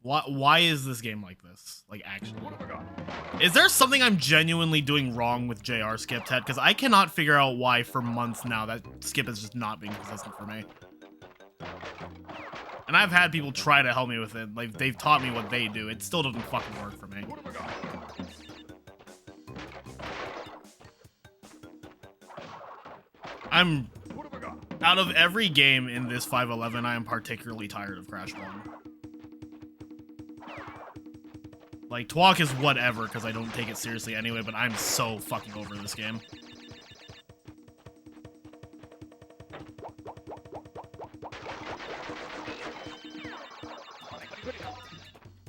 Why is this game like this? Like, actually. Is there something I'm genuinely doing wrong with JR Skip, Ted? Because I cannot figure out why for months now that Skip is just not being consistent for me. And I've had people try to help me with it. Like, they've taught me what they do. It still doesn't fucking work for me. Out of every game in this 511, I am particularly tired of Crash 1. Like, TWoC is whatever, because I don't take it seriously anyway, but I'm so fucking over this game.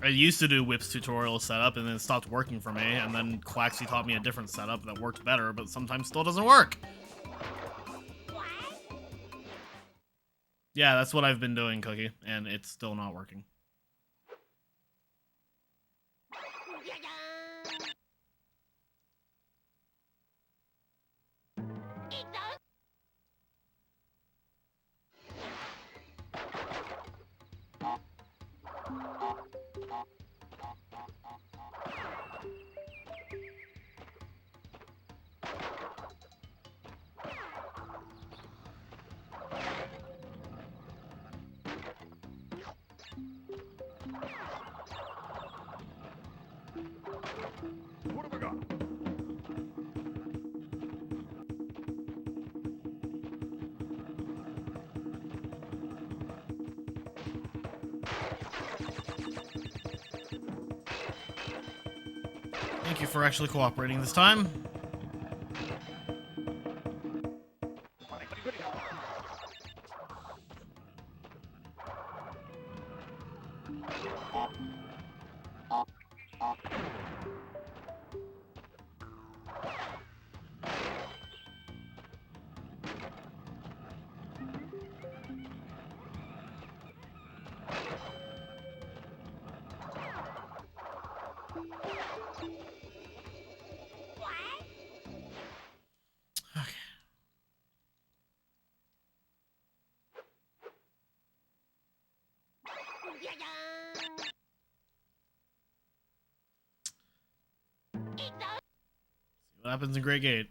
I used to do Whip's tutorial setup, and then it stopped working for me, and then Quaxy taught me a different setup that worked better, but sometimes still doesn't work. Yeah, that's what I've been doing, Cookie, and it's still not working. What have I got? Thank you for actually cooperating this time. See what happens in Great Gate.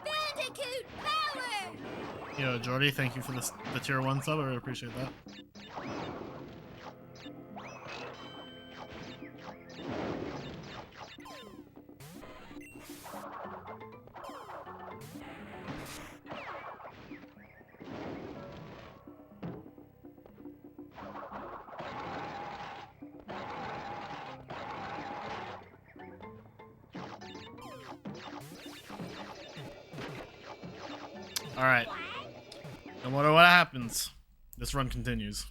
Bandicoot power! Yo, Jordy, thank you for the tier 1 sub. I really appreciate that. Alright. No matter what happens, this run continues.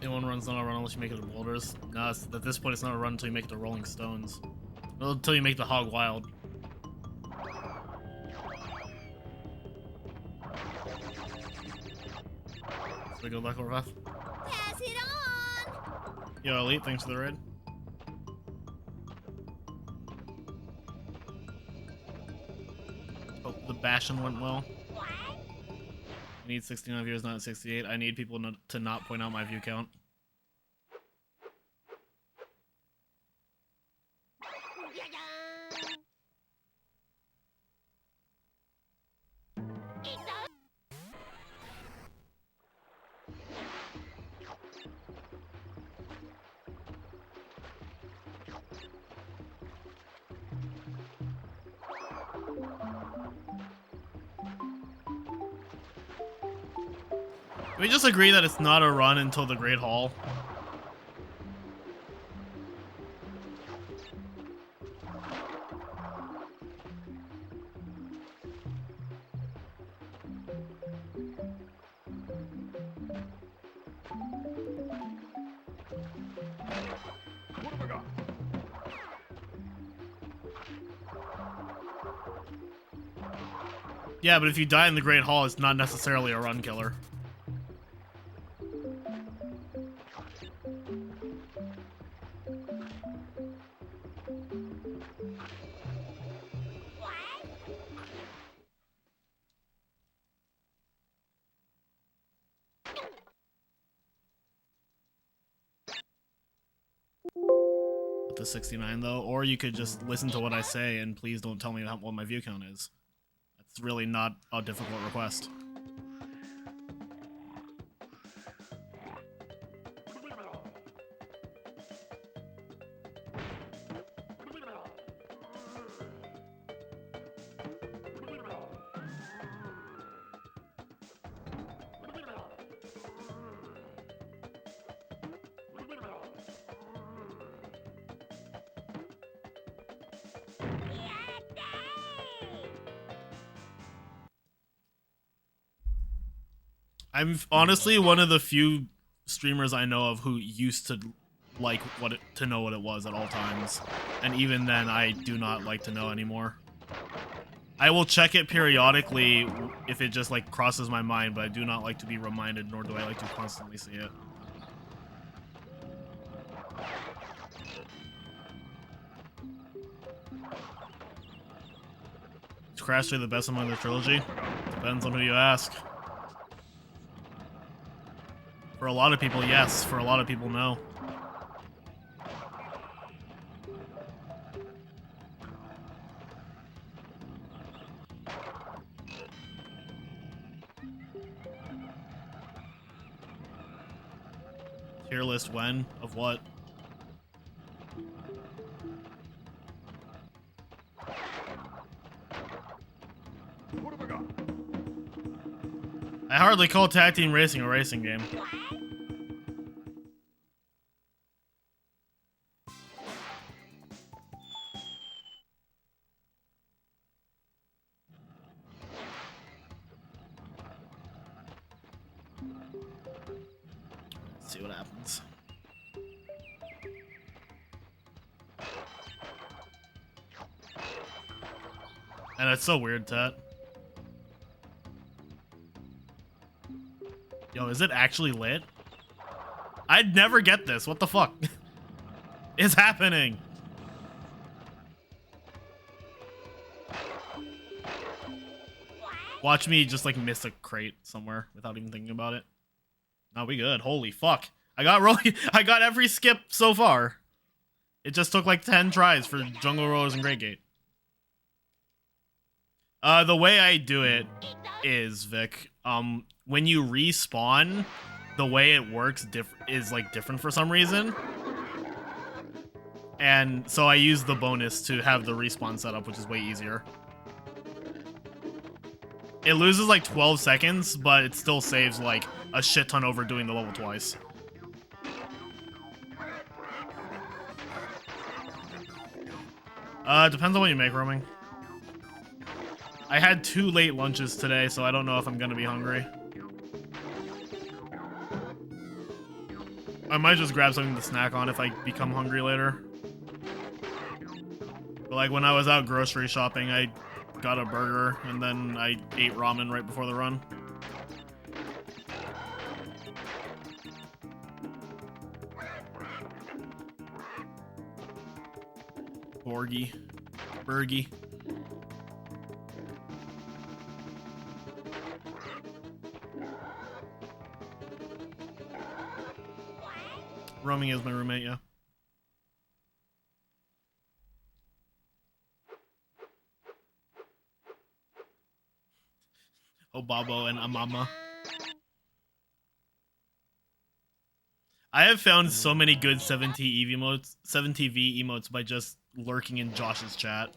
Anyone runs not a run unless you make it to boulders. No, at this point it's not a run until you make it to rolling stones. Well, until you make the hog wild. So good luck, Orvath. Pass it on. Yo, Elite, thanks for the raid. Hope the bashing went well. I need 69 viewers, not 68. I need people to not point out my view count. Can we just agree that it's not a run until the Great Hall? Yeah, but if you die in the Great Hall, it's not necessarily a run killer. The 69 though, or you could just listen to what I say and please don't tell me what my view count is. That's really not a difficult request. I'm honestly one of the few streamers I know of who used to like to know what it was at all times, and even then I do not like to know anymore. I will check it periodically if it just like crosses my mind, but I do not like to be reminded, nor do I like to constantly see it. Is Crash 3 the best among the trilogy? Depends on who you ask. For a lot of people, yes. For a lot of people, no. Tier list when? Of what? I hardly call tag team racing a racing game. Let's see what happens. And it's so weird, Tat. Yo, is it actually lit? I'd never get this. What the fuck is happening? Watch me just like miss a crate somewhere without even thinking about it. No, we good. Holy fuck. I got every skip so far. It just took like 10 tries for Jungle Rollers and Great Gate. The way I do it is, Vic, when you respawn, the way it works is like different for some reason. And so I use the bonus to have the respawn setup, which is way easier. It loses like 12 seconds, but it still saves like a shit ton over doing the level twice. Depends on what you make, roaming. I had 2 late lunches today, so I don't know if I'm gonna be hungry. I might just grab something to snack on if I become hungry later. But like when I was out grocery shopping, I got a burger and then I ate ramen right before the run. Bergie. Roaming is my roommate, yeah. Obabo and Amama. I have found so many good 7TV emotes by just lurking in Josh's chat.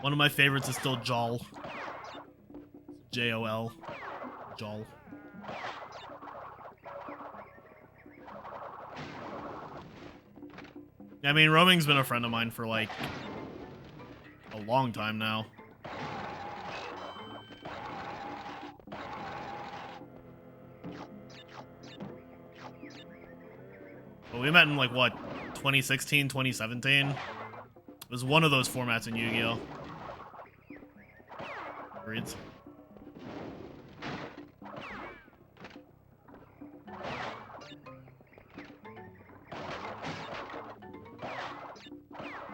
One of my favorites is still Jol. Jol. Jol. I mean, Roaming's been a friend of mine for like a long time now. But we met in like what, 2016, 2017? It was one of those formats in Yu-Gi-Oh! Reads.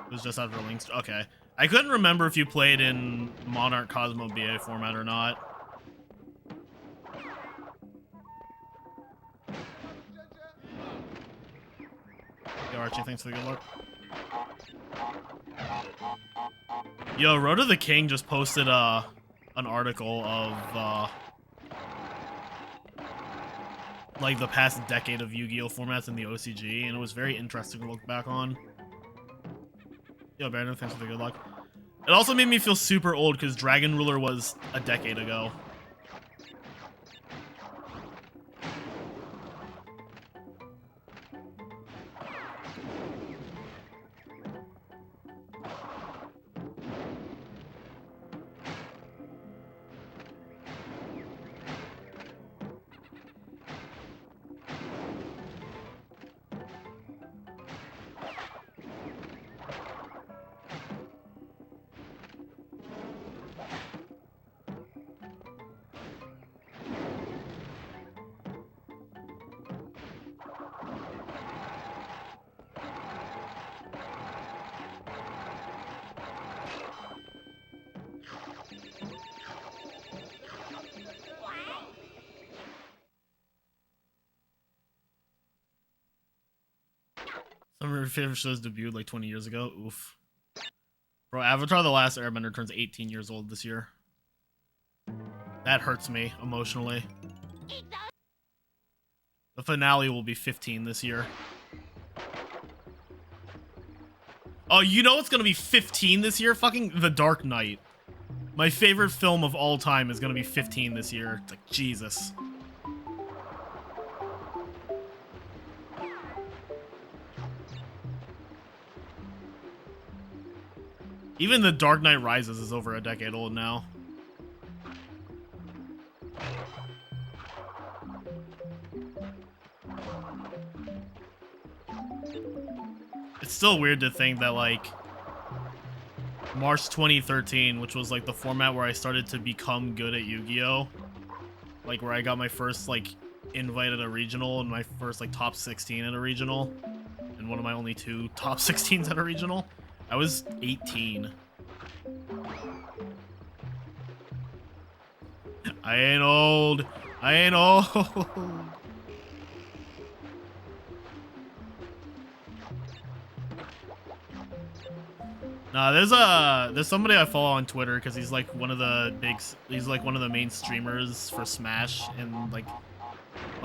It was just after Links. Okay. I couldn't remember if you played in Monarch Cosmo BA format or not. Yo, Archie, thanks for the good luck. Yo, Road to the King just posted an article of like the past decade of Yu-Gi-Oh formats in the OCG, and it was very interesting to look back on. Yo, Brandon, thanks for the good luck. It also made me feel super old because Dragon Ruler was a decade ago. Some of your favorite shows debuted like 20 years ago. Oof. Bro, Avatar: The Last Airbender turns 18 years old this year. That hurts me emotionally. The finale will be 15 this year. Oh, you know what's gonna be 15 this year? Fucking The Dark Knight. My favorite film of all time is gonna be 15 this year. It's like, Jesus. Even The Dark Knight Rises is over a decade old now. It's still weird to think that, like, March 2013, which was, like, the format where I started to become good at Yu-Gi-Oh! Like, where I got my first, like, invite at a regional and my first, like, top 16 at a regional. And one of my only 2 top 16s at a regional. I was 18. I ain't old. I ain't old. Nah, there's somebody I follow on Twitter because he's like one of the main streamers for Smash and like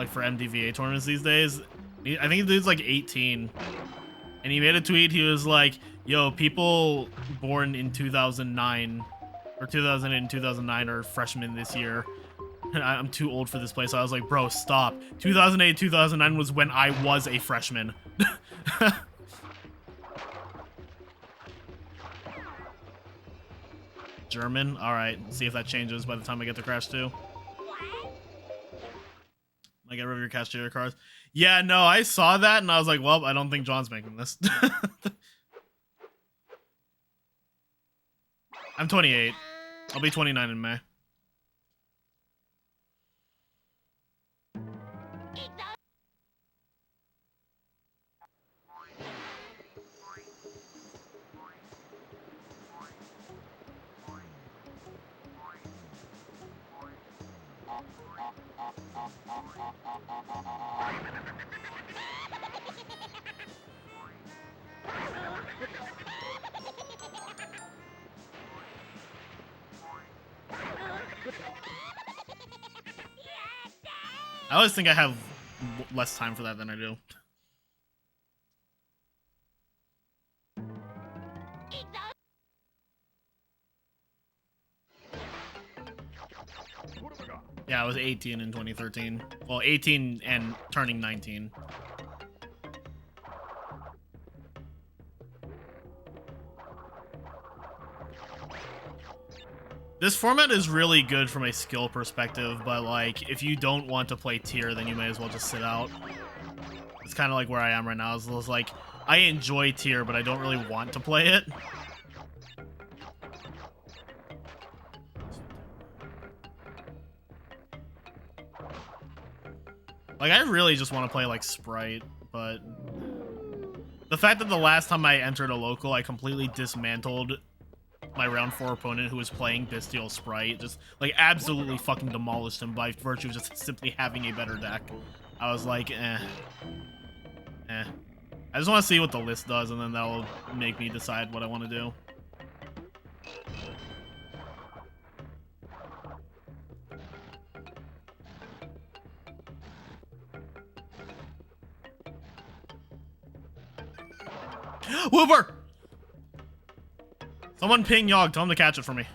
for MDVA tournaments these days. I think the dude's like 18, and he made a tweet. He was like, "Yo, people born in 2009 or 2000 and 2009 are freshmen this year. I'm too old for this place." So I was like, "Bro, stop. 2008, 2009 was when I was a freshman." German? Alright, see if that changes by the time I get to Crash 2. Like, get rid of your cashier cards. Yeah, no, I saw that and I was like, well, I don't think John's making this. I'm 28. I'll be 29 in May. I always think I have less time for that than I do. Yeah, I was 18 in 2013. Well, 18 and turning 19. This format is really good from a skill perspective, but like, if you don't want to play tier, then you may as well just sit out. It's kind of like where I am right now. It's like, I enjoy tier, but I don't really want to play it. Like, I really just want to play like Sprite, but the fact that the last time I entered a local, I completely dismantled my round 4 opponent who was playing Bestial Sprite, just like absolutely fucking demolished him by virtue of just simply having a better deck. I was like, I just want to see what the list does, and then that'll make me decide what I want to do. Whooper! Someone ping Yogg, tell him to catch it for me.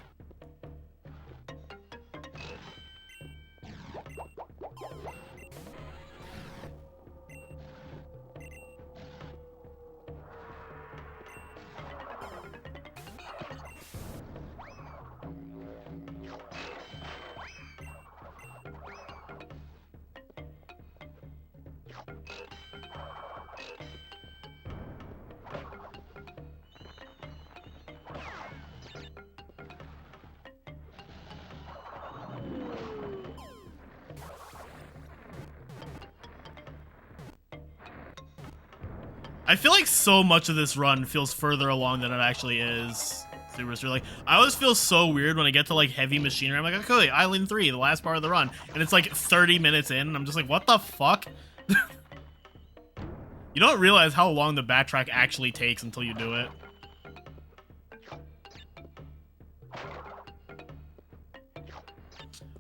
I feel like so much of this run feels further along than it actually is. Super like, I always feel so weird when I get to like heavy machinery. I'm like, okay, Island 3, the last part of the run, and it's like 30 minutes in, and I'm just like, what the fuck? You don't realize how long the backtrack actually takes until you do it.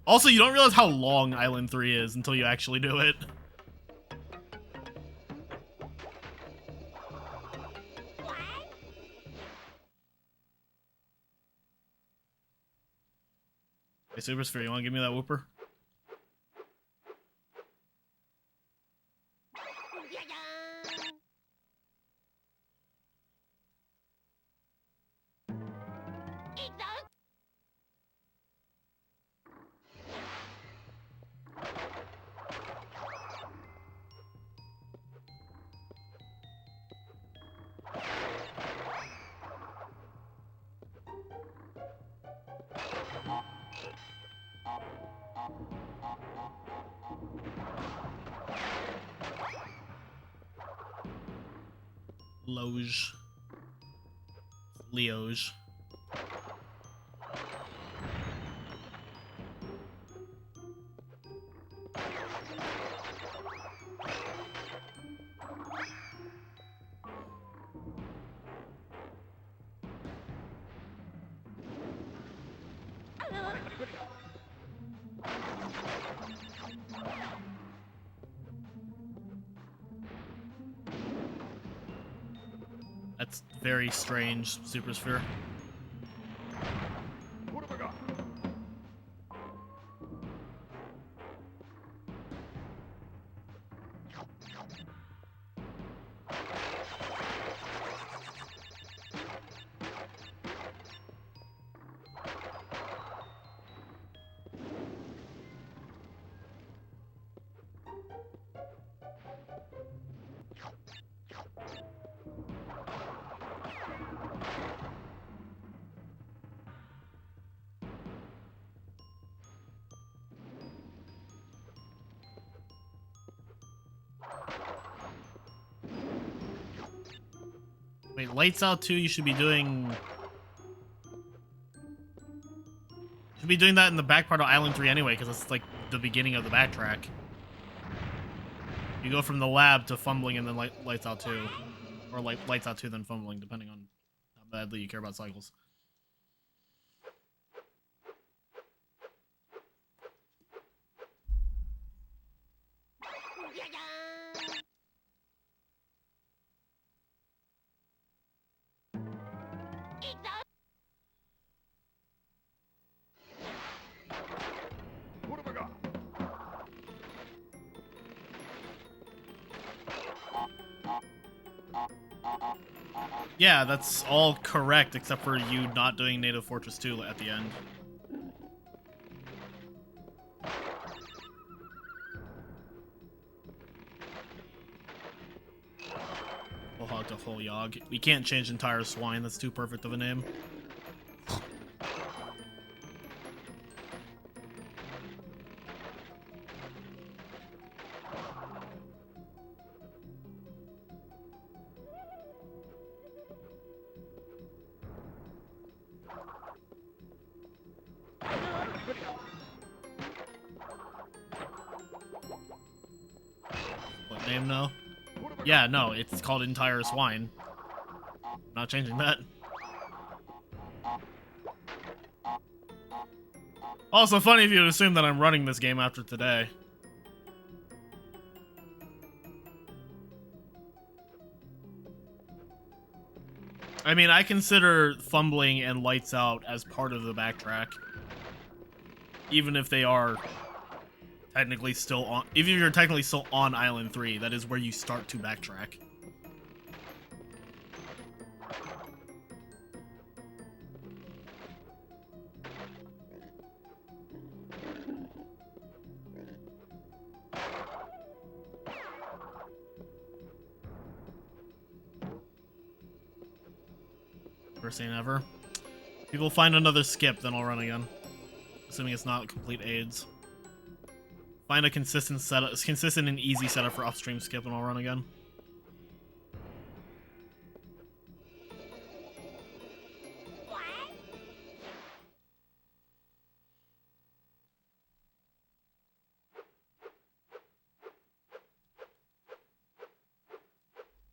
Also, you don't realize how long Island 3 is until you actually do it. Hey, Super Sphere, you want to give me that whooper? Loge. Leoge. That's very strange, Super Sphere. What have I got? Wait, lights out 2, you should be doing... Should be doing that in the back part of Island 3 anyway, because it's like the beginning of the backtrack. You go from the lab to fumbling and then lights out 2. Or lights out 2 then fumbling, depending on how badly you care about cycles. Yeah, that's all correct, except for you not doing Native Fortress 2 at the end. Whole hog to whole yog. We can't change entire swine, that's too perfect of a name. What name now? Yeah, no, it's called entire swine. Not changing that. Also funny if you'd assume that I'm running this game after today. I mean, I consider fumbling and lights out as part of the backtrack. Even if they are technically still on, even if you're technically still on Island 3, that is where you start to backtrack. First thing ever. People find another skip, then I'll run again. Assuming it's not complete AIDS. Find a consistent setup, consistent and easy setup for upstream skip, and I'll run again.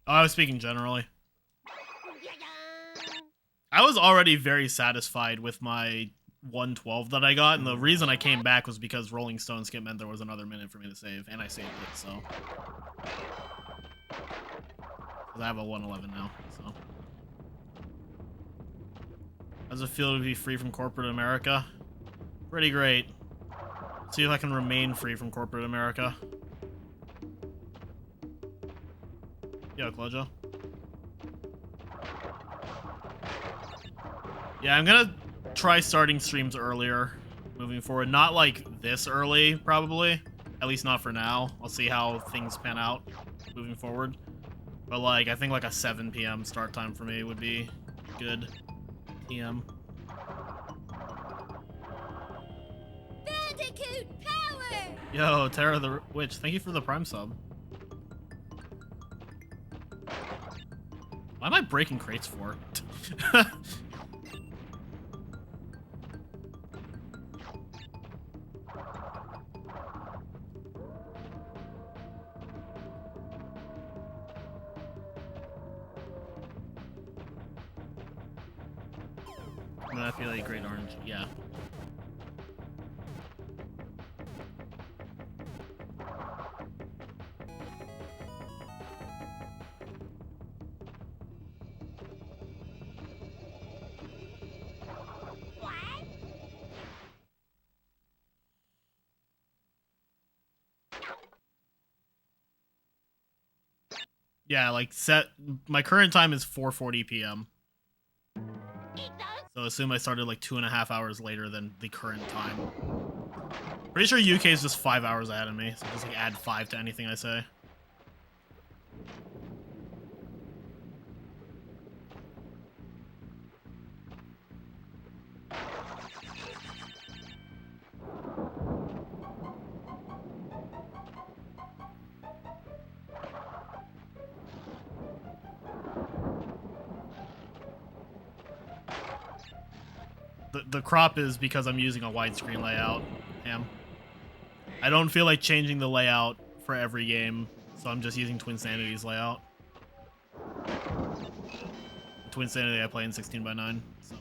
Oh, I was speaking generally. I was already very satisfied with my 112 that I got, and the reason I came back was because Rolling Stone skip meant there was another minute for me to save, and I saved it, so. I have a 111 now, so. How does it feel to be free from corporate America? Pretty great. See if I can remain free from corporate America. Yo, Klojo. Yeah, I'm gonna try starting streams earlier moving forward. Not like this early, probably. At least not for now. I'll see how things pan out moving forward. But like, I think like a 7 p.m. start time for me would be good. PM. Bandicoot power! Yo, Terra the Witch, thank you for the Prime sub. Why am I breaking crates for? I feel like great orange, yeah. Yeah, like my current time is 4:40 p.m. So assume I started like 2.5 hours later than the current time. Pretty sure UK is just 5 hours ahead of me, so just like add 5 to anything I say. The crop is because I'm using a widescreen layout. I don't feel like changing the layout for every game, so I'm just using Twinsanity's layout. Twinsanity I play in 16:9, so.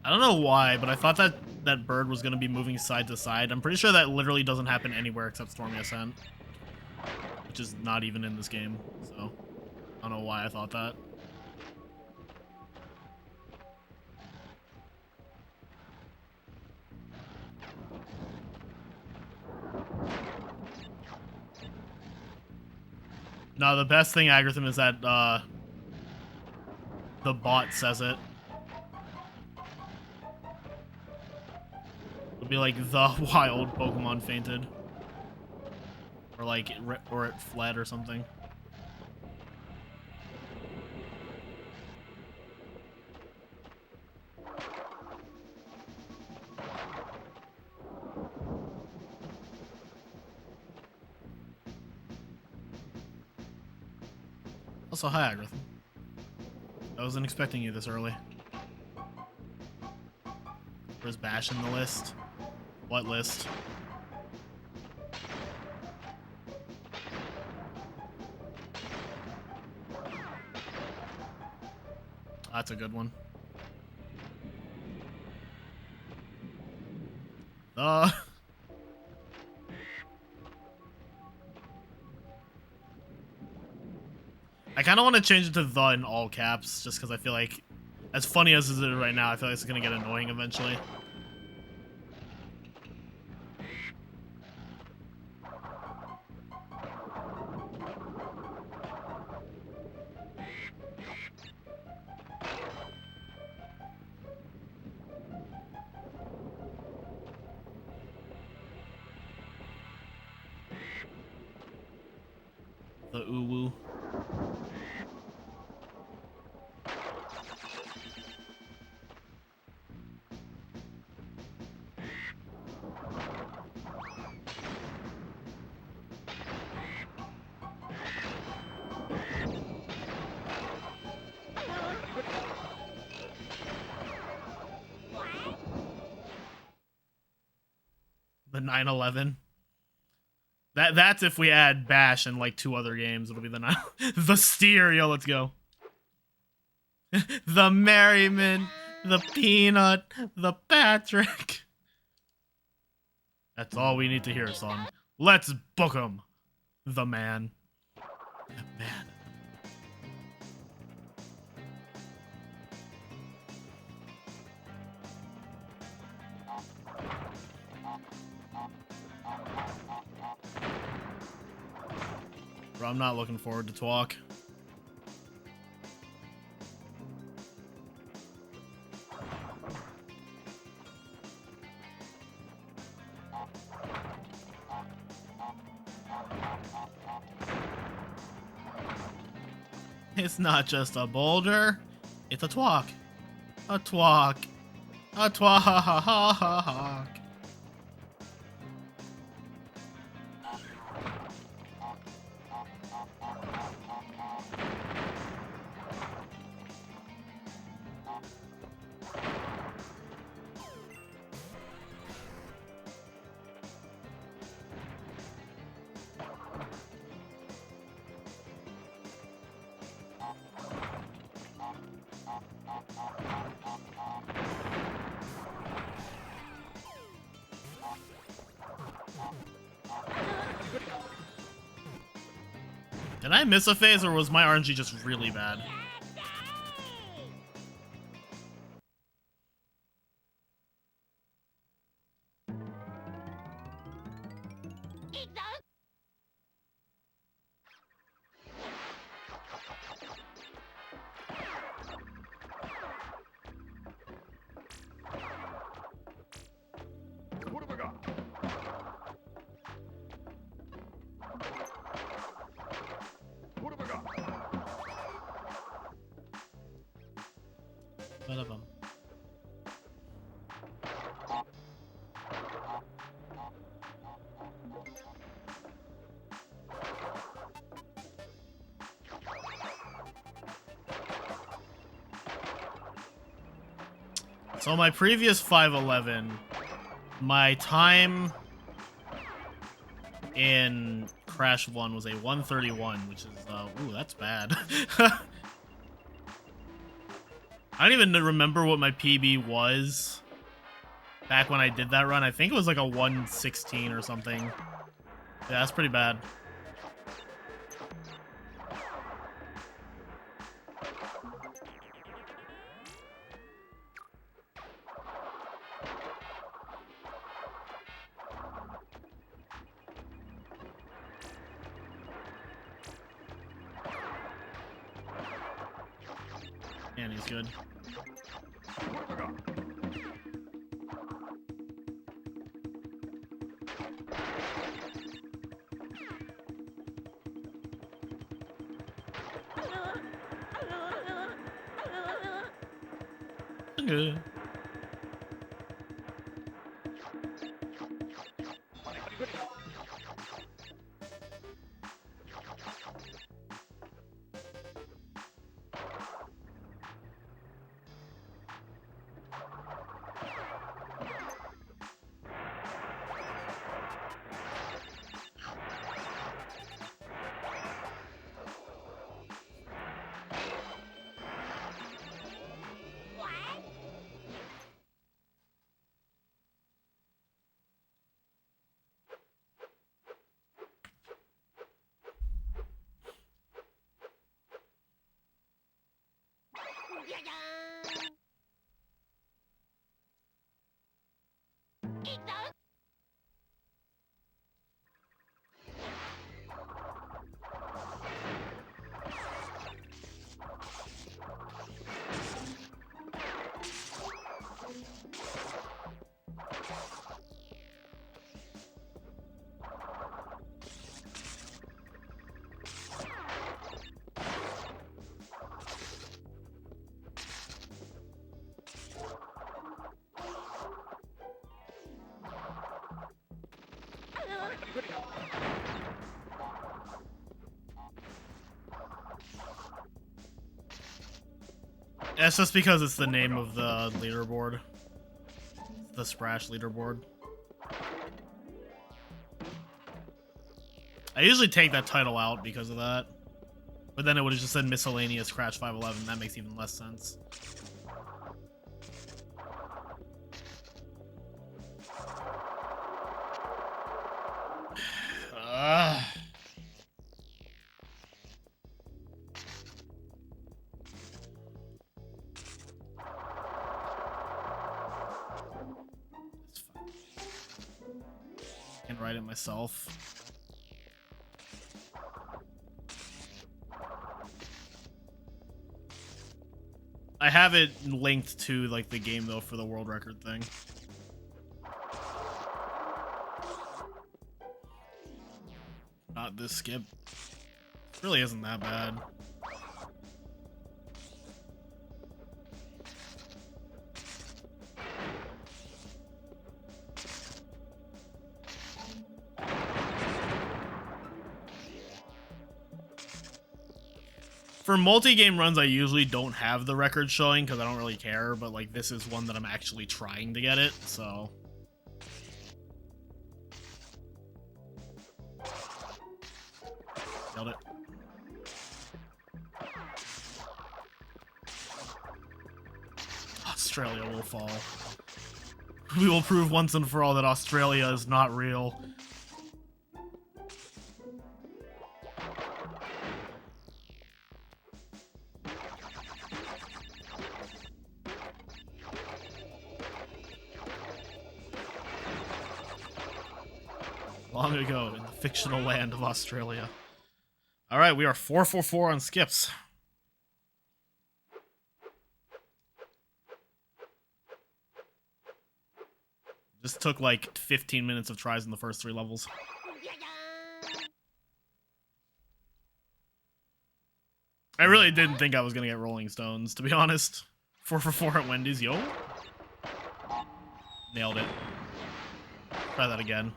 I don't know why, but I thought that that bird was going to be moving side to side. I'm pretty sure that literally doesn't happen anywhere except Stormy Ascent, which is not even in this game, so I don't know why I thought that. No, the best thing, Agratham, is that the bot says it. It'll be like, the wild Pokemon fainted. Or like, or it fled or something. Also, hi, Agratham. I wasn't expecting you this early. Where's Bash in the list? What list? That's a good one. I kind of want to change it to the in all caps, just because I feel like, as funny as it is right now, I feel like it's going to get annoying eventually. The uwu. The 9/11. That's if we add Bash and like 2 other games. It'll be the 9 the Stereo. Let's go. The Merriman, the Peanut, the Patrick. That's all we need to hear, son. Let's book him. The man. The man. Bro, I'm not looking forward to TWoC. It's not just a boulder, it's a TWoC. A TWoC. A TWoC. Did I miss a phase, or was my RNG just really bad? So my previous 511, my time in Crash 1 was a 131, which is, ooh, that's bad. I don't even remember what my PB was back when I did that run. I think it was like a 116 or something. Yeah, that's pretty bad. And he's good. Good. It's just because it's the name of the leaderboard. The Sprash leaderboard. I usually take that title out because of that. But then it would have just said miscellaneous Crash 511. That makes even less sense. I can write it myself. I have it linked to like the game though for the world record thing. Not this skip. It really isn't that bad. For multi-game runs, I usually don't have the record showing because I don't really care, but like this is one that I'm actually trying to get it, so. Nailed it. Australia will fall. We will prove once and for all that Australia is not real. Long ago in the fictional land of Australia. Alright, we are 4-4-4 on skips. Just took like 15 minutes of tries in the first 3 levels. I really didn't think I was gonna get Rolling Stones, to be honest. 4-for-4 at Wendy's, yo. Nailed it. Try that again.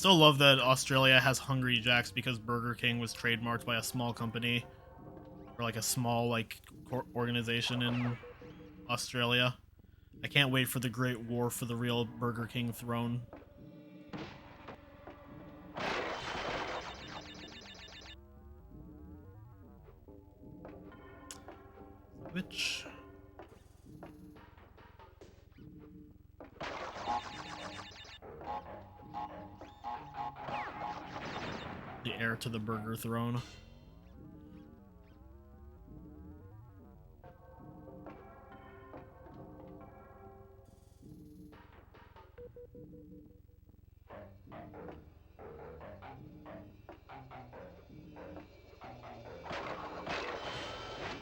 Still love that Australia has Hungry Jacks because Burger King was trademarked by a small company or like a small like organization in Australia. I can't wait for the Great War for the real Burger King throne. Which the heir to the burger throne.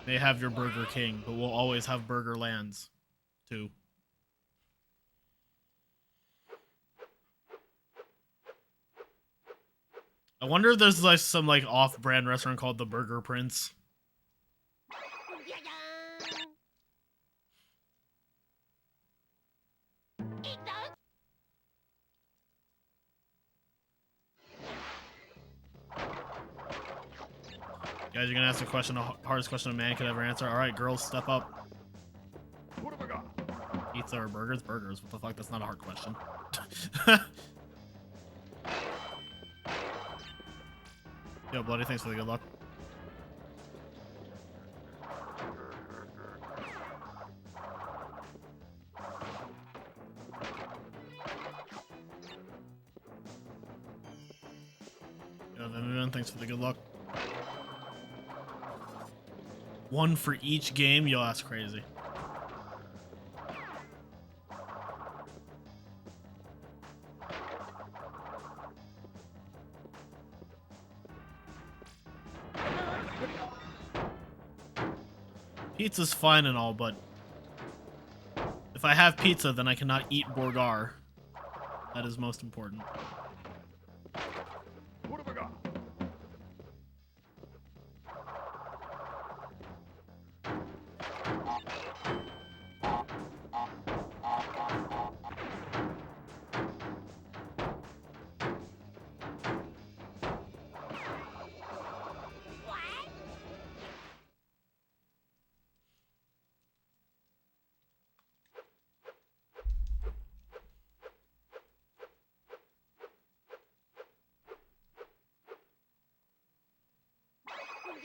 They have your Burger King, but we'll always have Burger Lands, too. I wonder if there's like some like off-brand restaurant called the Burger Prince. Guys, you're gonna ask a question, the hardest question a man could ever answer. All right, girls, step up. What have I got? Pizza or burgers? Burgers. What the fuck? That's not a hard question. Yo, Bloody, thanks for the good luck. Yo, Vivian, thanks for the good luck. One for each game? Yo, that's crazy. Pizza's fine and all, but if I have pizza, then I cannot eat Borgar. That is most important. What have I got?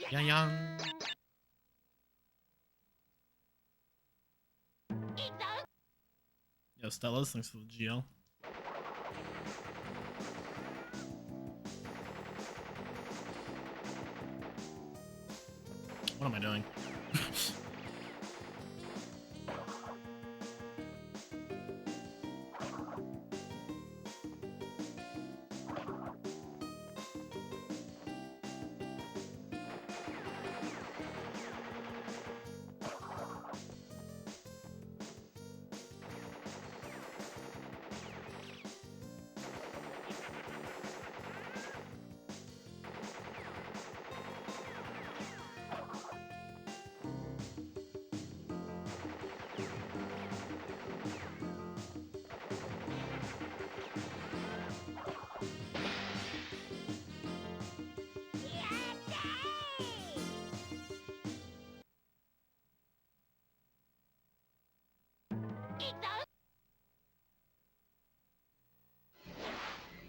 Yang. Yo, Stella's, thanks for the GL. What am I doing?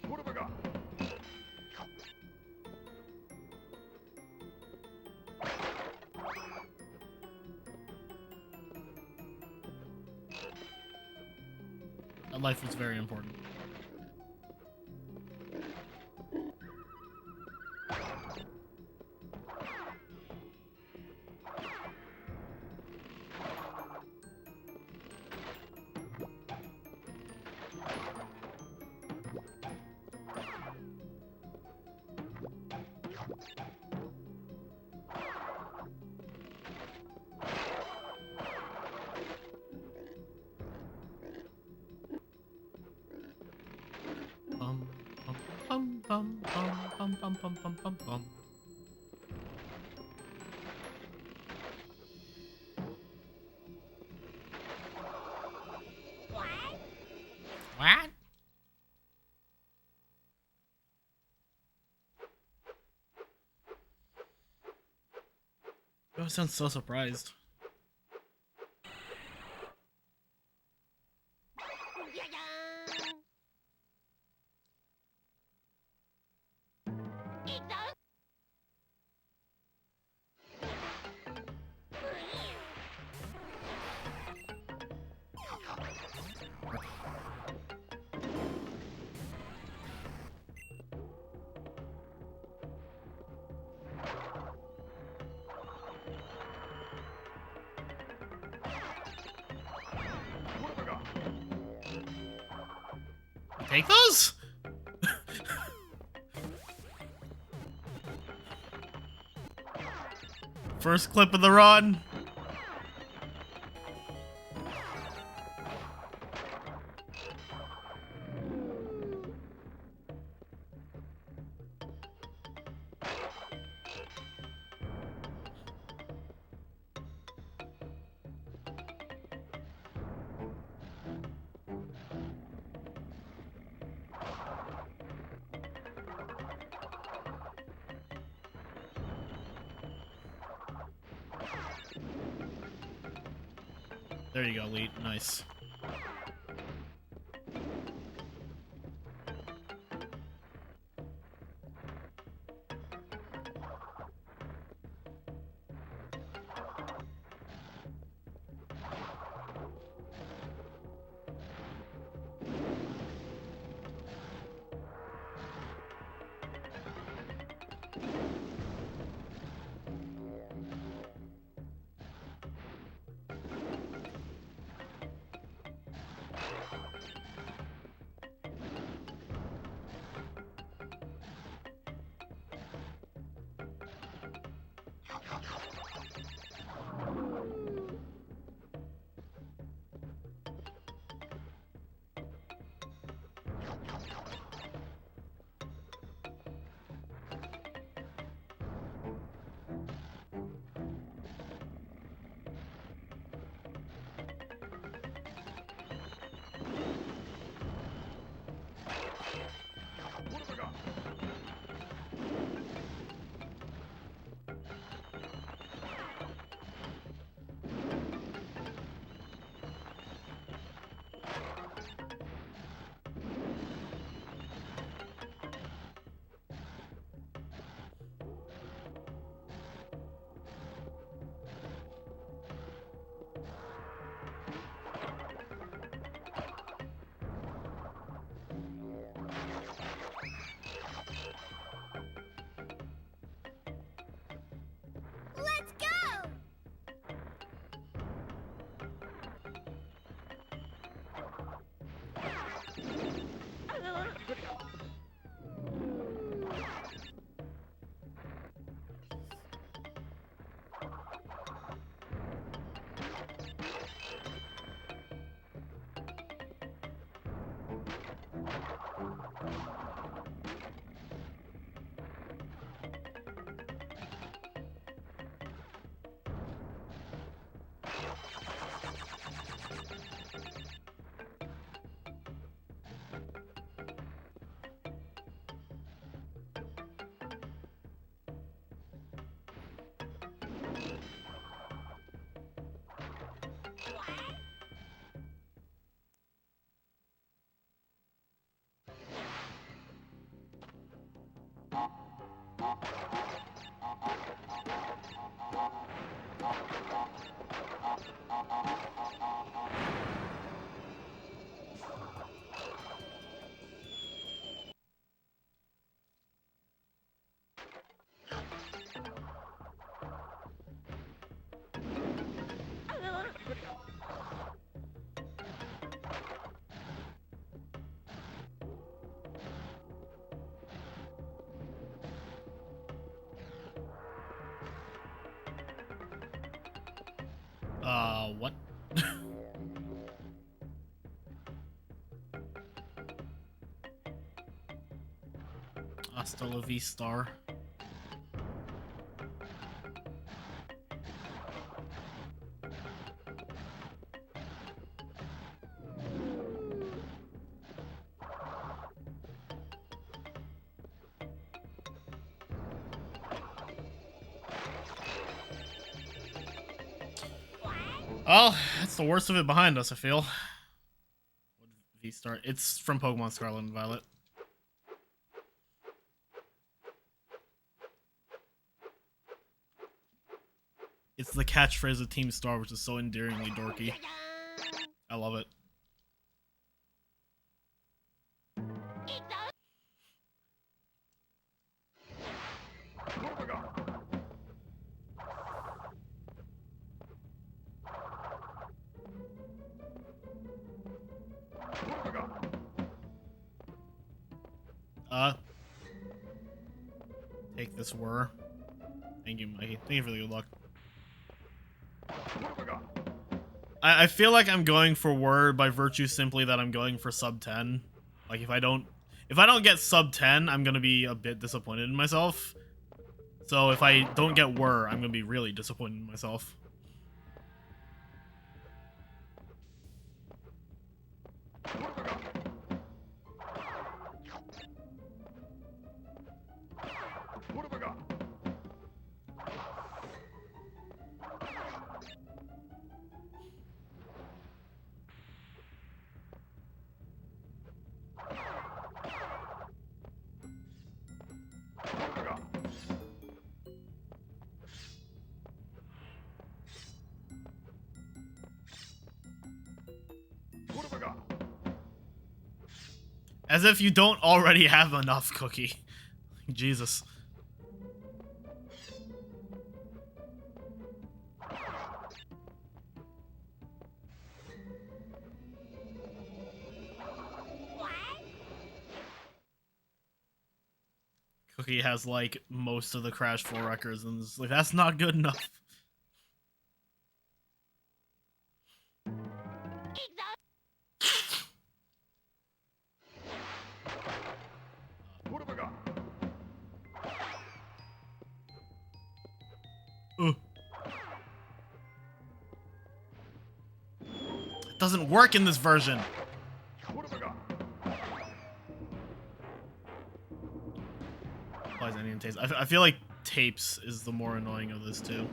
What have I got? That life was very important. Bum, bum, bum, bum, bum, bum, bum, bum, bum. What? always sounds so surprised. What have I got? Take those? First clip of the run. There you go, Leet. Nice. What have I got? Let's go! What? Hasta la vista. Well, that's the worst of it behind us, I feel. What V-Star? It's from Pokemon Scarlet and Violet. It's the catchphrase of Team Star, which is so endearingly dorky. I love it. What have I got? What have I got? Take this whir. Thank you, Mikey. Thank you for the good luck. What have I got? I feel like I'm going for whir by virtue simply that I'm going for sub 10. Like if I don't get sub 10, I'm gonna be a bit disappointed in myself. So if I don't get whir, I'm gonna be really disappointed in myself. What have I got? What have I got? What have I got? What have I got? As if you don't already have enough, Cookie. Jesus. Cookie has like most of the Crash 4 records, and it's like that's not good enough. What have I got? It doesn't work in this version. What have I got? Applies any taste. I feel like Tapes is the more annoying of this two.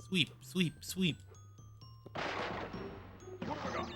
Sweep, sweep, sweep. What have I got?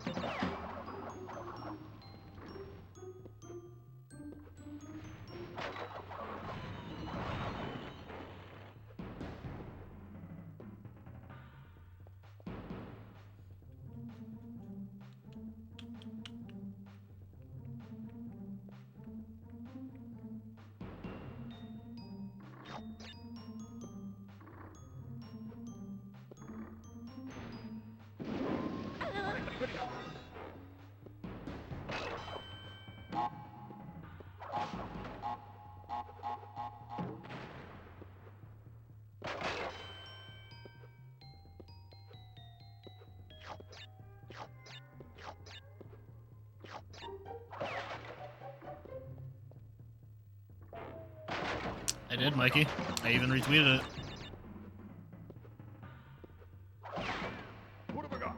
I did, Mikey. I even retweeted it. What have I got?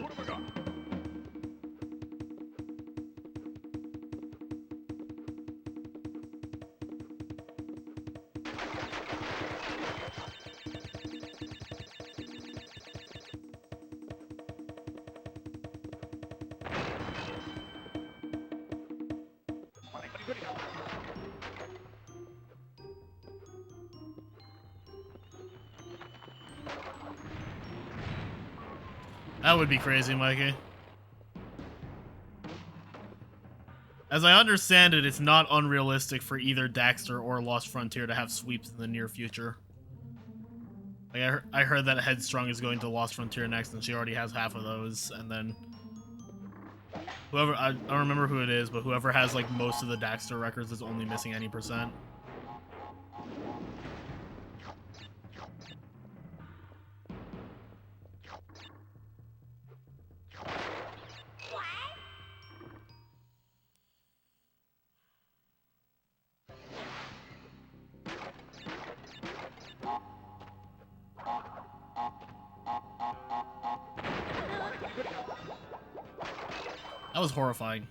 What have I got? That would be crazy, Mikey. As I understand it, it's not unrealistic for either Daxter or Lost Frontier to have sweeps in the near future. Like I heard that Headstrong is going to Lost Frontier next, and she already has half of those. And then whoever, I don't remember who it is, but whoever has like most of the Daxter records is only missing any percent. That was horrifying.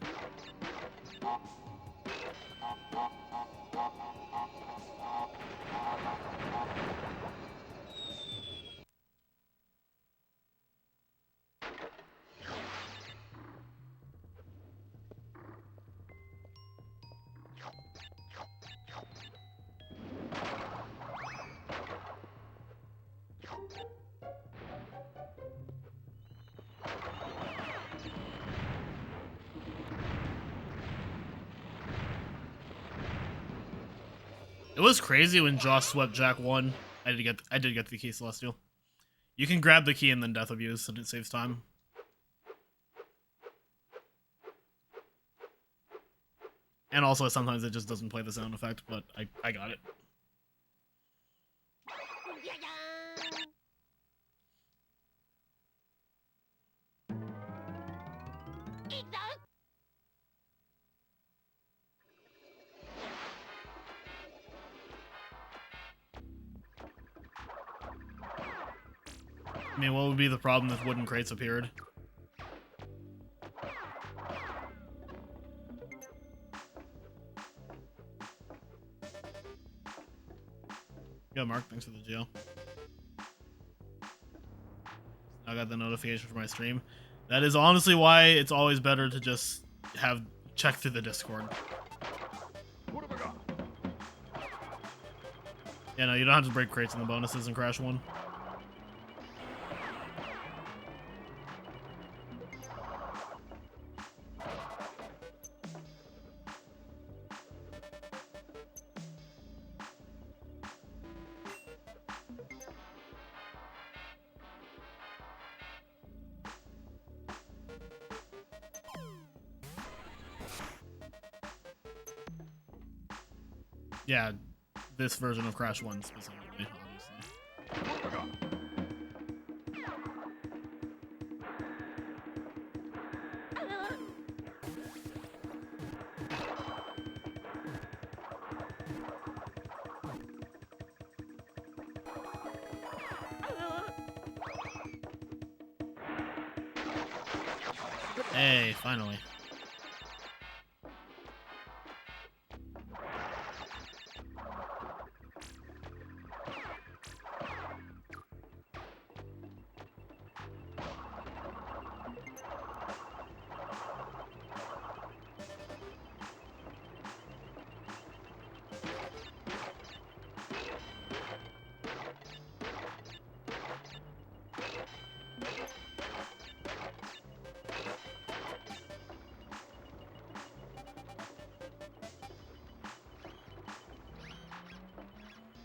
It was crazy when Josh swept Jack 1. I did get the key Celestial. You can grab the key and then Death Abuse, and it saves time. And also, sometimes it just doesn't play the sound effect, but I got it. I mean, what would be the problem if wooden crates appeared? Yeah, Mark, thanks for the jail. I got the notification for my stream. That is honestly why it's always better to just have check through the Discord. What have I got? Yeah, no, you don't have to break crates in the bonuses in Crash 1. Yeah, this version of Crash 1 specifically, obviously. What have I got? Hey, finally.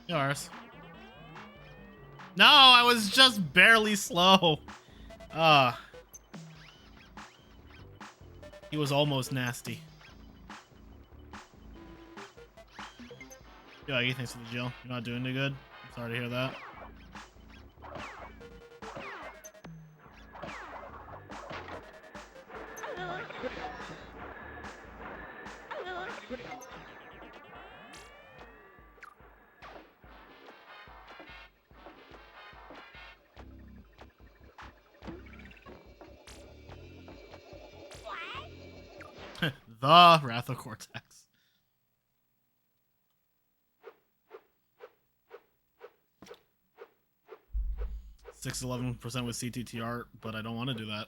Yours. No, I was just barely slow. He was almost nasty. Yo, Aggie, thanks for the jail. You're not doing too good. I'm sorry to hear that. The Wrath of Cortex. $611% with CTTR, but I don't want to do that.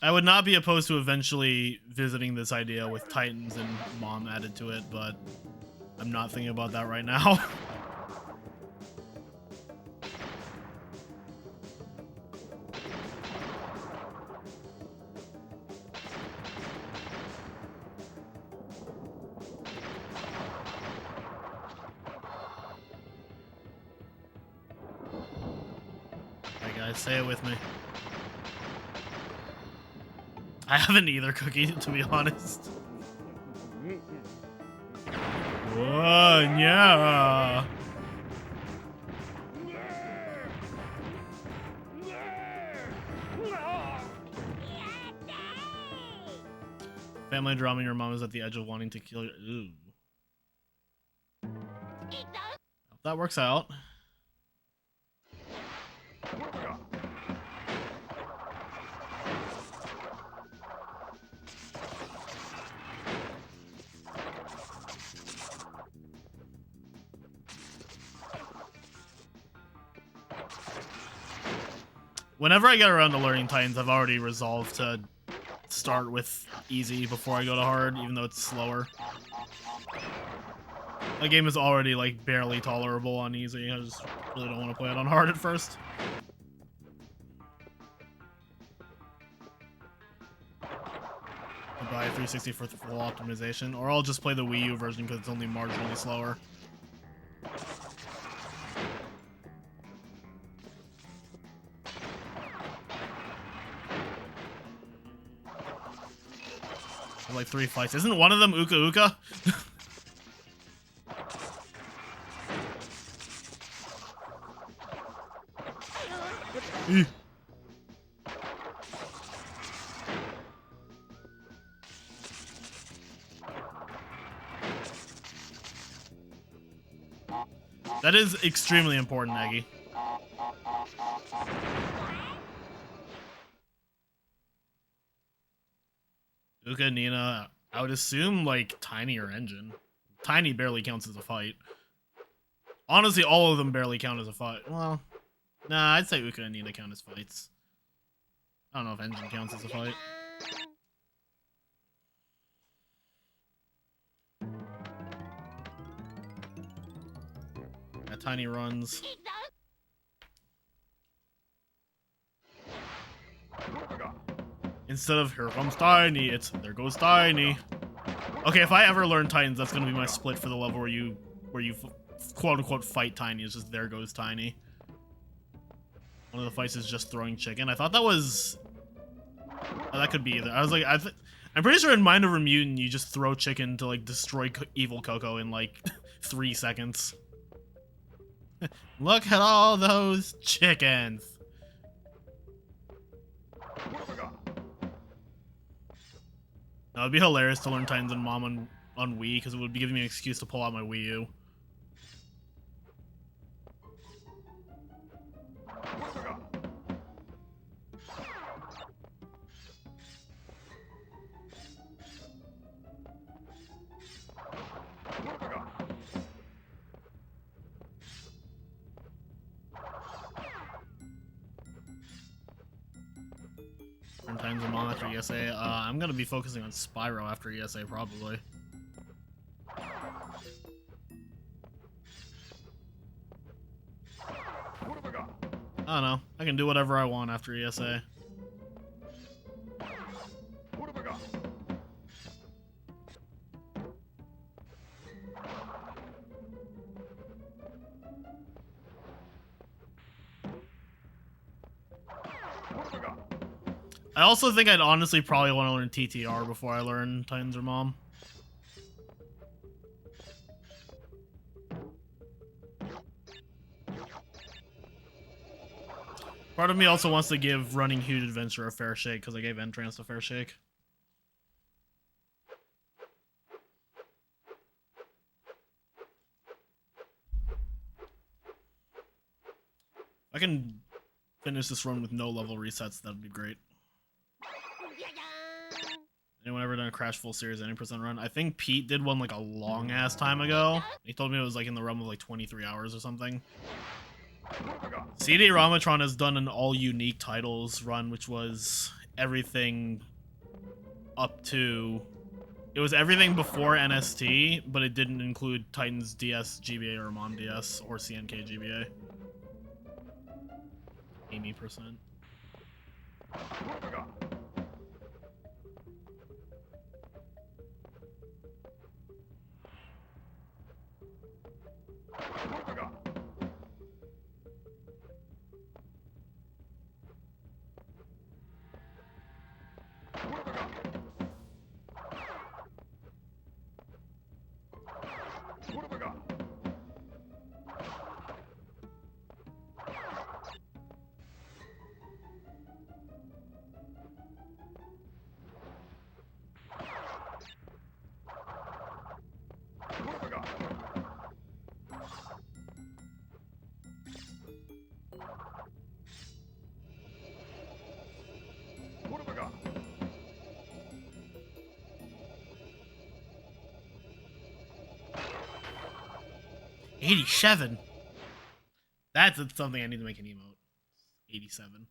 I would not be opposed to eventually visiting this idea with Titans and Mom added to it, but I'm not thinking about that right now. Alright guys, say it with me. I haven't either, Cookie, to be honest. Whoa, yeah. Family drama, your mom is at the edge of wanting to kill you. Ooh. Hope that works out. What have I got? Whenever I get around to learning Titans, I've already resolved to start with easy before I go to hard, even though it's slower. The game is already like barely tolerable on easy. I just really don't want to play it on hard at first. buy a 360 for full optimization, or I'll just play the Wii U version because it's only marginally slower. Like 3 fights. Isn't one of them Uka Uka? That is extremely important, Aggie. Uka, Nina, I would assume like Tiny or Engine. Tiny barely counts as a fight. Honestly, all of them barely count as a fight. Well, nah, I'd say Uka and Nina count as fights. I don't know if Engine counts as a fight. Yeah, Tiny runs. Instead of here comes Tiny, it's there goes Tiny. Okay, if I ever learn Titans, that's gonna be my split for the level where you quote unquote fight Tiny. It's just there goes Tiny. One of the fights is just throwing chicken. I thought that was that could be either. I was like, I'm pretty sure in Mind Over Mutant you just throw chicken to like destroy evil Coco in like 3 seconds. Look at all those chickens. Now, it'd be hilarious to learn Titans and Mom on Wii, because it would be giving me an excuse to pull out my Wii U. Learn Titans and Mom after ESA. I'm gonna be focusing on Spyro after ESA, probably. I don't know. I can do whatever I want after ESA. I also think I'd honestly probably want to learn TTR before I learn Titans or Mom. Part of me also wants to give Running Huge Adventure a fair shake because I gave Entrance a fair shake. I can finish this run with no level resets, that'd be great. Anyone ever done a Crash Full Series any % run? I think Pete did one like a long ass time ago. He told me it was like in the realm of like 23 hours or something. CD Ramatron has done an all unique titles run, which was everything up to... It was everything before NST, but it didn't include Titans DS, GBA, or Mom DS, or CNK GBA. 80%. What have I got? 87. That's something I need to make an emote. 87.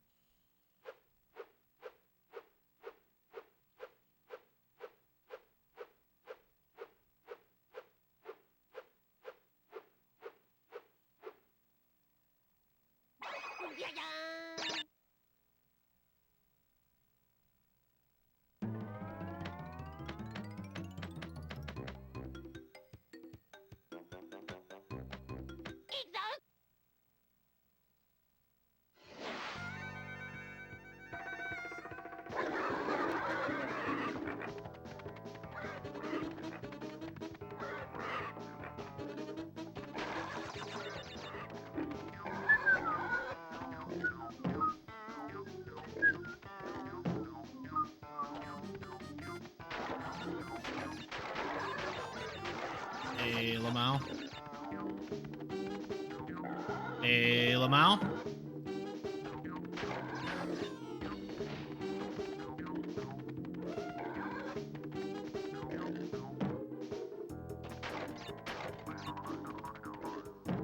Hey, Lamau. Hey, Lamau.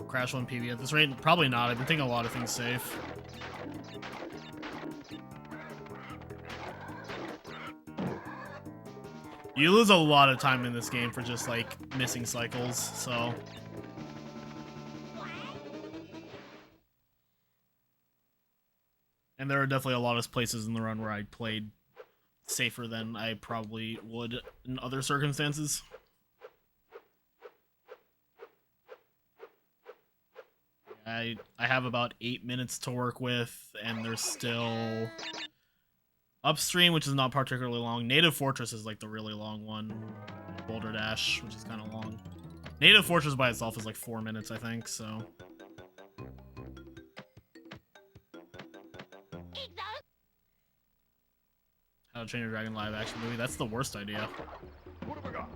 Crash 1 PB at this rate? Probably not. I've been thinking a lot of things safe. You lose a lot of time in this game for just, like, missing cycles, so... And there are definitely a lot of places in the run where I played safer than I probably would in other circumstances. I have about 8 minutes to work with, and there's still Upstream, which is not particularly long. Native Fortress is like the really long one. Boulder Dash, which is kind of long. Native Fortress by itself is like 4 minutes, I think, so... How to Train Your Dragon live action movie? That's the worst idea. What have I got?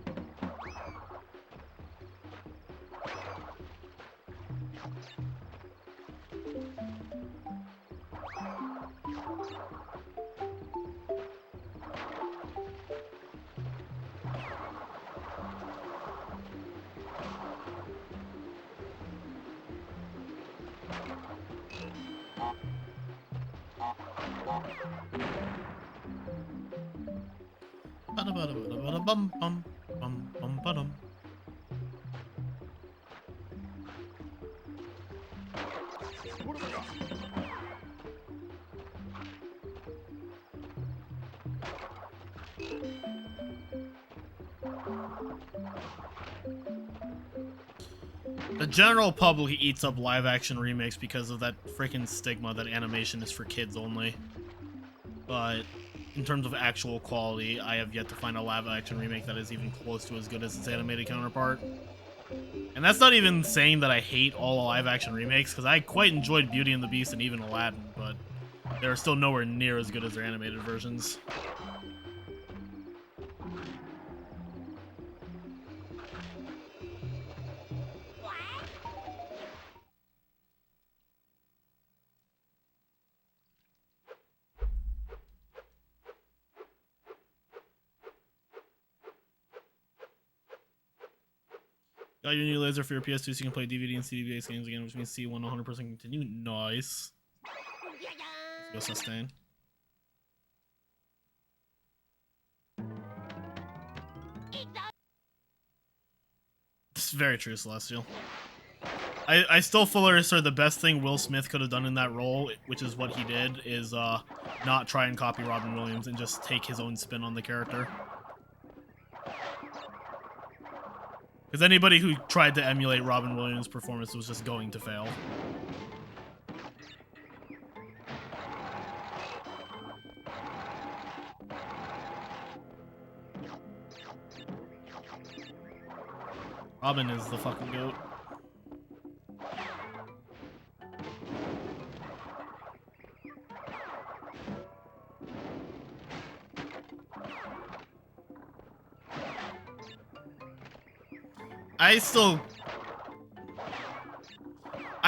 Bum bum bum bum bum. What have I got? The general public eats up live-action remakes because of that freaking stigma that animation is for kids only. But in terms of actual quality, I have yet to find a live-action remake that is even close to as good as its animated counterpart. And that's not even saying that I hate all live-action remakes, because I quite enjoyed Beauty and the Beast and even Aladdin, but they're still nowhere near as good as their animated versions. Got your new laser for your PS2 so you can play DVD and CD-based games again, which means C1 100% continue. Nice. Let's go sustain. This is very true, Celestial. I still fully assert the best thing Will Smith could have done in that role, which is what he did, is not try and copy Robin Williams and just take his own spin on the character. Because anybody who tried to emulate Robin Williams' performance was just going to fail. Robin is the fucking GOAT. I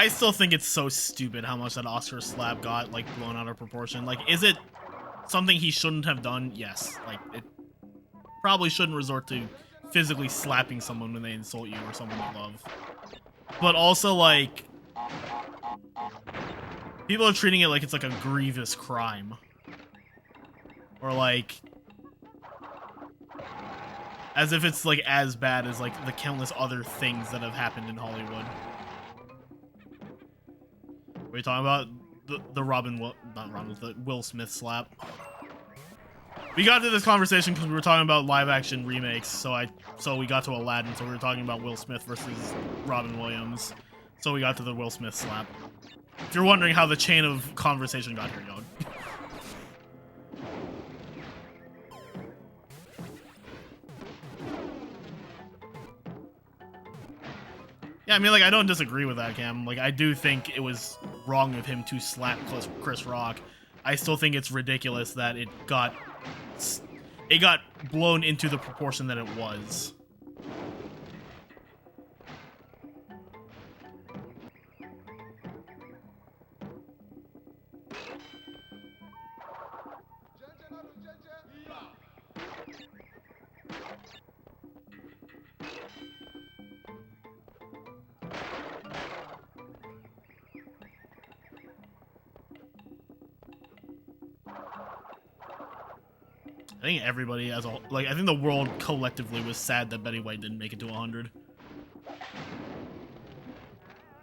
still think it's so stupid how much that Oscar slap got, like, blown out of proportion. Like, is it something he shouldn't have done? Yes. Like, it probably shouldn't resort to physically slapping someone when they insult you or someone you love. But also, like, people are treating it like it's like a grievous crime. Or, like, as if it's, like, as bad as, like, the countless other things that have happened in Hollywood. What are you talking about? The Will Smith slap. We got to this conversation because we were talking about live-action remakes, so we got to Aladdin, so we were talking about Will Smith versus Robin Williams. So we got to the Will Smith slap. If you're wondering how the chain of conversation got here, Yod. Yeah, I mean, like, I don't disagree with that, Cam. Like, I do think it was wrong of him to slap Chris Rock. I still think it's ridiculous that it got blown into the proportion that it was. I think everybody as a whole, like, I think the world collectively was sad that Betty White didn't make it to 100.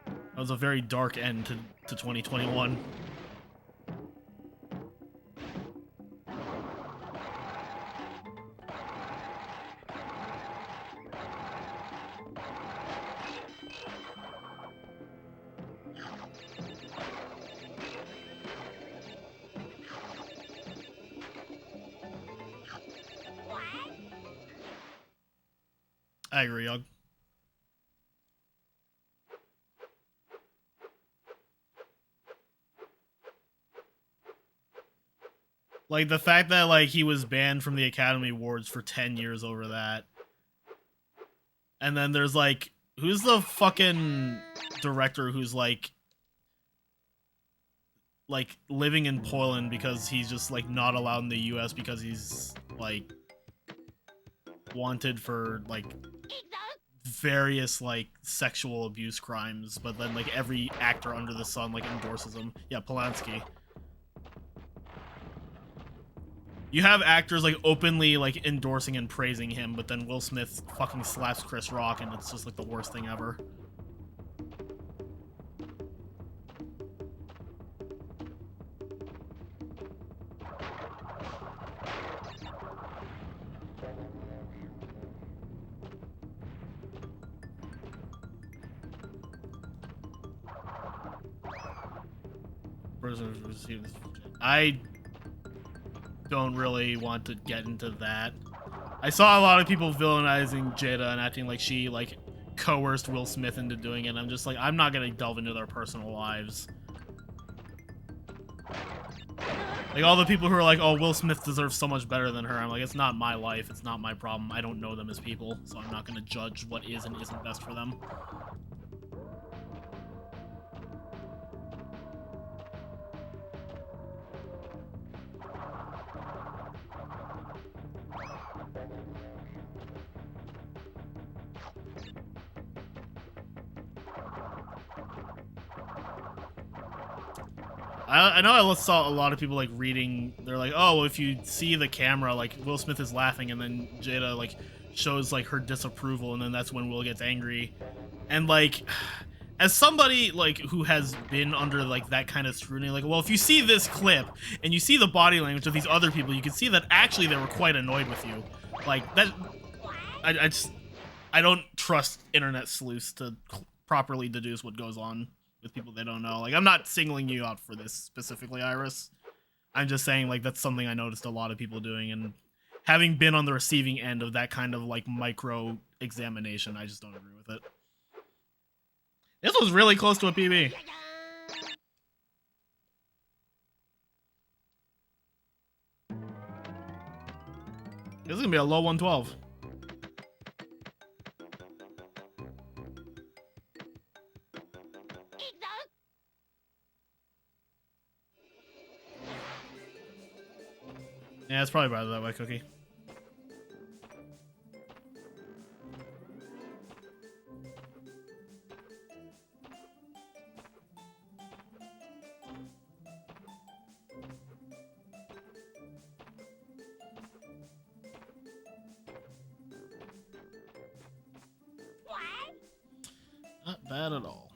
That was a very dark end to 2021. I agree, Yug. Like, the fact that, like, he was banned from the Academy Awards for 10 years over that. And then there's, like, who's the fucking director who's, like, living in Poland because he's just, like, not allowed in the US because he's, like, wanted for, like, various, like, sexual abuse crimes, but then, like, every actor under the sun, like, endorses him. Yeah, Polanski. You have actors, like, openly, like, endorsing and praising him, but then Will Smith fucking slaps Chris Rock, and it's just, like, the worst thing ever. I don't really want to get into that. I saw a lot of people villainizing Jada and acting like she, like, coerced Will Smith into doing it. I'm just like, I'm not gonna delve into their personal lives. Like, all the people who are like, oh, Will Smith deserves so much better than her. I'm like, it's not my life. It's not my problem. I don't know them as people, so I'm not gonna judge what is and isn't best for them. I know I saw a lot of people, like, reading, they're like, oh, if you see the camera, like, Will Smith is laughing, and then Jada, like, shows, like, her disapproval, and then that's when Will gets angry. And, like, as somebody, like, who has been under, like, that kind of scrutiny, like, well, if you see this clip, and you see the body language of these other people, you can see that actually they were quite annoyed with you. Like, that, I don't trust internet sleuths to properly deduce what goes on with people they don't know. Like, I'm not singling you out for this specifically, Iris. I'm just saying, like, that's something I noticed a lot of people doing, and having been on the receiving end of that kind of, like, micro examination, I just don't agree with it. This was really close to a PB. This is gonna be a low 112. Yeah, it's probably better that way, Cookie. Not bad at all.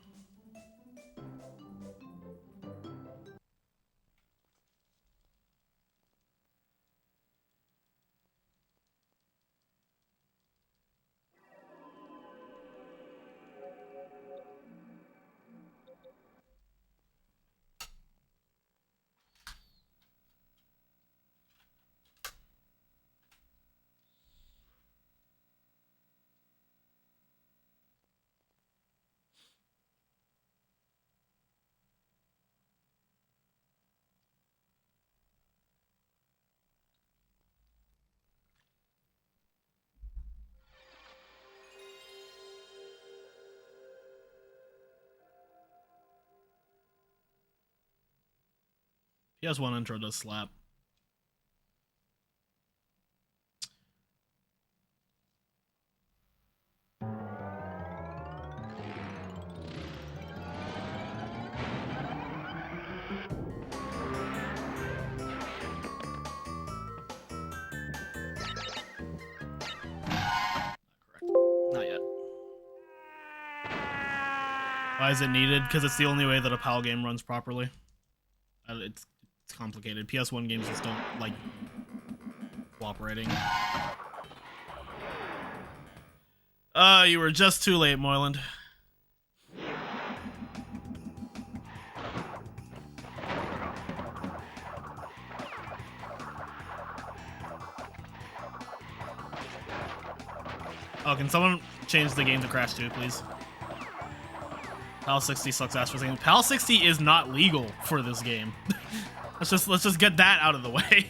PS1 intro does slap. Why is it needed? Because it's the only way that a PAL game runs properly. It's complicated. PS1 games just don't like cooperating. You were just too late, Moyland. Oh, can someone change the game to Crash 2, please? PAL 60 sucks ass for saying PAL 60 is not legal for this game. let's just get that out of the way.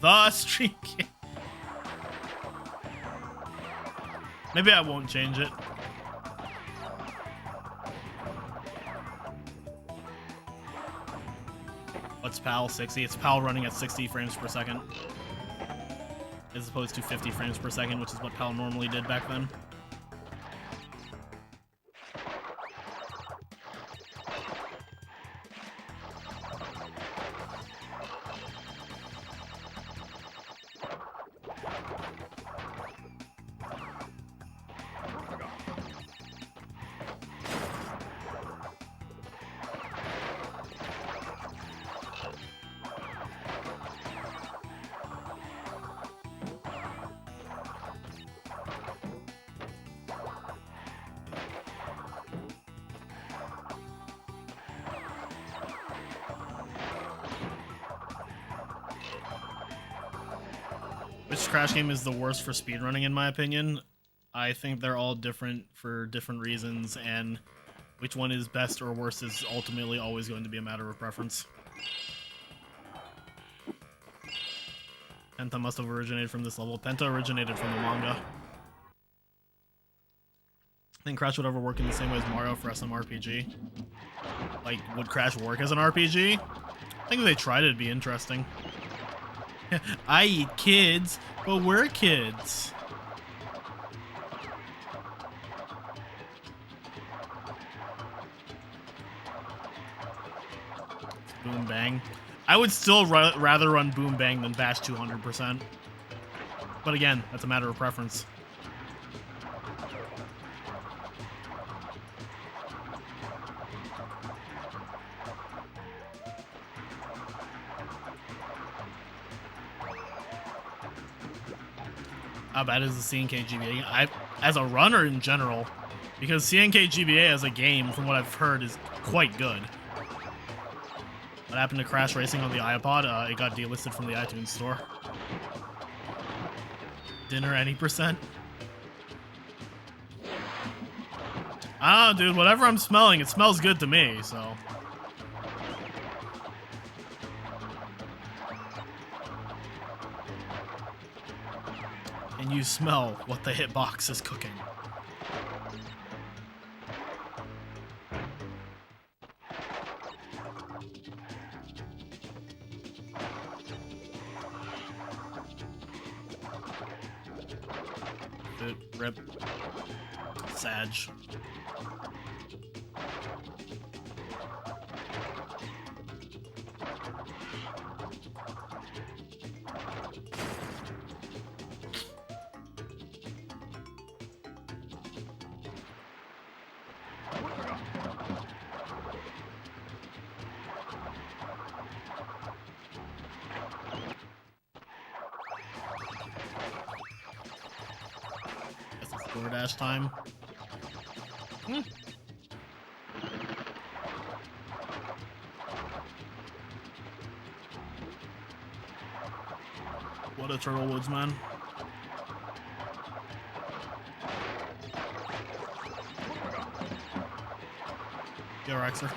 The stream game. Maybe I won't change it. What's PAL 60? It's PAL running at 60 frames per second. As opposed to 50 frames per second, which is what PAL normally did back then. Which Crash game is the worst for speedrunning, in my opinion? I think they're all different for different reasons, and which one is best or worst is ultimately always going to be a matter of preference. Penta must have originated from this level. Penta originated from the manga. I think Crash would ever work in the same way as Mario for SMRPG. Like, would Crash work as an RPG? I think if they tried, it'd be interesting. I eat kids, but we're kids. Boom Bang. I would still rather run Boom Bang than Bash 200%. But again, that's a matter of preference. How bad is the CNK GBA? As a runner in general, because CNK GBA as a game, from what I've heard, is quite good. What happened to Crash Racing on the iPod? It got delisted from the iTunes store. Dinner any percent? I don't know, dude. Whatever I'm smelling, it smells good to me, so. And you smell what the hitbox is cooking. Dude, rip. Sag. DoorDash time. What a Turtle Woods, man. Yo, Rexer.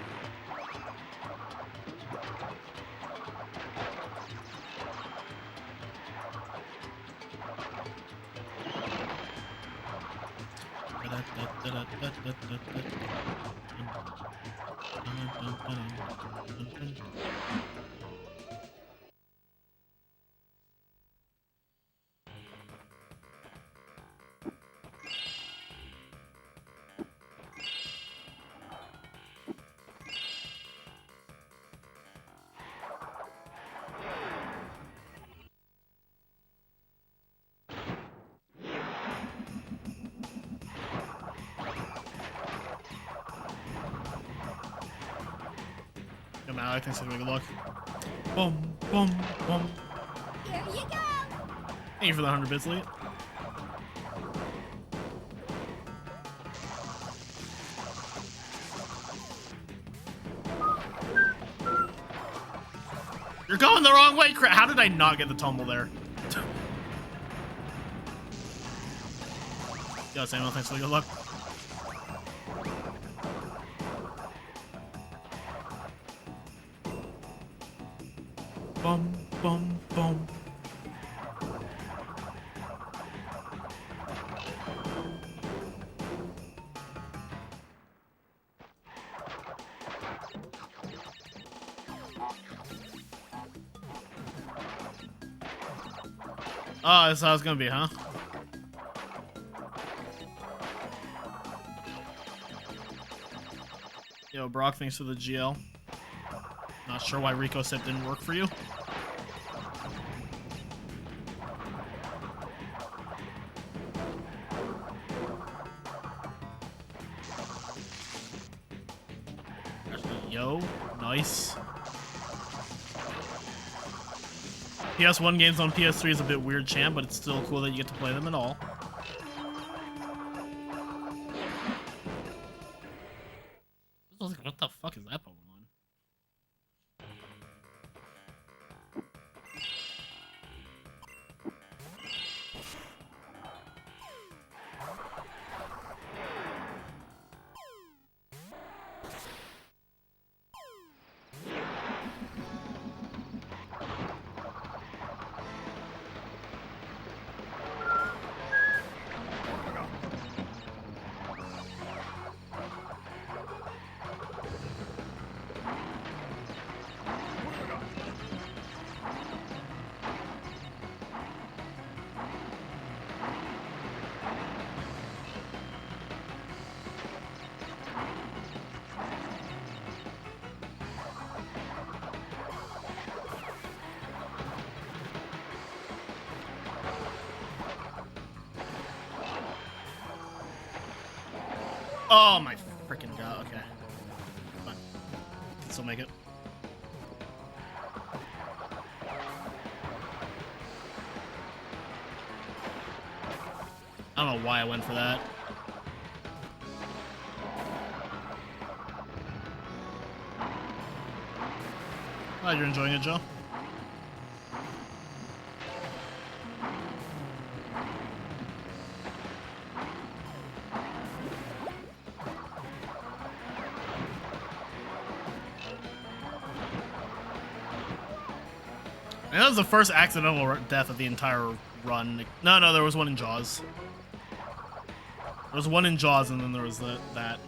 I think so. Good luck. Boom, boom, boom. Here you go. Thank you for the 100 bits, Lee. You're going the wrong way, crap. How did I not get the tumble there? Yo, Samuel, thanks for the good luck. Bum, bum, bum. Oh, that's how it's gonna be, huh? Yo, Brock, thanks for the GL. Not sure why Rico Sip didn't work for you. Actually, yo, nice. PS1 games on PS3 is a bit weird, champ, but it's still cool that you get to play them at all. I was like, what the fuck is that Pokemon? Oh my freaking god, okay. Fine. Can still make it. I don't know why I went for that. Glad you're enjoying it, Joe. And that was the first accidental death of the entire run. No, there was one in Jaws. There was one in Jaws, and then there was that.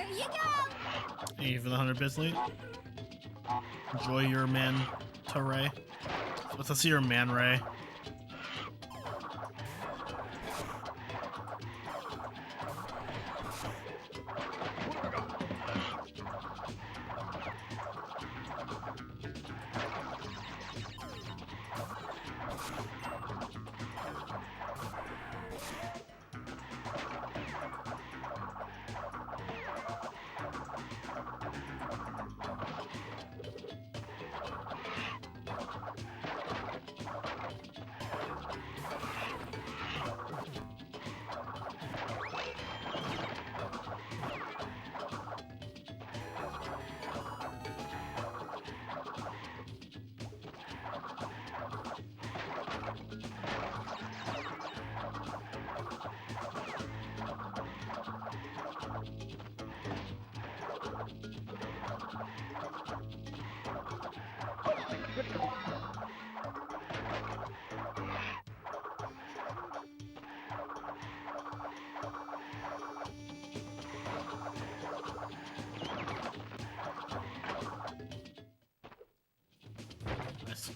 Here you go. Thank you for the 100 bits, Lee. Enjoy your man, Ray. Let's see your man, Ray. Nice.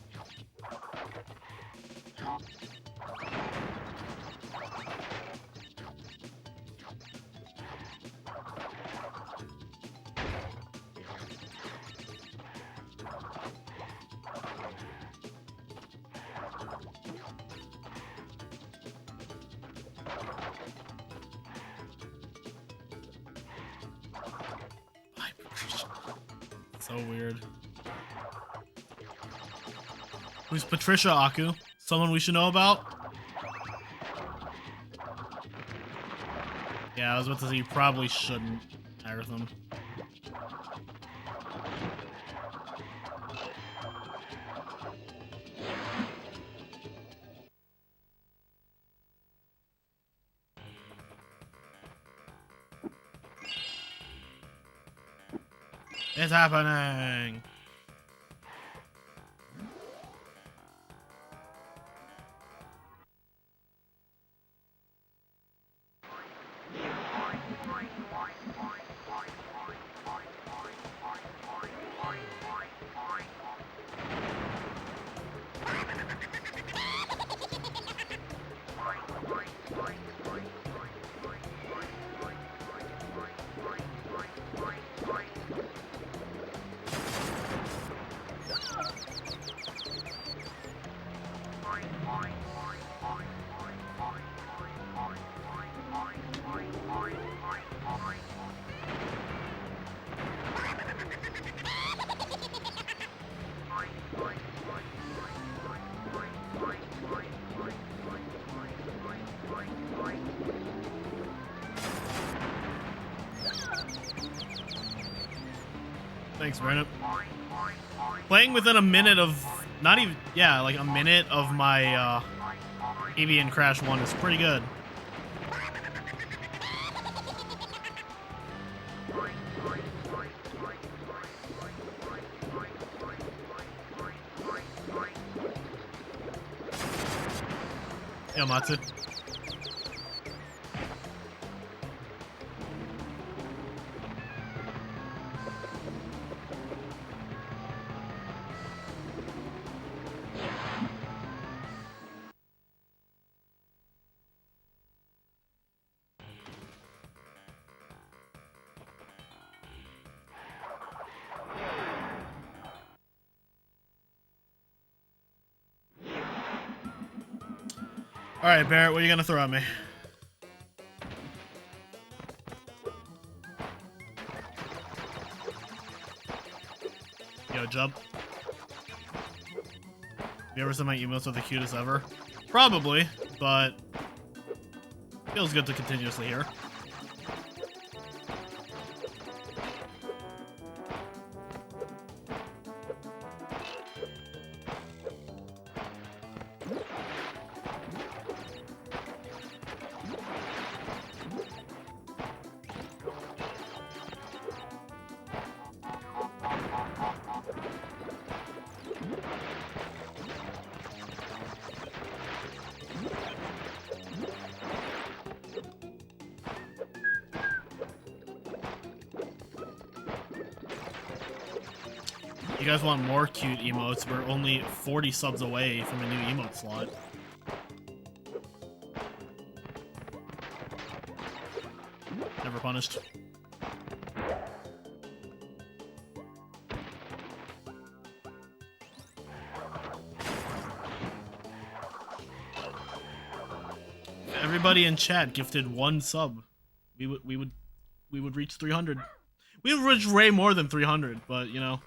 So weird. Who's Patricia Aku? Someone we should know about? Yeah, I was about to say you probably shouldn't, Agatham. It's happening! Thanks, Brandon. Playing within a minute of, not even, yeah, like a minute of my Avian Crash 1 is pretty good. Yo, Matsu. Alright, Barrett, what are you gonna throw at me? Yo, Jump. Have you ever sent my emotes with the cutest ever? Probably, but feels good to continuously hear. You guys want more cute emotes? We're only 40 subs away from a new emote slot. Never punished. Everybody in chat gifted 1 sub. We would reach 300. We would reach way more than 300, but you know.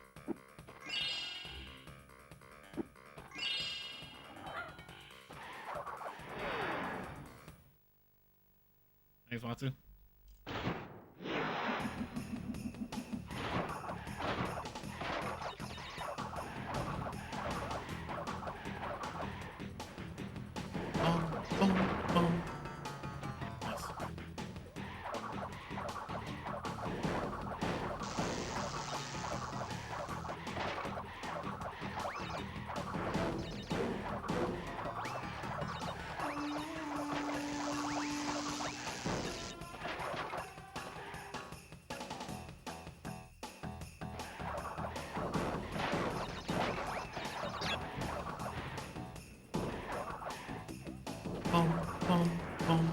Thanks, Matsu. Nice. Boom, boom, boom.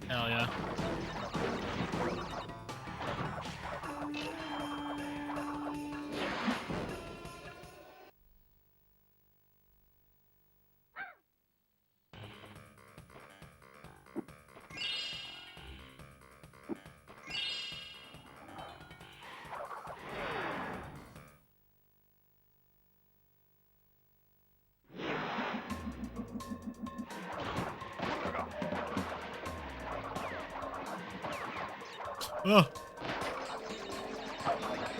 Hell yeah. Oh.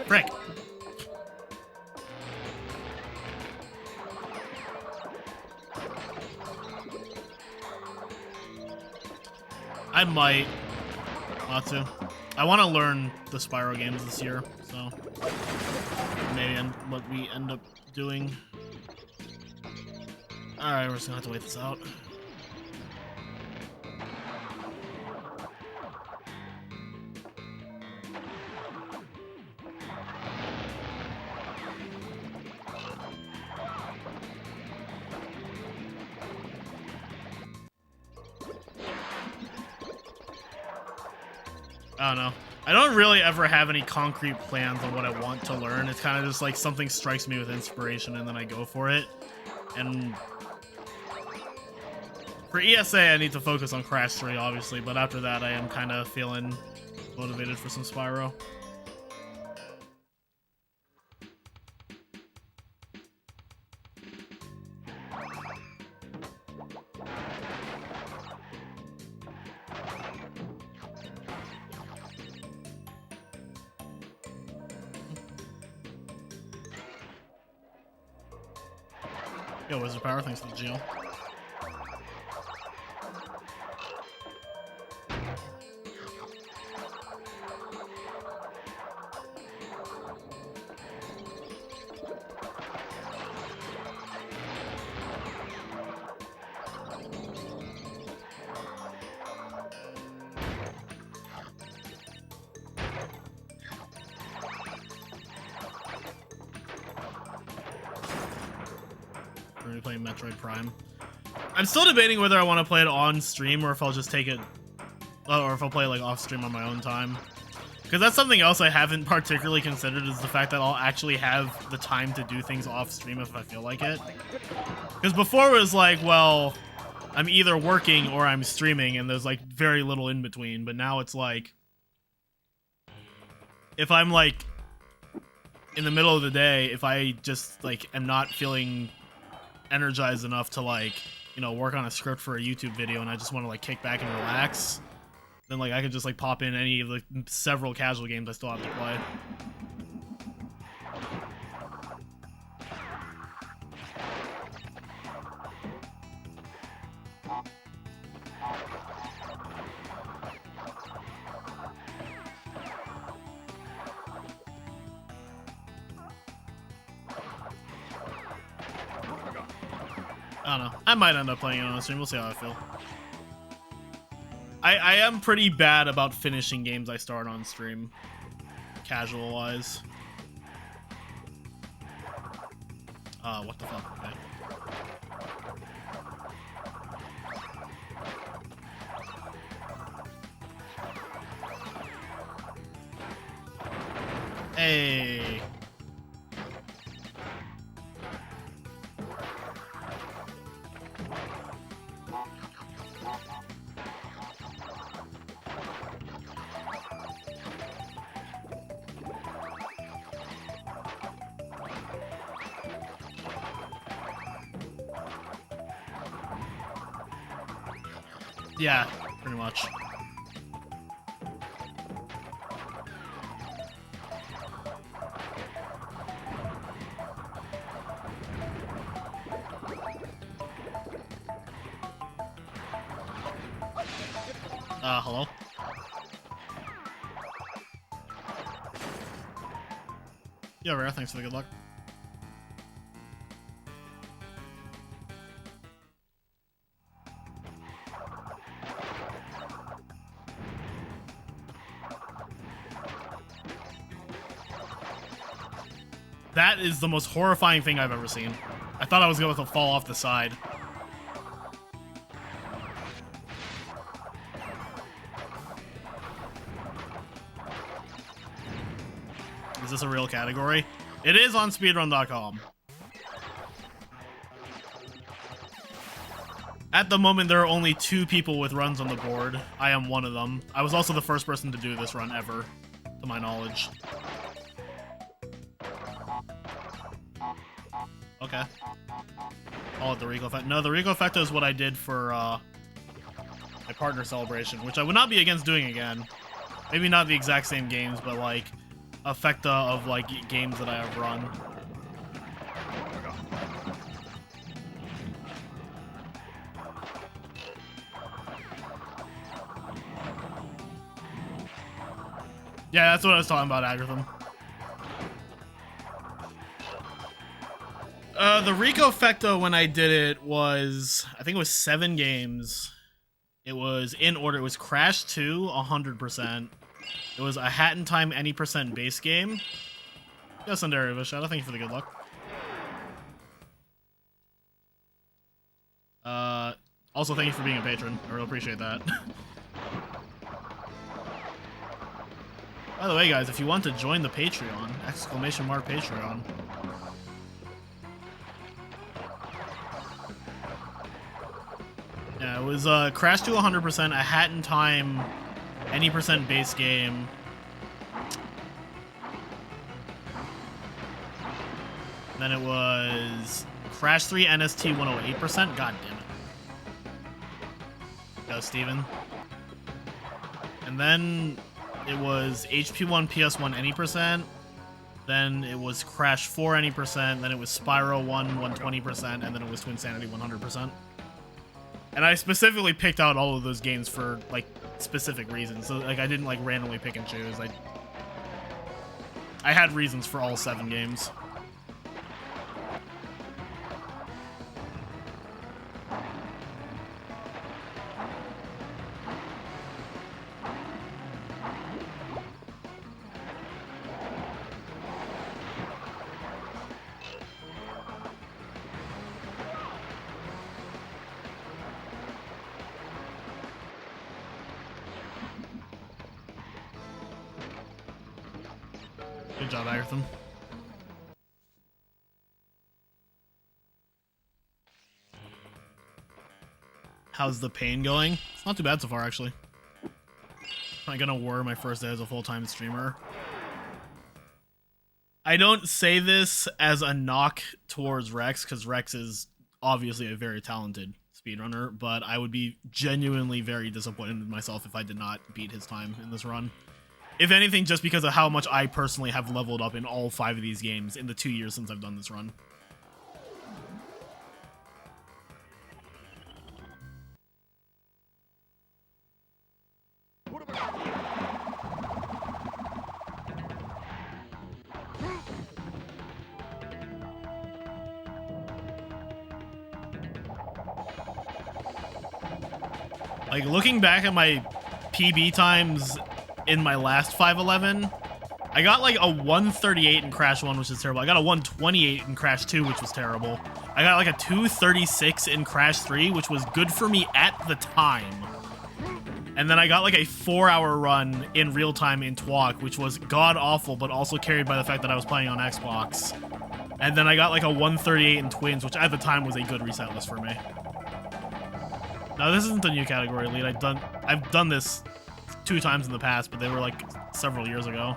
Frick. I might want to. I want to learn the Spyro games this year, so maybe what we end up doing. Alright, we're just gonna have to wait this out. I don't know. I don't really ever have any concrete plans on what I want to learn. It's kind of just like something strikes me with inspiration and then I go for it. And for ESA, I need to focus on Crash 3, obviously, but after that, I am kind of feeling motivated for some Spyro. Yo, Wizard Power, thanks for the Geo. We're playing Metroid Prime. I'm still debating whether I want to play it on stream or if I'll just take it, or if I'll play it like off stream on my own time. Because that's something else I haven't particularly considered is the fact that I'll actually have the time to do things off stream if I feel like it. Because before it was like, well, I'm either working or I'm streaming and there's like very little in between. But now it's like, if I'm like in the middle of the day, if I just like am not feeling energized enough to like, you know, work on a script for a YouTube video and I just want to like kick back and relax, then like I could just like pop in any of the several casual games I still have to play. I don't know. I might end up playing it on stream. We'll see how I feel. I am pretty bad about finishing games I start on stream, casual-wise. What the fuck? Okay. Hey. Yeah, pretty much. Hello? Yeah, Rare, thanks for the good luck. That is the most horrifying thing I've ever seen. I thought I was going to fall off the side. Is this a real category? It is on speedrun.com. At the moment, there are only 2 people with runs on the board. I am one of them. I was also the first person to do this run ever, to my knowledge. Okay. Call it the Rico Effect. No, the Rico Effect is what I did for my partner celebration, which I would not be against doing again. Maybe not the exact same games, but like effecta of like games that I have run. Yeah, that's what I was talking about, Agratham. The Rico Effecto, when I did it, was, I think it was 7 games. It was in order. It was Crash 2, 100%. It was a Hat in Time any % base game. Yes, Sundari Vishada, thank you for the good luck. Also, thank you for being a patron. I really appreciate that. By the way, guys, if you want to join the Patreon, !mark Patreon. Yeah, it was Crash 2 100%, a Hat in Time, any % base game. Then it was Crash 3 NST 108%. God damn it. Go, Steven. And then it was HP1 PS1 any %. Then it was Crash 4 any %. Then it was Spyro 1 120%. And then it was Twinsanity 100%. And I specifically picked out all of those games for, like, specific reasons. So, like, I didn't, like, randomly pick and choose. I had reasons for all 7 games. Good job, Agathan. How's the pain going? It's not too bad so far, actually. I'm gonna war my first day as a full-time streamer. I don't say this as a knock towards Rex, because Rex is obviously a very talented speedrunner, but I would be genuinely very disappointed in myself if I did not beat his time in this run. If anything, just because of how much I personally have leveled up in all 5 of these games in the 2 years since I've done this run. What have I got? Like, looking back at my PB times in my last 511, I got like a 138 in Crash 1, which is terrible. I got a 128 in Crash 2, which was terrible. I got like a 236 in Crash 3, which was good for me at the time. And then I got like a 4-hour run in real time in TWoC, which was god-awful, but also carried by the fact that I was playing on Xbox. And then I got like a 138 in Twins, which at the time was a good reset list for me. Now, this isn't a new category lead. I've done this 2 times in the past, but they were like several years ago.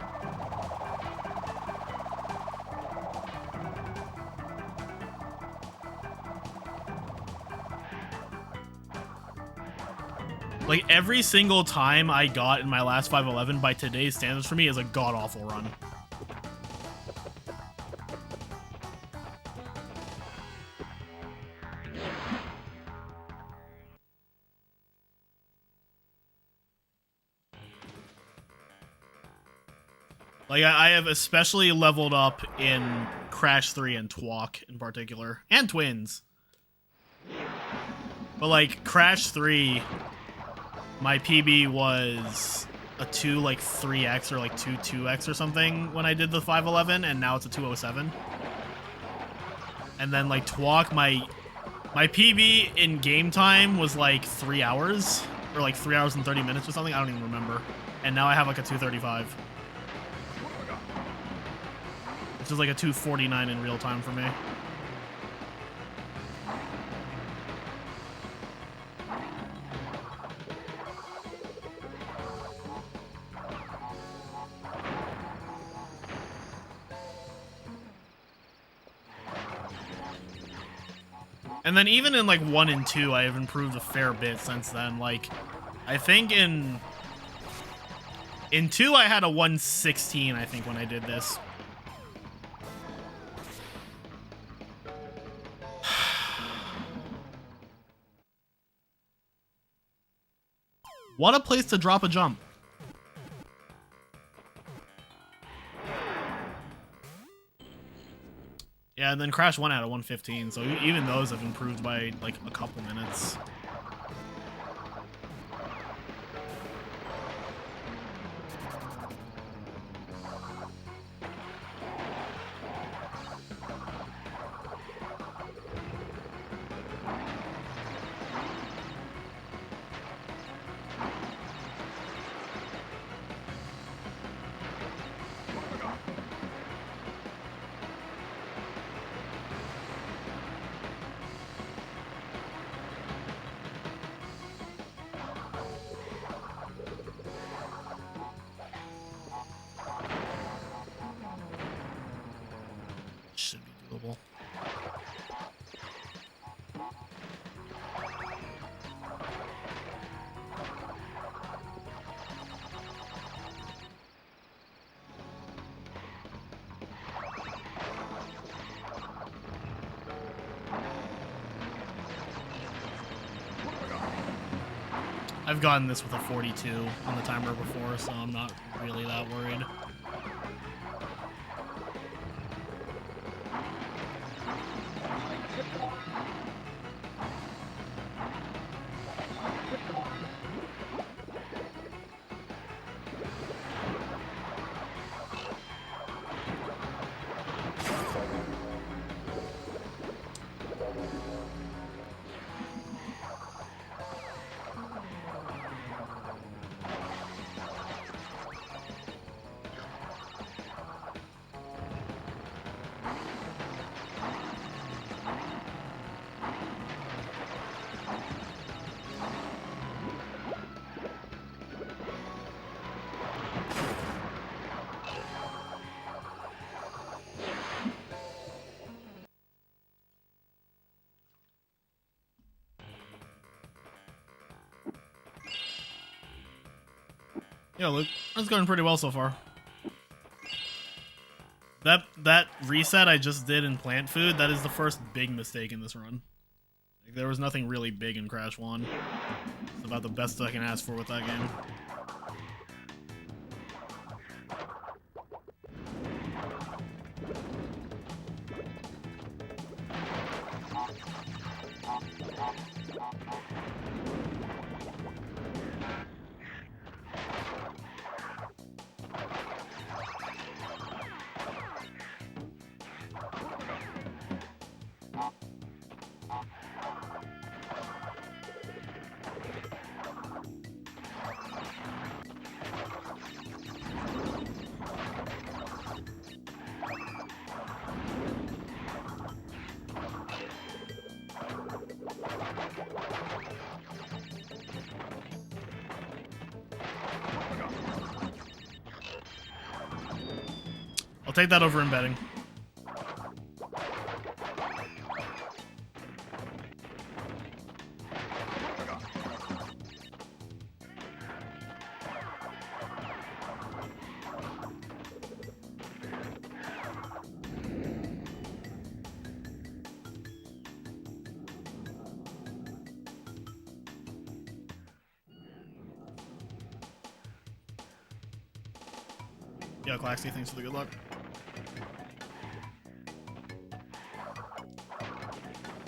Like, every single time I got in my last 511 by today's standards for me is a god-awful run. Like, I have especially leveled up in Crash 3 and TWoC in particular, and Twins. But, like, Crash 3, my PB was a 3x or like 2x or something when I did the 511, and now it's a 207. And then, like, TWoC, my PB in game time was like 3 hours, or like 3 hours and 30 minutes or something, I don't even remember. And now I have like a 235. Which is like a 249 in real time for me. And then even in like 1 and 2, I have improved a fair bit since then. Like, I think in 2 I had a 116, I think, when I did this. What a place to drop a jump. Yeah, and then Crash 1 had a 115, so even those have improved by like a couple minutes. Should be doable. I've gotten this with a 42 on the timer before, so I'm not really that worried. Yeah, Luke, that's going pretty well so far. That reset I just did in plant food, that is the first big mistake in this run. Like, there was nothing really big in Crash 1. It's about the best I can ask for with that game. I'll take that over embedding. Yeah, Claxy, thanks for the good luck.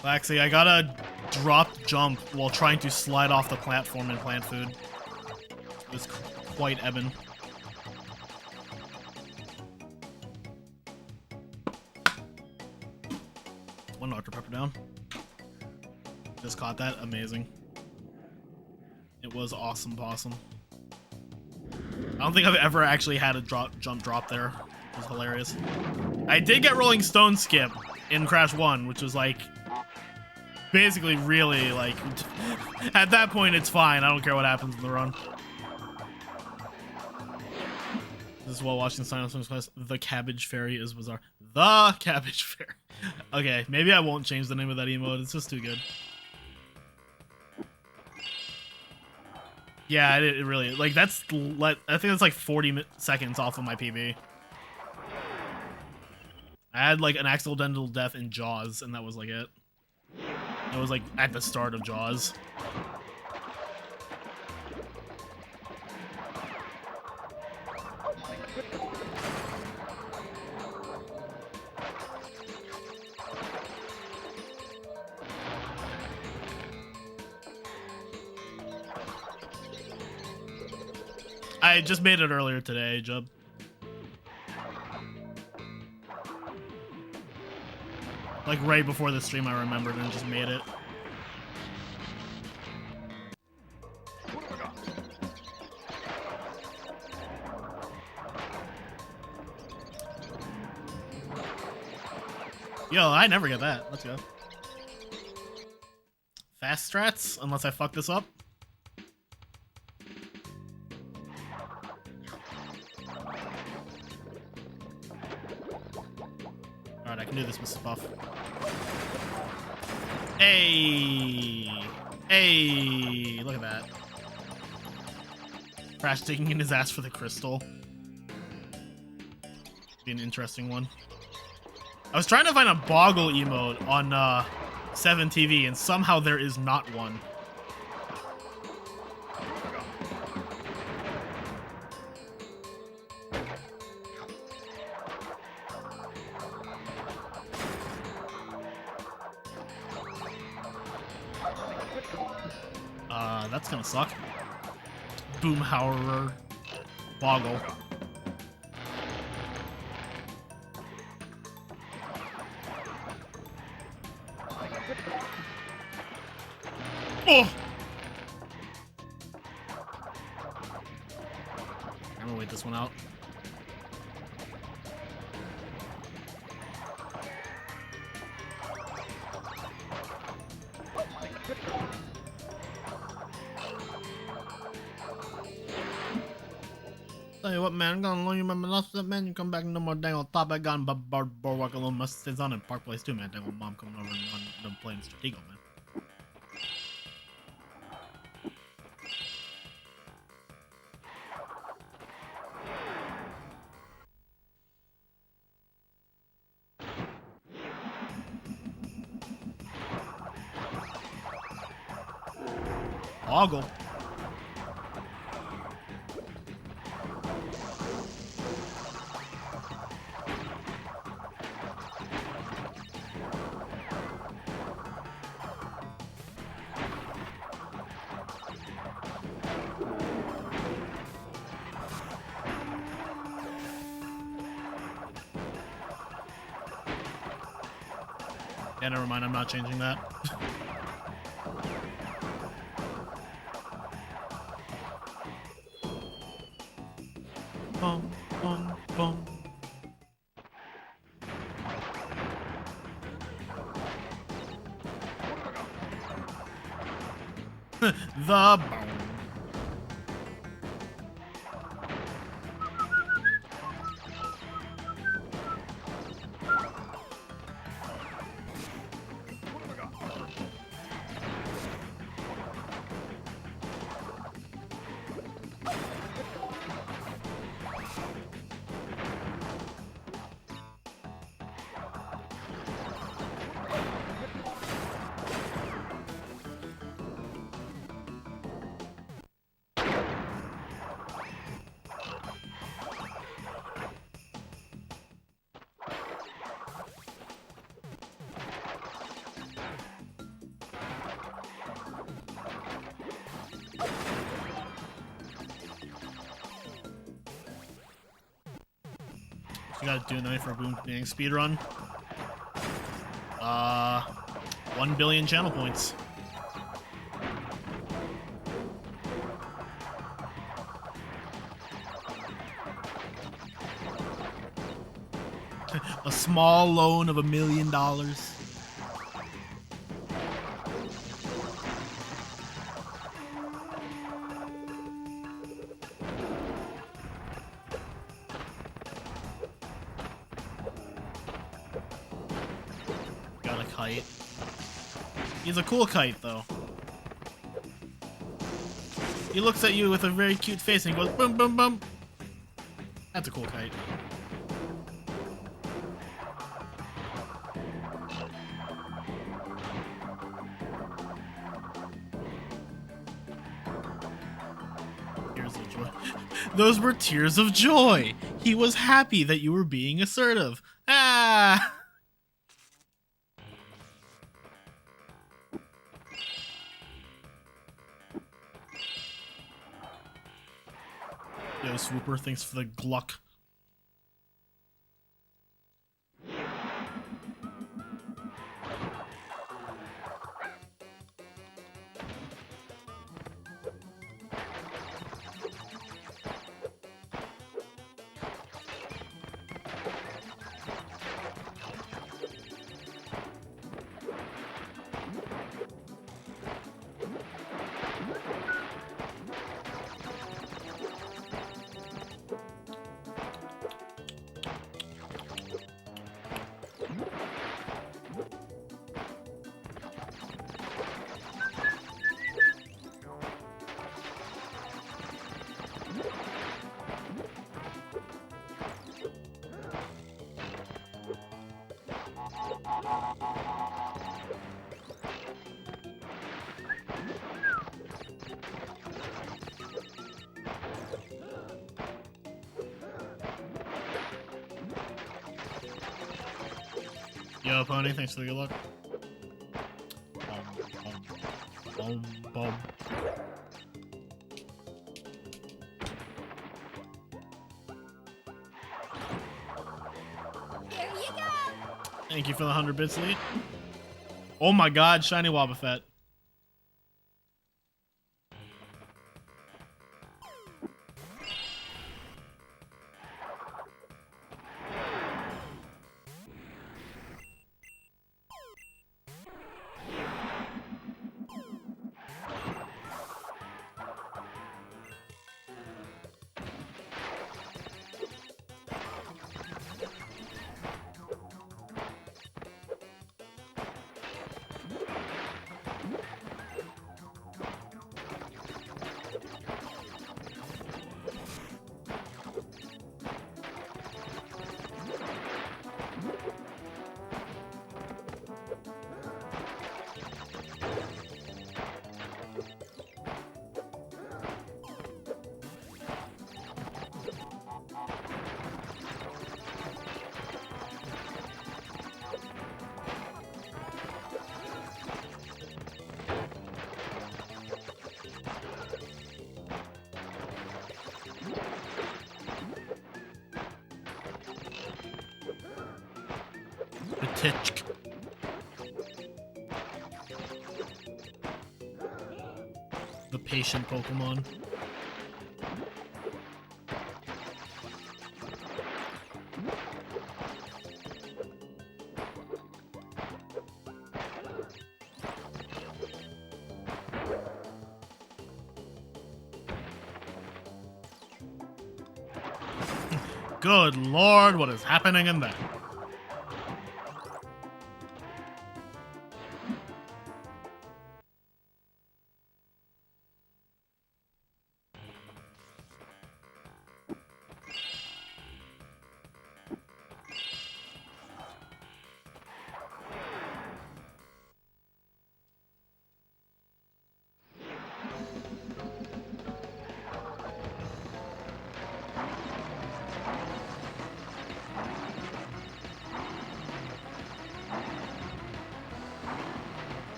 Claxy, I gotta drop jump while trying to slide off the platform in plant food. It's quite ebbing. One Dr. Pepper down. Just caught that. Amazing. It was awesome possum. I don't think I've ever actually had a jump drop there. It was hilarious. I did get Rolling Stone skip in Crash 1, which was like basically really like at that point it's fine. I don't care what happens in the run. This is while watching Silence Class. The Cabbage Fairy is bizarre. The Cabbage Fairy. Okay, maybe I won't change the name of that emote. It's just too good. Yeah, it really, like, that's, I think that's like 40 seconds off of my PB. I had like an accidental death in Jaws, and that was like it. It was like at the start of Jaws. I just made it earlier today, Jub. Like right before the stream, I remembered and just made it. Yo, I never get that. Let's go. Fast strats, unless I fuck this up. Alright, I can do this with Buff. Hey! Hey! Look at that. Crash taking in his ass for the crystal. Be an interesting one. I was trying to find a Boggle emote on 7TV, and somehow there is not one. That's gonna suck. Boomhauer Boggle. Oh! I'm gonna wait this one out. Tell you what, man, I'm gonna loan you my monster, man. You come back no more dang on top. I got boardwalk alone. Must stays on in Park Place too, man. Dang on mom coming over and playing Stratego, man. Boggle. Yeah, never mind. I'm not changing that. Bum, bum, bum. The bone. You gotta do nothing for a boom being speedrun. 1 billion channel points. A small loan of $1 million. Got a kite. He's a cool kite, though. He looks at you with a very cute face and he goes boom, boom, boom. That's a cool kite. Tears of joy. Those were tears of joy. He was happy that you were being assertive. Ah! Yo, Swooper, thanks for the Gluck. Yo, Pony, thanks for the good luck. Boom, boom. Here you go. Thank you for the 100 bits, Lee. Oh my god, shiny Wobbuffet. The TWoC. The patient Pokemon. Good lord, what is happening in there?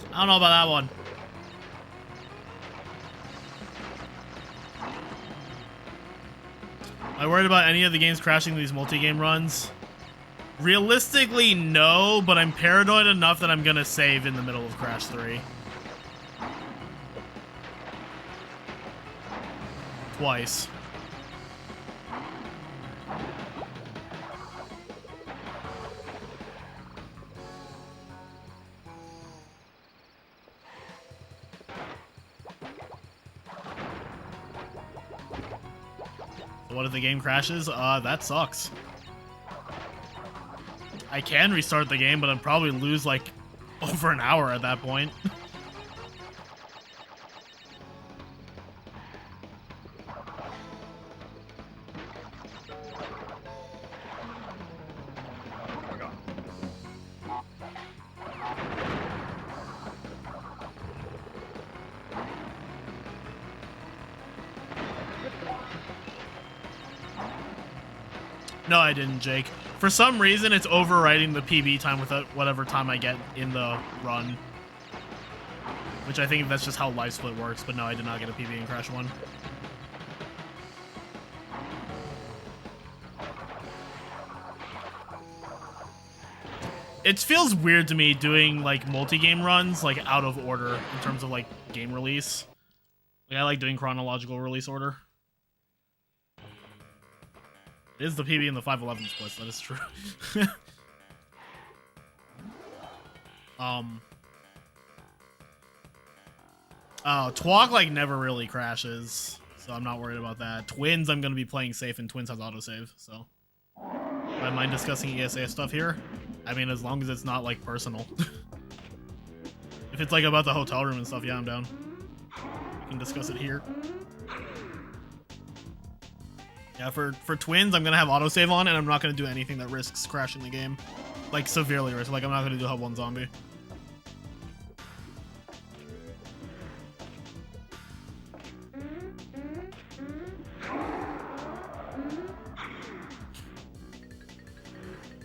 I don't know about that one. Am I worried about any of the games crashing these multi-game runs? Realistically, no, but I'm paranoid enough that I'm gonna save in the middle of Crash 3. Twice. What if the game crashes? That sucks. I can restart the game, but I'd probably lose like over an hour at that point. No, I didn't, Jake. For some reason, it's overwriting the PB time with whatever time I get in the run. Which I think that's just how Life Split works, but no, I did not get a PB in Crash 1. It feels weird to me doing, like, multi-game runs, like, out of order in terms of, like, game release. Like, I like doing chronological release order. It is the PB in the 511 splits, that is true. TWoC like never really crashes, so I'm not worried about that. Twins, I'm gonna be playing safe, and Twins has autosave, so. Do I mind discussing ESA stuff here? I mean, as long as it's not like personal. If it's like about the hotel room and stuff, yeah, I'm down. We can discuss it here. Yeah, for Twins, I'm gonna have autosave on, and I'm not gonna do anything that risks crashing the game. Like, severely risk. Like, I'm not gonna do Hub 1 Zombie.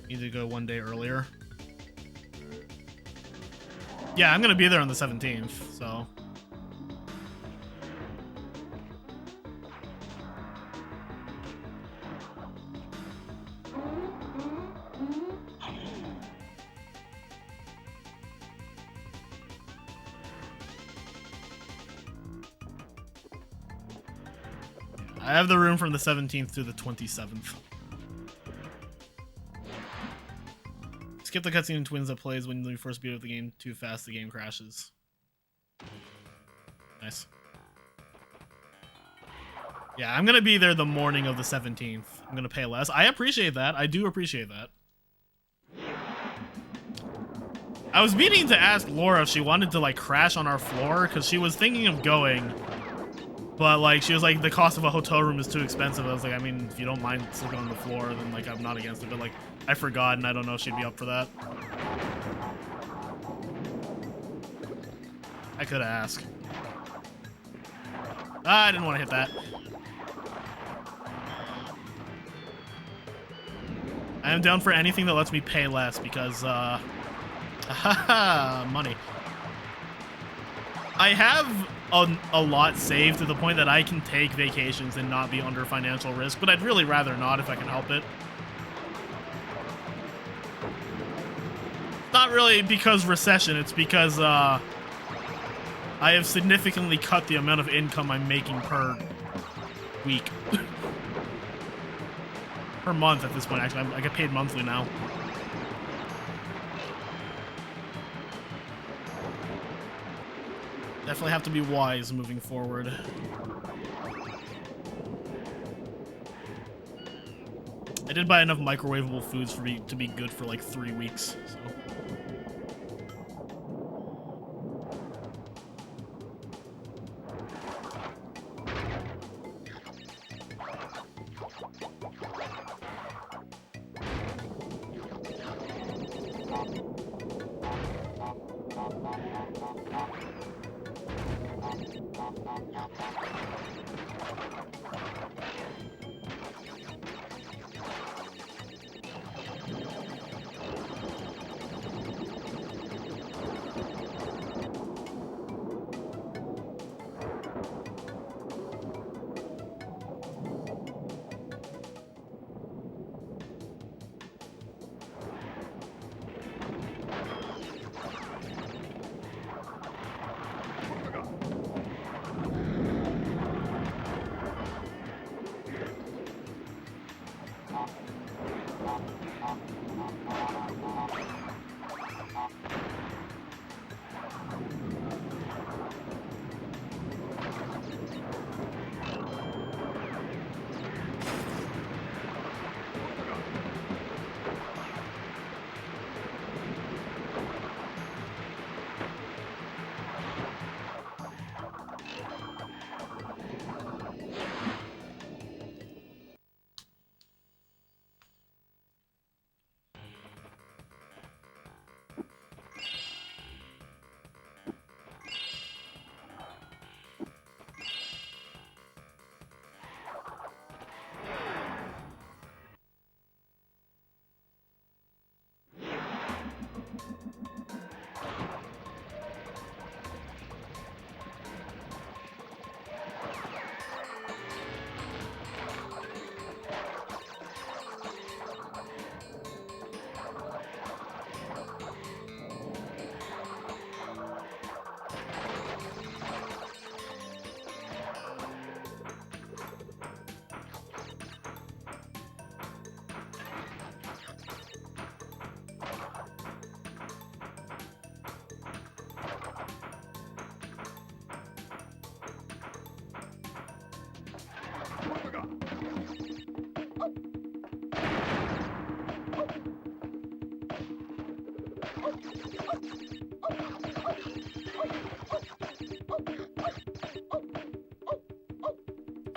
Need to go one day earlier. Yeah, I'm gonna be there on the 17th, so... I have the room from the 17th to the 27th. Skip the cutscene in Twins that plays when you first beat up the game too fast, the game crashes. Nice. Yeah, I'm gonna be there the morning of the 17th. I'm gonna pay less. I appreciate that. I do appreciate that. I was meaning to ask Laura if she wanted to like crash on our floor, because she was thinking of going. But, like, she was like, the cost of a hotel room is too expensive. I was like, I mean, if you don't mind sleeping on the floor, then, like, I'm not against it. But, like, I forgot, and I don't know if she'd be up for that. I could ask. Ah, I didn't want to hit that. I am down for anything that lets me pay less because, money. I have a lot saved to the point that I can take vacations and not be under financial risk, but I'd really rather not if I can help it. Not really because recession, it's because, I have significantly cut the amount of income I'm making per week. Per month at this point, actually. I get paid monthly now. Definitely have to be wise moving forward. I did buy enough microwavable foods for me to be good for like 3 weeks, so.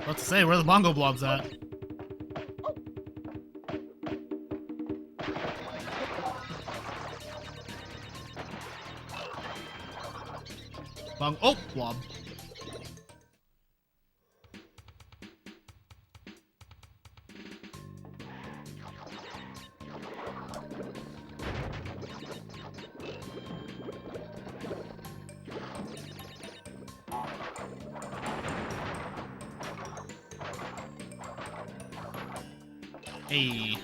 What to say? Where are the bongo blobs at? Oh, blob. Hey.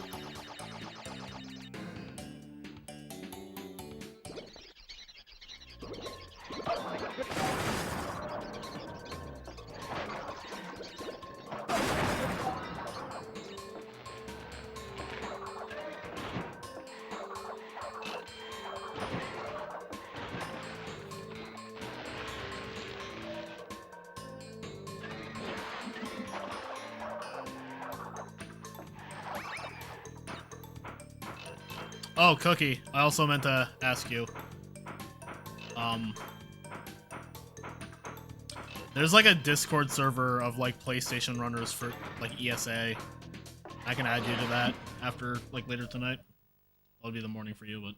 Oh, Cookie. I also meant to ask you. There's like a Discord server of like PlayStation runners for like ESA. I can add you to that after like later tonight. It'll be the morning for you, but.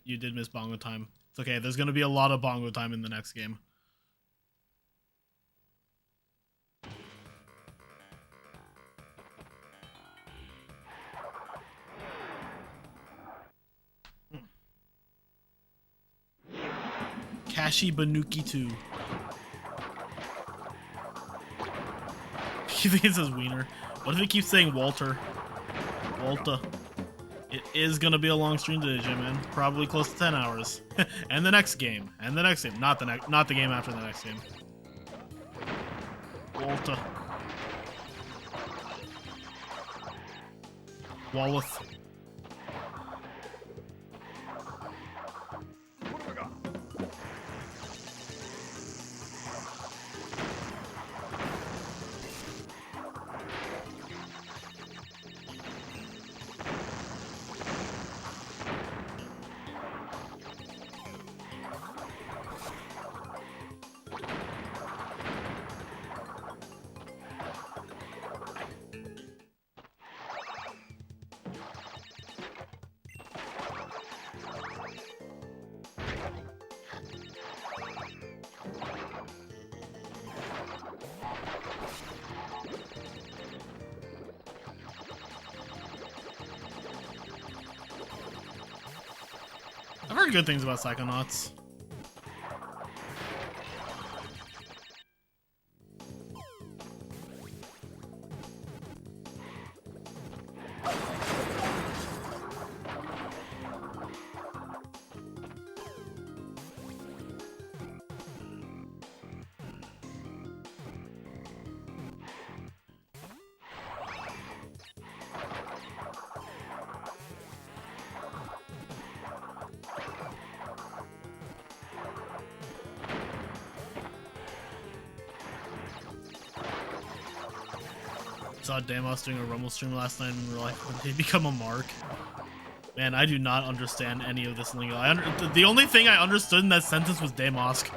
You did miss bongo time. It's okay. There's gonna be a lot of bongo time in the next game. Kashi Banuki 2. You think it says wiener? What if it keeps saying Walter? Walter. It is gonna be a long stream today, Jim, man. Probably close to 10 hours. And the next game. And the next game. Not the game after the next game. Walter. Wallace. What have we got? I've heard good things about Psychonauts. Saw Damos doing a Rumble stream last night and we were like, when did he become a mark? Man, I do not understand any of this lingo. The only thing I understood in that sentence was Damosk.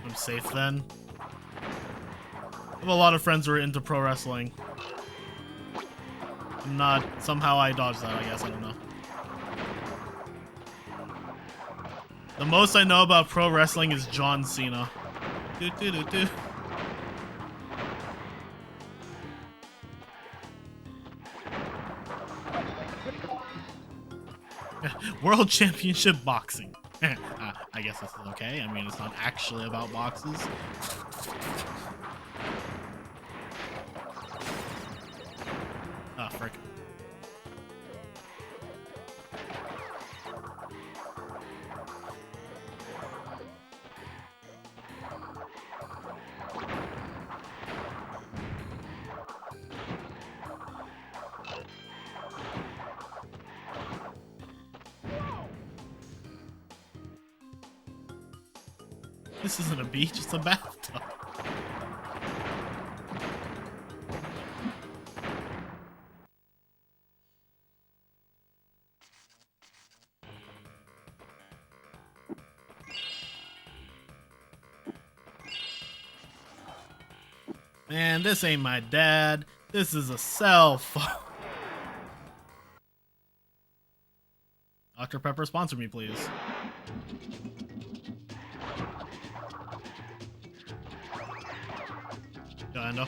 I'm safe then. I have a lot of friends who are into pro wrestling. I'm not. Somehow I dodged that, I guess. I don't know. The most I know about pro wrestling is John Cena. Do, do, do, do. World Championship Boxing. I guess this is okay. I mean, it's not actually about boxes. Ah, frick. This isn't a beach, it's a bathtub. Man, this ain't my dad. This is a cell phone. Dr. Pepper, sponsor me, please. Kinda.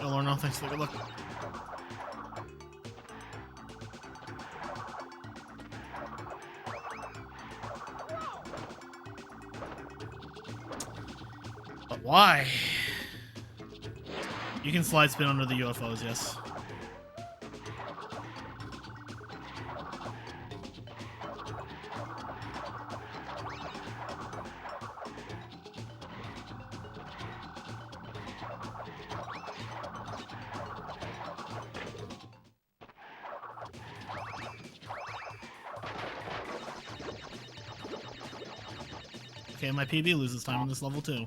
Oh, Lord, no, thanks. Good luck. But why? You can slide spin under the UFOs, yes. Okay, my PB loses time in this level too.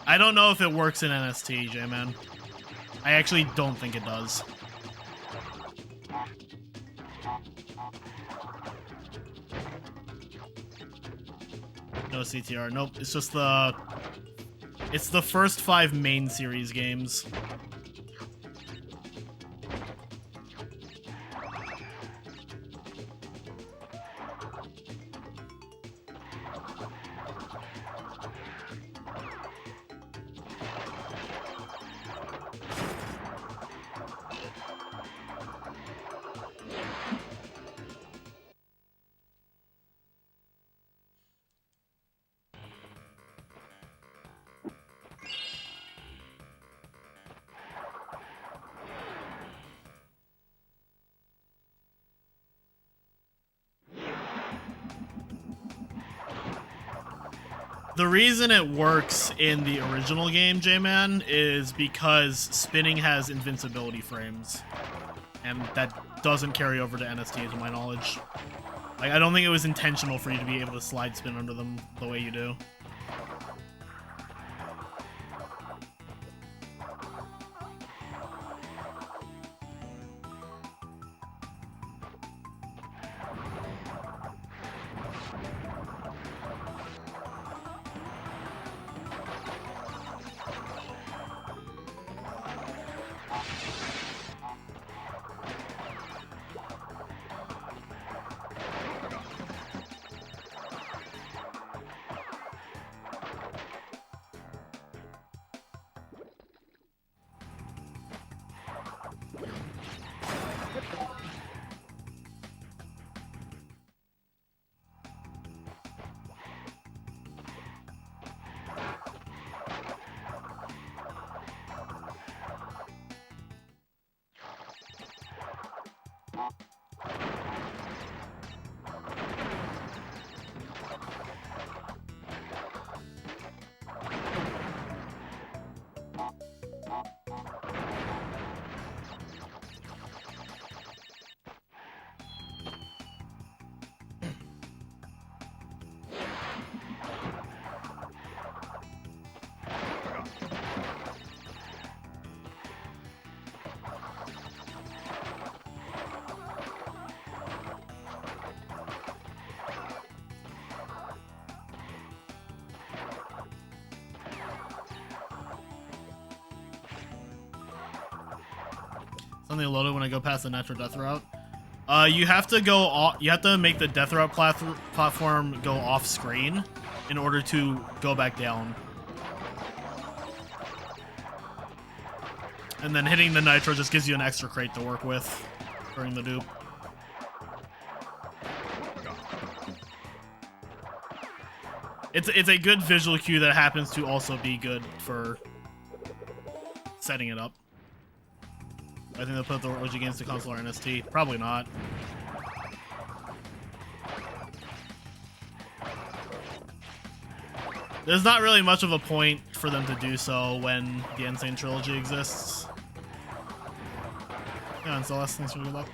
I don't know if it works in NST, J-Man. I actually don't think it does. No CTR. Nope. It's just the... It's the first 5 main series games. The reason it works in the original game, J-Man, is because spinning has invincibility frames. And that doesn't carry over to NST, to my knowledge. Like, I don't think it was intentional for you to be able to slide spin under them the way you do. Something loaded when I go past the natural death route. You have to go off, you have to make the death route platform go off screen in order to go back down. And then hitting the nitro just gives you an extra crate to work with during the dupe. It's a good visual cue that happens to also be good for setting it up. I think they'll put the OG games to console or NST. Probably not. There's not really much of a point for them to do so when the Insane Trilogy exists. Yeah, and Celeste, thanks for good luck.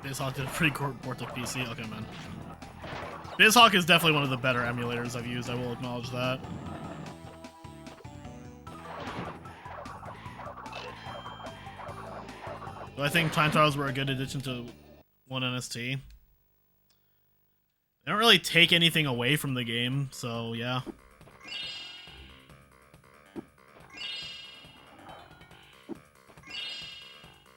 BizHawk did a pretty cool port to PC. Okay, man. BizHawk is definitely one of the better emulators I've used. I will acknowledge that. But I think time trials were a good addition to 1NST. They don't really take anything away from the game, so yeah.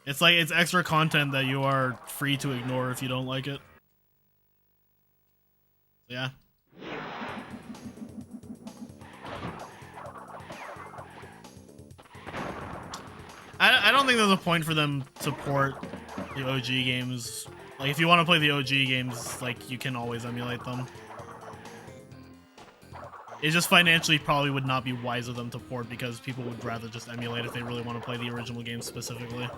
It's like, it's extra content that you are free to ignore if you don't like it. Yeah. I don't think there's a point for them to port the OG games Like, if you want to play the OG games, like, you can always emulate them. It just financially probably would not be wise of them to port because people would rather just emulate if they really want to play the original game specifically.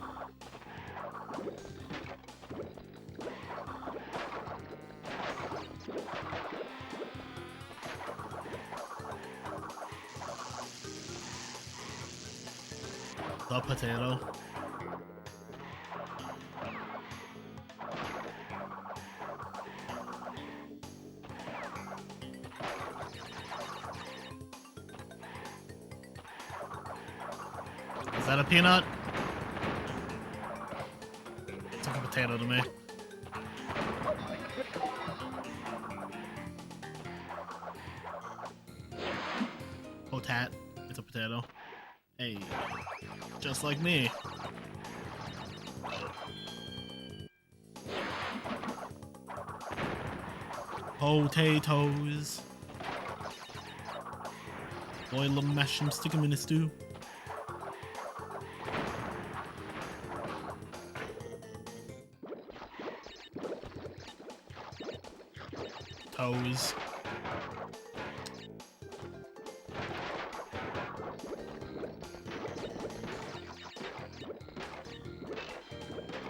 The potato. Is that a peanut? It's like a potato to me. Potat. It's a potato. Hey. Just like me. Potatoes. Boil them, mash them, stick them in a stew. Toes.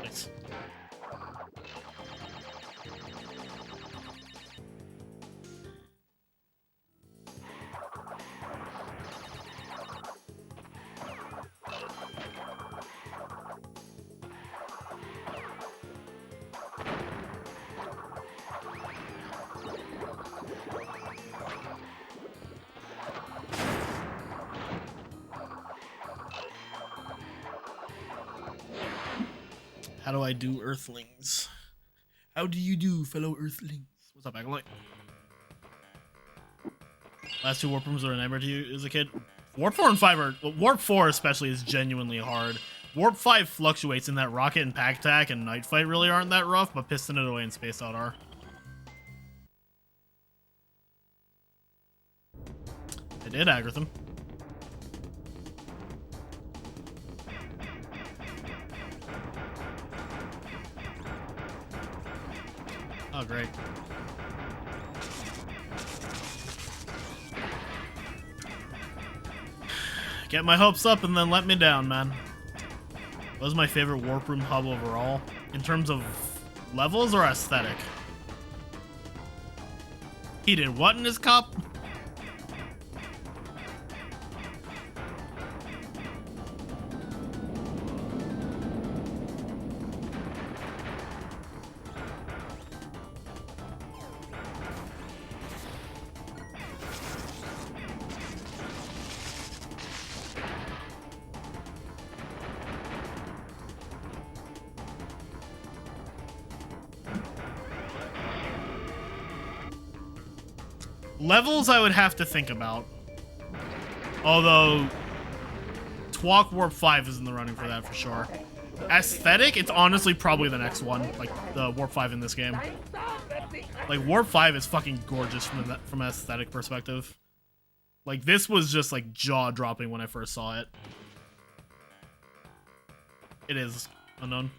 Nice. How do I do Earthlings? How do you do, fellow Earthlings? What's up, Acolyte? Last two warp rooms are a nightmare to you as a kid. Warp 4 and 5 are... Well, Warp 4 especially is genuinely hard. Warp 5 fluctuates in that Rocket and Pack Attack and Night Fight really aren't that rough, but Piston It Away and Space Out are. I did Agratham. Oh, great. Get my hopes up and then let me down, man. What was my favorite warp room hub overall? In terms of levels or aesthetic? He did what in his cup? Levels I would have to think about. Although TWoC Warp 5 is in the running for that for sure. Aesthetic, it's honestly probably the next one. Like the Warp 5 in this game. Like Warp 5 is fucking gorgeous from an aesthetic perspective. Like this was just like jaw-dropping when I first saw it. It is unknown.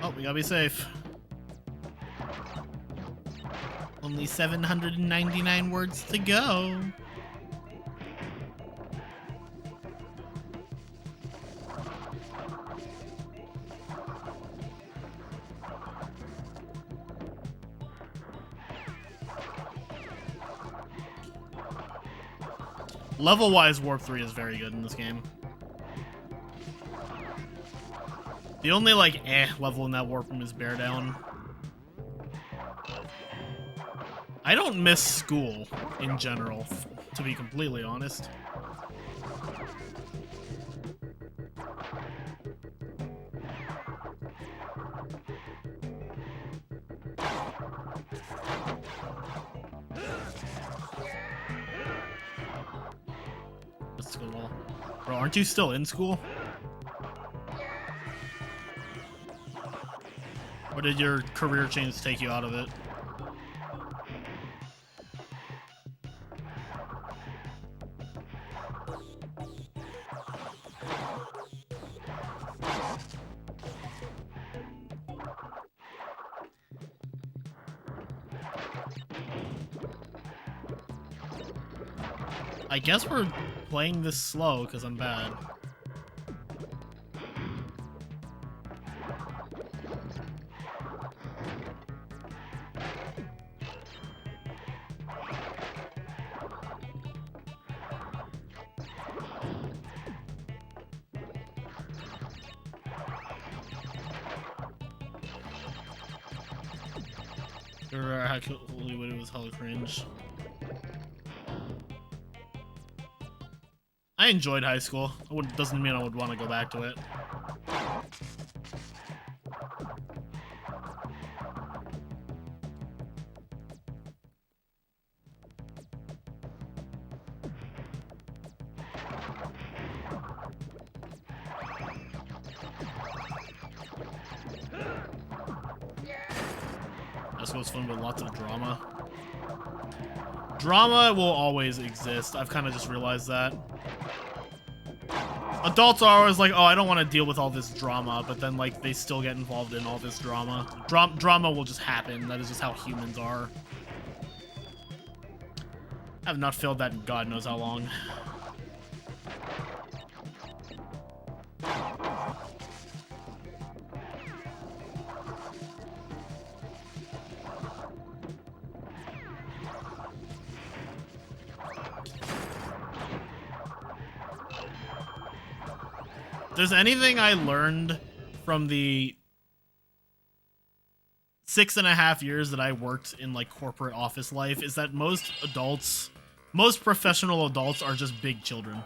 Oh, we gotta be safe. Only 799 words to go. Level-wise, Warp 3 is very good in this game. The only, like, level in that warp room is Bear Down. I don't miss school, in general, to be completely honest. Let's go wall. Bro, aren't you still in school? Or did your career change take you out of it? I guess we're playing this slow because I'm bad. Actually, it was hella cringe. I enjoyed high school. Doesn't mean I would want to go back to it. High school was fun with lots of drama. Drama will always exist. I've kind of just realized that. Adults are always like, oh, I don't want to deal with all this drama, but then, like, they still get involved in all this drama. Drama will just happen. That is just how humans are. I have not filled that in God knows how long. If there's anything I learned from the 6.5 years that I worked in like corporate office life is that most professional adults are just big children.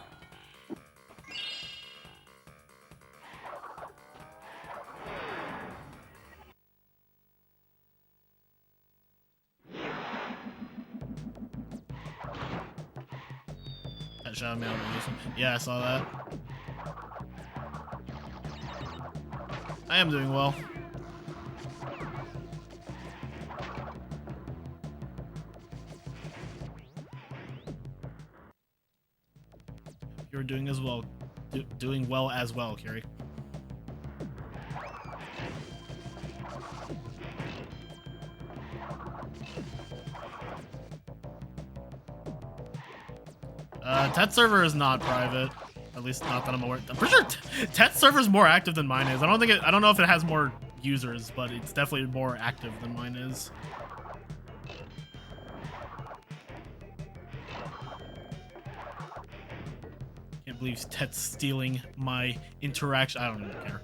That shot me out of the Yeah, I saw that. I am doing well. You're doing as well. Doing well as well, Carrie. TET server is not private. At least not that I'm aware. I'm pretty sure TET server is more active than mine is. I don't know if it has more users, but it's definitely more active than mine is. Can't believe TET's stealing my interaction. I don't even care.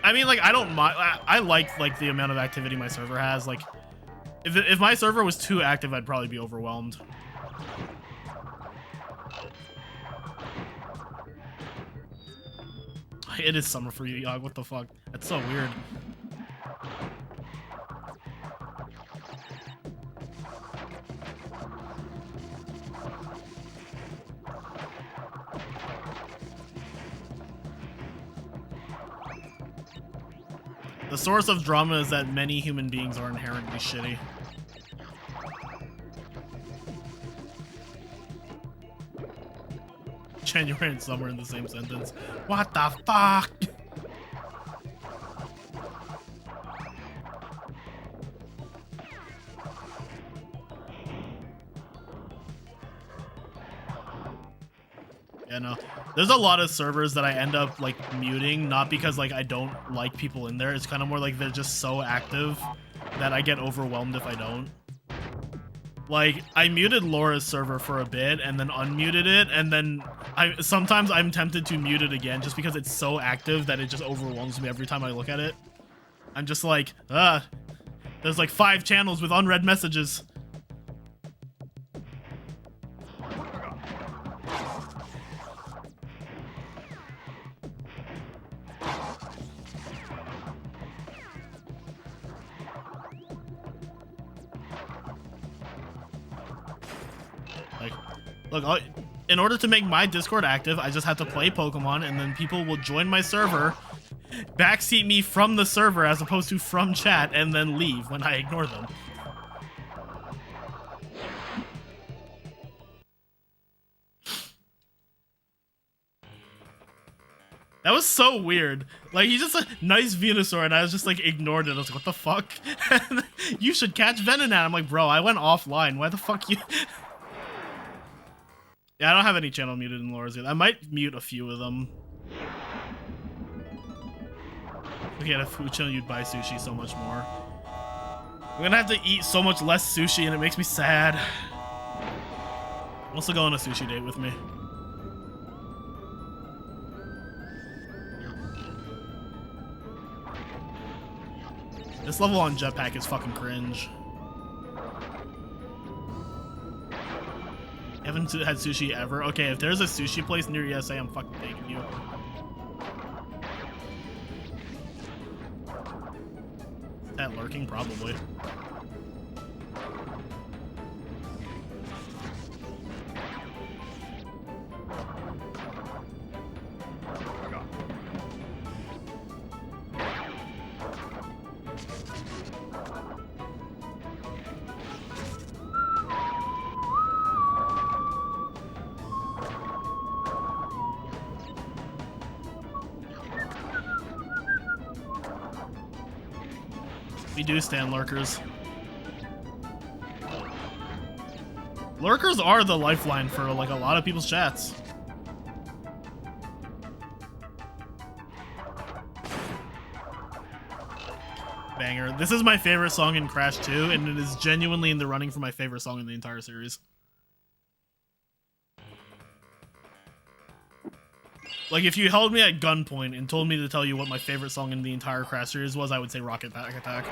I mean, like, I don't mind. I like the amount of activity my server has. Like, if my server was too active, I'd probably be overwhelmed. It is summer for you, Yog. What the fuck? That's so weird. The source of drama is that many human beings are inherently shitty. January and summer in the same sentence. What the fuck? Yeah, no. There's a lot of servers that I end up, like, muting, not because, like, I don't like people in there. It's kind of more like they're just so active that I get overwhelmed if I don't. Like, I muted Laura's server for a bit and then unmuted it, and then sometimes I'm tempted to mute it again just because it's so active that it just overwhelms me every time I look at it. I'm just like, there's like 5 channels with unread messages. Look, in order to make my Discord active, I just have to play Pokemon, and then people will join my server, backseat me from the server as opposed to from chat, and then leave when I ignore them. That was so weird. Like, he just a nice Venusaur, and I was just like ignored it. I was like, what the fuck? You should catch Venonat. I'm like, bro, I went offline. Why the fuck you? Yeah, I don't have any channel muted in Laura's yet. I might mute a few of them. If we had a food channel, you'd buy sushi so much more. I'm gonna have to eat so much less sushi, and it makes me sad. Also, go on a sushi date with me. This level on Jetpack is fucking cringe. Haven't had sushi ever? Okay, if there's a sushi place near ESA, I'm fucking taking you. Is that lurking? Probably. We do stand lurkers. Lurkers are the lifeline for like a lot of people's chats. Banger. This is my favorite song in Crash 2, and it is genuinely in the running for my favorite song in the entire series. Like, if you held me at gunpoint and told me to tell you what my favorite song in the entire Crash series was, I would say Rocket Pack Attack.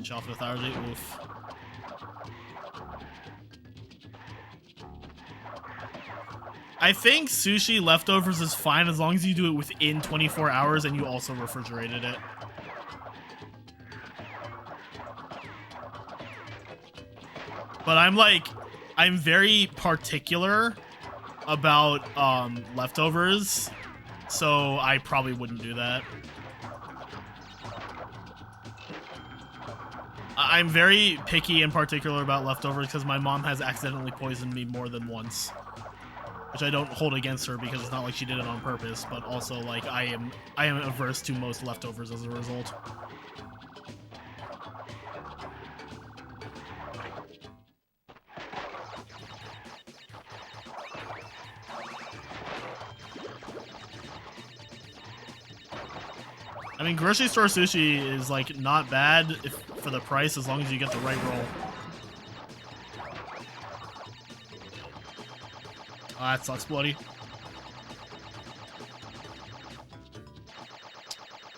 Shelf Lethargy, oof. I think sushi leftovers is fine as long as you do it within 24 hours and you also refrigerated it. But I'm very particular about leftovers, so I probably wouldn't do that. I'm very picky and particular about leftovers because my mom has accidentally poisoned me more than once. Which I don't hold against her because it's not like she did it on purpose, but also like I am averse to most leftovers as a result. I mean, grocery store sushi is like not bad for the price as long as you get the right roll. Oh, that sucks, bloody.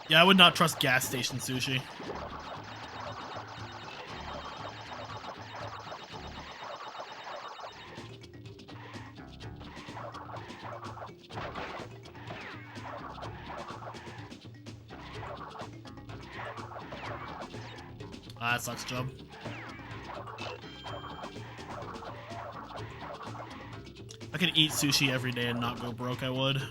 Yeah, I would not trust gas station sushi. Ah, that sucks, Job. I could eat sushi every day and not go broke, I would.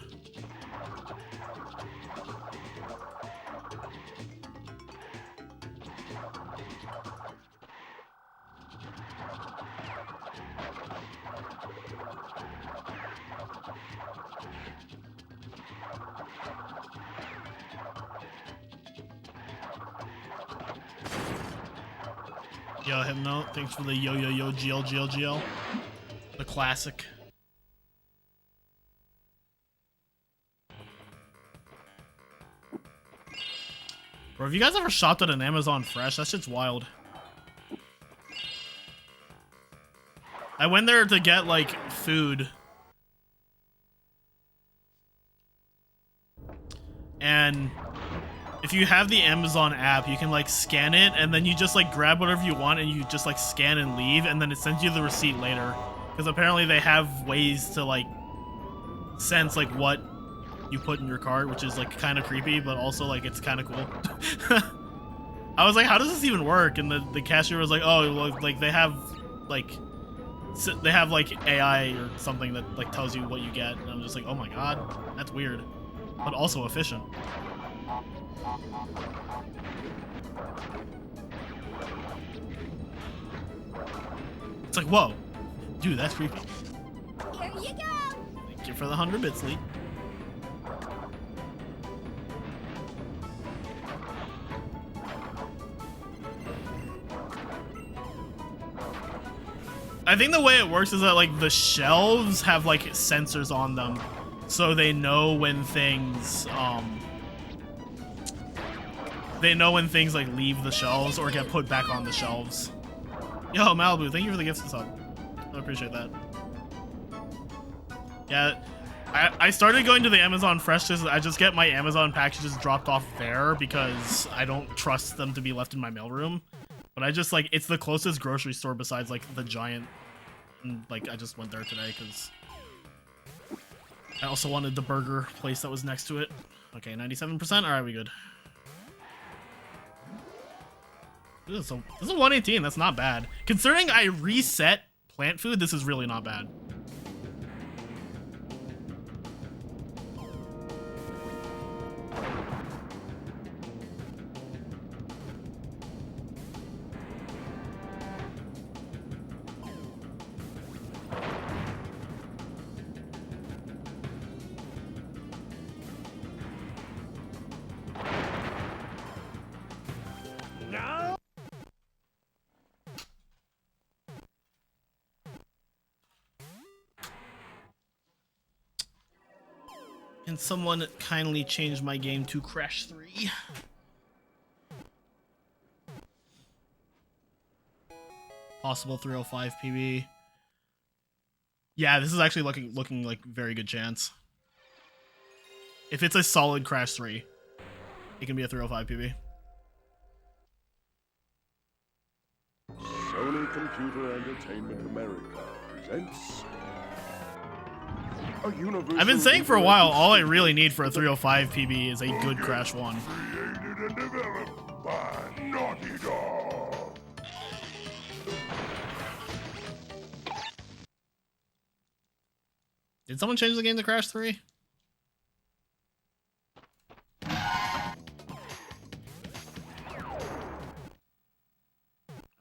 Yo, Hypno, thanks for the yo GL. The classic. Bro, have you guys ever shopped at an Amazon Fresh? That shit's wild. I went there to get, like, food. And if you have the Amazon app, you can, like, scan it, and then you just, like, grab whatever you want, and you just, like, scan and leave, and then it sends you the receipt later. Because apparently they have ways to, like, sense, like, what you put in your cart, which is like kind of creepy, but also like it's kind of cool. I was like, how does this even work? And the cashier was like, oh, like they have like AI or something that like tells you what you get. And I'm just like, oh my god, that's weird, but also efficient. It's like, whoa, dude, that's creepy. Here you go. Thank you for the 100 bits, Lee. I think the way it works is that like the shelves have like sensors on them, so they know when things like leave the shelves or get put back on the shelves. Yo, Malibu, thank you for the gifts and sub. I appreciate that. Yeah, I started going to the Amazon Fresh just I just get my Amazon packages dropped off there because I don't trust them to be left in my mailroom. But I just like it's the closest grocery store besides like the Giant. And, like I just went there today because I also wanted the burger place that was next to it. Okay, 97%. All right, we good. This is 118. That's not bad. Considering I reset plant food, this is really not bad. Can someone kindly change my game to Crash 3? Possible 305 PB. Yeah, this is actually looking like very good chance. If it's a solid Crash 3, it can be a 305 PB. Sony Computer Entertainment America presents a universal. I've been saying for a while, all I really need for a 305 PB is a good Crash 1. Created and developed by Naughty Dog. Did someone change the game to Crash 3?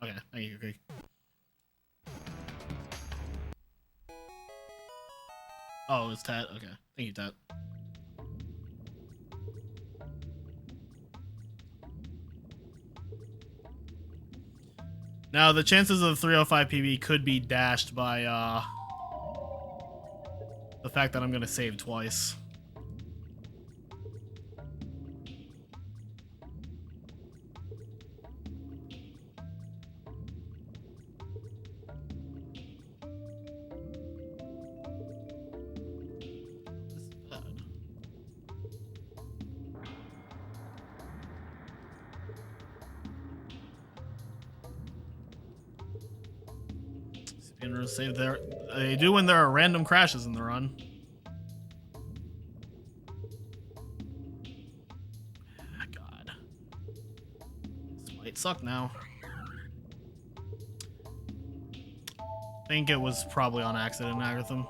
Okay, thank you, Craig. Oh, it's Tat. Okay, thank you, Tat. Now, the chances of 305 PB could be dashed by the fact that I'm gonna save twice. Save there. They do when there are random crashes in the run. God. This might suck now. I think it was probably on accident, Agatham.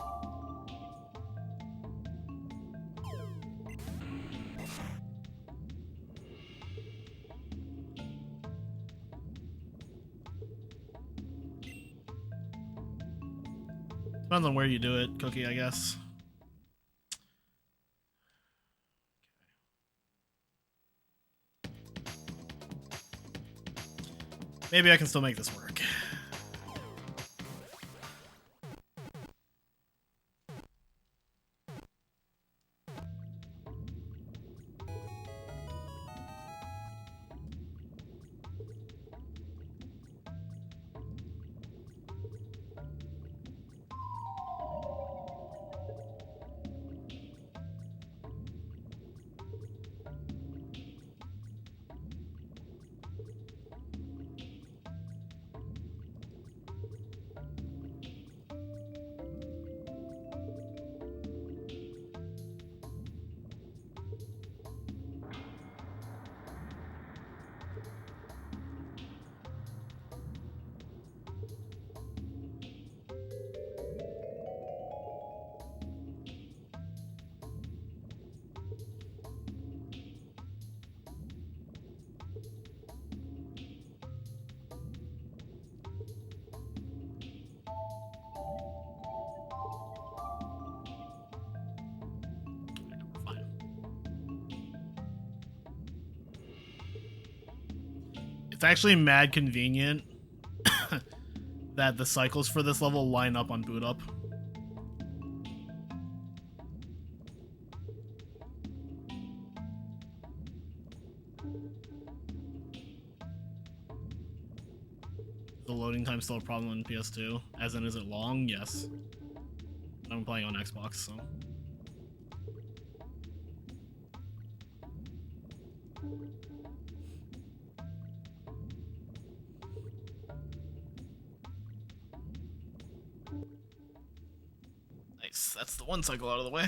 Depends on where you do it, Cookie, I guess. Maybe I can still make this work. It's actually mad convenient that the cycles for this level line up on boot up. The loading time still a problem on PS2? As in, is it long? Yes. I'm playing on Xbox, so. Nice, that's the one cycle out of the way.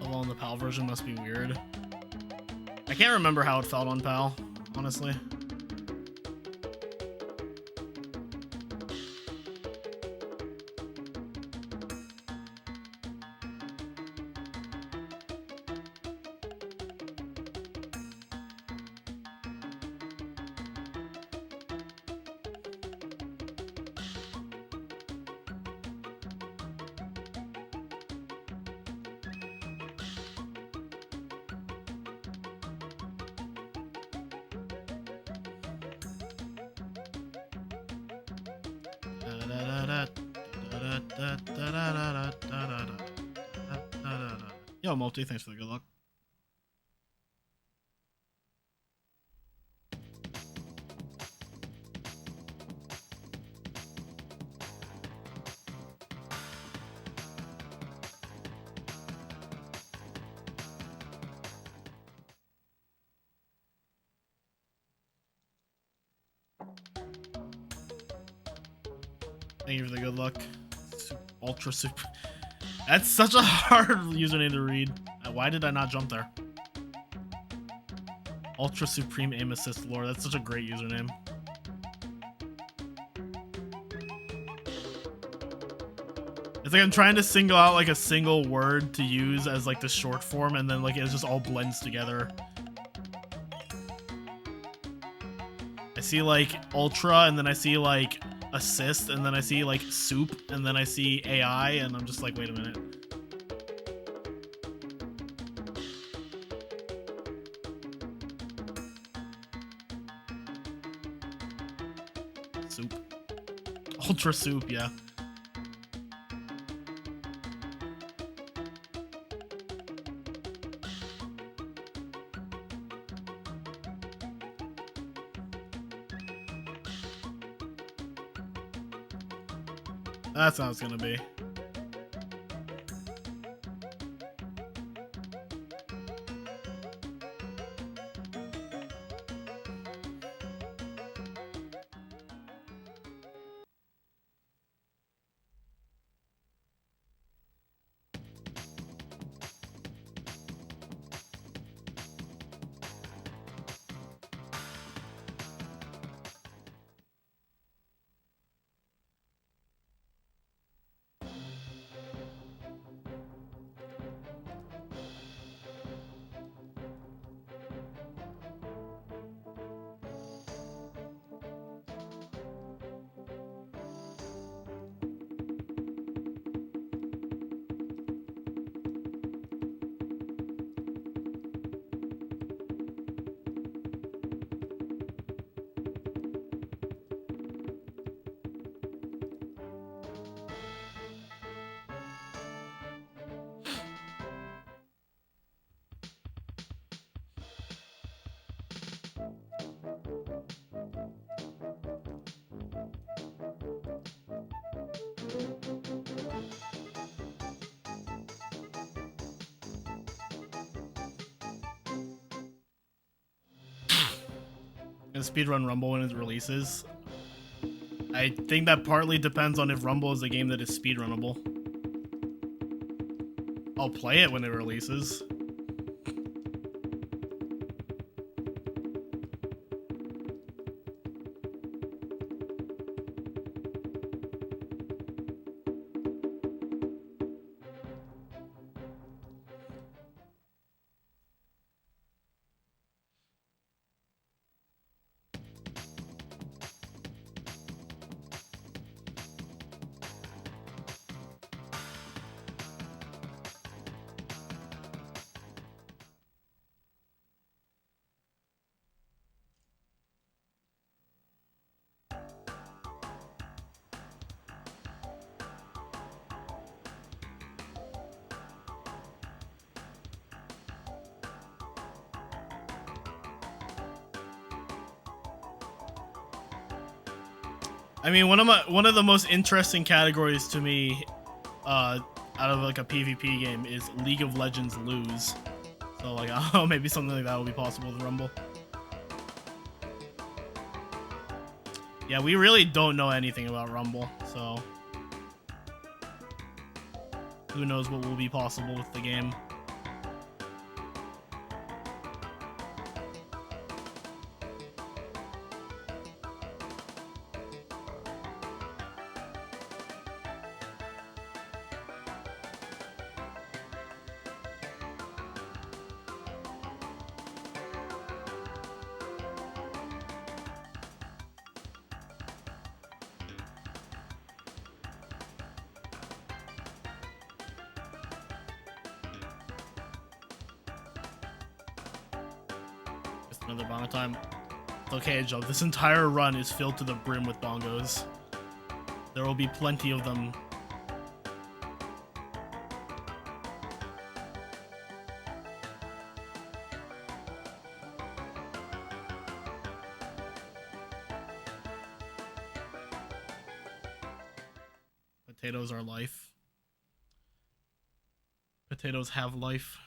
Although on the PAL version must be weird. I can't remember how it felt on PAL, honestly. Yo, Multi, thanks for the good luck. Thank you for the good luck. Ultra super. That's such a hard username to read. Why did I not jump there? Ultra Supreme Aim Assist Lore. That's such a great username. It's like I'm trying to single out like a single word to use as like the short form, and then like it just all blends together. I see like Ultra, and then I see like Assist, and then I see like Soup, and then I see AI, and I'm just like, wait a minute. Soup. Ultra Soup, yeah. That's how it's gonna be. and speedrun Rumble when it releases? I think that partly depends on if Rumble is a game that is speedrunnable. I'll play it when it releases. I mean, one of the most interesting categories to me, out of like a PvP game is League of Legends lose. So like, I don't know, maybe something like that will be possible with Rumble. Yeah, we really don't know anything about Rumble, so who knows what will be possible with the game. Another bongo time. It's okay, Joe. This entire run is filled to the brim with bongos. There will be plenty of them. Potatoes are life. Potatoes have life.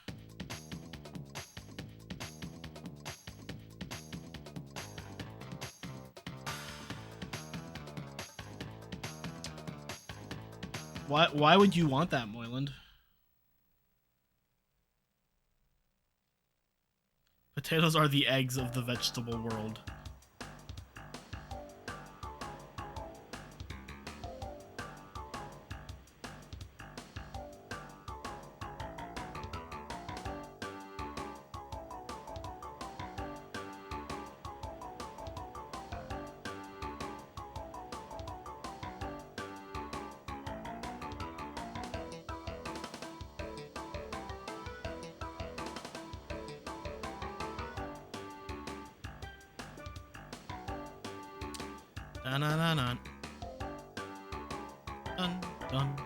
Why would you want that, Moyland? Potatoes are the eggs of the vegetable world. Dun dun dun dun. Dun dun.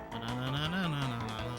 Dun dun dun dun dun dun dun.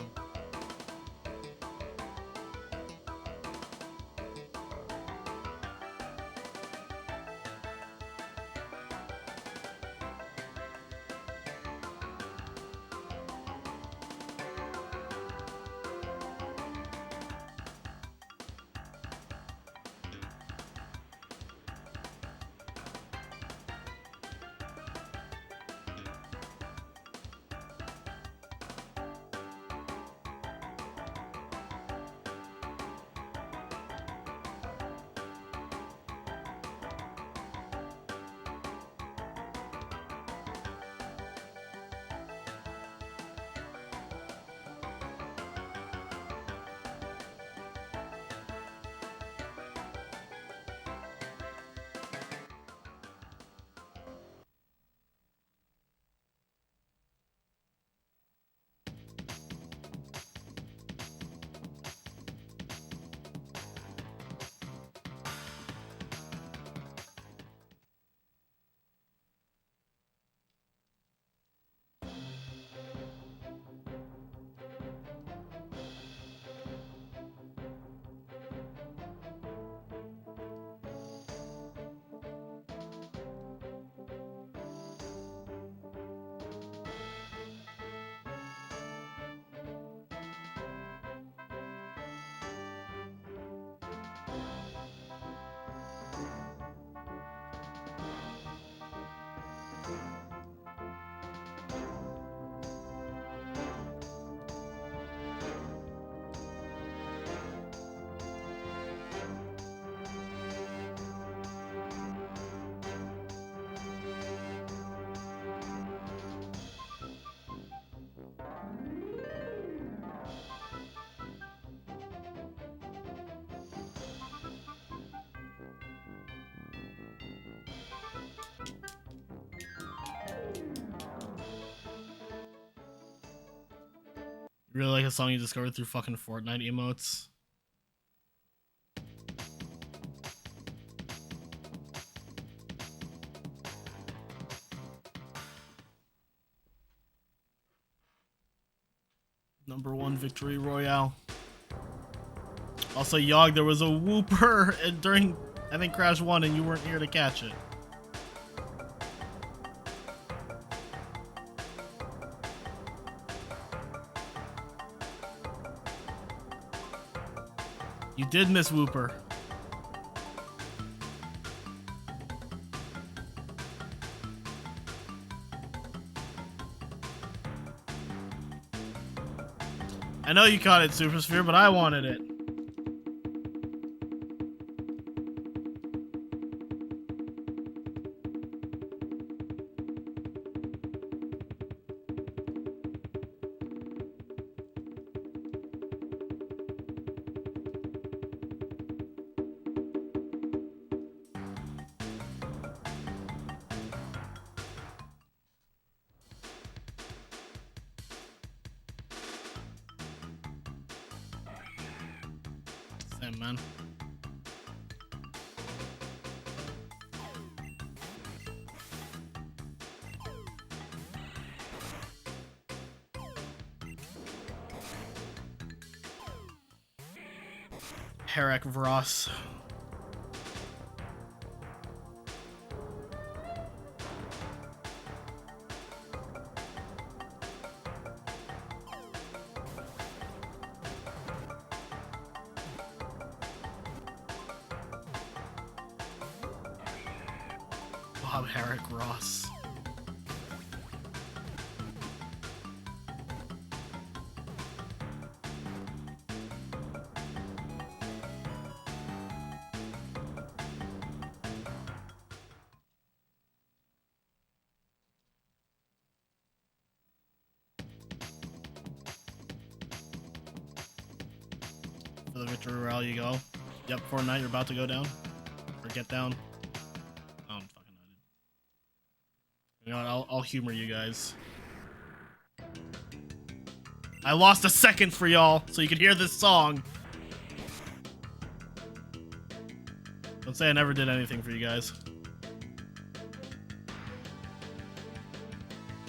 Really like a song you discovered through fucking Fortnite emotes. #1 victory royale. Also, Yogg, there was a whooper during, I think, Crash 1, and you weren't here to catch it. You did miss whooper. I know you caught it, Super Sphere, but I wanted it. Same, man. Herrick Vross. Bob Herrick Ross. For the victory royale you go. Yep, Fortnite, you're about to go down. Or get down. Oh, I'm fucking nutted. You know what, I'll humor you guys. I lost a second for y'all, so you could hear this song. Don't say I never did anything for you guys.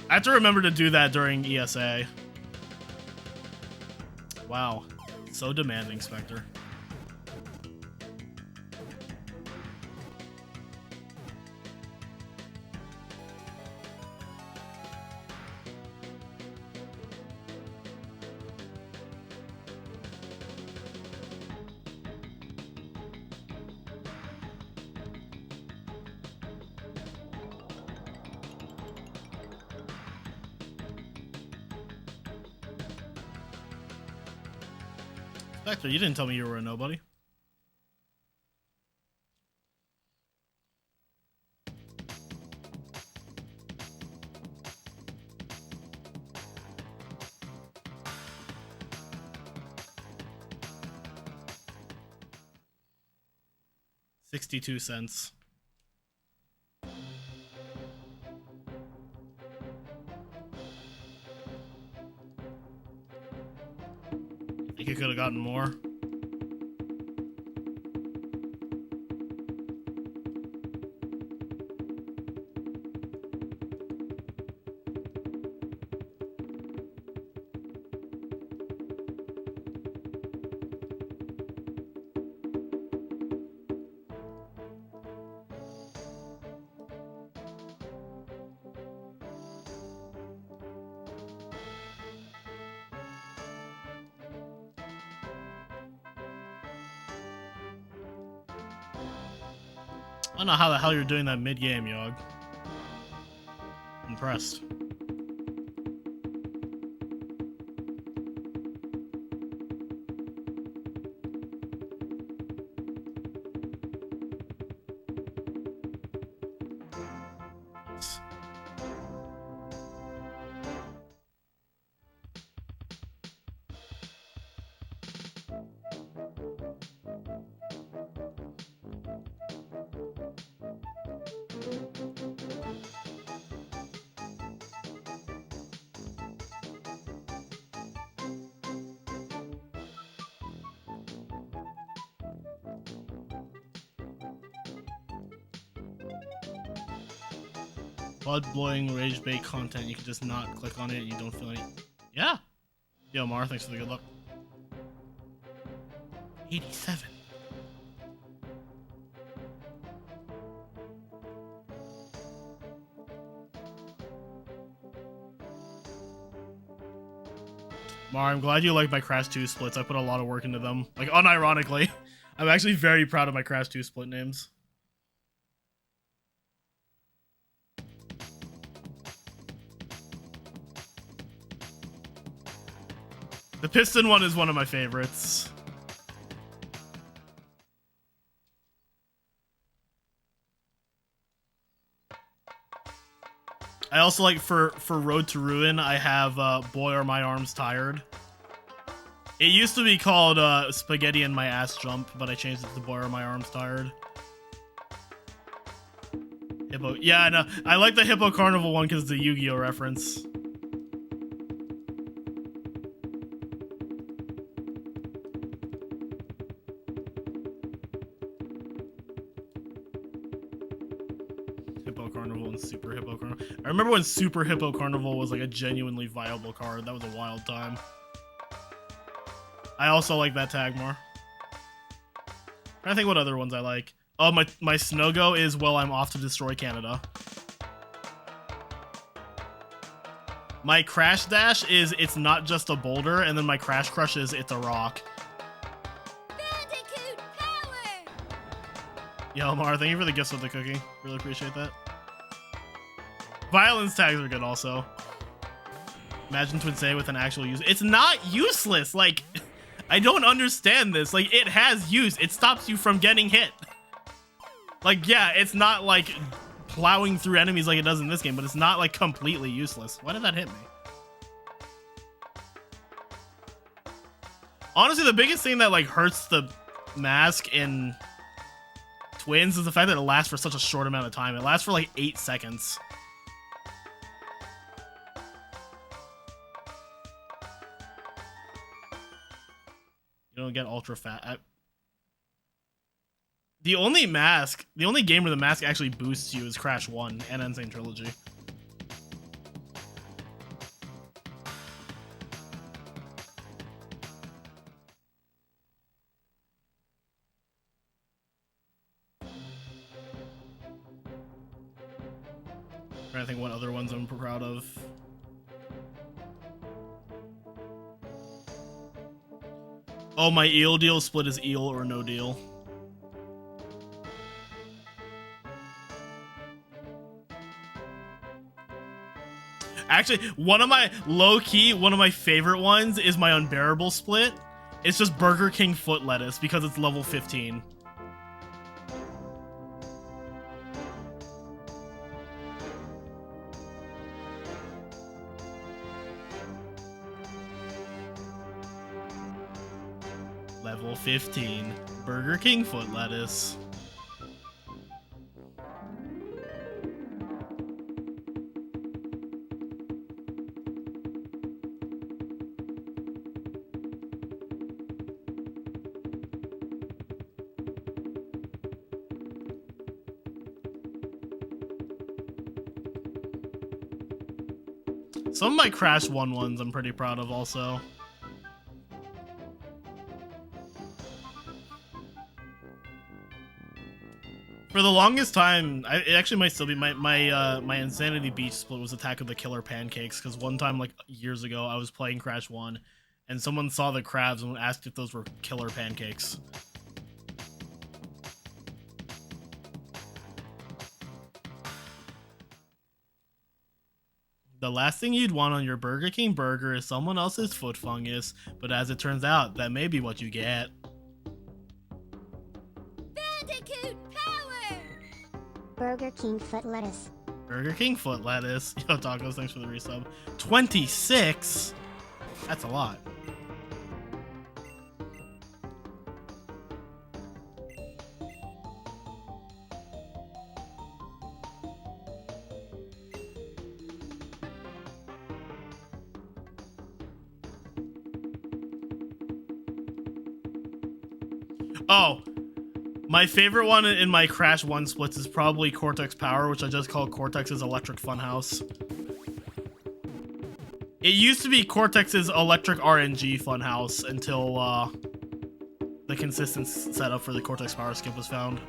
I have to remember to do that during ESA. Wow. So demanding, Spectre. Spectre, you didn't tell me you were a nobody. $0.62. Think you could have gotten more. I don't know how the hell you're doing that mid-game, Yogg. Impressed. blood-blowing rage bait content. You can just not click on it. You don't feel any. Yeah. Yo, Mar, thanks for the good luck. 87. Mar, I'm glad you like my Crash 2 splits. I put a lot of work into them. Like, unironically. I'm actually very proud of my Crash 2 split names. The piston one is one of my favorites. I also like for Road to Ruin, I have Boy Are My Arms Tired. It used to be called Spaghetti in My Ass Jump, but I changed it to Boy Are My Arms Tired. Hippo. Yeah, I know. I like the Hippo Carnival one because it's a Yu-Gi-Oh reference. Hippo Carnival and Super Hippo Carnival. I remember when Super Hippo Carnival was like a genuinely viable card. That was a wild time. I also like that tag more. I think what other ones I like. Oh, my Snogo is Well, I'm Off to Destroy Canada. My Crash Dash is It's Not Just a Boulder, and then my Crash Crush is It's a Rock. Bandicoot power! Yo, Mar, thank you for the gifts with the cookie. Really appreciate that. Violence tags are good also. Imagine Twinsanity with an actual use. It's not useless. Like, I don't understand this. Like, it has use. It stops you from getting hit. Like, yeah, it's not like plowing through enemies like it does in this game, but it's not like completely useless. Why did that hit me? Honestly, the biggest thing that like hurts the mask in Twins is the fact that it lasts for such a short amount of time. It lasts for like 8 seconds. You don't get ultra fat. The only game where the mask actually boosts you is Crash 1 and Insane Trilogy. I think what other ones I'm proud of. Oh, my eel deal split is eel or no deal. Actually, one of my favorite ones is my unbearable split. It's just Burger King foot lettuce because it's level 15. Level 15, Burger King foot lettuce. Some of my Crash 1 ones I'm pretty proud of also. For the longest time, it actually might still be my Insanity Beach split was Attack of the Killer Pancakes, because one time like years ago I was playing Crash 1 and someone saw the crabs and asked if those were killer pancakes. The last thing you'd want on your Burger King burger is someone else's foot fungus, but as it turns out, that may be what you get. Bandicoot power! Burger King foot lettuce. Burger King foot lettuce. Yo, Tacos, thanks for the resub. 26? That's a lot. Oh, My favorite one in my Crash 1 splits is probably Cortex Power, which I just call Cortex's Electric Funhouse. It used to be Cortex's Electric RNG Funhouse until the consistent setup for the Cortex Power skip was found.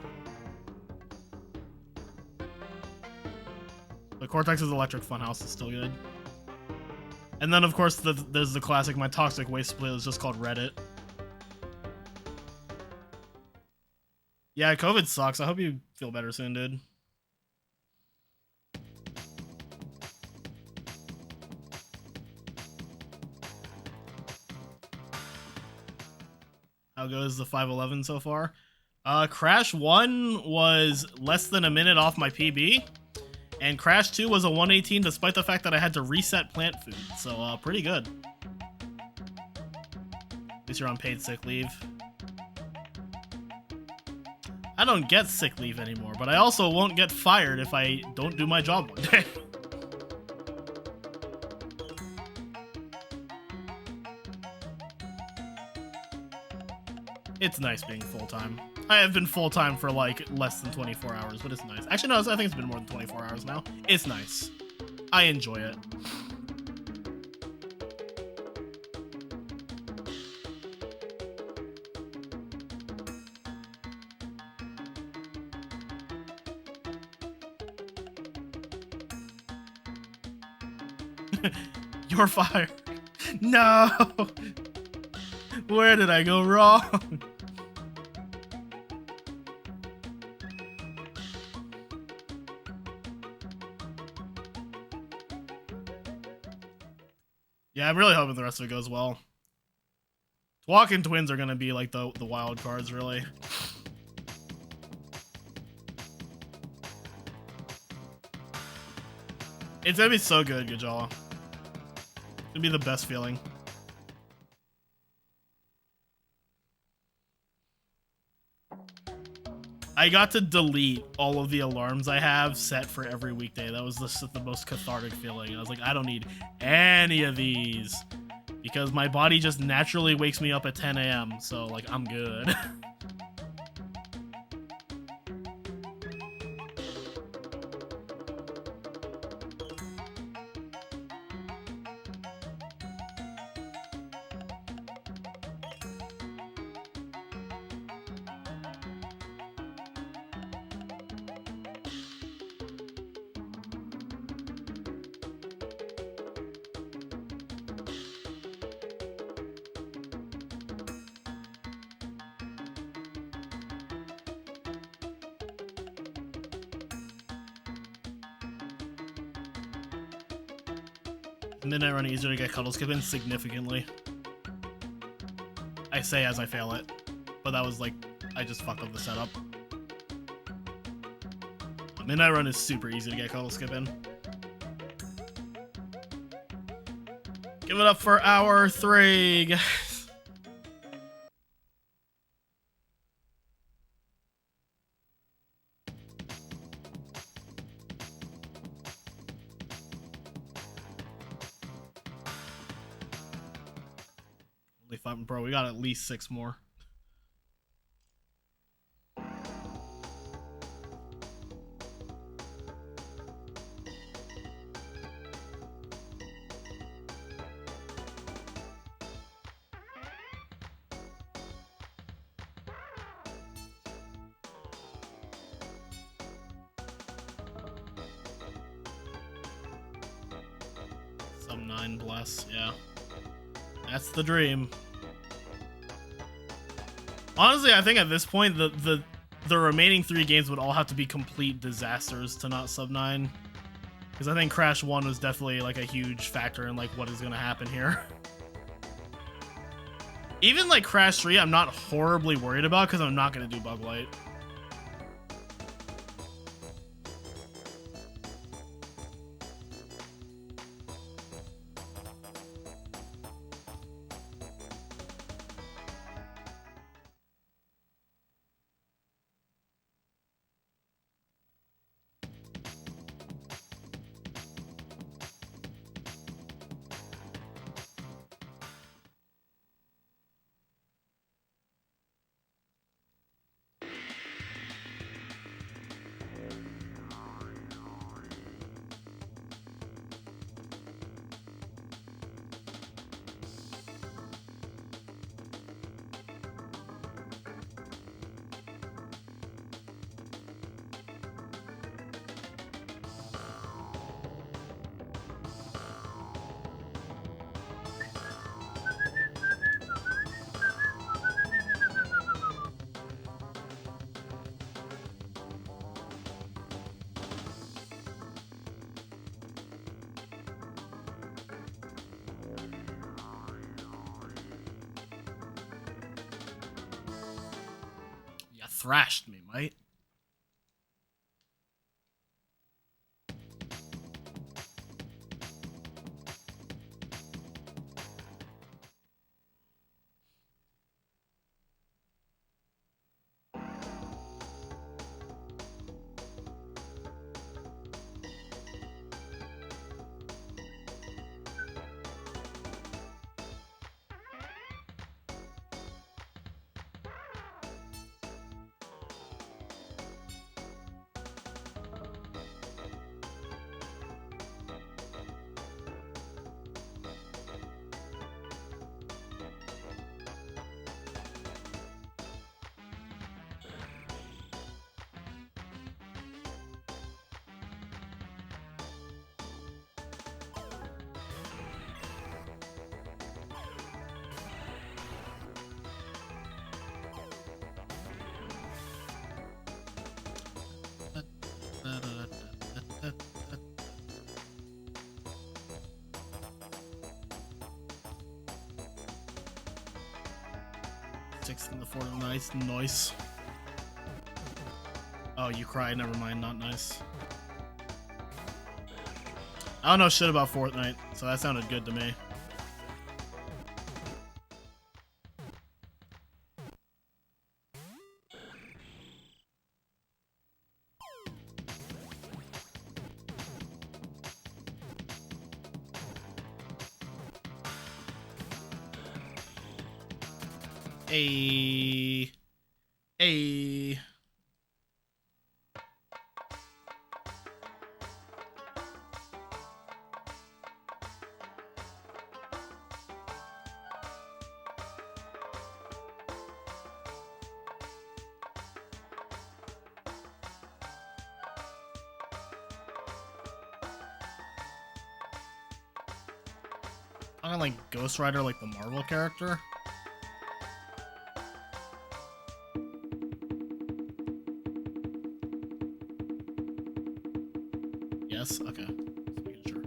But Cortex's Electric Funhouse is still good. And then, of course, there's the classic My Toxic Waste split is just called Reddit. Yeah, COVID sucks. I hope you feel better soon, dude. How goes the 511 so far? Crash 1 was less than a minute off my PB. And Crash 2 was a 118 despite the fact that I had to reset plant food. So, pretty good. At least you're on paid sick leave. I don't get sick leave anymore, but I also won't get fired if I don't do my job one day. It's nice being full-time. I have been full-time for like less than 24 hours, but it's nice. Actually, no, I think it's been more than 24 hours now. It's nice. I enjoy it. You're fired. No! Where did I go wrong? Yeah, I'm really hoping the rest of it goes well. TWoC and Twins are gonna be like the wild cards, really. It's gonna be so good, Gajala. It's gonna be the best feeling. I got to delete all of the alarms I have set for every weekday. That was the most cathartic feeling. I was like, I don't need any of these because my body just naturally wakes me up at 10 a.m. So, like, I'm good. Midnight Run easier to get cuddle skip in significantly. I say as I fail it, but that was like, I just fucked up the setup. Midnight Run is super easy to get cuddle skip in. Give it up for hour 3, guys. Bro, we got at least 6 more. Some 9 bless, yeah. That's the dream. Honestly, I think at this point, the remaining 3 games would all have to be complete disasters to not sub 9. Because I think Crash 1 was definitely like a huge factor in like what is going to happen here. Even like Crash 3, I'm not horribly worried about because I'm not going to do Bug Light. thrashed me, mate. Six in the fort, nice, nice. Oh, you cried, never mind, not nice. I don't know shit about Fortnite, so that sounded good to me. Hey. Hey. I'm gonna like Ghost Rider like the Marvel character. Yes, okay. Just making sure.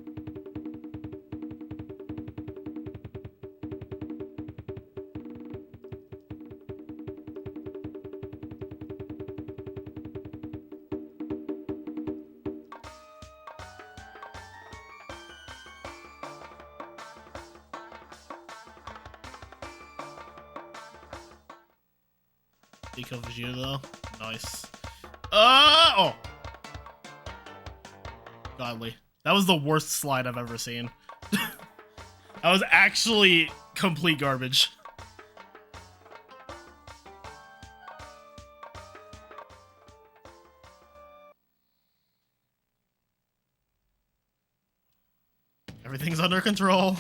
Eco Vegeta though. Nice. Oh! Godly. That was the worst slide I've ever seen. That was actually complete garbage. Everything's under control.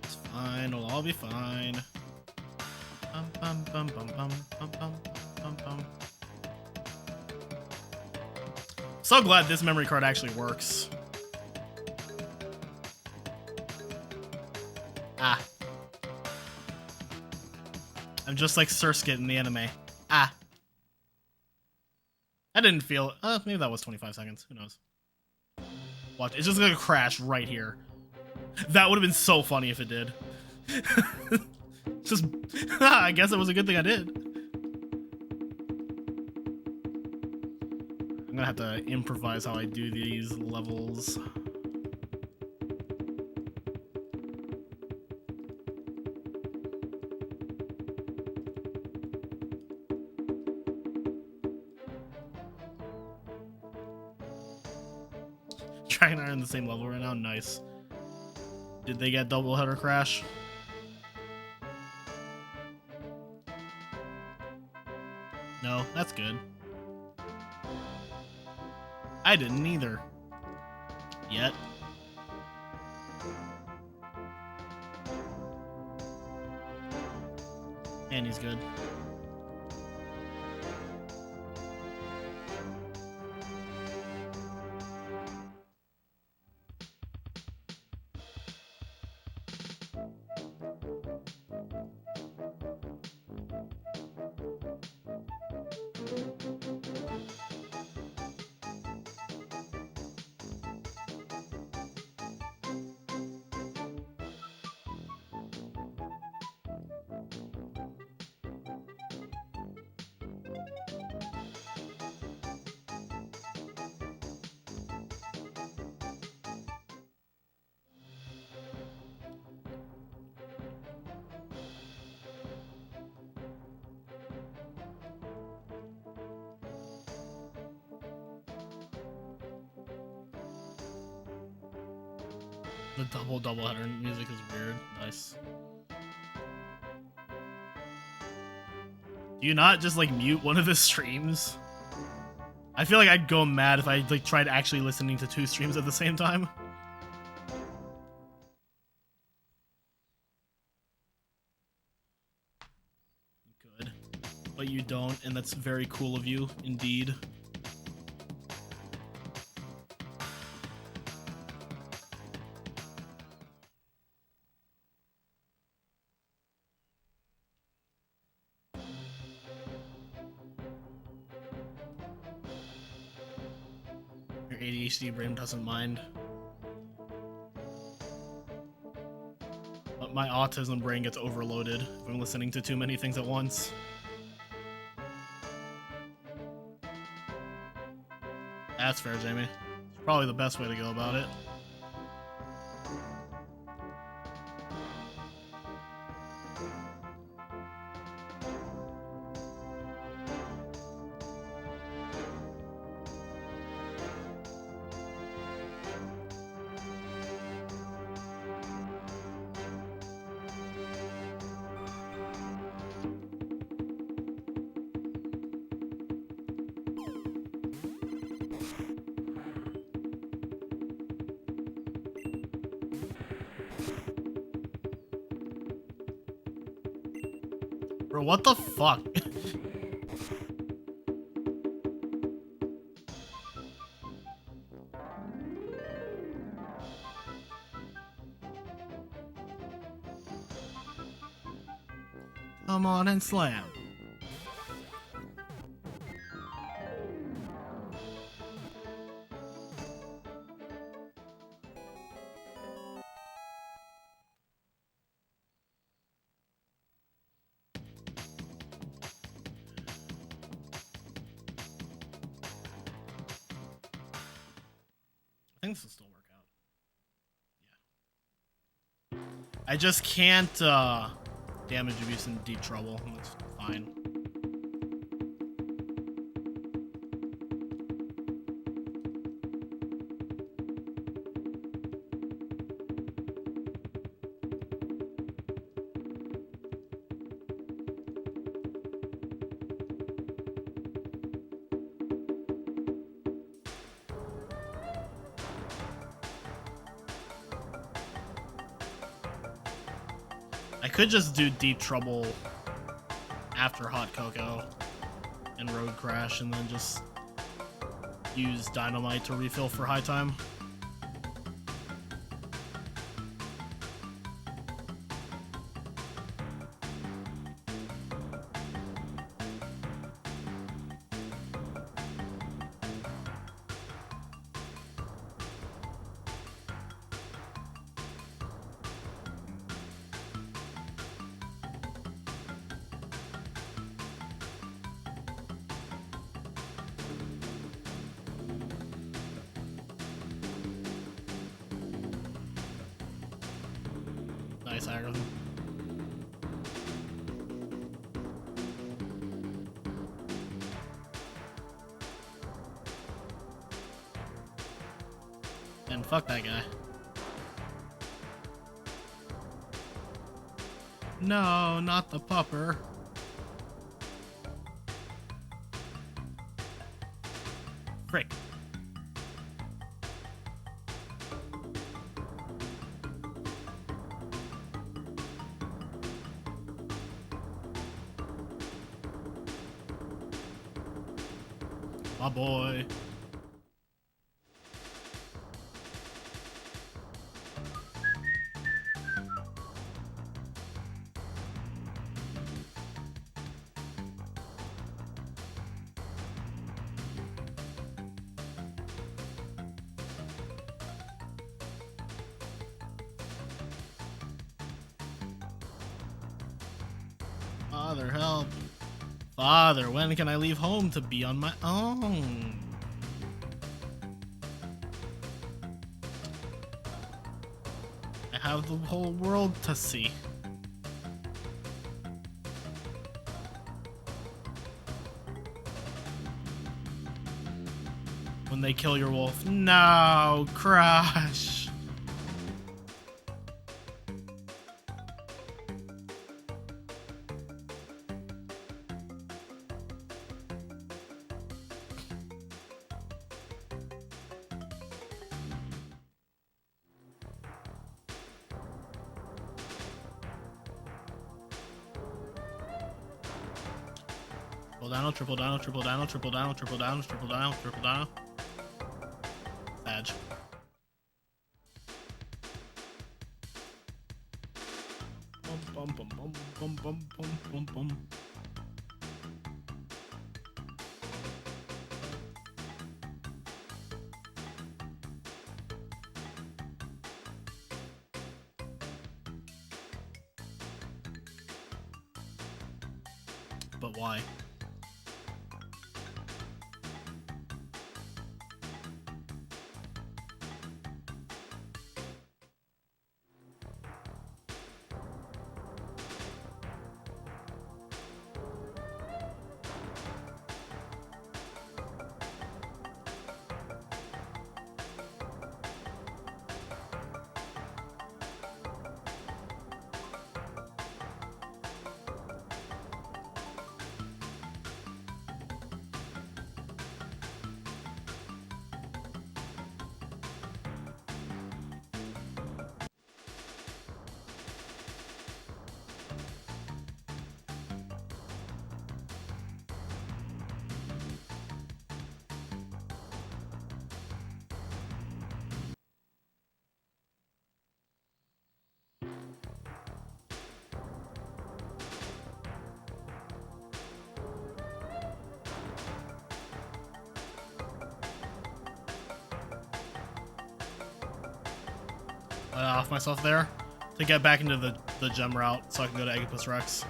It's fine, it'll all be fine. Bum, bum, bum, bum, bum, bum, bum, bum. So glad this memory card actually works. Ah. I'm just like Surskit in the anime. Ah. I didn't feel it. Maybe that was 25 seconds. Who knows? Watch. It's just gonna crash right here. That would have been so funny if it did. Just, I guess it was a good thing I did. I'm gonna have to improvise how I do these levels. Dragon and I are in the same level right now. Nice. Did they get double header crash? No, that's good. I didn't either. Yet. And he's good. The double header music is weird. Nice. Do you not just like mute one of the streams? I feel like I'd go mad if I like tried actually listening to 2 streams at the same time. Good. But you don't, and that's very cool of you, indeed. Your ADHD brain doesn't mind. But my autism brain gets overloaded if I'm listening to too many things at once. That's fair, Jamie. It's probably the best way to go about it. Bro, what the fuck? Come on and slam. I think this will still work out. Yeah. I just can't damage abuse in deep trouble. That's fine. I could just do Deep Trouble after Hot Cocoa and Road Crash and then just use Dynamite to refill for High Time. Nice aggro. And fuck that guy. No, not the pupper. Frick. My boy. Father, help. Father, when can I leave home to be on my own? I have the whole world to see. When they kill your wolf. No, Crash. dino, triple dino, triple dino, triple dino, triple dino, triple dino, triple dino. Badge. Bum bum bum bum bum bum bum bum. But why? Off myself there to get back into the gem route so I can go to Aegipus Rex.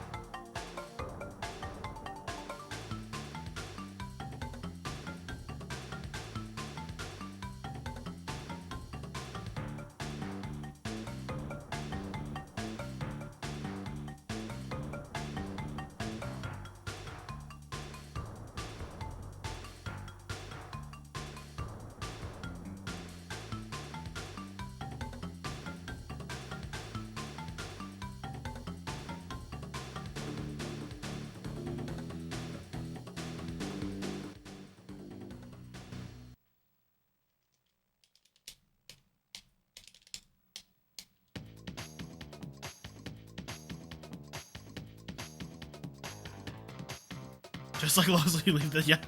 Just like Losley leave the, yeah.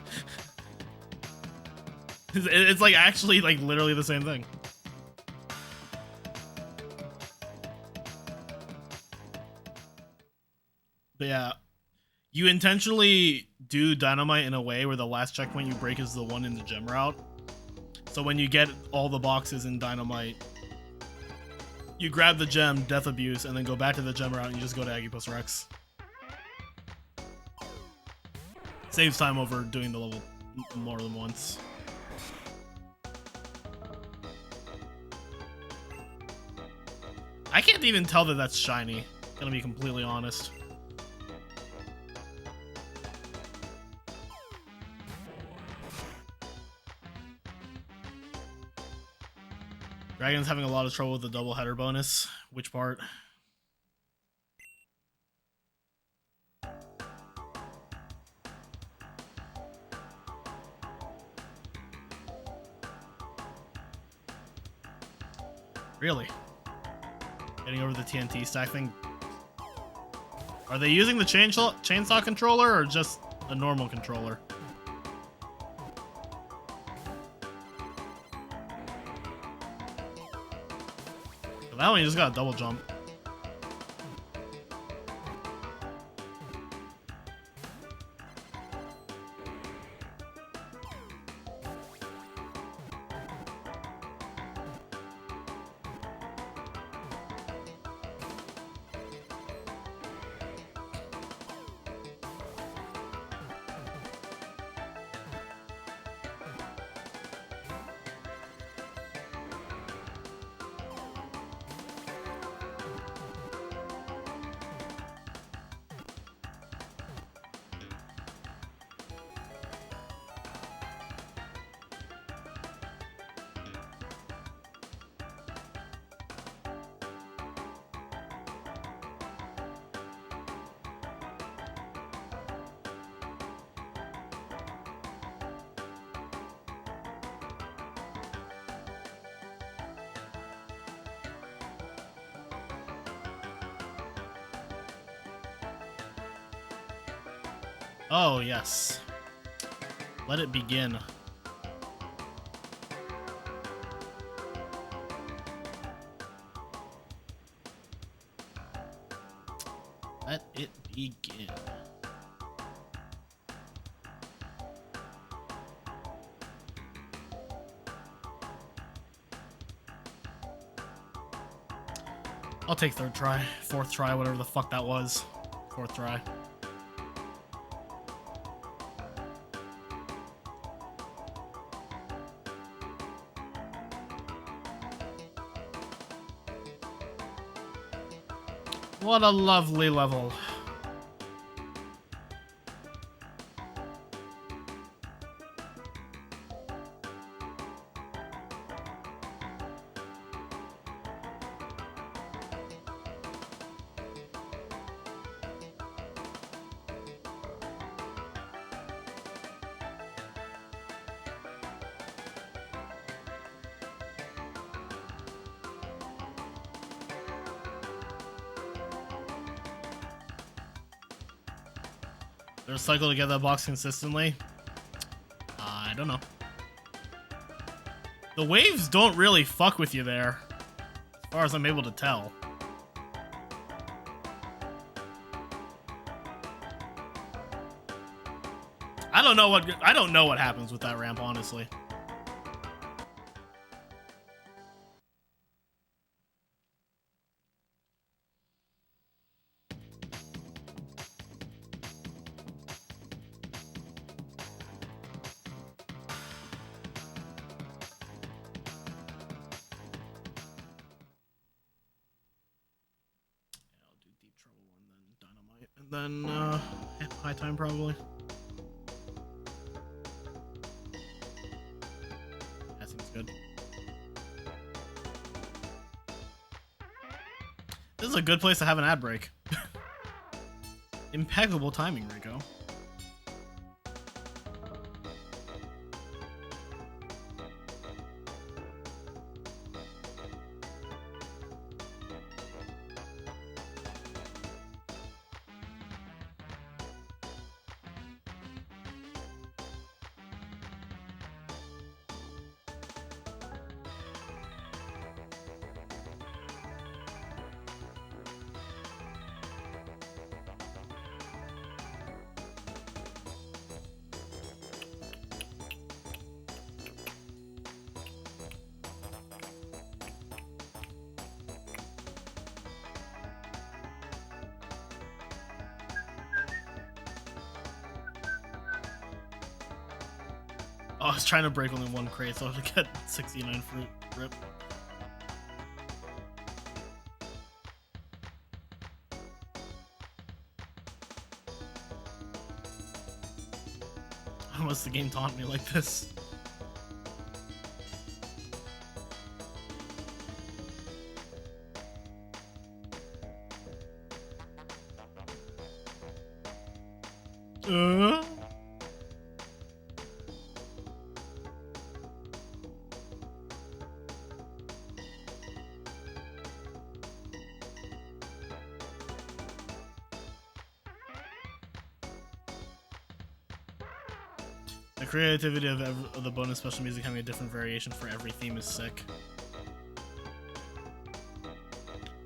It's like actually like literally the same thing. But yeah, you intentionally do dynamite in a way where the last checkpoint you break is the one in the gem route. So when you get all the boxes in dynamite, you grab the gem, Death Abuse, and then go back to the gem route and you just go to Aegipus Rex. Saves time over doing the level more than once. I can't even tell that that's shiny, gonna be completely honest. Dragon's having a lot of trouble with the double header bonus. Which part? Really? Getting over the TNT stack thing? Are they using the chainsaw controller or just a normal controller? That one you just got a double jump. Oh, yes. Let it begin. Let it begin. I'll take third try, fourth try, whatever the fuck that was. Fourth try. What a lovely level. There's a cycle to get that box consistently. I don't know. The waves don't really fuck with you there, as far as I'm able to tell. I don't know what happens with that ramp, honestly. Then high time probably. That seems good. This is a good place to have an ad break. Impeccable timing, Rico. Oh, I was trying to break only one crate, so I have to get 69 fruit. Rip. How must the game taunt me like this? The creativity of the bonus special music having a different variation for every theme is sick.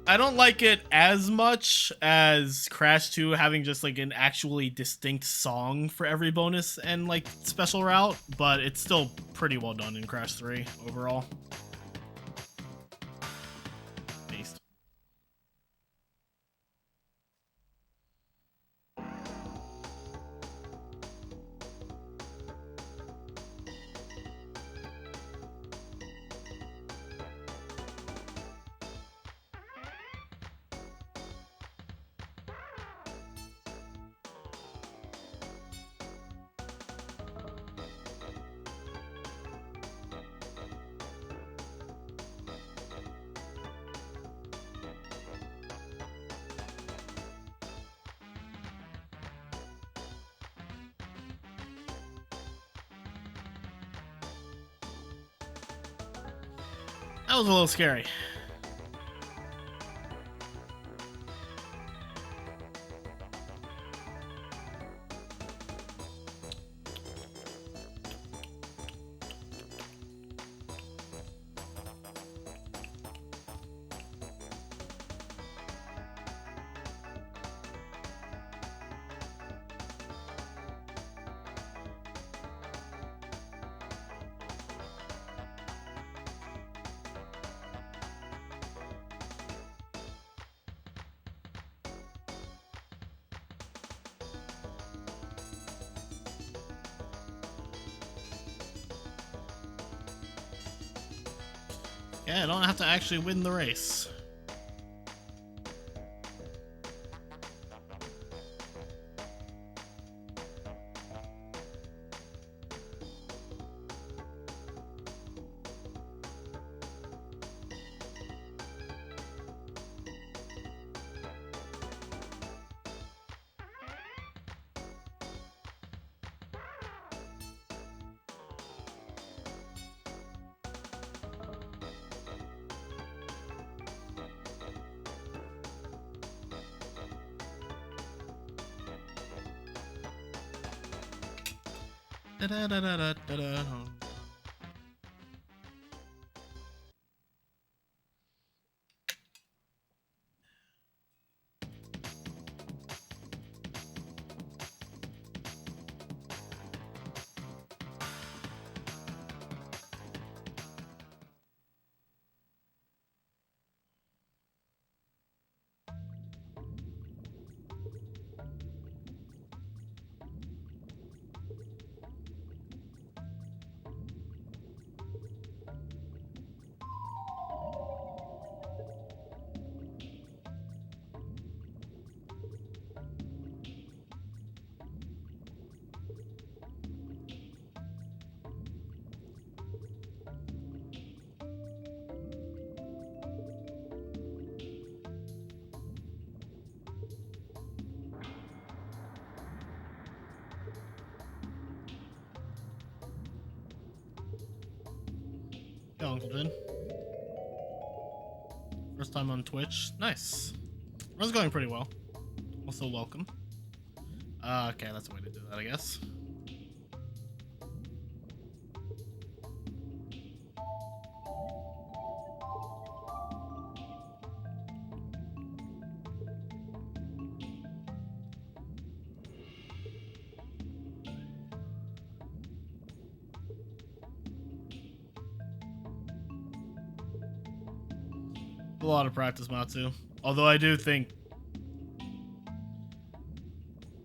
I don't like it as much as Crash 2 having just like an actually distinct song for every bonus and like special route, but it's still pretty well done in Crash 3 overall. Based. That was a little scary. Yeah, I don't have to actually win the race. Da-da-da-da-da-da. Yo, Uncle Jin. First time on Twitch. Nice. Run's going pretty well. Also, welcome. Okay, that's the way to do that, I guess. A lot of practice, Matsu. Although I do think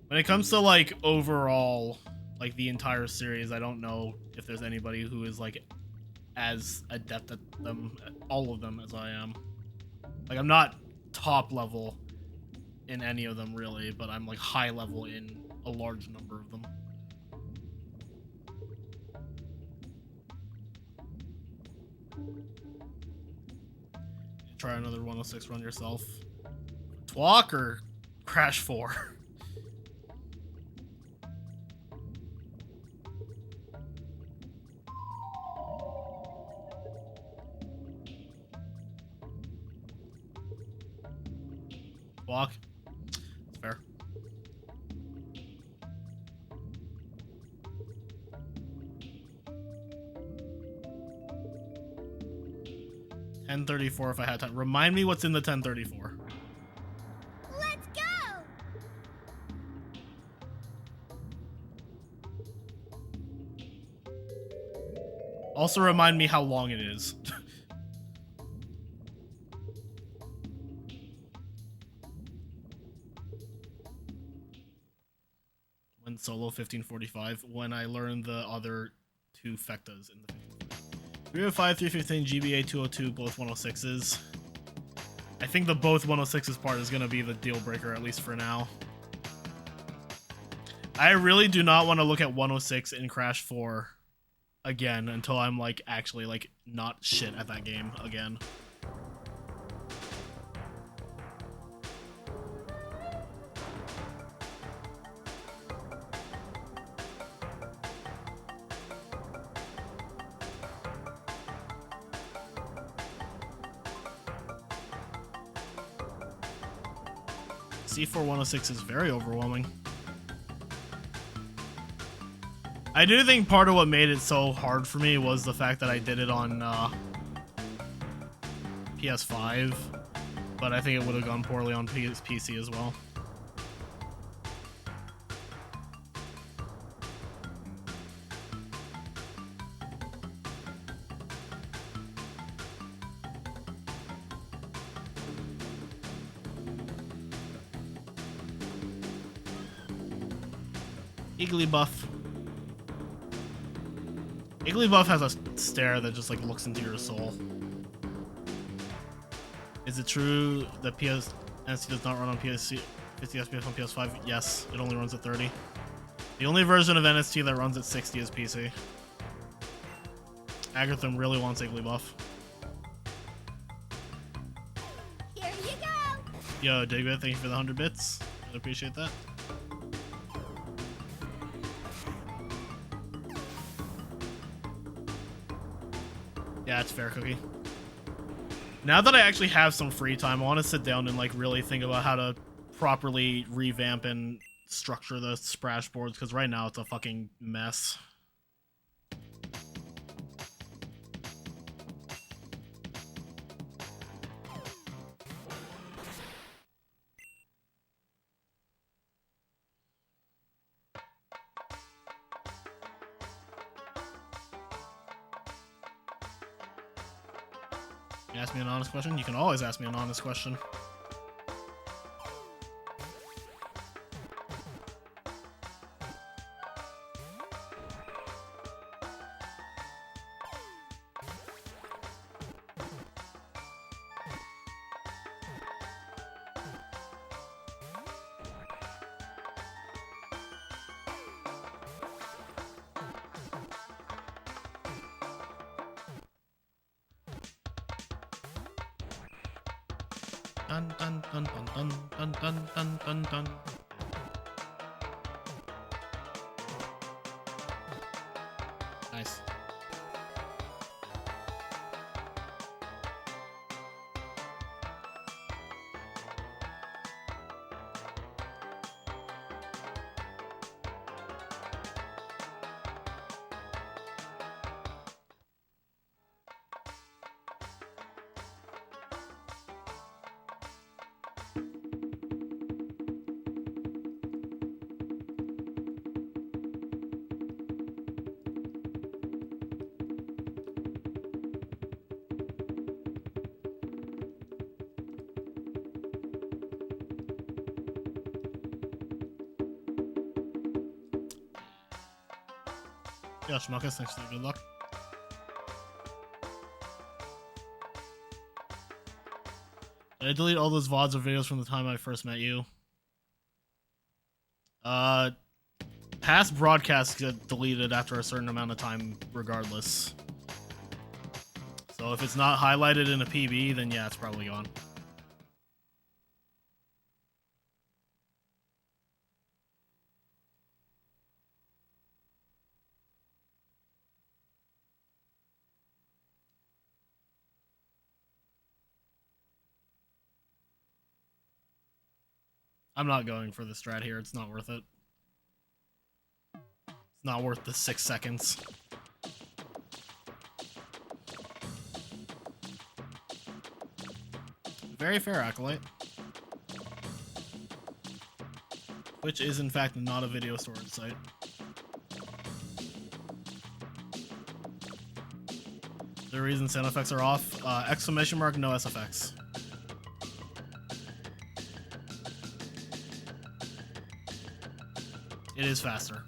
when it comes to like overall, like the entire series, I don't know if there's anybody who is like as adept at them, all of them, as I am. Like I'm not top level in any of them really, but I'm like high level in a large number of them. Try another 106 run yourself. TWoC or Crash 4? TWoC? That's fair. $10.34 if I had time. Remind me what's in the $10.34. Let's go! Also remind me how long it is. When solo 1545, when I learned the other two fectas in the 305, 315, GBA 202, both 106s. I think the both 106s part is going to be the deal breaker, at least for now. I really do not want to look at 106 in Crash 4 again until I'm like actually like not shit at that game again. C4 106 is very overwhelming. I do think part of what made it so hard for me was the fact that I did it on PS5, but I think it would have gone poorly on PC as well. Igglybuff. Igglybuff has a stare that just like looks into your soul. Is it true that NC does not run on PSC 50 FPS on PS5? Yes, it only runs at 30. The only version of NST that runs at 60 is PC. Agatham really wants Igglybuff. Here you go. Yo, Digba, thank you for the 100 bits. I appreciate that. Yeah, it's fair, Cookie. Now that I actually have some free time, I want to sit down and like really think about how to properly revamp and structure the Splash boards, because right now it's a fucking mess. You ask me an honest question? You can always ask me an honest question. Dun dun dun dun dun dun dun dun dun. Nice. Yeah, Schmuckus, thanks for the good luck. Did I delete all those VODs or videos from the time I first met you? Past broadcasts get deleted after a certain amount of time regardless. So if it's not highlighted in a PB, then yeah, it's probably gone. I'm not going for the strat here. It's not worth it. It's not worth the 6 seconds. Very fair, Acolyte. Which is, in fact, not a video storage site. The reason sound effects are off? Exclamation mark, no SFX. It is faster.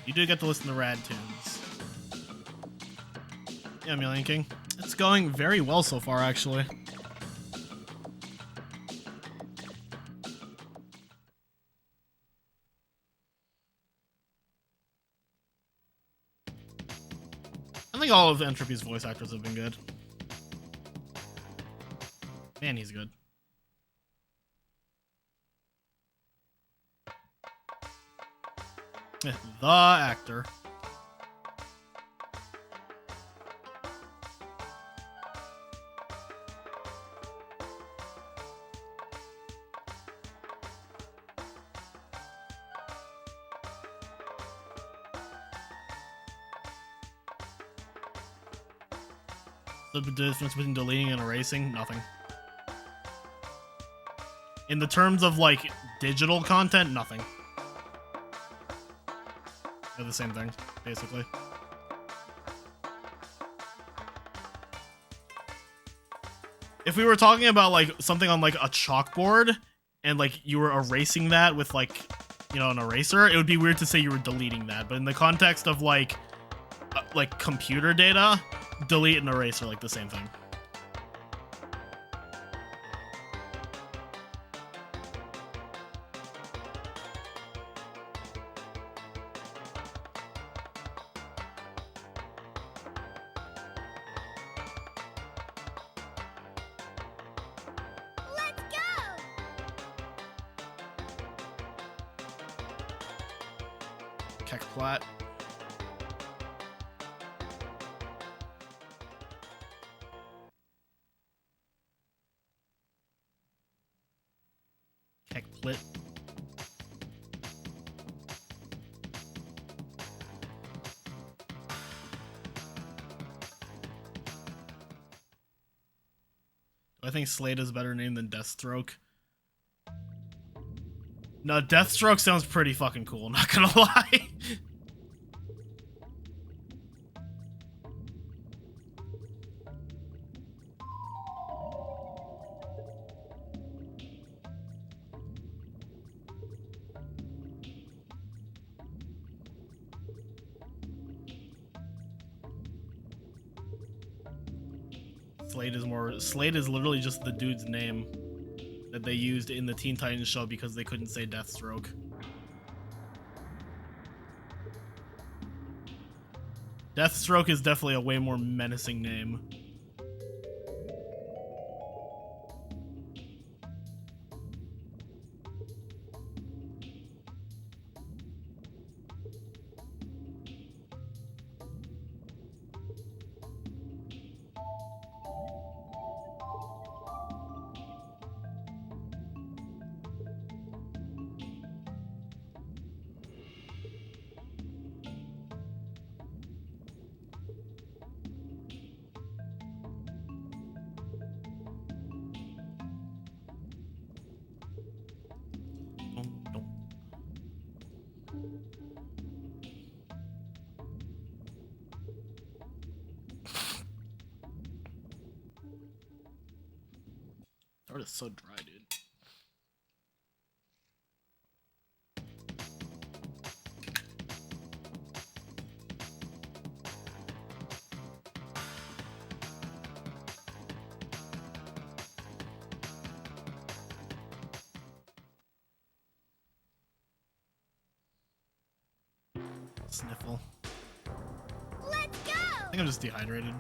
You do get to listen to rad tunes. Yeah, Million King. It's going very well so far, actually. I think all of Entropy's voice actors have been good. Man, he's good. The actor. The difference between deleting and erasing? Nothing. In the terms of, like, digital content, nothing. They're the same thing, basically. If we were talking about like something on like a chalkboard and like you were erasing that with like, you know, an eraser, it would be weird to say you were deleting that. But in the context of like computer data, delete and erase are like the same thing. Let's go! Kekplat. Kekplit. I think Slade is a better name than Deathstroke. No, Deathstroke sounds pretty fucking cool, not gonna lie. Slade is literally just the dude's name that they used in the Teen Titans show because they couldn't say Deathstroke. Deathstroke is definitely a way more menacing name. Throat is so dry, dude. Sniffle. Let's go! I think I'm just dehydrated.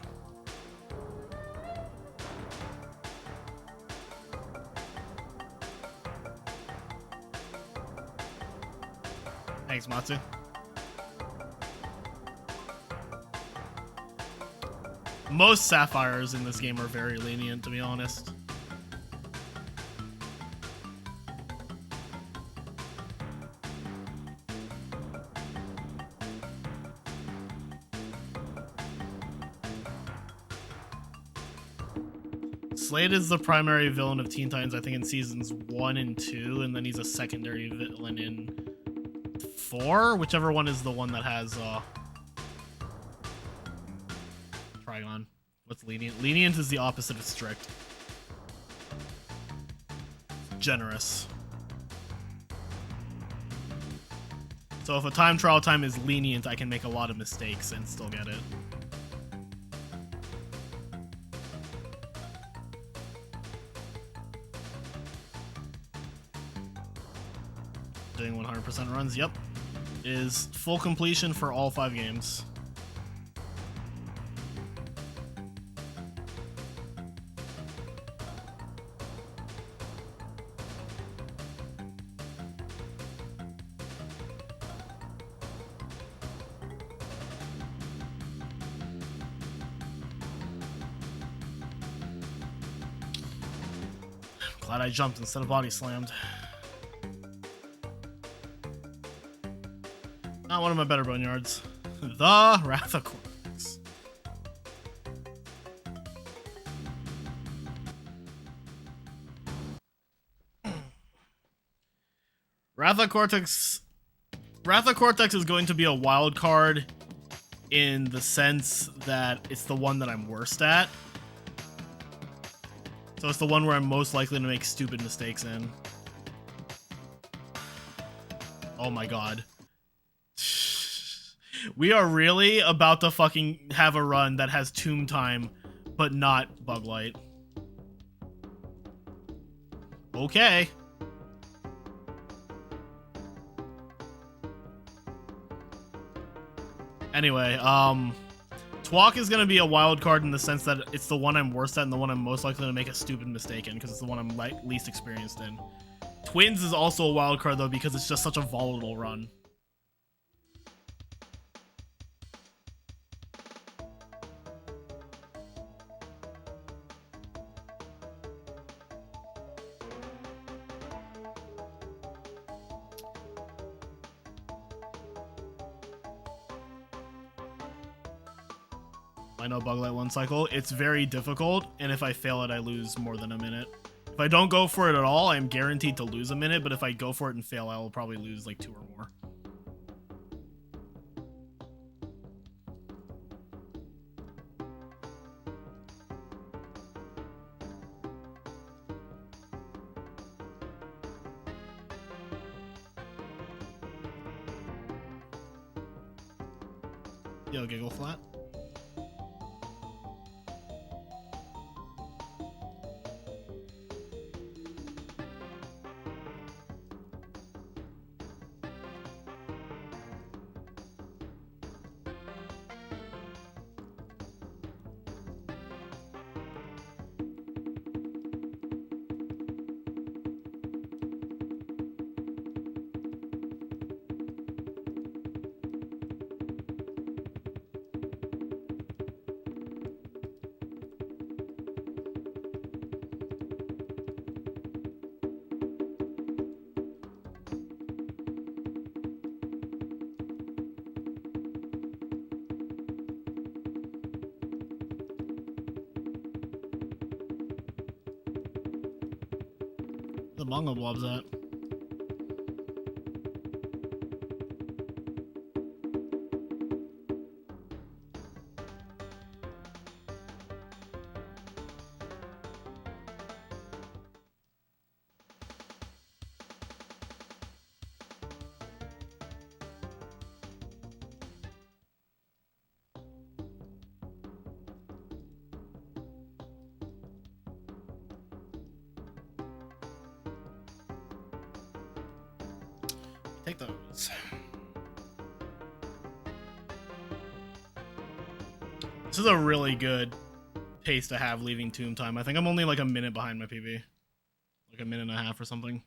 Thanks, Matsu. Most sapphires in this game are very lenient, to be honest. Slade is the primary villain of Teen Titans, I think, in seasons 1 and 2, and then he's a secondary villain in 4, whichever one is the one that has Trigon. What's lenient? Lenient is the opposite of strict. Generous. So if a time trial time is lenient, I can make a lot of mistakes and still get it. Doing 100% runs, yep. Is full completion for all 5 games. Glad I jumped instead of body slammed. Not one of my better boneyards. The Wrath of Cortex. Wrath of Cortex Wrath of Cortex is going to be a wild card in the sense that it's the one that I'm worst at. So it's the one where I'm most likely to make stupid mistakes in. Oh my god. We are really about to fucking have a run that has tomb time, but not bug light. Okay. Anyway, TWoC is gonna be a wild card in the sense that it's the one I'm worst at and the one I'm most likely to make a stupid mistake in because it's the one I'm least experienced in. Twins is also a wild card though because it's just such a volatile run. I know bug light one cycle. It's very difficult, and if I fail it, I lose more than a minute. If I don't go for it at all, I'm guaranteed to lose a minute, but if I go for it and fail, I will probably lose like 2 or more. Yo, giggle flat. The Mongo Blob's at. Take those. This is a really good pace to have leaving tomb time. I think I'm only like a minute behind my PB. Like a minute and a half or something.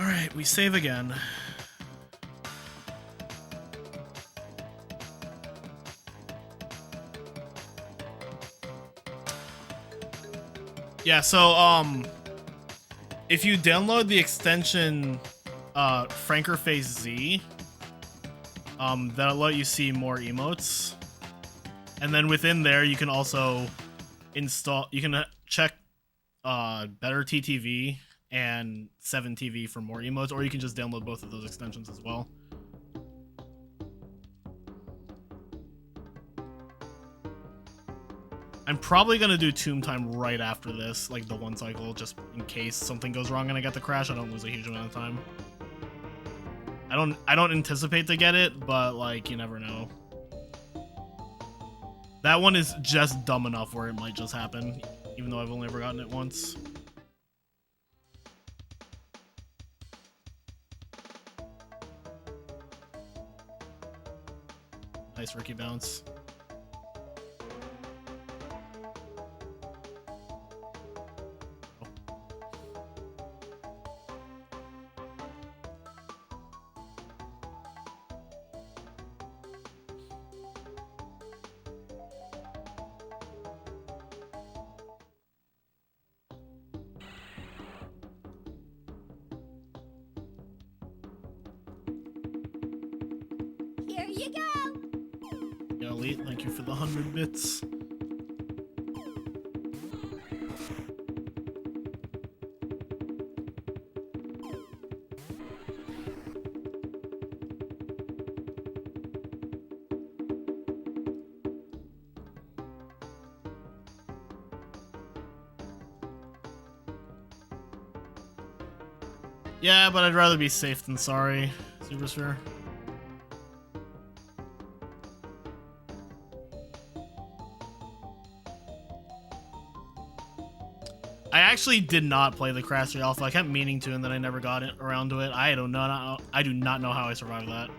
Alright, we save again. Yeah, so, if you download the extension, Frankerface Z, that'll let you see more emotes. And then within there, you can also install, you can check, Better TTV and 7TV for more emotes, or you can just download both of those extensions as well. I'm probably gonna do tomb time right after this, like the one cycle, just in case something goes wrong and I get the crash. I don't lose a huge amount of time. I don't anticipate to get it, but like you never know. That one is just dumb enough where it might just happen, even though I've only ever gotten it once. Nice Ricky bounce. Here you go. Yeah, Elite. Thank you for the 100 bits. Yeah, but I'd rather be safe than sorry, Supersphere. I actually did not play the Crash 3 Alpha. I kept meaning to, and then I never got around to it. I don't know. I do not know how I survived that.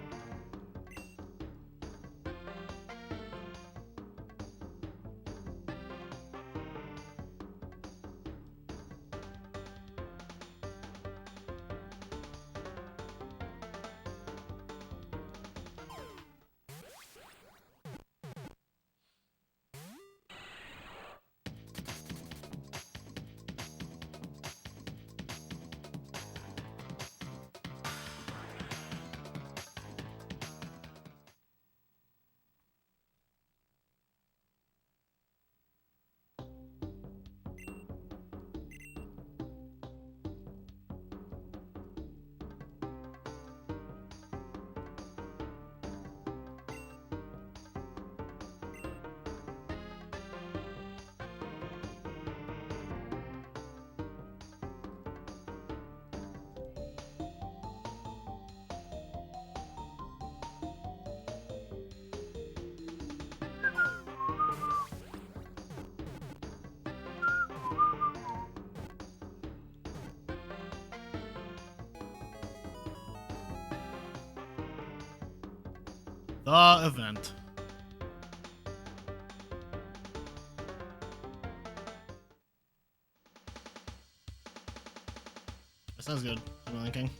The event. That sounds good. I'm thinking.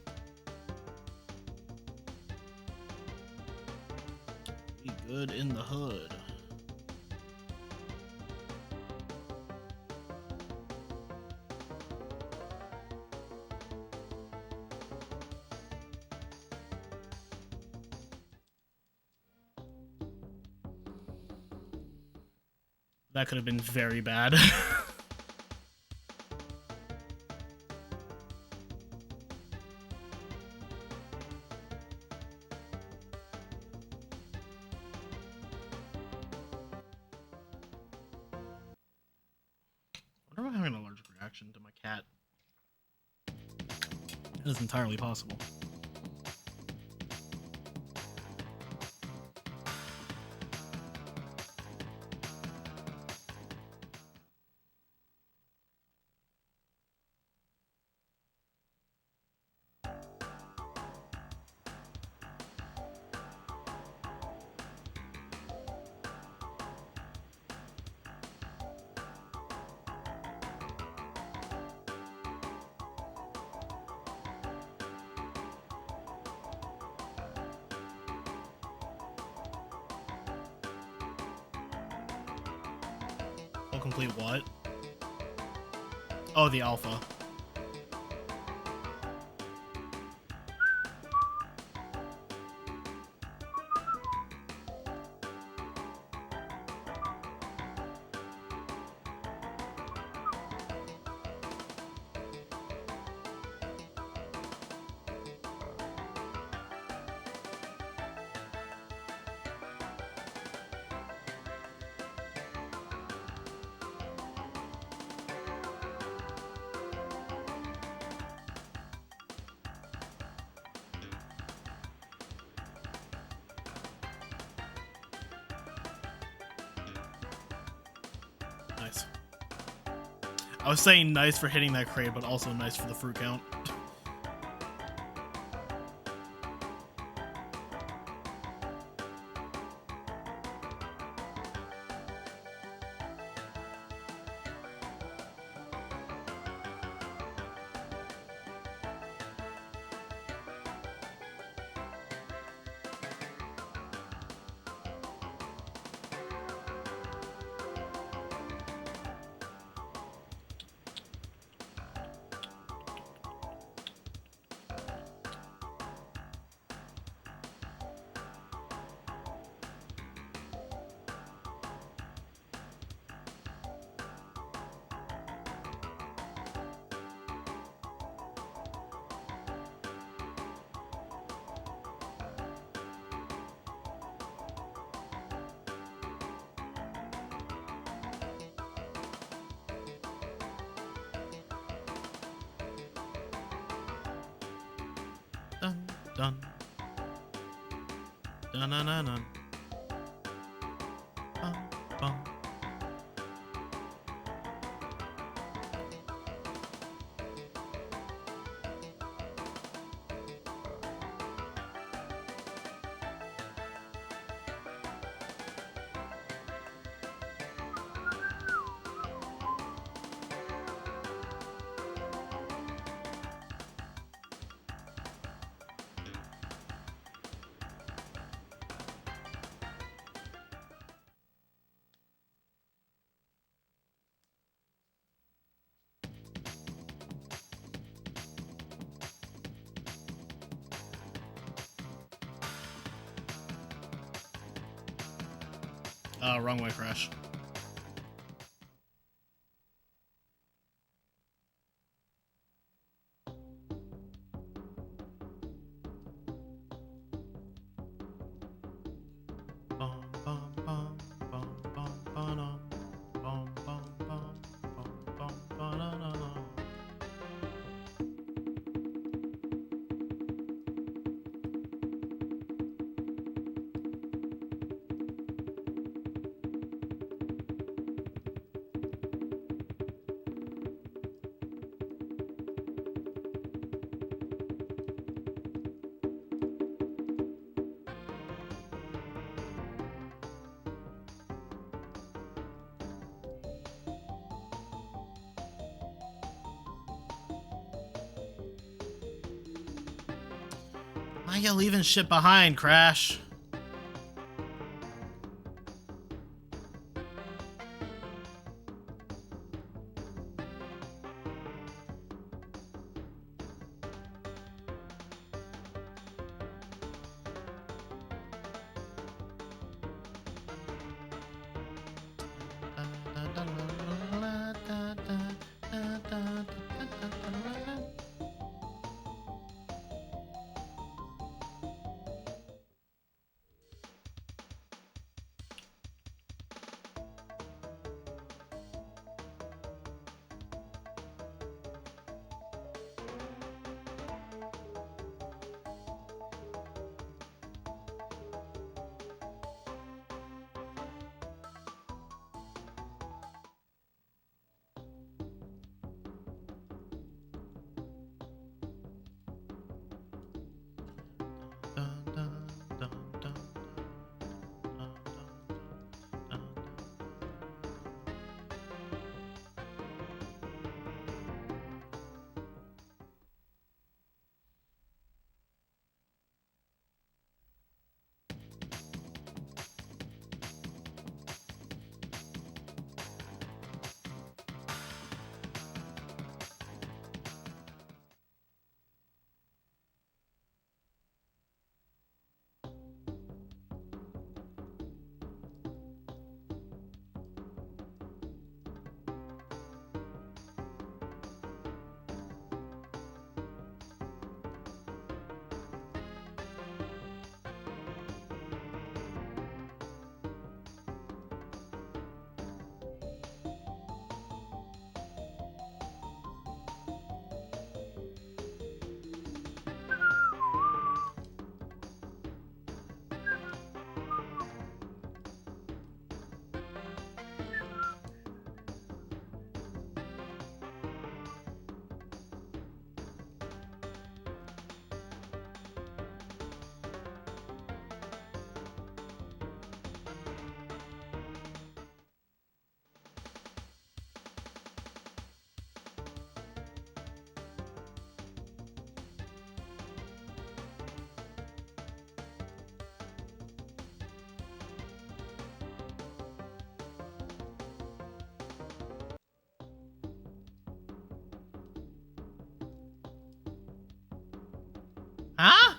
Be good in the hood. That could have been very bad. I wonder if I'm having an allergic reaction to my cat. It is entirely possible. Complete what? Oh, the alpha. Nice. I was saying nice for hitting that crate, but also nice for the fruit count. dun. Dun dun dun dun. Bum, bum. Wrong way, Crash. Bum, bum, bum, bum, bum, ba-dum. Bum, bum, bum, bum, bum, ba-da-da-da. Why you leaving shit behind, Crash? Huh?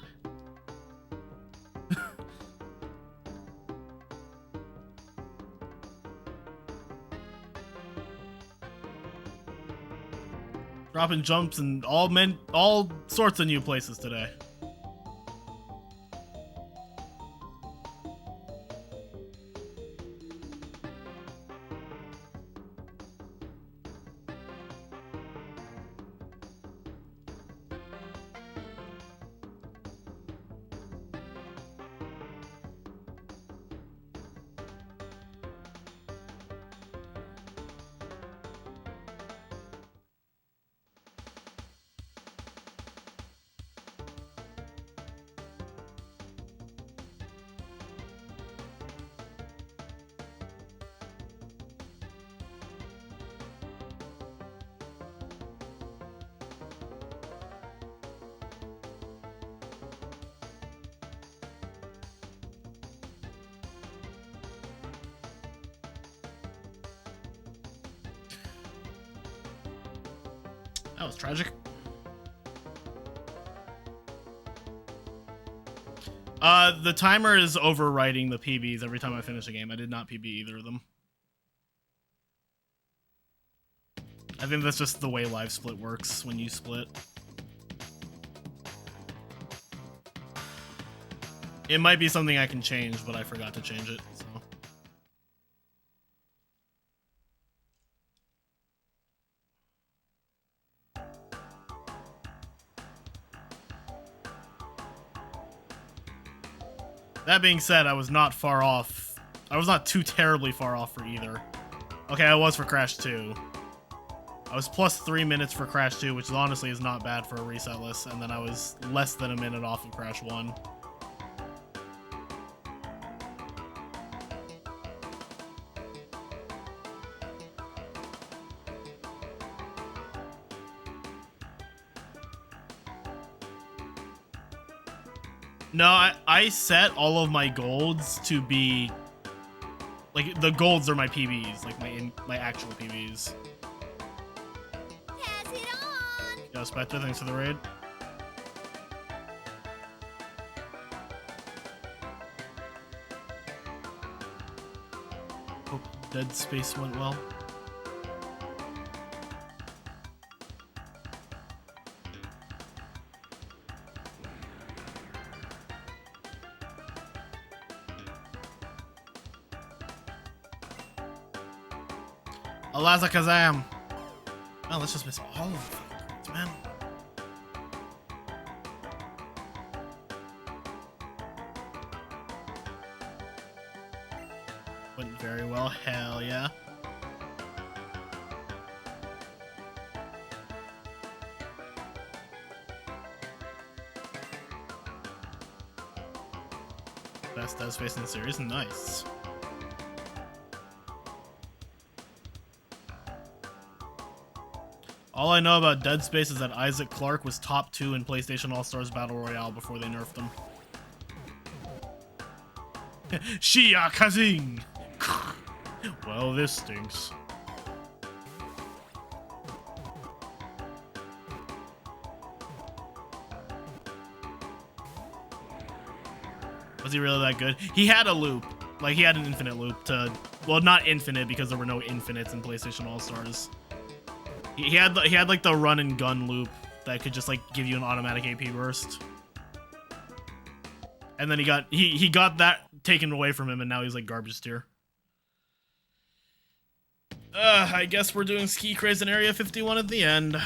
Dropping jumps in all sorts of new places today. That was tragic. The timer is overwriting the PBs every time I finish a game. I did not PB either of them. I think that's just the way live split works when you split. It might be something I can change, but I forgot to change it, so. That being said, I was not far off. I was not too terribly far off for either. Okay, I was for Crash 2. I was plus 3 minutes for Crash 2, which honestly is not bad for a reset list, and then I was less than a minute off of Crash 1. No, I set all of my golds to be like the golds are my PBs, like my actual PBs. Pass it on. Yo, Spectre, thanks for the raid. Hope Dead Space went well. Alazakazam. Oh, let's just miss all of them, man. Went very well. Hell yeah. Best Dead Space in the series. Nice. All I know about Dead Space is that Isaac Clarke was top 2 in PlayStation All-Stars Battle Royale before they nerfed him. Shia Kazing! Well, this stinks. Was he really that good? He had a loop. Like, he had an infinite loop to... Well, not infinite, because there were no infinites in PlayStation All-Stars. He had like the run and gun loop that could just like give you an automatic AP burst. And then he got that taken away from him, and now he's like garbage tier. I guess we're doing Ski Craze in Area 51 at the end.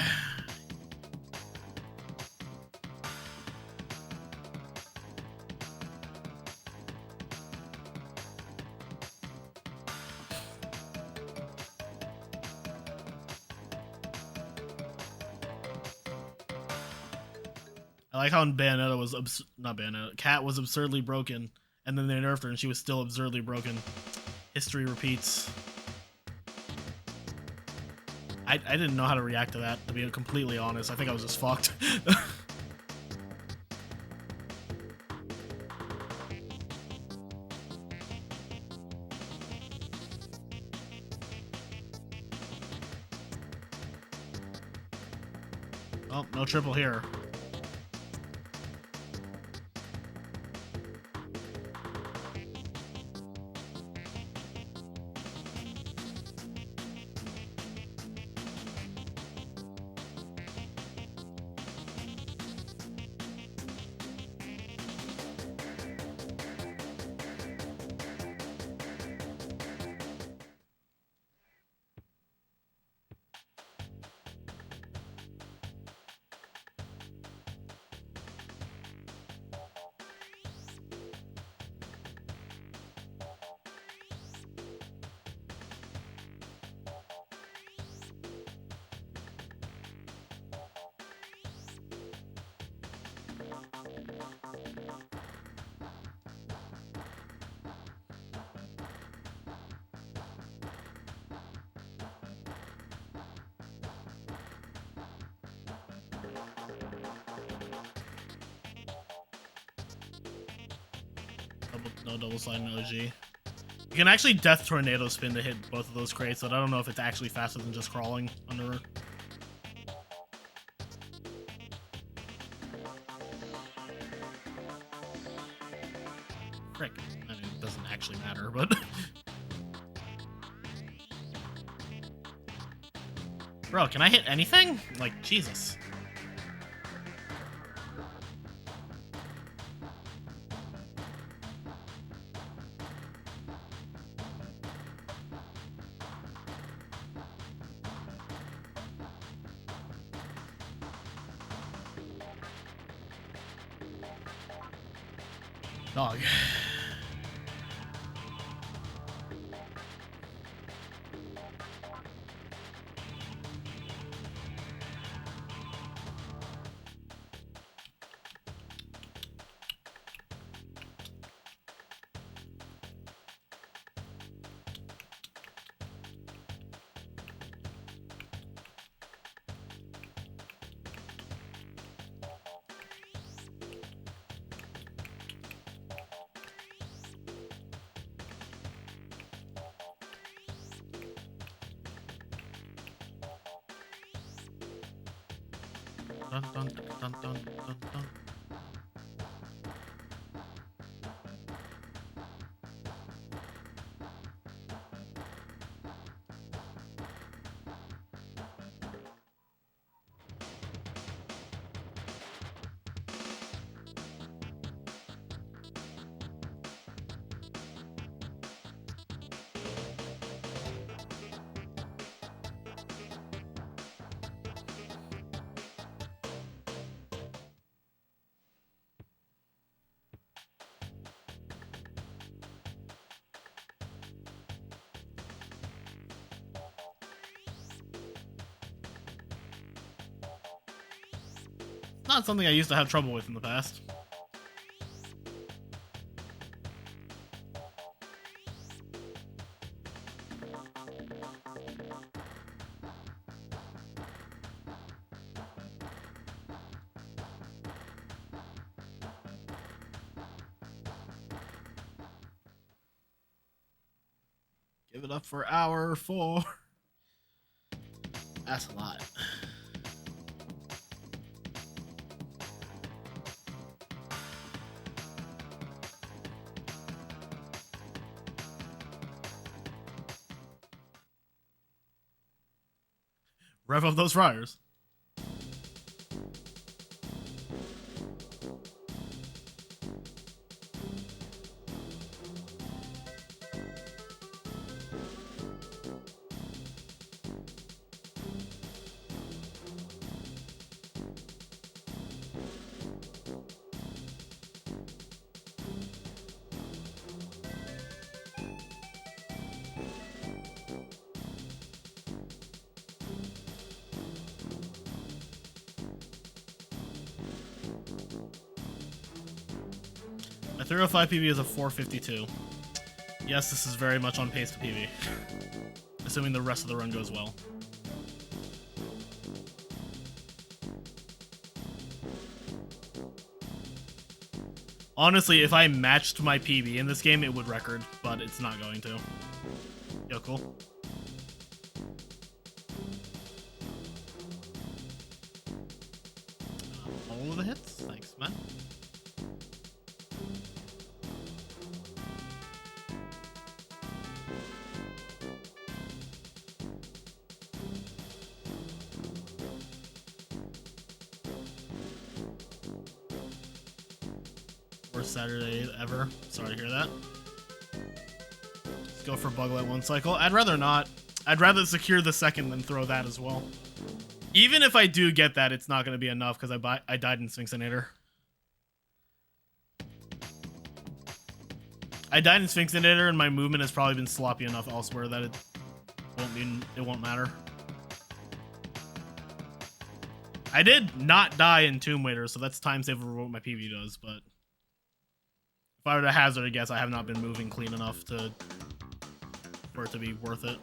I like how in Bayonetta was not Bayonetta. Cat was absurdly broken, and then they nerfed her, and she was still absurdly broken. History repeats. I didn't know how to react to that, to be completely honest. I think I was just fucked. Oh, no triple here. No double slide, no OG. You can actually death tornado spin to hit both of those crates, but I don't know if it's actually faster than just crawling under. Frick. I mean, it doesn't actually matter, but... Bro, can I hit anything? Like, Jesus. Dog. Dun, dun, dun, dun, dun, dun. Not something I used to have trouble with in the past. Give it up for hour 4. That's a lot. Rev up those fryers. My 305 PB is a 452. Yes, this is very much on pace to PB. Assuming the rest of the run goes well. Honestly, if I matched my PB in this game, it would record, but it's not going to. Yo, cool. All of the hits? Thanks, man. Worst Saturday ever. Sorry to hear that. Let's go for Buglet 1 cycle. I'd rather not. I'd rather secure the second than throw that as well. Even if I do get that, it's not going to be enough because I died in Sphinxinator. I died in Sphinxinator and my movement has probably been sloppy enough elsewhere that it won't matter. I did not die in Tomb Waiter, so that's time save over what my PV does, but if I were to hazard a guess, I have not been moving clean enough for it to be worth it.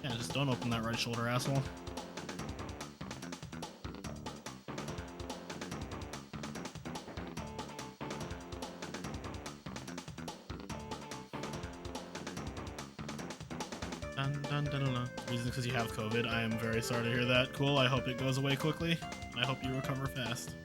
Yeah, just don't open that right shoulder, asshole. Dun, dun, dun, dun, dun. Reason because you have COVID. I am very sorry to hear that. Cool. I hope it goes away quickly. And I hope you recover fast.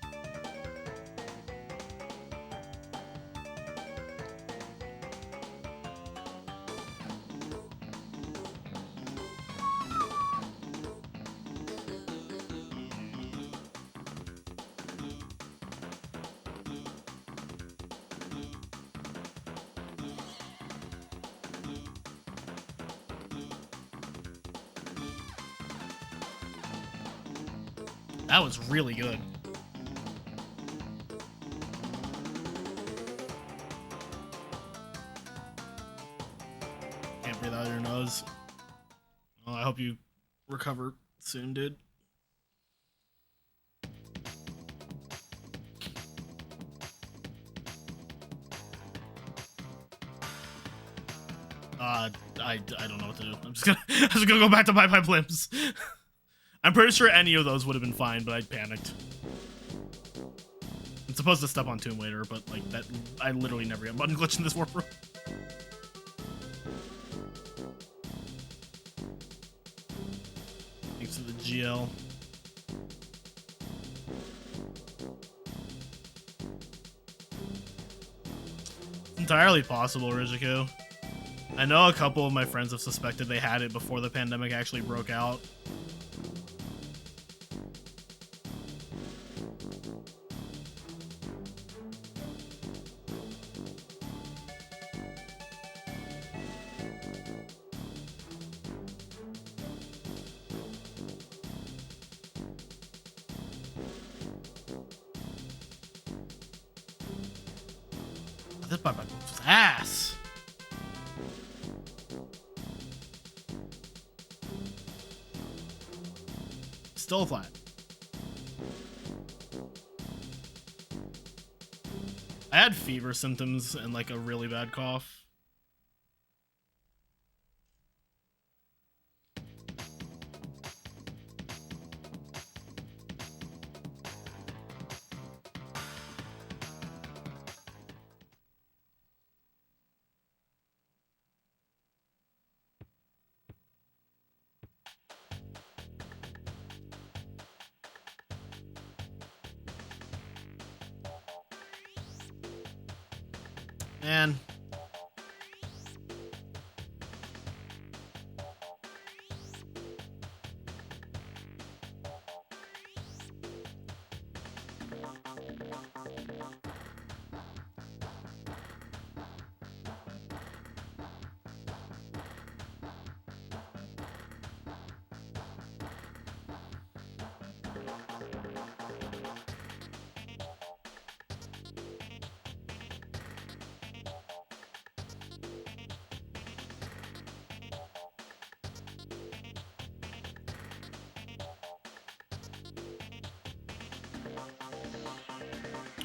That was really good. Can't breathe out of your nose. Well, I hope you recover soon, dude. I don't know what to do. I'm just gonna go back to my limbs. I'm pretty sure any of those would have been fine, but I panicked. I'm supposed to step on Tomb later, but like that, I literally never get button glitch in this warp room. Thanks to the GL. It's entirely possible, Rijiko. I know a couple of my friends have suspected they had it before the pandemic actually broke out. This bike moves ass. Still flat. I had fever symptoms and like a really bad cough. Man.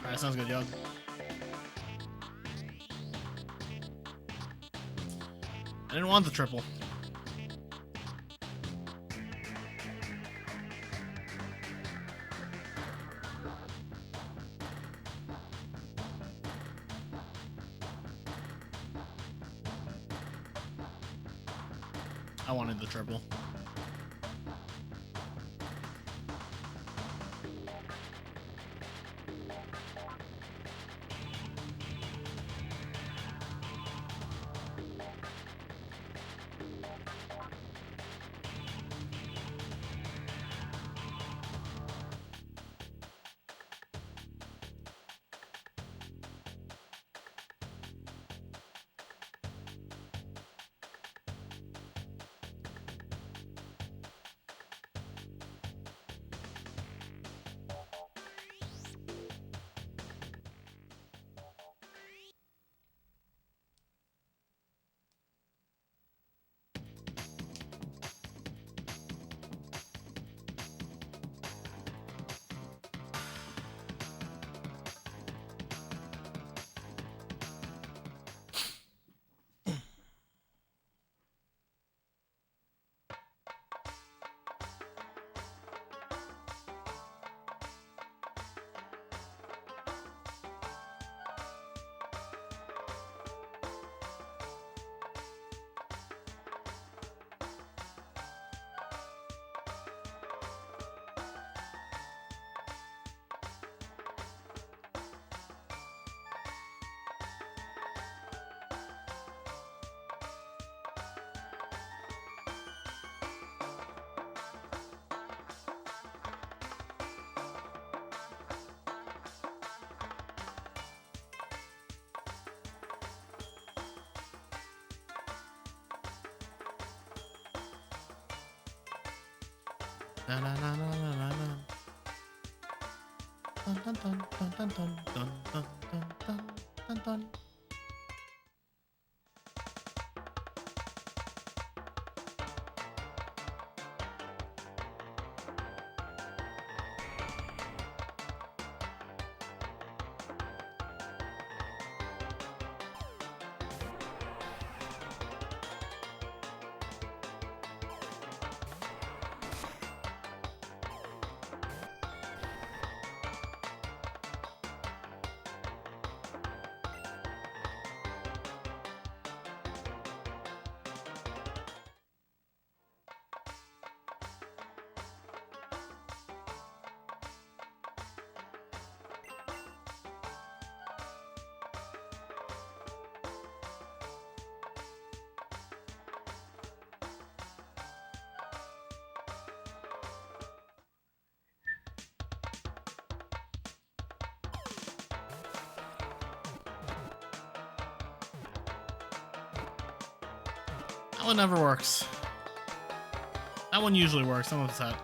Alright, sounds good, yo. I didn't want the triple. I wanted the triple. Na, na, na, na, na, na, na. Dun, dun, dun, dun, dun, dun, dun, dun, dun, dun, dun. That one never works. That one usually works. I'm upset.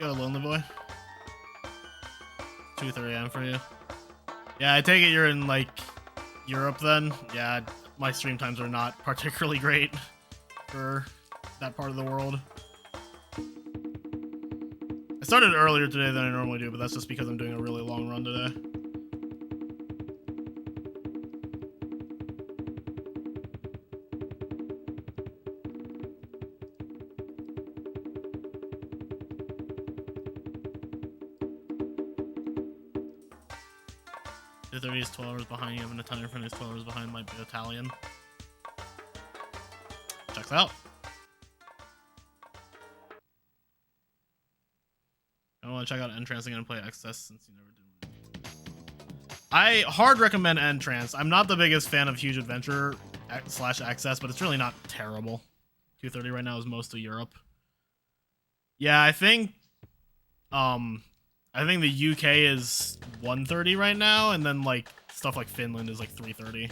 You got a lonely boy? 2:30 a.m. for you. Yeah, I take it you're in like Europe then. Yeah, my stream times are not particularly great for that part of the world. I started earlier today than I normally do, but that's just because I'm doing a really long run today. The 30 is 12 hours behind you, having a ton in front is 12 hours behind might be Italian. Checks out. I want to check out Entrance again and play Excess since you never did. I hard recommend Entrance. I'm not the biggest fan of Huge Adventure / Excess, but it's really not terrible. 2:30 right now is mostly Europe. Yeah, I think the UK is 1:30 right now, and then like stuff like Finland is like 3:30.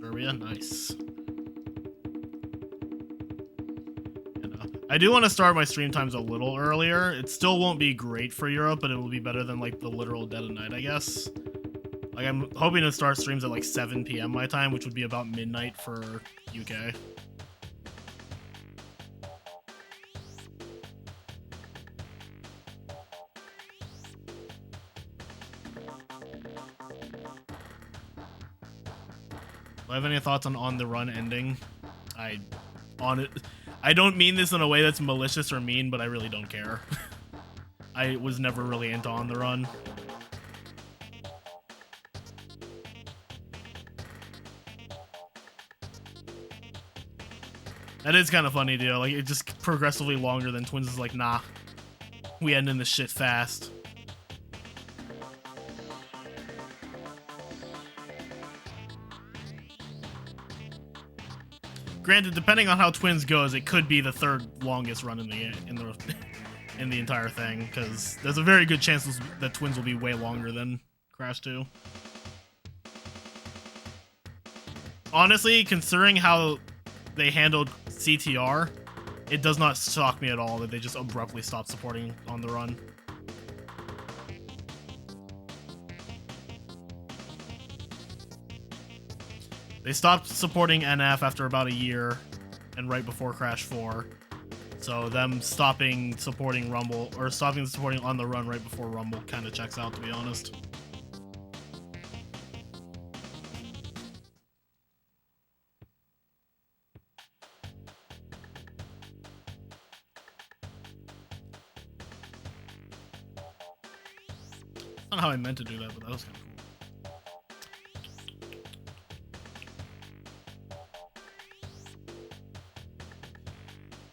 Serbia, nice. And, I do want to start my stream times a little earlier. It still won't be great for Europe, but it will be better than like the literal dead of night, I guess. Like, I'm hoping to start streams at like 7 p.m. my time, which would be about midnight for UK. Do I have any thoughts on the run ending? I don't mean this in a way that's malicious or mean, but I really don't care. I was never really into On the Run. That is kind of funny, dude. Like, it's just progressively longer than Twins is like, nah, we ending this shit fast. Granted, depending on how Twins goes, it could be the third longest run in the entire thing, because there's a very good chance that Twins will be way longer than Crash 2. honestly, considering how they handled CTR, it does not shock me at all that they just abruptly stopped supporting On the Run. They stopped supporting NF after about a year and right before Crash 4. So them stopping supporting Rumble, or stopping supporting On the Run right before Rumble kind of checks out, to be honest. That's not how I meant to do that, but that was kind of cool.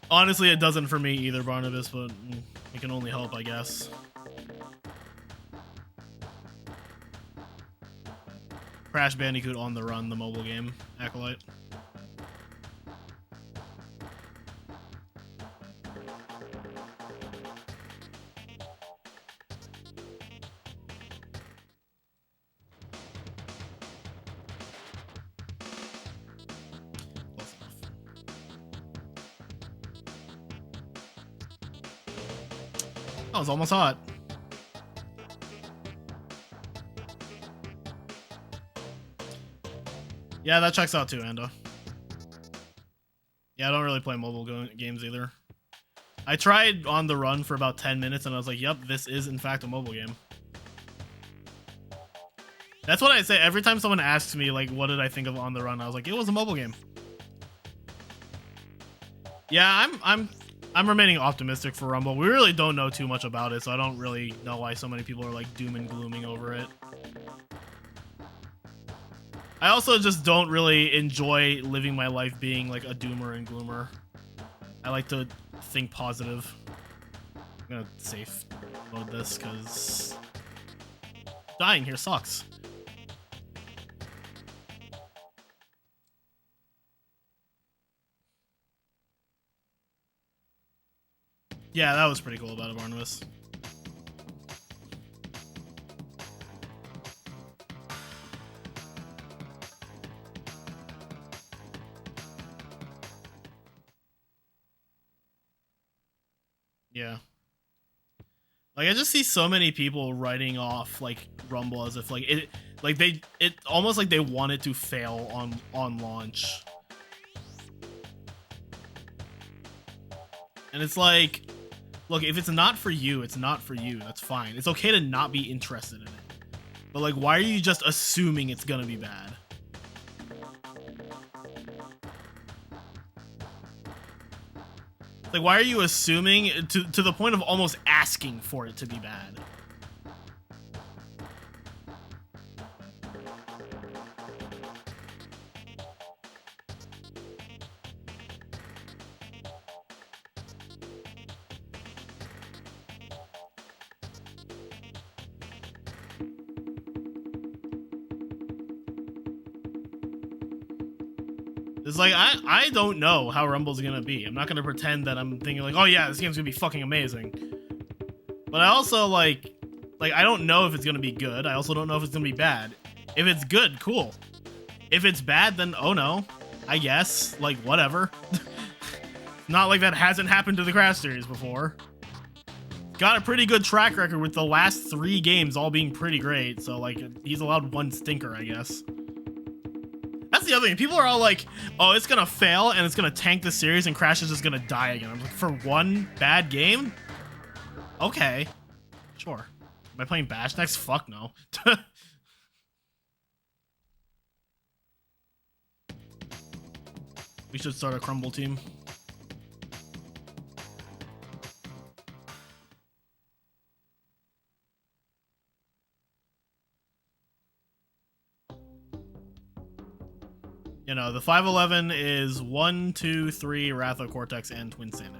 Honestly, it doesn't for me either, Barnabas, but it can only help, I guess. Crash Bandicoot On the Run, the mobile game, Acolyte. That was almost hot. Yeah, that checks out too, Anda. Yeah, I don't really play mobile games either. I tried On the Run for about 10 minutes and I was like, yep, this is in fact a mobile game. That's what I say every time someone asks me, like, what did I think of On the Run? I was like, it was a mobile game. Yeah, I'm remaining optimistic for Rumble. We really don't know too much about it, so I don't really know why so many people are like doom and glooming over it. I also just don't really enjoy living my life being like a doomer and gloomer. I like to think positive. I'm gonna safe load this because dying here sucks. Yeah, that was pretty cool about it, Barnabas. Yeah. Like, I just see so many people writing off like Rumble as if like it almost like they want it to fail on launch. And it's like, look, if it's not for you, it's not for you. That's fine. It's okay to not be interested in it. But like, why are you just assuming it's gonna be bad? Like, why are you assuming to the point of almost asking for it to be bad? It's like, I don't know how Rumble's gonna be. I'm not gonna pretend that I'm thinking like, oh yeah, this game's gonna be fucking amazing. But I also like I don't know if it's gonna be good. I also don't know if it's gonna be bad. If it's good, cool. If it's bad, then oh no, I guess, like, whatever. Not like that hasn't happened to the Crash series before. Got a pretty good track record with the last 3 games all being pretty great, so like, he's allowed one stinker, I guess. That's the other thing. People are all like, oh, it's gonna fail and it's gonna tank the series and Crash is just gonna die again. I'm like, for one bad game? Okay. Sure. Am I playing Bash next? Fuck no. We should start a Crumble team. You know, the 511 is 1, 2, 3, Wrath of Cortex, and Twinsanity.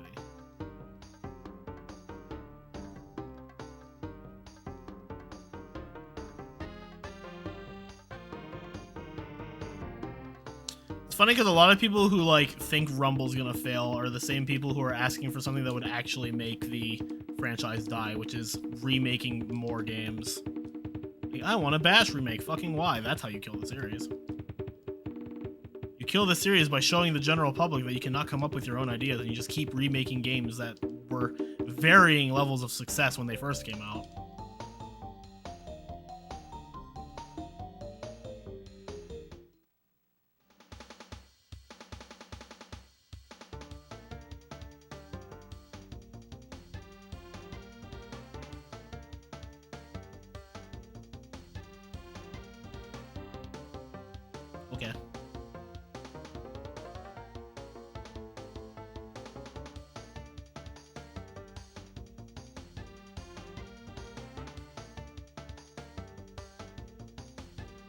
It's funny because a lot of people who like think Rumble's gonna fail are the same people who are asking for something that would actually make the franchise die, which is remaking more games. Like, I want a Bash remake. Fucking why? That's how you kill the series. You kill the series by showing the general public that you cannot come up with your own ideas, and you just keep remaking games that were varying levels of success when they first came out. Okay.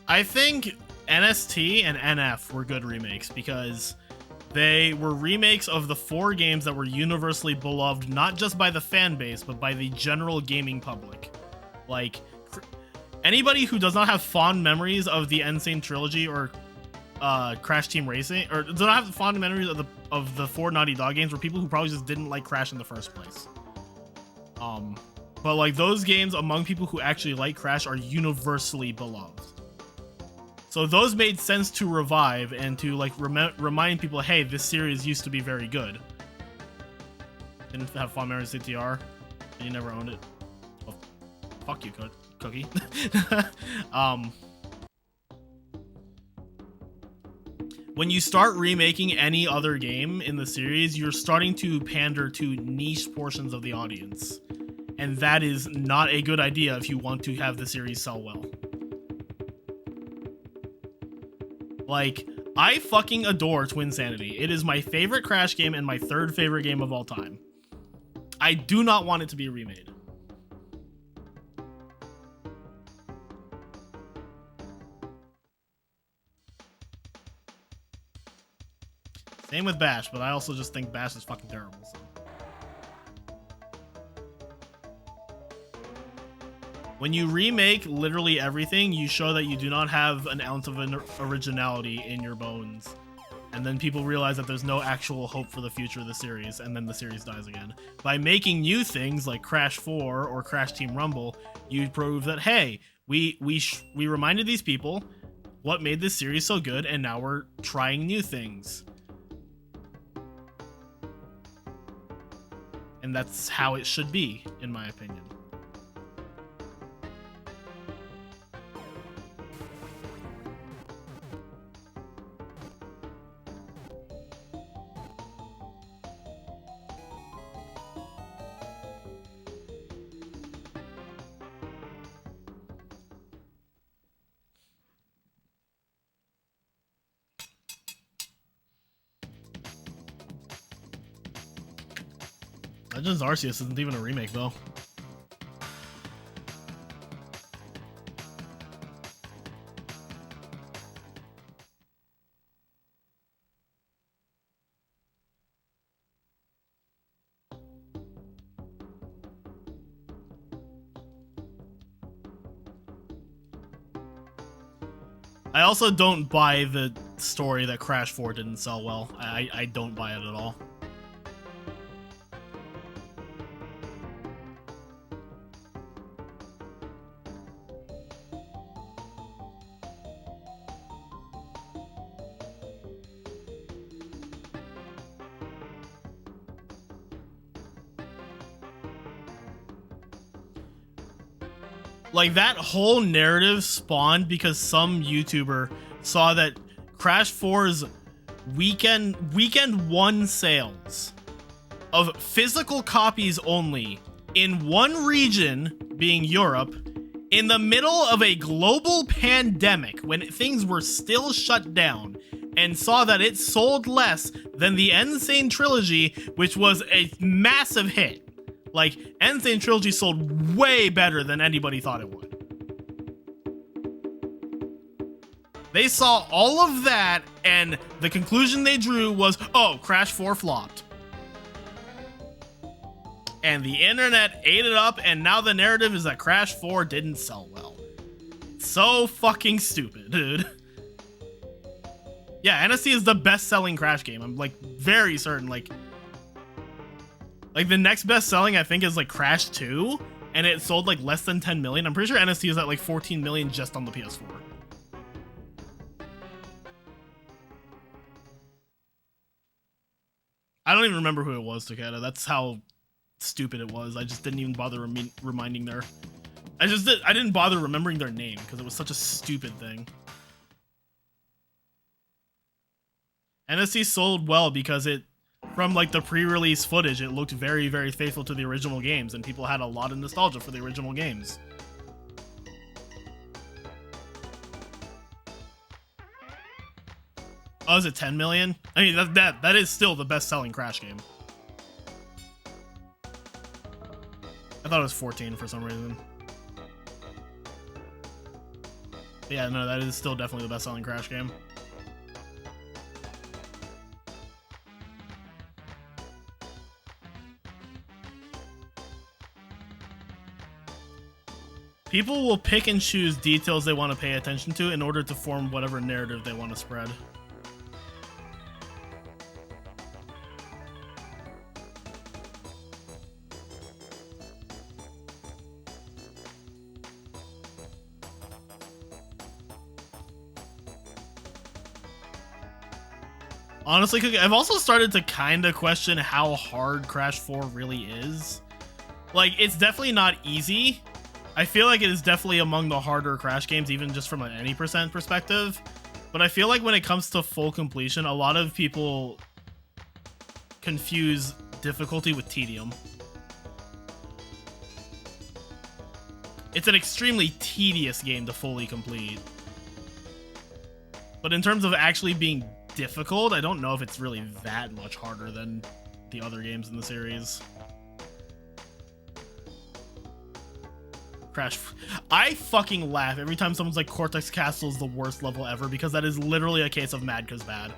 I think NST and NF were good remakes because they were remakes of the 4 games that were universally beloved not just by the fan base but by the general gaming public. Like, anybody who does not have fond memories of the Insane Trilogy or Crash Team Racing, or does not have fond memories of the 4 Naughty Dog games, were people who probably just didn't like Crash in the first place. But like, those games among people who actually like Crash are universally beloved. So those made sense to revive and to like remind people, hey, this series used to be very good. Didn't have fond memories of CTR, and you never owned it. Well, fuck you, Cookie. When you start remaking any other game in the series, you're starting to pander to niche portions of the audience. And that is not a good idea if you want to have the series sell well. Like, I fucking adore Twinsanity. It is my favorite Crash game and my 3rd favorite game of all time. I do not want it to be remade. Same with Bash, but I also just think Bash is fucking terrible. So. When you remake literally everything, you show that you do not have an ounce of originality in your bones. And then people realize that there's no actual hope for the future of the series, and then the series dies again. By making new things like Crash 4 or Crash Team Rumble, you prove that, hey, we reminded these people what made this series so good, and now we're trying new things. And that's how it should be, in my opinion. Legends Arceus isn't even a remake, though. I also don't buy the story that Crash 4 didn't sell well. I don't buy it at all. Like, that whole narrative spawned because some YouTuber saw that Crash 4's weekend 1 sales of physical copies only in one region, being Europe, in the middle of a global pandemic when things were still shut down, and saw that it sold less than the Insane Trilogy, which was a massive hit. Like, Insane Trilogy sold way better than anybody thought it would. They saw all of that, and the conclusion they drew was, oh, Crash 4 flopped. And the internet ate it up, and now the narrative is that Crash 4 didn't sell well. So fucking stupid, dude. Yeah, NSC is the best-selling Crash game. I'm, like, very certain, like, the next best selling, I think, is like Crash 2, and it sold like less than 10 million. I'm pretty sure NST is at like 14 million just on the PS4. don't even remember who it was, Takeda. That's how stupid it was. I just didn't even bother reminding their... I didn't bother remembering their name because it was such a stupid thing. NSC sold well because it, from like the pre-release footage, it looked very, very faithful to the original games, and people had a lot of nostalgia for the original games. Oh, is it 10 million? I mean, that is still the best-selling Crash game. I thought it was 14 for some reason. Yeah, no, that is still definitely the best-selling Crash game. People will pick and choose details they want to pay attention to in order to form whatever narrative they want to spread. Honestly, Cookie, I've also started to kind of question how hard Crash 4 really is. Like, it's definitely not easy. I feel like it is definitely among the harder Crash games, even just from an any percent perspective. But I feel like when it comes to full completion, a lot of people confuse difficulty with tedium. It's an extremely tedious game to fully complete. But in terms of actually being difficult, I don't know if it's really that much harder than the other games in the series. Crash. I fucking laugh every time someone's like Cortex Castle is the worst level ever, because that is literally a case of mad 'cause bad.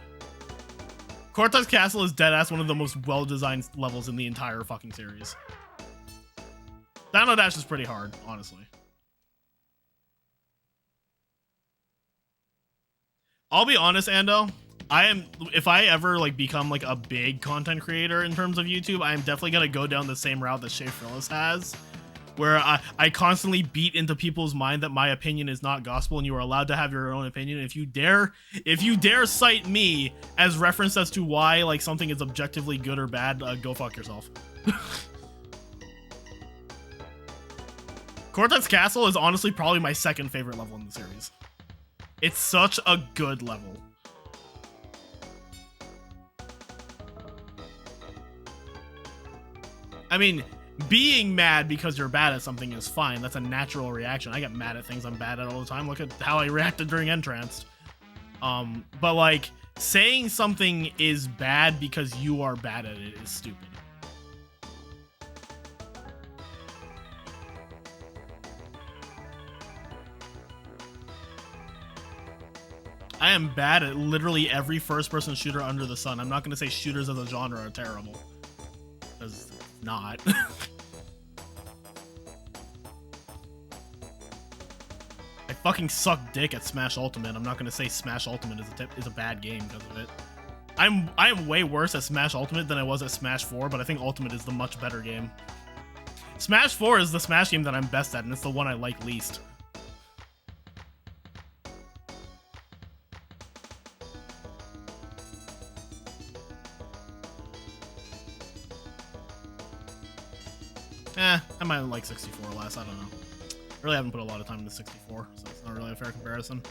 Cortex Castle is deadass one of the most well-designed levels in the entire fucking series. Dino Dash is pretty hard, honestly. I'll be honest, Ando. If I ever like become like a big content creator in terms of YouTube, I am definitely gonna go down the same route that Shay Frillis has, where I constantly beat into people's mind that my opinion is not gospel and you are allowed to have your own opinion. If you dare cite me as reference as to why like something is objectively good or bad, go fuck yourself. Cortex Castle is honestly probably my second favorite level in the series. It's such a good level. I mean, being mad because you're bad at something is fine. That's a natural reaction. I get mad at things I'm bad at all the time. Look at how I reacted during Entranced. But like, saying something is bad because you are bad at it is stupid. I am bad at literally every first-person shooter under the sun. I'm not going to say shooters as a genre are terrible. Because not. I fucking suck dick at Smash Ultimate. I'm not going to say Smash Ultimate is a bad game because of it. I am way worse at Smash Ultimate than I was at Smash 4, but I think Ultimate is the much better game. Smash 4 is the Smash game that I'm best at, and it's the one I like least. I might like 64 less, I don't know. Really haven't put a lot of time into 64, so it's not really a fair comparison.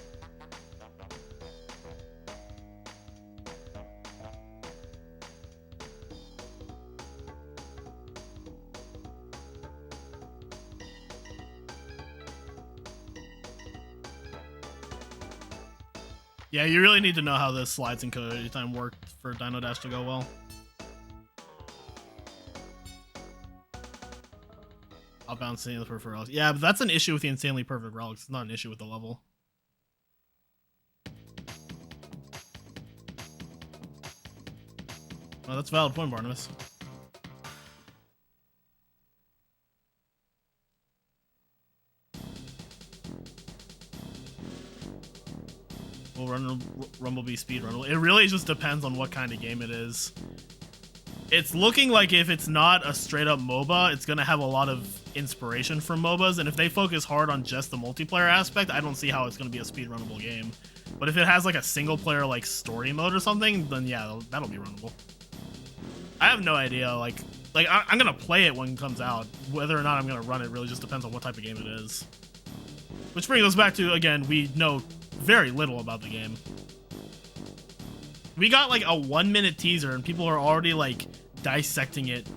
Yeah, you really need to know how the slides and code time worked for Dino Dash to go well. I'll bounce insanely perfect relics. Yeah, but that's an issue with the insanely perfect relics. It's not an issue with the level. Well, that's a valid point, Barnabas. We'll run Rumblebee speedrun. It really just depends on what kind of game it is. It's looking like if it's not a straight-up MOBA, it's gonna have a lot of inspiration from MOBAs, and if they focus hard on just the multiplayer aspect, I don't see how it's gonna be a speedrunnable game. But if it has like a single-player like story mode or something, then yeah, that'll be runnable. I have no idea. I'm gonna play it when it comes out. Whether or not I'm gonna run it really just depends on what type of game it is. Which brings us back to, again, we know very little about the game. We got like a 1-minute teaser and people are already like dissecting it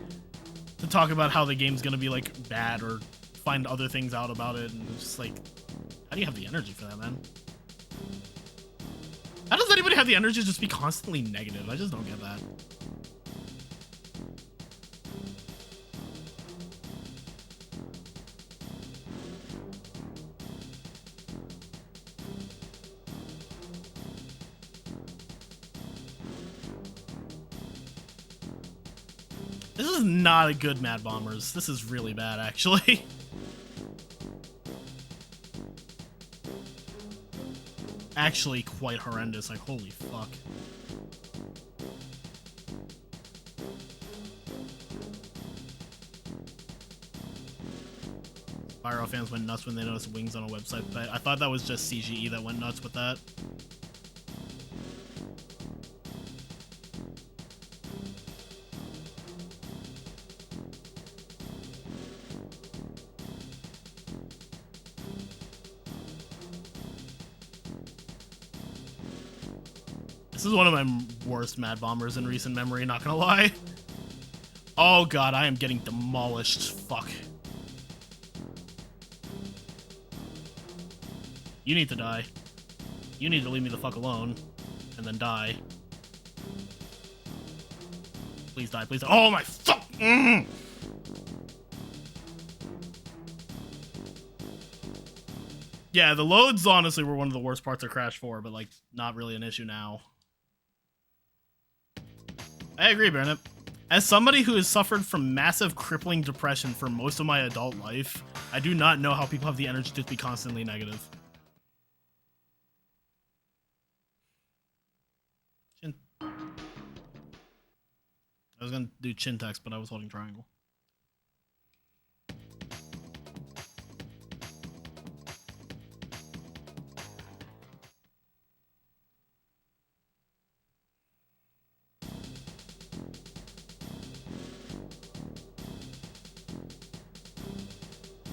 to talk about how the game's gonna be like bad or find other things out about it, and it's just like, how do you have the energy for that, man? How does anybody have the energy to just be constantly negative? I just don't get that. This is not a good Mad Bombers. This is really bad, actually. Actually quite horrendous, like holy fuck. Pyro fans went nuts when they noticed wings on a website, but I thought that was just CGE that went nuts with that. This is one of my worst Mad Bombers in recent memory, not gonna lie. Oh god, I am getting demolished. Fuck. You need to die. You need to leave me the fuck alone. And then die. Please die, please die. Oh my fuck! Yeah, the loads honestly were one of the worst parts of Crash 4, but like, not really an issue now. I agree, Bernard. As somebody who has suffered from massive crippling depression for most of my adult life, I do not know how people have the energy to be constantly negative. Chin. I was gonna do chin text, but I was holding triangle.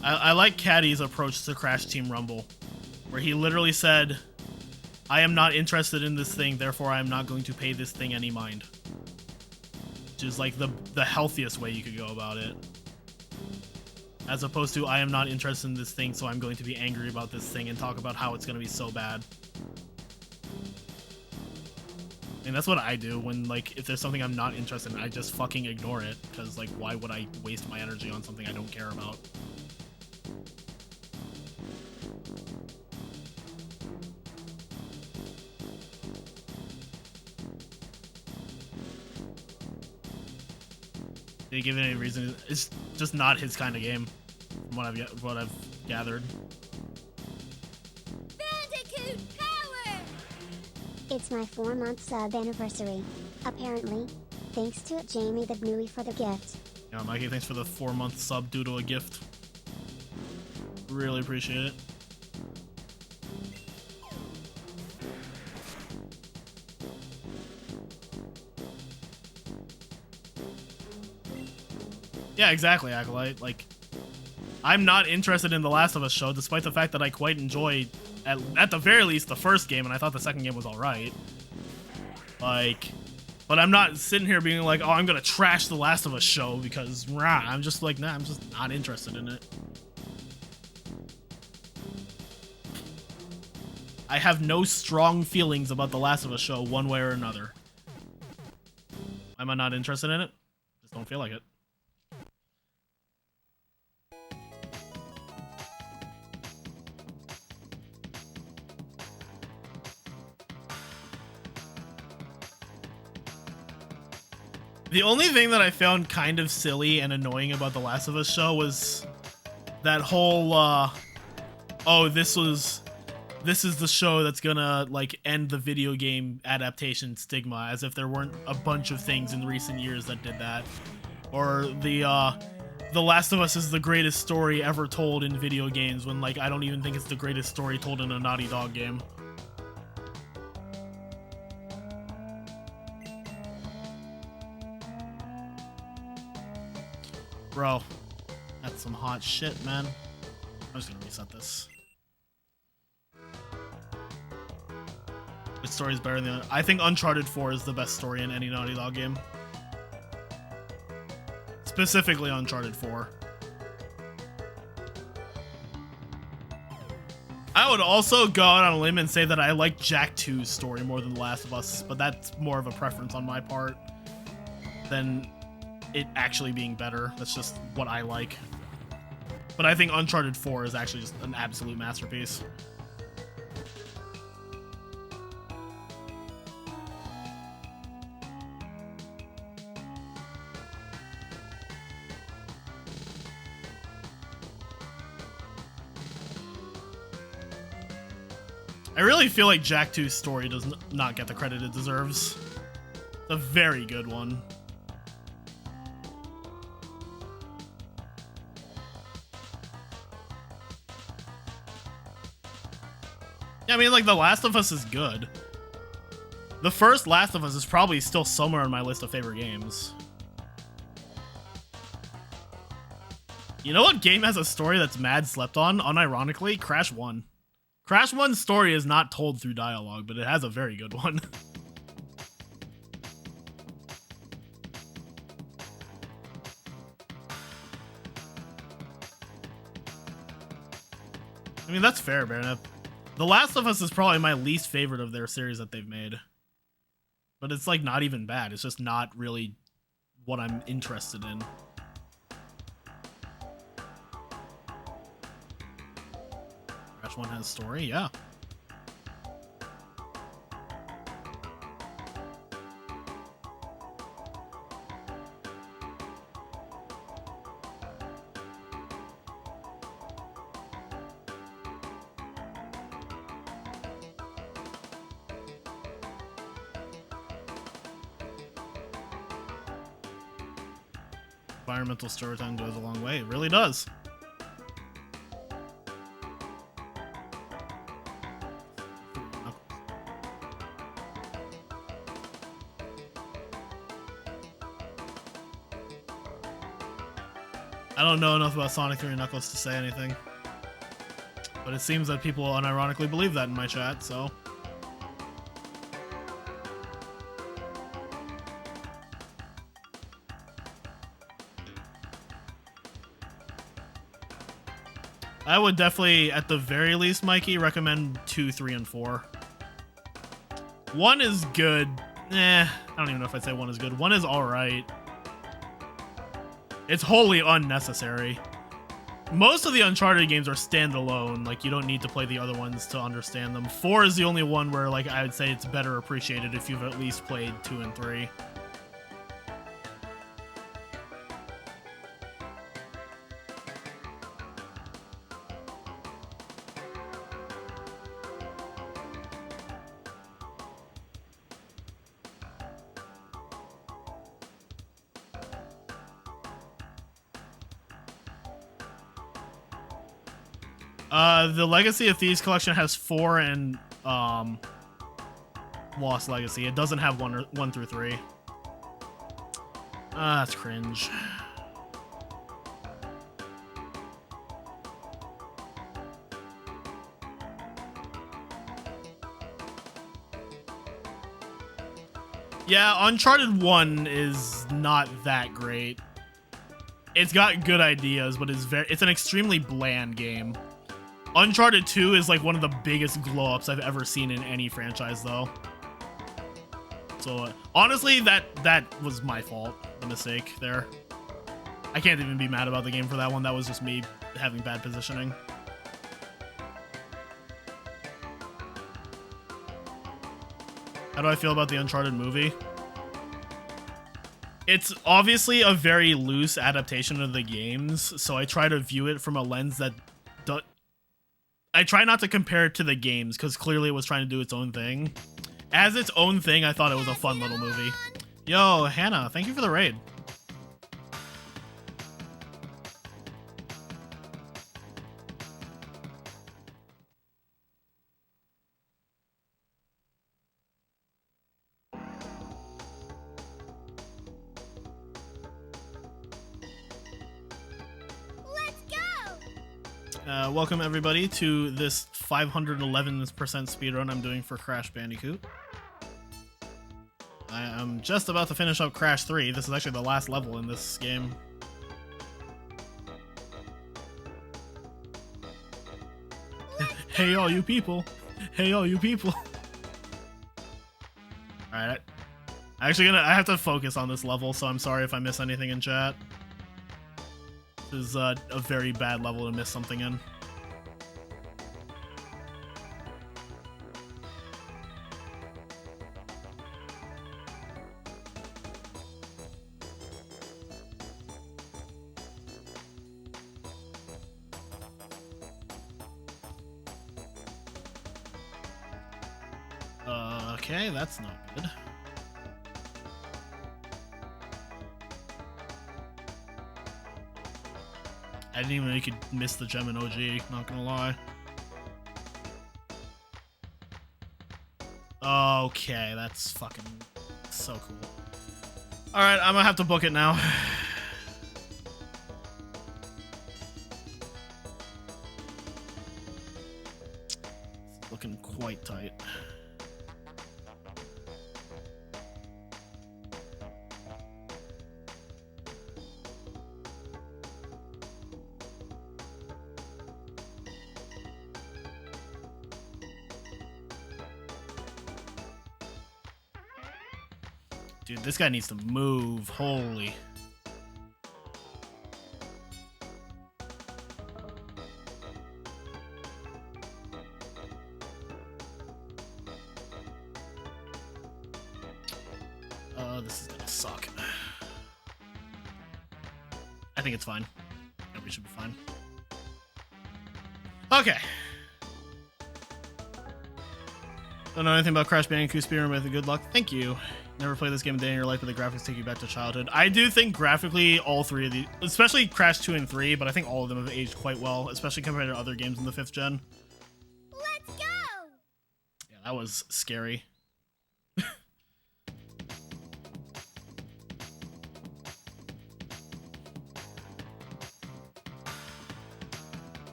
I like Caddy's approach to Crash Team Rumble, where he literally said, I am not interested in this thing, therefore I am not going to pay this thing any mind. Which is like the healthiest way you could go about it. As opposed to, I am not interested in this thing, so I'm going to be angry about this thing and talk about how it's going to be so bad. I mean, that's what I do when, like, if there's something I'm not interested in, I just fucking ignore it. Because, like, why would I waste my energy on something I don't care about? Did he give it any reason? It's just not his kind of game, from what I've gathered. Bandicoot power! It's my 4-month sub anniversary. Apparently. Thanks to Jamie the Bluey for the gift. Yeah, Mikey, thanks for the 4-month sub due to a gift. Really appreciate it. Yeah, exactly, Acolyte. Like, I'm not interested in the Last of Us show, despite the fact that I quite enjoyed, at the very least, the first game, and I thought the second game was alright. Like, but I'm not sitting here being like, oh, I'm gonna trash the Last of Us show because, rah, I'm just like, nah, I'm just not interested in it. I have no strong feelings about the Last of Us show one way or another. Am I not interested in it? Just don't feel like it. The only thing that I found kind of silly and annoying about the Last of Us show was that whole, oh, this is the show that's gonna, like, end the video game adaptation stigma, as if there weren't a bunch of things in recent years that did that. Or the Last of Us is the greatest story ever told in video games, when, like, I don't even think it's the greatest story told in a Naughty Dog game. Bro, that's some hot shit, man. I'm just gonna reset this. Which story is better than... I think Uncharted 4 is the best story in any Naughty Dog game. Specifically Uncharted 4. I would also go out on a limb and say that I like Jak 2's story more than The Last of Us, but that's more of a preference on my part than it actually being better. That's just what I like. But I think Uncharted 4 is actually just an absolute masterpiece. I really feel like Jak 2's story does not get the credit it deserves. It's a very good one. Yeah, I mean, like, The Last of Us is good. The first Last of Us is probably still somewhere on my list of favorite games. You know what game has a story that's mad slept on, unironically? Crash 1. Crash 1's story is not told through dialogue, but it has a very good one. I mean, that's fair, Baronep. The Last of Us is probably my least favorite of their series that they've made. But it's, like, not even bad. It's just not really what I'm interested in. Crash 1 has story, yeah. Environmental storytelling goes a long way. It really does. I don't know enough about Sonic 3 and Knuckles to say anything. But it seems that people unironically believe that in my chat, so... I would definitely, at the very least, Mikey, recommend 2, 3, and 4. 1 is good. I don't even know if I'd say 1 is good. 1 is alright. It's wholly unnecessary. Most of the Uncharted games are standalone. Like, you don't need to play the other ones to understand them. 4 is the only one where, like, I would say it's better appreciated if you've at least played 2 and 3. The Legacy of Thieves collection has 4 and Lost Legacy. It doesn't have 1 through 3. That's cringe. Yeah, Uncharted 1 is not that great. It's got good ideas, but it's an extremely bland game. Uncharted 2 is like one of the biggest glow-ups I've ever seen in any franchise, though. So, honestly, that was my fault. The mistake there. I can't even be mad about the game for that one. That was just me having bad positioning. How do I feel about the Uncharted movie? It's obviously a very loose adaptation of the games, so I try to view it from a lens that... I try not to compare it to the games, because clearly it was trying to do its own thing. As its own thing, I thought it was a fun little movie. Yo, Hannah, thank you for the raid. Welcome everybody to this 511% speedrun I'm doing for Crash Bandicoot. I am just about to finish up Crash 3. This is actually the last level in this game. Hey all you people! Hey all you people! Alright, I have to focus on this level, so I'm sorry if I miss anything in chat. This is a very bad level to miss something in. Okay, that's not good. I didn't even know you could miss the gem in OG, not gonna lie. Okay, that's fucking so cool. Alright, I'm gonna have to book it now. It's looking quite tight. Dude, this guy needs to move. Holy. This is gonna suck. I think it's fine. Yeah, we should be fine. Okay. Don't know anything about Crash Bandicoot speedrun, but good luck. Thank you. Never played this game a day in your life, but the graphics take you back to childhood. I do think graphically all three of these, especially Crash 2 and 3, but I think all of them have aged quite well, especially compared to other games in the 5th gen. Let's go! Yeah, that was scary.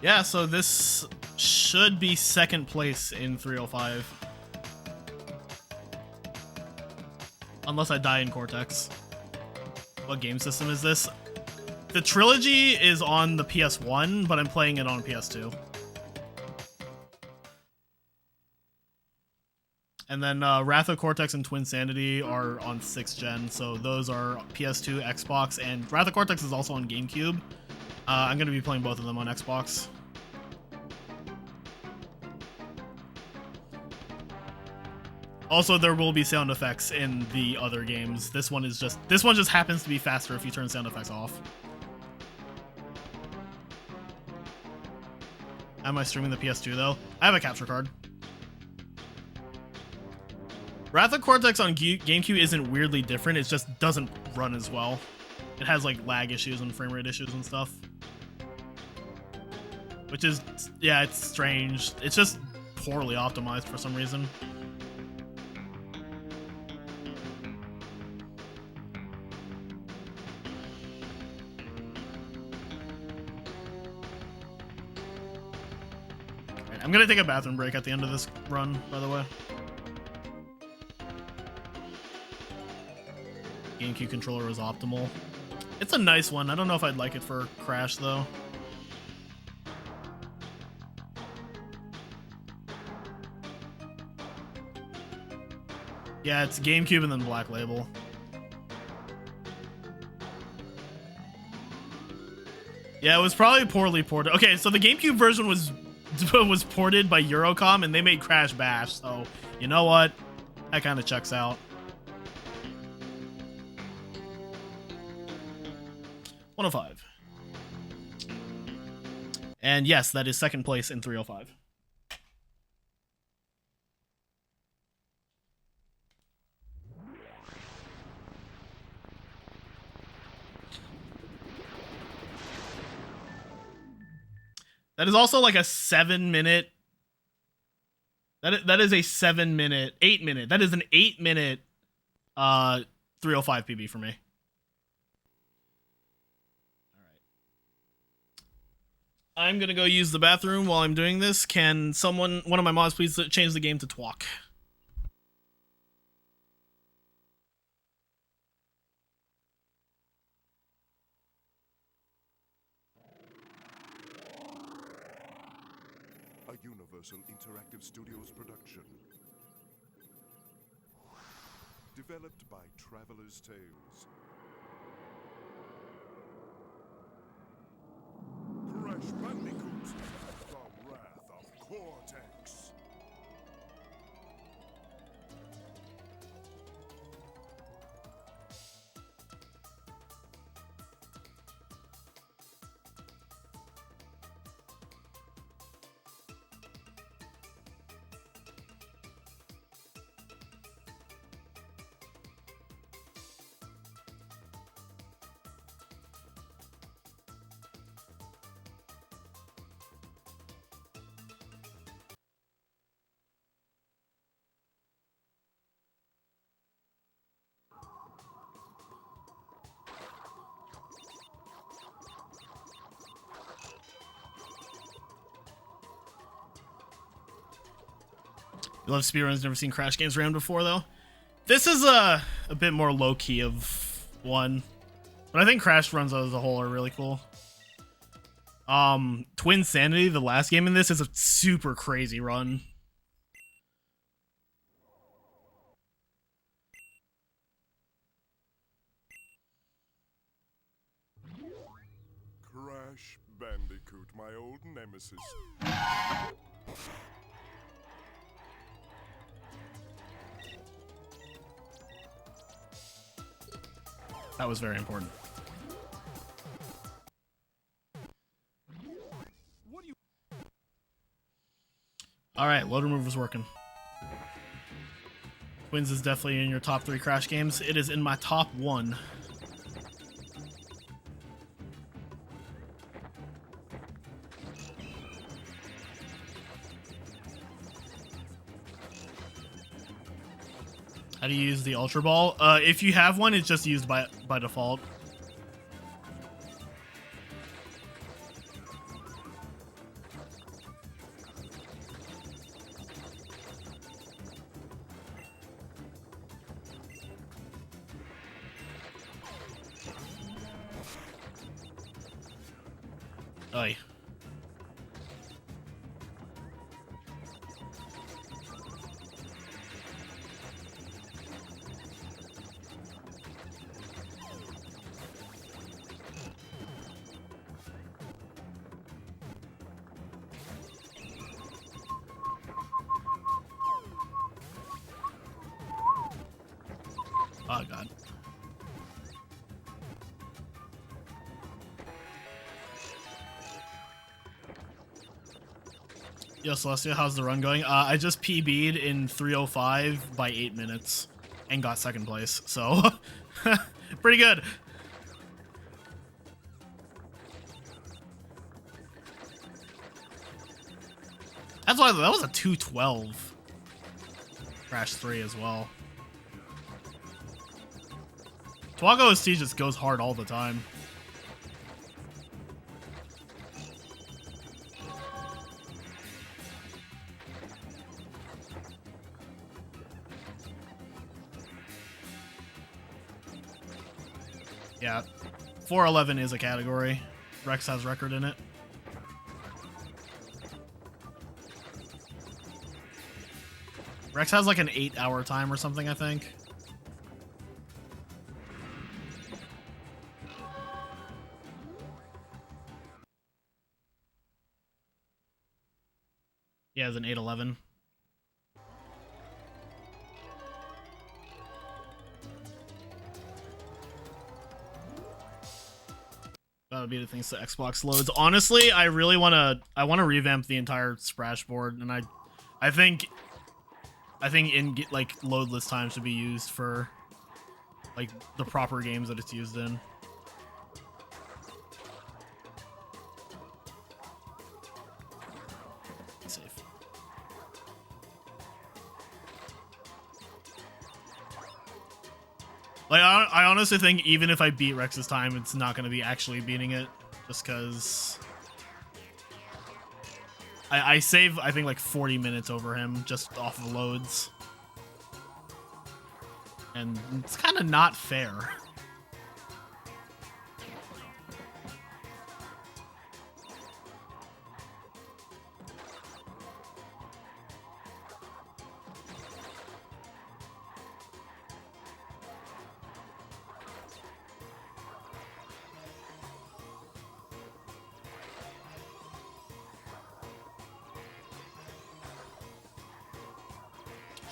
Yeah, so this should be second place in 305. Unless I die in Cortex. What game system is this? The trilogy is on the PS1, but I'm playing it on PS2. And then Wrath of Cortex and Twinsanity are on 6th gen, so those are PS2, Xbox, and Wrath of Cortex is also on GameCube. I'm going to be playing both of them on Xbox. Also, there will be sound effects in the other games. This one just happens to be faster if you turn sound effects off. Am I streaming the PS2 though? I have a capture card. Wrath of Cortex on GameCube isn't weirdly different, it just doesn't run as well. It has like lag issues and frame rate issues and stuff. Which is, yeah, it's strange. It's just poorly optimized for some reason. I'm gonna take a bathroom break at the end of this run, by the way. GameCube controller is optimal. It's a nice one. I don't know if I'd like it for Crash, though. Yeah, it's GameCube and then Black Label. Yeah, it was probably poorly ported. Okay, so the GameCube version was ported by Eurocom, and they made Crash Bash, so you know what? That kind of checks out. 105. And yes, that is second place in 305. That is also like a 7-minute. That is a 7-minute, 8-minute. That is an 8-minute 305 PB for me. I'm gonna go use the bathroom while I'm doing this. Can someone, one of my mods, please change the game to TWoC? A Universal Interactive Studios production. Developed by Traveler's Tales. Crash Bandicoot, the Wrath of Cortex. You love speedruns, never seen Crash games ran before though. This is a bit more low key of one, but I think Crash runs as a whole are really cool. Twinsanity, the last game in this, is a super crazy run. Crash Bandicoot, my old nemesis. That was very important. Alright, load remover's working. Twins is definitely in your top 3 Crash games. It is in my top 1. How do you use the Ultra Ball? If you have one, it's just used by default. Oy. Oh god. Yo, Celestia, how's the run going? I just PB'd in 3:05 by 8 minutes and got 2nd place, so pretty good. That's why that was a 2:12. Crash 3 as well. TWoC OST just goes hard all the time. Yeah, 411 is a category. Rex has record in it. Rex has like an 8-hour time or something, I think. He has an 811. That'll be the things that Xbox loads. Honestly, I really wanna revamp the entire Splash board, and I think in like loadless time should be used for like the proper games that it's used in. Safe. Like, I honestly think even if I beat Rex's time, it's not going to be actually beating it, just because I save, I think, like 40 minutes over him just off of loads. And it's kind of not fair.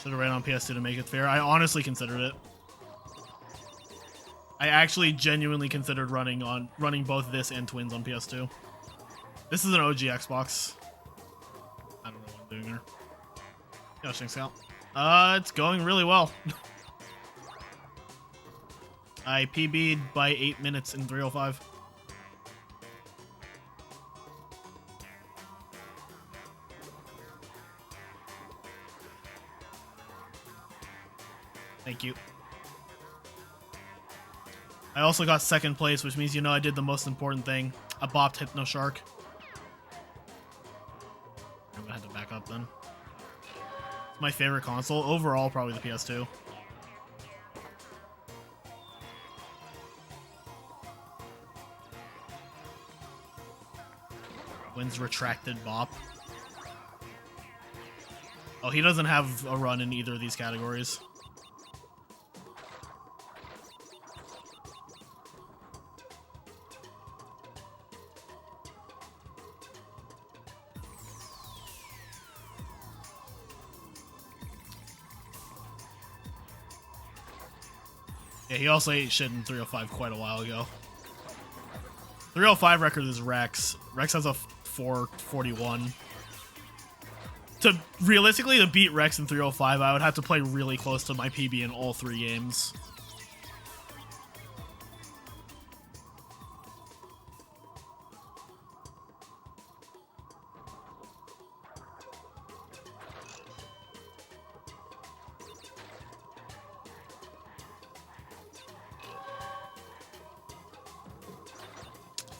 Should have ran on PS2 to make it fair. I honestly considered it. I actually genuinely considered running both this and Twins on PS2. This is an OG Xbox. I don't know what I'm doing there. Gosh, thanks, Scout. It's going really well. I PB'd by 8 minutes in 305. Thank you. I also got second place, which means, you know, I did the most important thing. I bopped Hypno Shark. I'm gonna have to back up then. It's my favorite console. Overall, probably the PS2. Wins retracted bop. Oh, he doesn't have a run in either of these categories. Yeah, he also ate shit in 305 quite a while ago. 305 record is Rex. Rex has a 441. Realistically, to beat Rex in 305, I would have to play really close to my PB in all 3 games.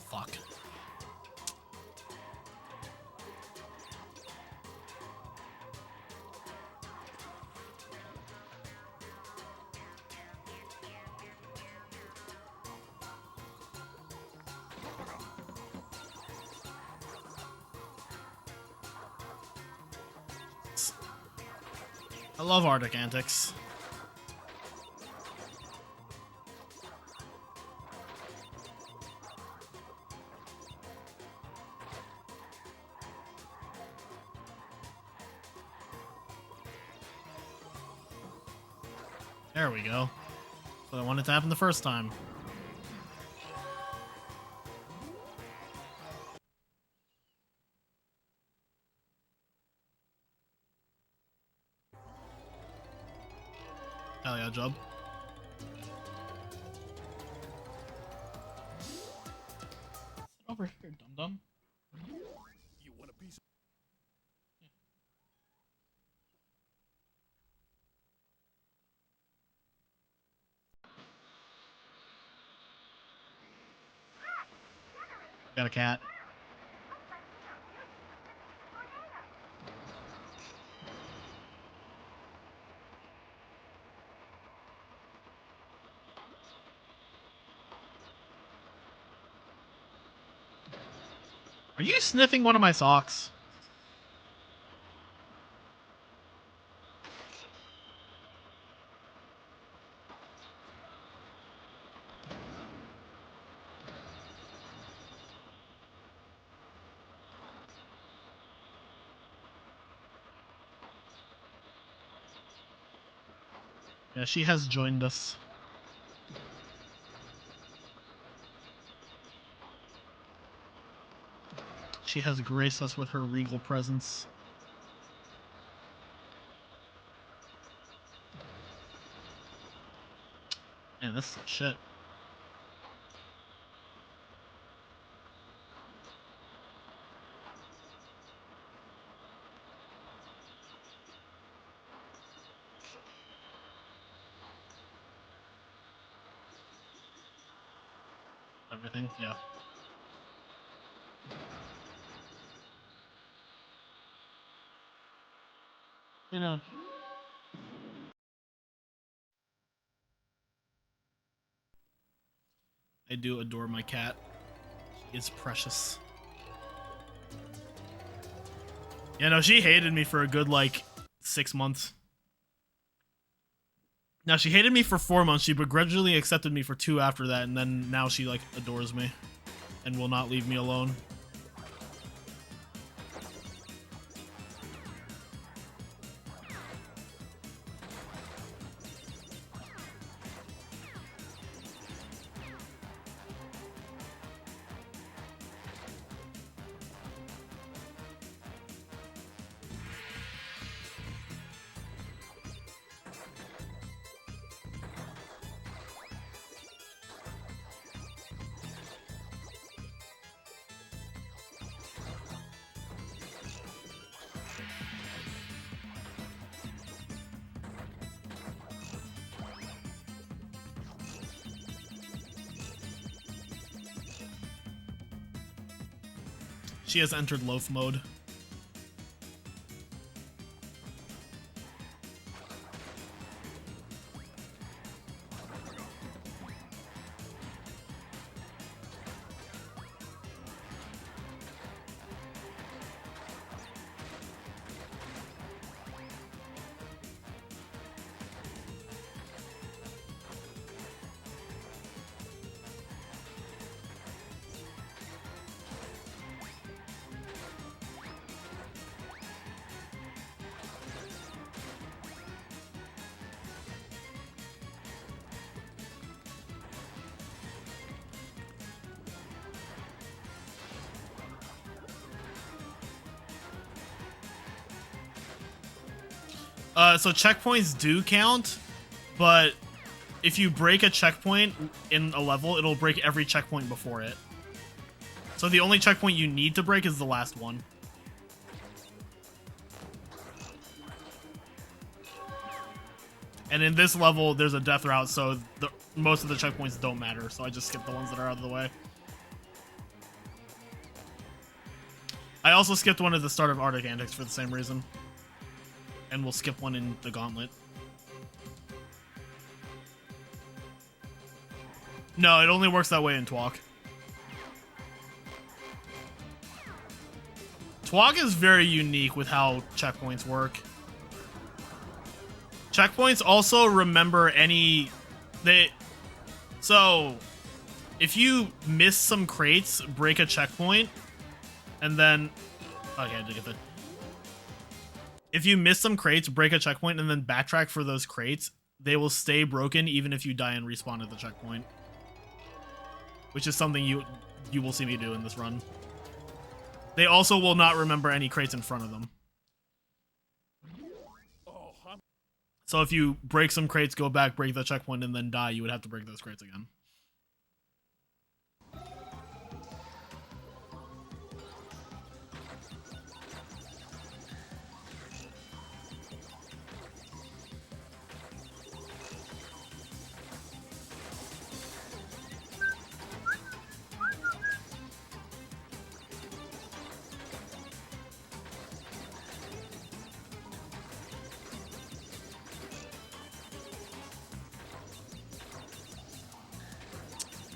Fuck. I love Arctic Antics. There we go. But I wanted to happen the first time. Hell yeah, job. Over here, dum-dum. You want a piece? Got a cat. Are you sniffing one of my socks? Yeah, she has joined us. She has graced us with her regal presence. Man, this is shit. Everything, yeah. You know. I do adore my cat. She is precious. Yeah, no, she hated me for a good, like, 6 months. Now, she hated me for 4 months. She begrudgingly accepted me for 2 after that, and then now she, like, adores me and will not leave me alone. She has entered loaf mode. So checkpoints do count, but if you break a checkpoint in a level, it'll break every checkpoint before it. So the only checkpoint you need to break is the last one. And in this level, there's a death route, so most of the checkpoints don't matter, so I just skip the ones that are out of the way. I also skipped one at the start of Arctic Antics for the same reason. And we'll skip one in the Gauntlet. No, it only works that way in TWoC. TWoC is very unique with how checkpoints work. Checkpoints also remember so if you miss some crates, break a checkpoint, and then okay, I did get that. If you miss some crates, break a checkpoint, and then backtrack for those crates, they will stay broken even if you die and respawn at the checkpoint. Which is something you will see me do in this run. They also will not remember any crates in front of them. So if you break some crates, go back, break the checkpoint, and then die, you would have to break those crates again.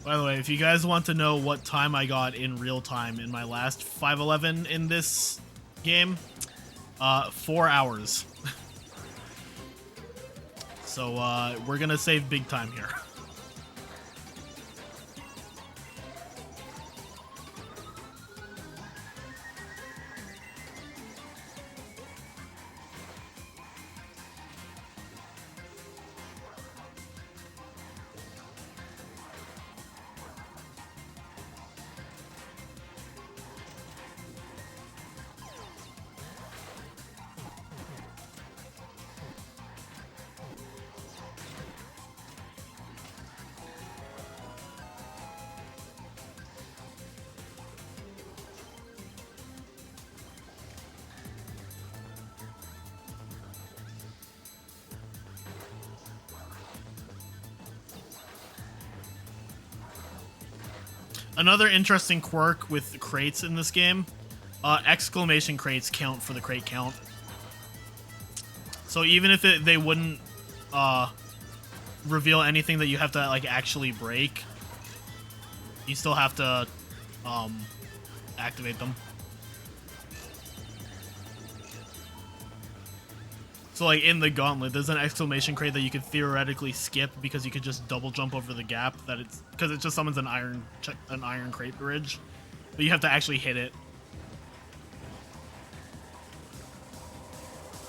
By the way, if you guys want to know what time I got in real time in my last 511 in this game, 4 hours. So we're gonna save big time here. Another interesting quirk with crates in this game, exclamation crates count for the crate count. So even if they wouldn't reveal anything that you have to like actually break, you still have to activate them. So like in the gauntlet, there's an exclamation crate that you could theoretically skip because you could just double jump over the gap that it's because it just summons an iron crate bridge, but you have to actually hit it.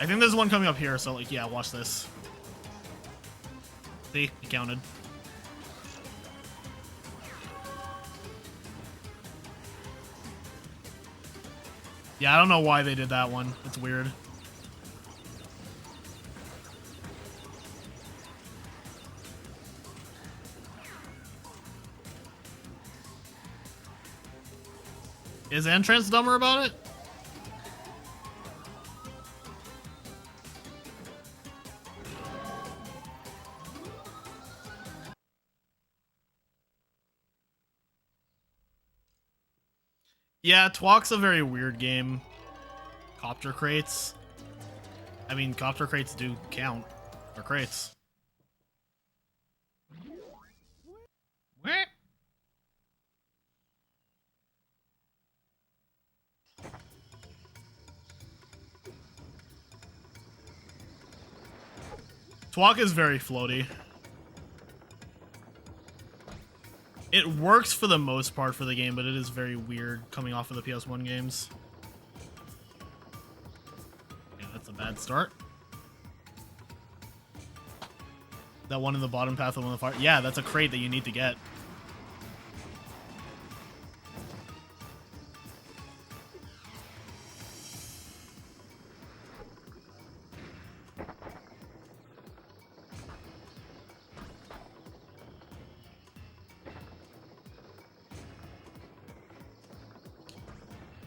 I think there's one coming up here, so like yeah, watch this. See, it counted. Yeah, I don't know why they did that one. It's weird. Is Entrance dumber about it? Yeah, TWoC's a very weird game. Copter crates. I mean, copter crates do count. They're crates. What? TWoC is very floaty. It works for the most part for the game, but it is very weird coming off of the PS1 games. Yeah, that's a bad start. That one in the bottom path, the one in the fire. Yeah, that's a crate that you need to get.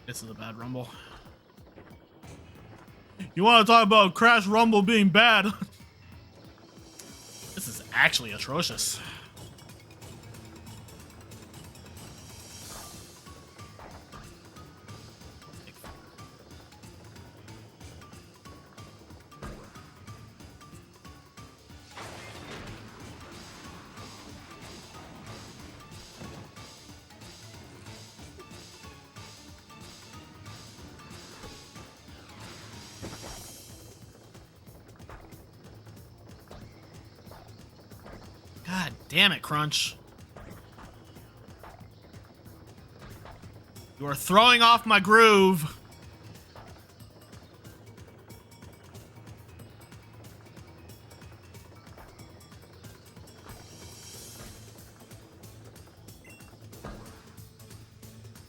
This is a bad rumble. You want to talk about Crash Rumble being bad? This is actually atrocious. God damn it, Crunch. You are throwing off my groove.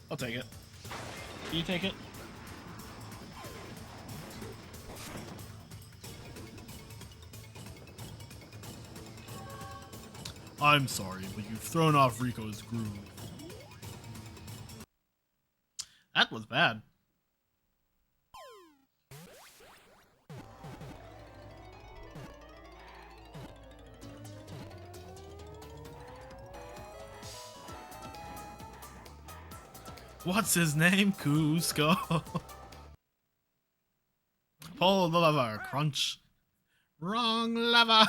I'll take it. Do you take it? I'm sorry, but you've thrown off Rico's groove. That was bad. What's his name? Cusco. Pull the lever, Crunch. Wrong lever.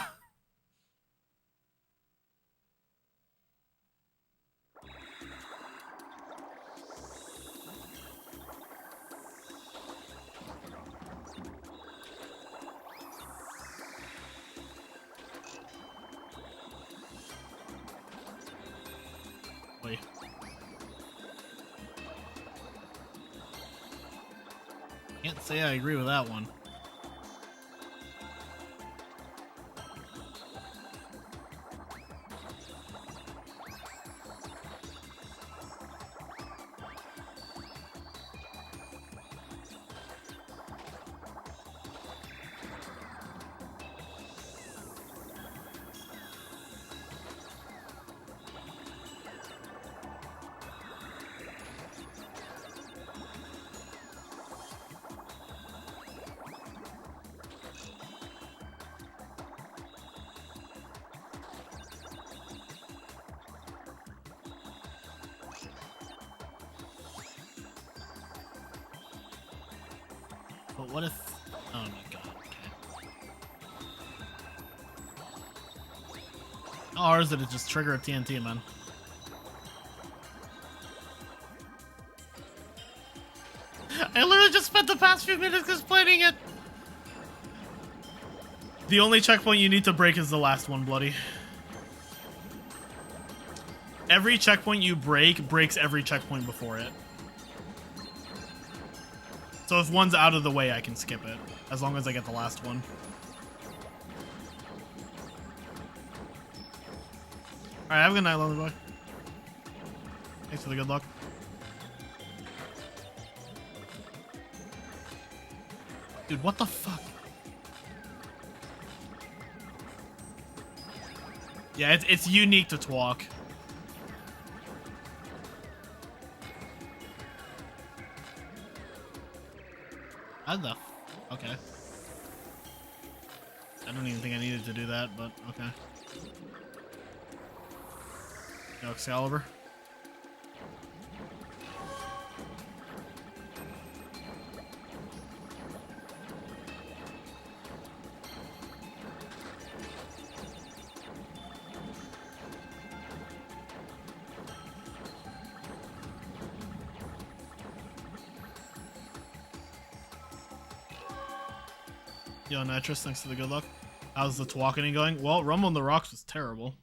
Wait. Can't say I agree with that one. But what if... Oh my god, okay. Or is it just trigger a TNT, man? I literally just spent the past few minutes explaining it. The only checkpoint you need to break is the last one, Bloody. Every checkpoint you break breaks every checkpoint before it. So if one's out of the way, I can skip it, as long as I get the last one. Alright, have a good night, lonely boy. Thanks for the good luck. Dude, what the fuck? Yeah, it's unique to TWoC. How the okay. I don't even think I needed to do that, but okay. No Excalibur. Yo, Nitrous, thanks for the good luck. How's the TWoC going? Well, Rumble in the Rocks was terrible.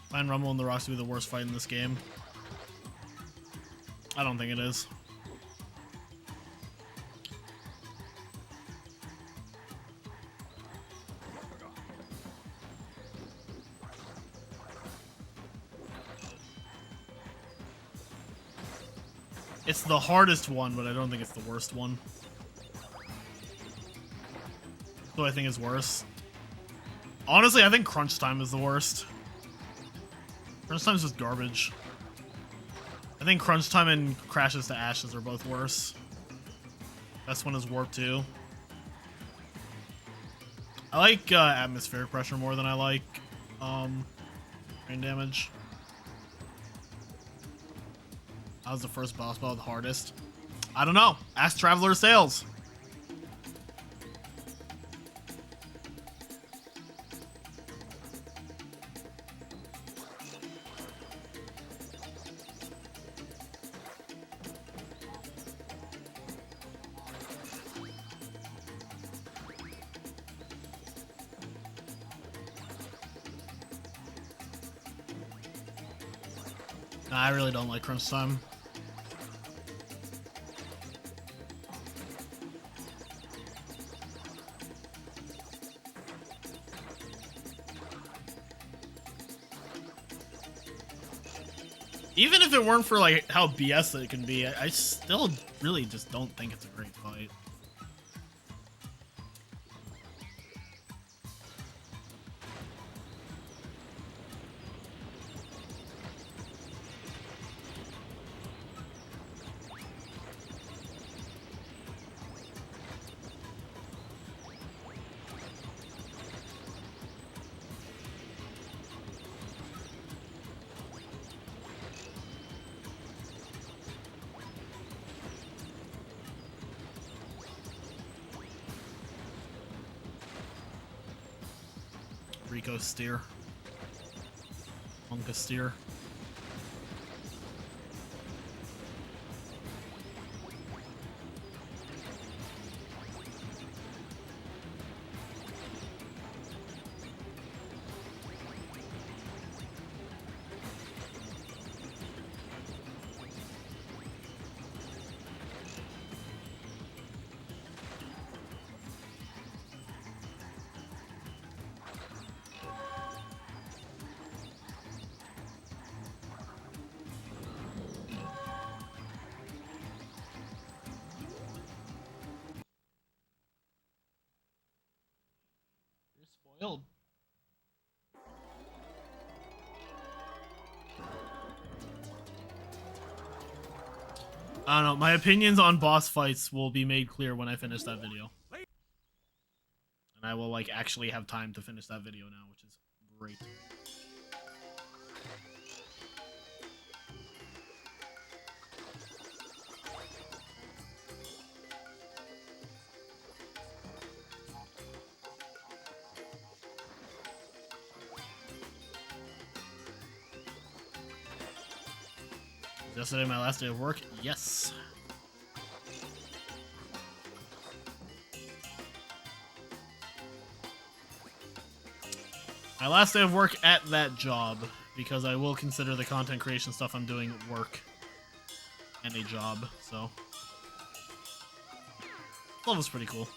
Find Rumble in the Rocks to be the worst fight in this game. I don't think it is. It's the hardest one, but I don't think it's the worst one. So I think it's worse. Honestly, I think Crunch Time is the worst. Crunch Time's just garbage. I think Crunch Time and Crashes to Ashes are both worse. Best one is Warp 2. I like Atmospheric Pressure more than I like Rain Damage. That was the first boss battle the hardest. I don't know. Ask Traveler Sales. Nah, I really don't like Crunch Time. Even if it weren't for like how BS it can be, I still really just don't think it's a great fight. Rico Steer. Monka Steer. I don't know. My opinions on boss fights will be made clear when I finish that video. And I will, like, actually have time to finish that video now, which is great. Yesterday, my last day of work? Yes. My last day of work at that job, because I will consider the content creation stuff I'm doing work and a job, so. Level's pretty cool.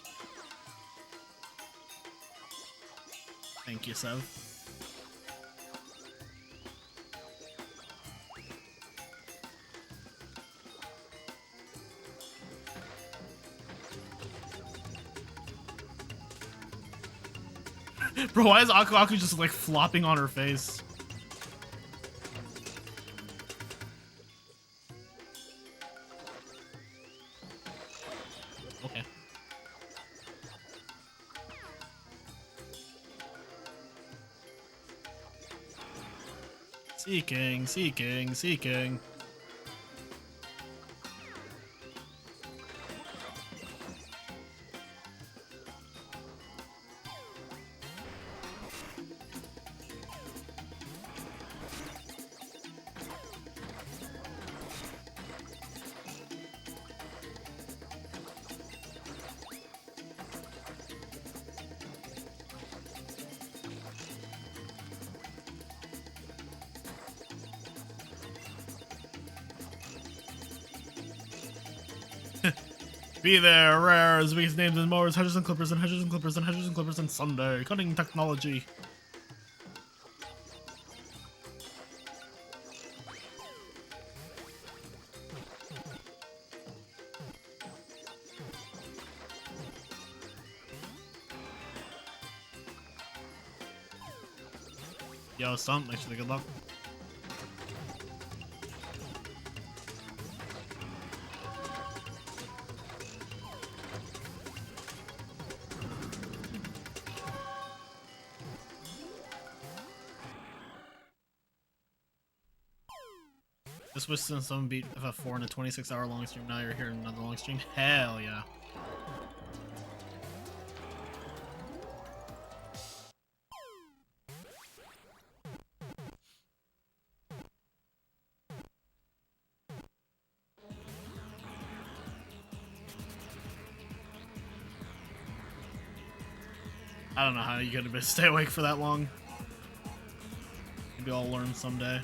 Thank you, Sev. Bro, why is Aku Aku just like flopping on her face? Okay. Seeking, seeking, seeking. Be there, rares, biggest names and mowers, hedges and clippers and hedges and clippers and hedges and clippers and Sunday. Cutting technology. Yo, Stump, thanks for the good luck. Just wish someone beat FF4 in a 26-hour long stream. Now you're here in another long stream. Hell yeah. I don't know how you gotta stay awake for that long. Maybe I'll learn someday.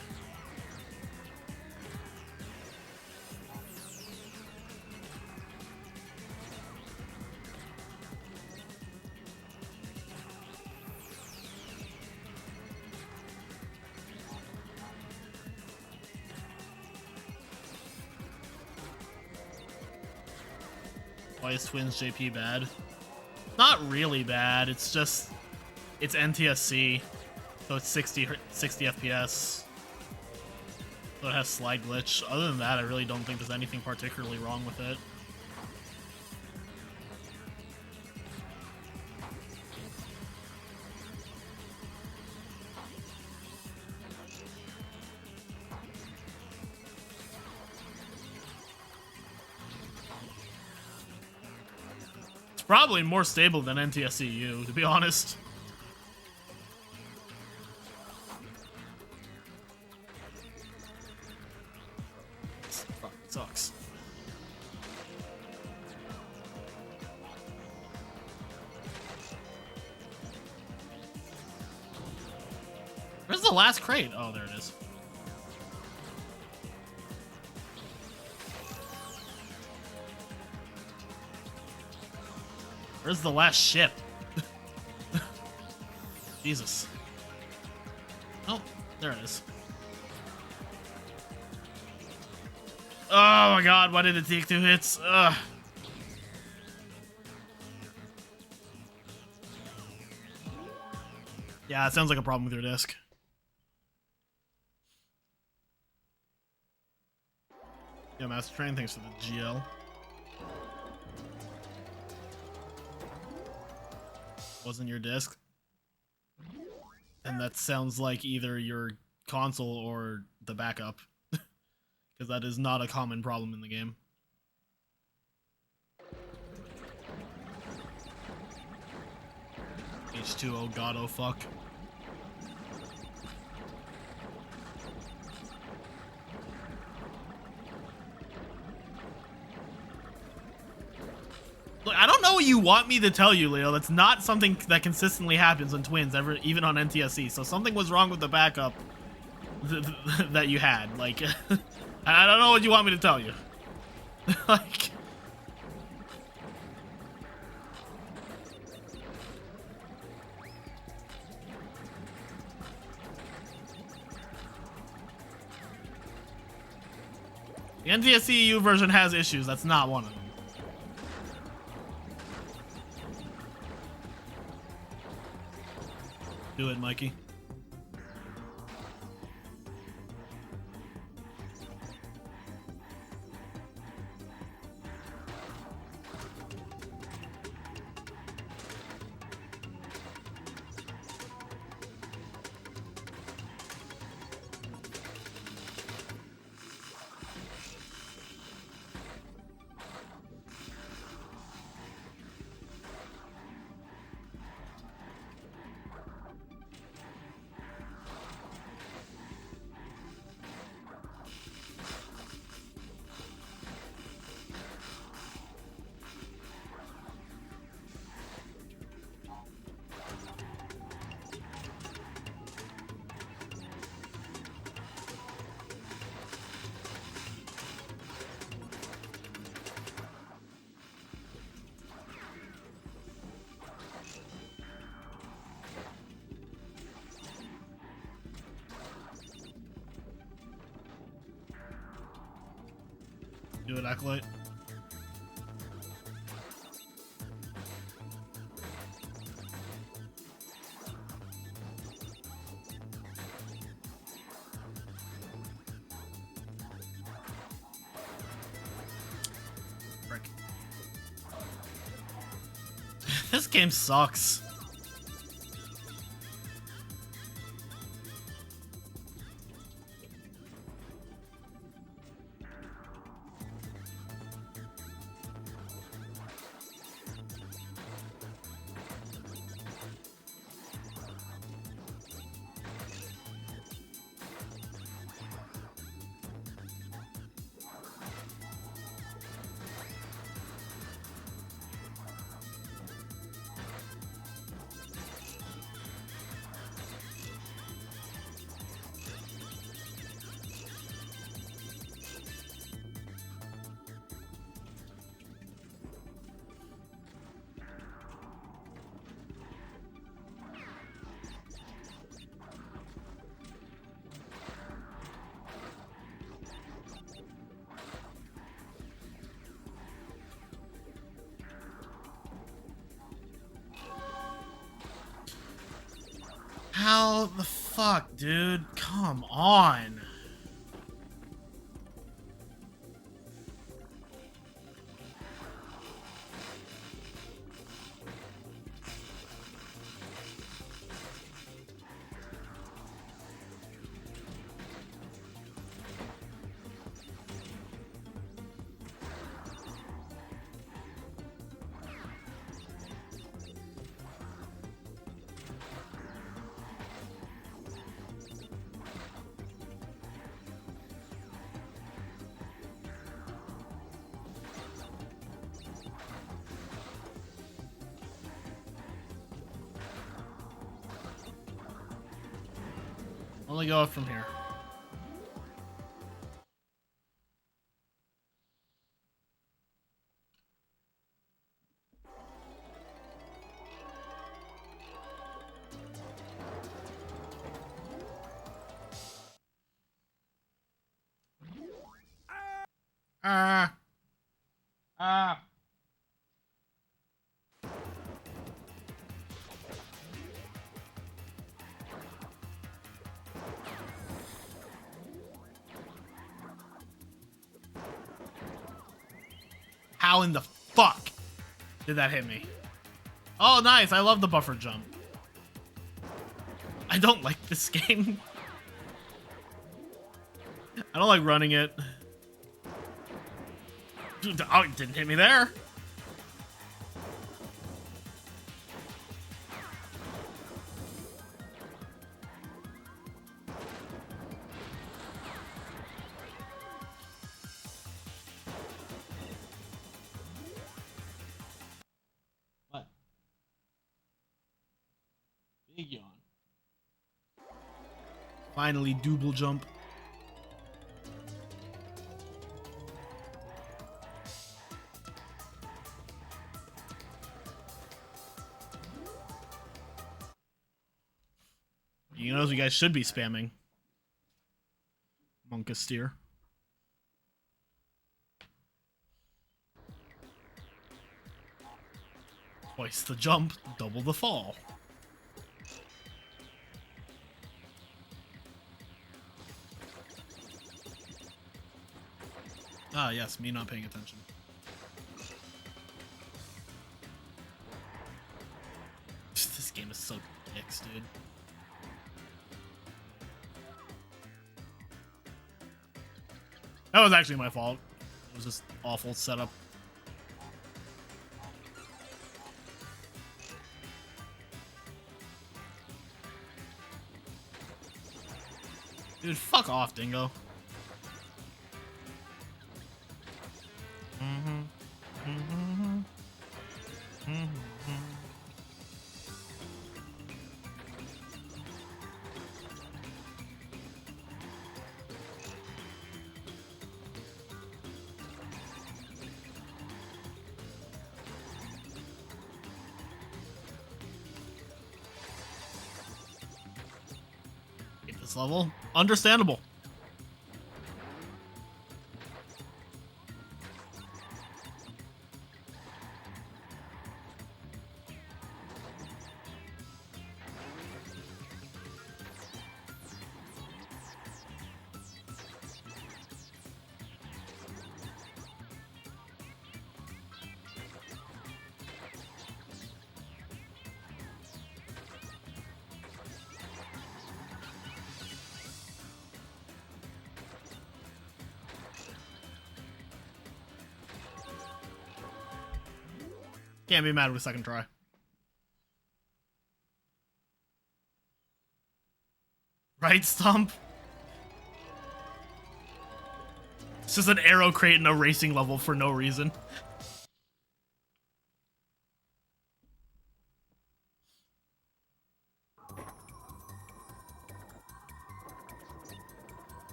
Why is Twins JP bad? Not really bad, it's just, it's NTSC, so it's 60 FPS. So it has slide glitch. Other than that, I really don't think there's anything particularly wrong with it. Probably more stable than NTSCU, to be honest. Fuck, sucks. Where's the last crate? Oh, there it is. Where's the last ship? Jesus. Oh, there it is. Oh my god, why did it take 2 hits? Ugh. Yeah, it sounds like a problem with your disc. Yeah, Master Train, thanks for the GL. Wasn't your disc? And that sounds like either your console or the backup. Because that is not a common problem in the game. H2O god oh fuck. Look, I don't know what you want me to tell you, Leo. That's not something that consistently happens in Twins, even on NTSC. So something was wrong with the backup that you had. Like, I don't know what you want me to tell you. Like, the NTSC EU version has issues. That's not one of them. Do it, Mikey. Do it, Acolyte. Frick. This game sucks. How the fuck, dude? Come on. Only go up from here. Ah. How in the fuck did that hit me? Oh, nice. I love the buffer jump. I don't like this game. I don't like running it. Dude, oh, it didn't hit me there. What? Big yawn. Finally, double jump. You know, you guys should be spamming. Monkasteer. Twice the jump, double the fall. Ah, yes, me not paying attention. This game is so dicks, dude. That was actually my fault. It was just awful setup. Dude, fuck off, Dingo. Hate this level. Understandable. Can't be mad with second try. Right, Stump? It's just an arrow crate in a racing level for no reason.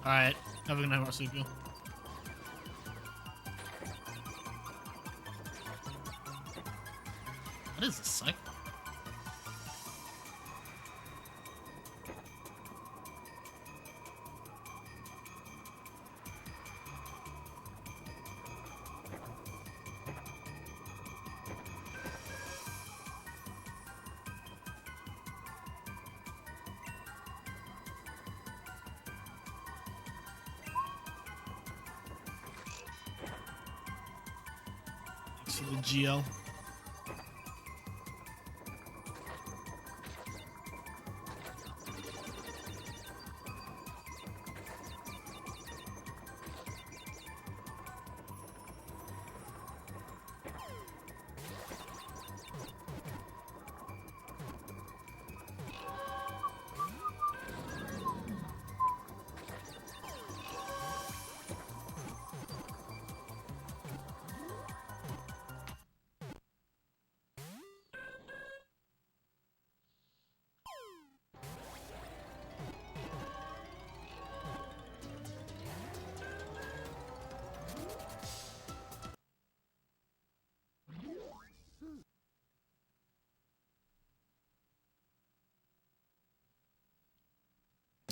Alright, have a good night, Marsupial. What is this cycle? for the GL.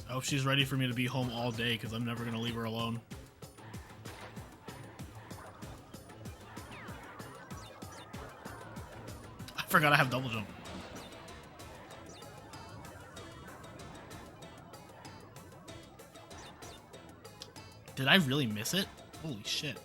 I hope she's ready for me to be home all day because I'm never going to leave her alone. I forgot I have double jump. Did I really miss it? Holy shit.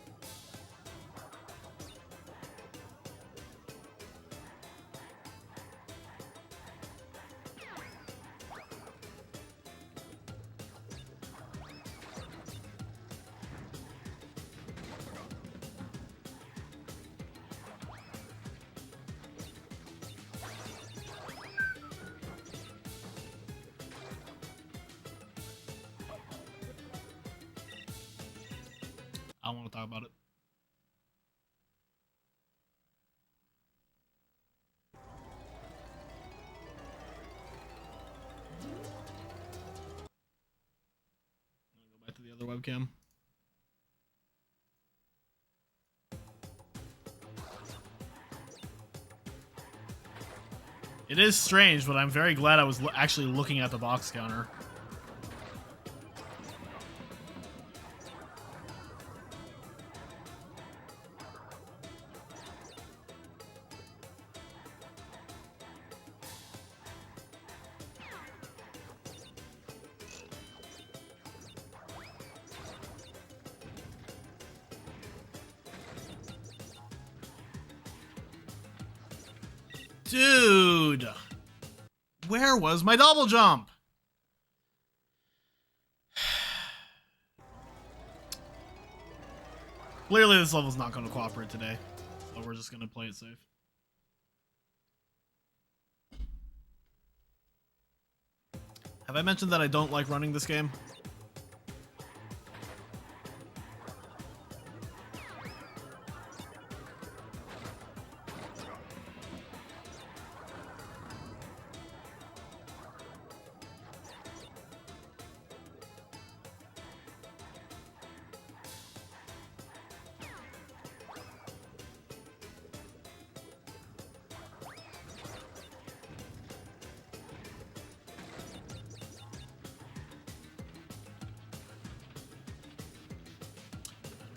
I don't want to talk about it. Go back to the other webcam. It is strange, but I'm very glad I was actually looking at the box counter. Dude, where was my double jump? Clearly this level's not going to cooperate today, so we're just going to play it safe. Have I mentioned that I don't like running this game?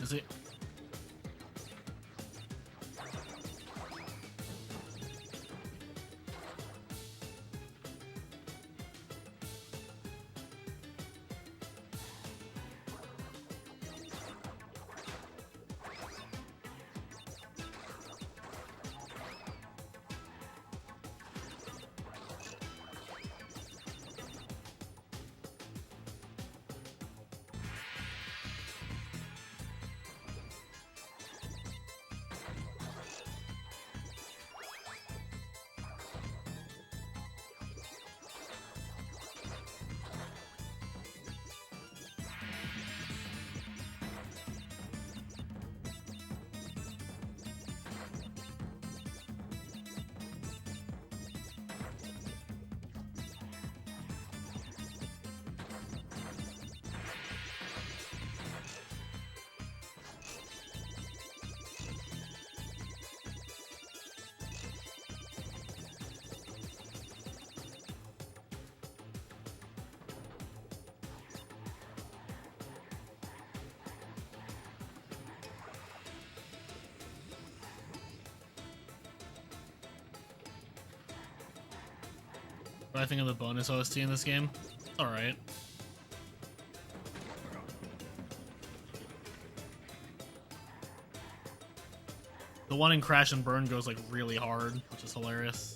Is it? What I think of the bonus OST in this game? It's alright. The one in Crash and Burn goes like really hard, which is hilarious.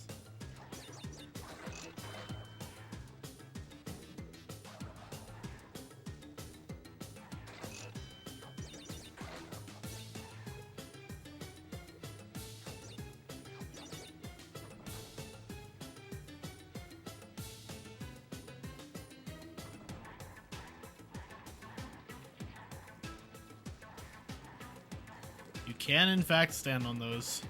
You can, in fact, stand on those.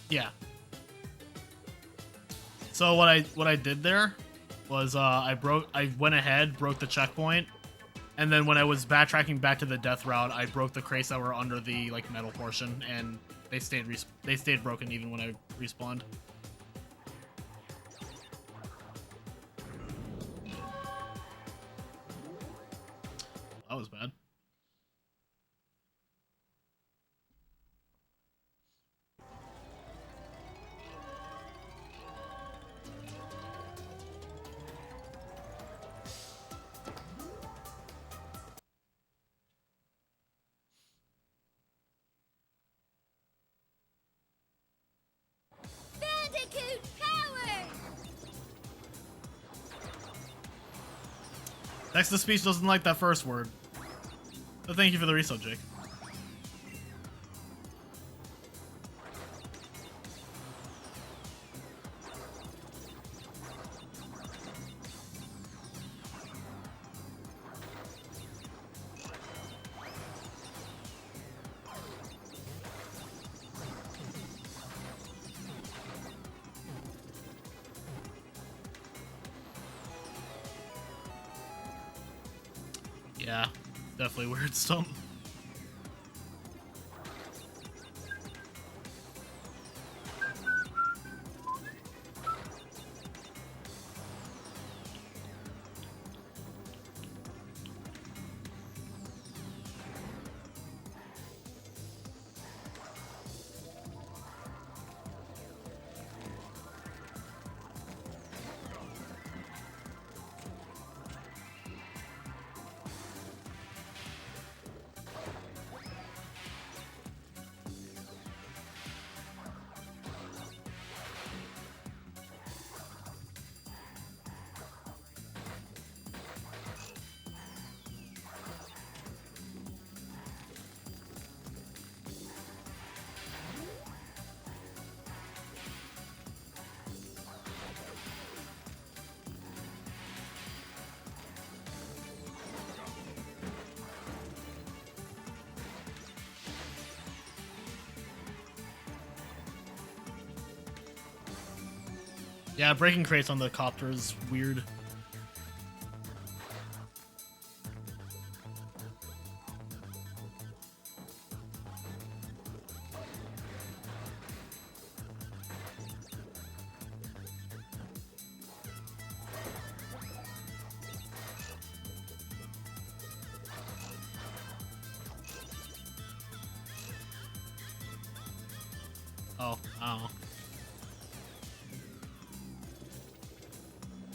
Yeah. So what I did there was I went ahead, broke the checkpoint, and then when I was backtracking back to the death route, I broke the crates that were under the like metal portion, and they stayed broken even when I respawned. That was bad. Bandicoot power! Text-to-speech doesn't like that first word. So thank you for the resub, Jake. Yeah, definitely weird stump. Yeah, breaking crates on the copter is weird. Oh, I don't know.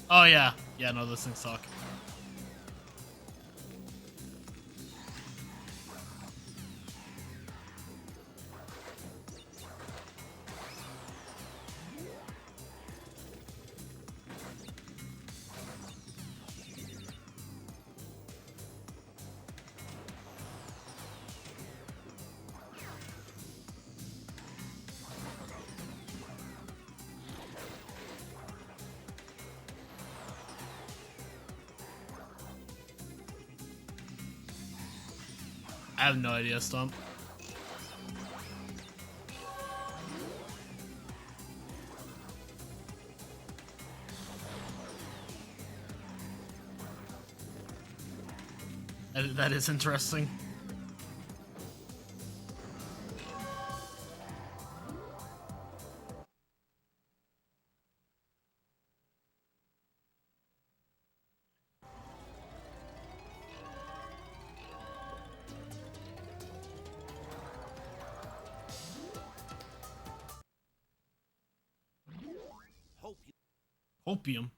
Oh yeah. Yeah, no, those things suck. I have no idea, Stump. That is interesting. Opium.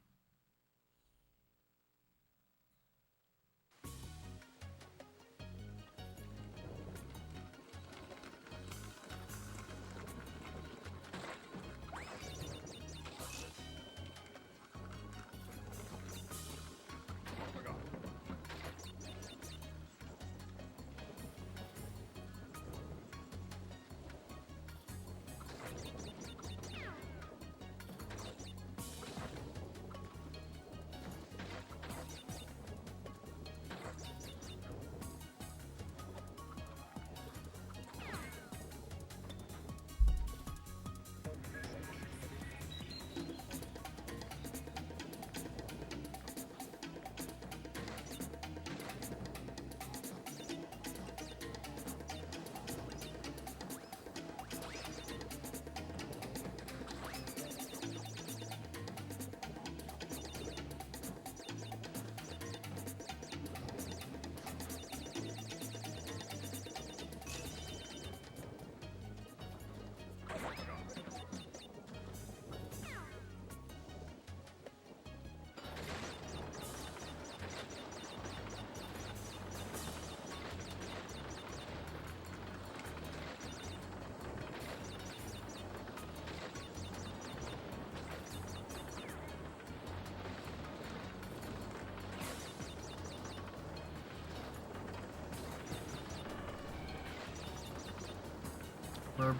Verb.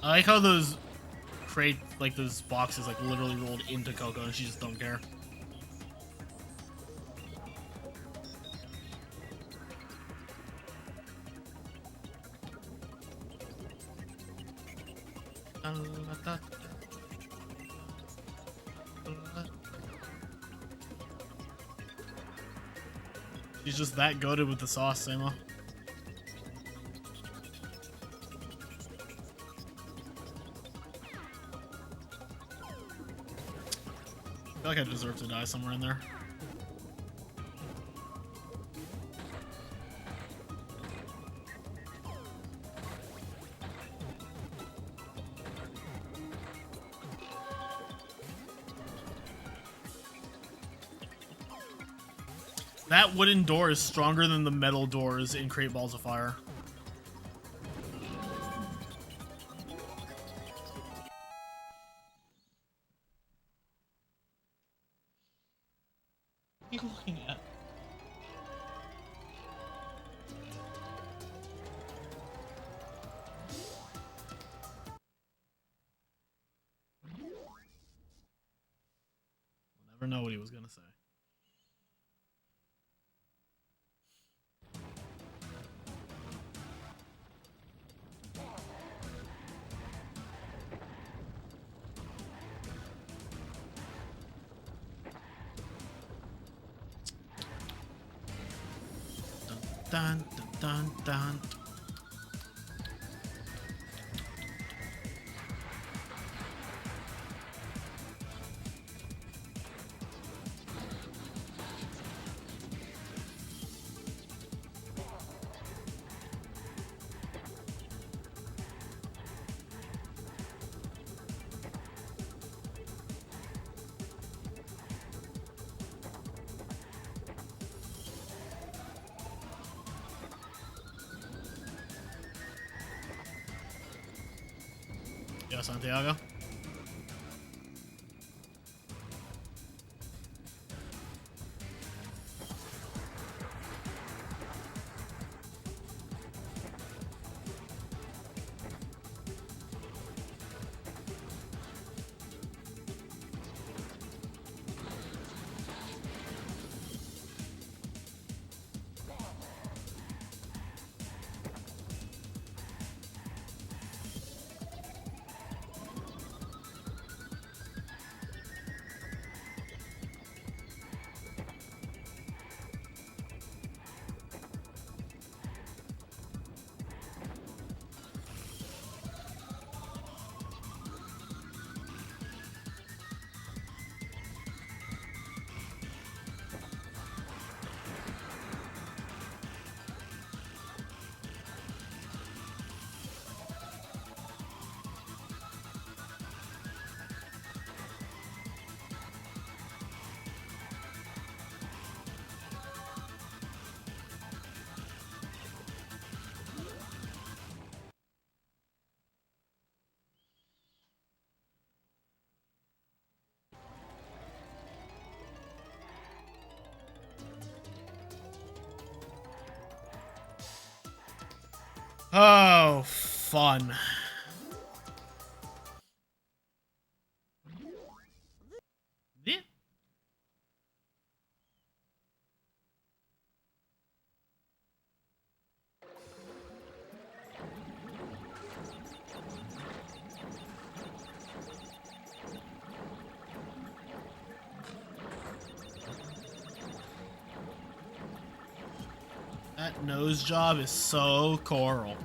I like how those those boxes like literally rolled into Coco and she just don't care. She's just that goated with the sauce, Sama. I feel like I deserve to die somewhere in there. That wooden door is stronger than the metal doors in Create Balls of Fire. What are you looking at? We'll never know what he was gonna say. Dun, dun, dun, dun. Yo, Santiago. Oh, fun. Yeah. That nose job is so coral.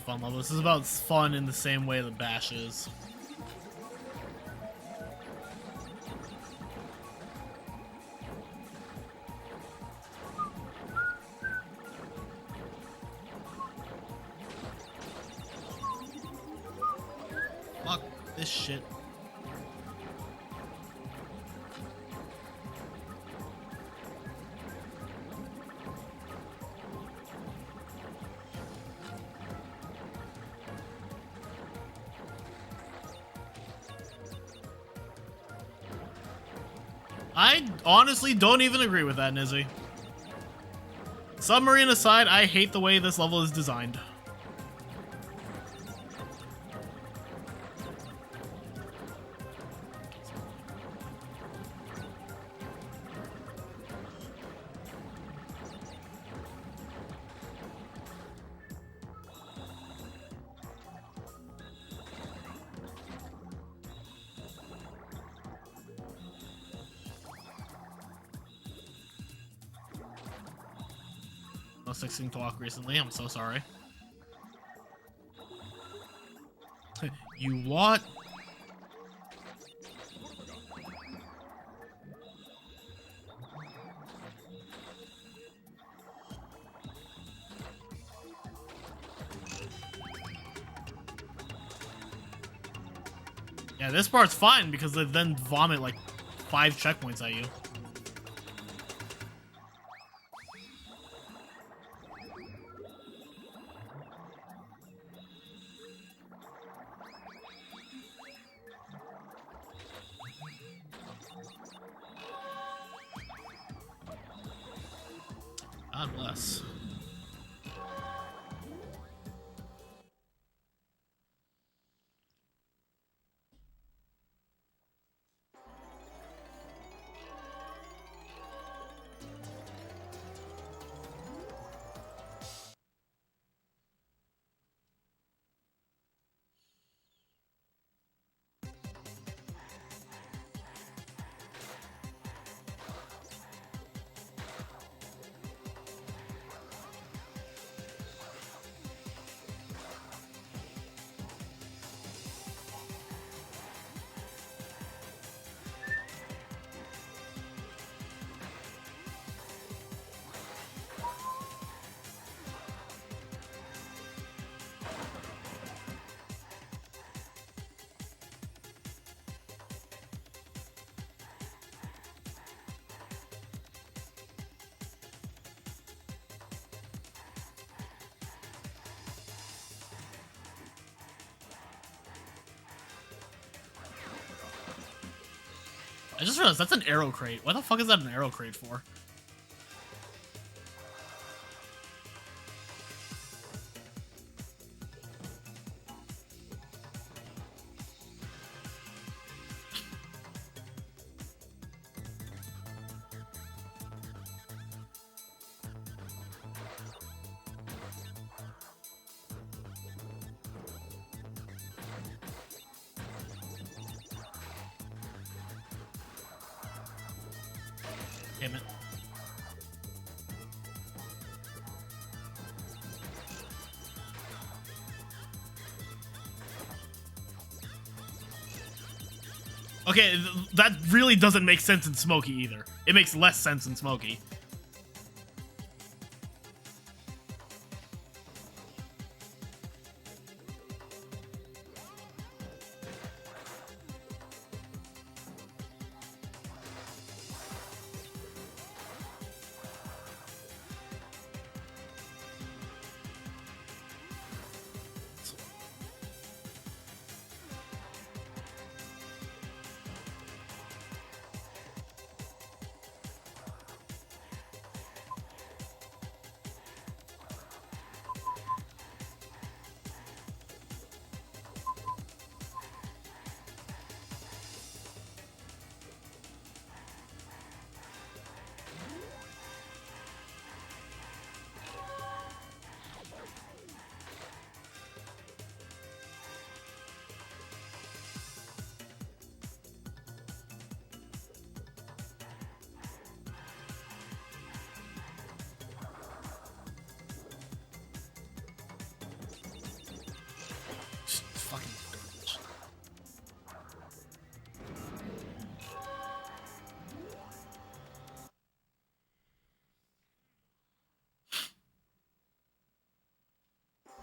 Fun level. This is about fun in the same way that Bash is. Fuck this shit. I honestly don't even agree with that, Nizzy. Submarine aside, I hate the way this level is designed. I was fixing TWoC recently, I'm so sorry. You what? Yeah, this part's fine because they then vomit like 5 checkpoints at you. God bless. I just realized that's an arrow crate. What the fuck is that an arrow crate for? Damn it. Okay, that really doesn't make sense in Smokey either. It makes less sense in Smokey.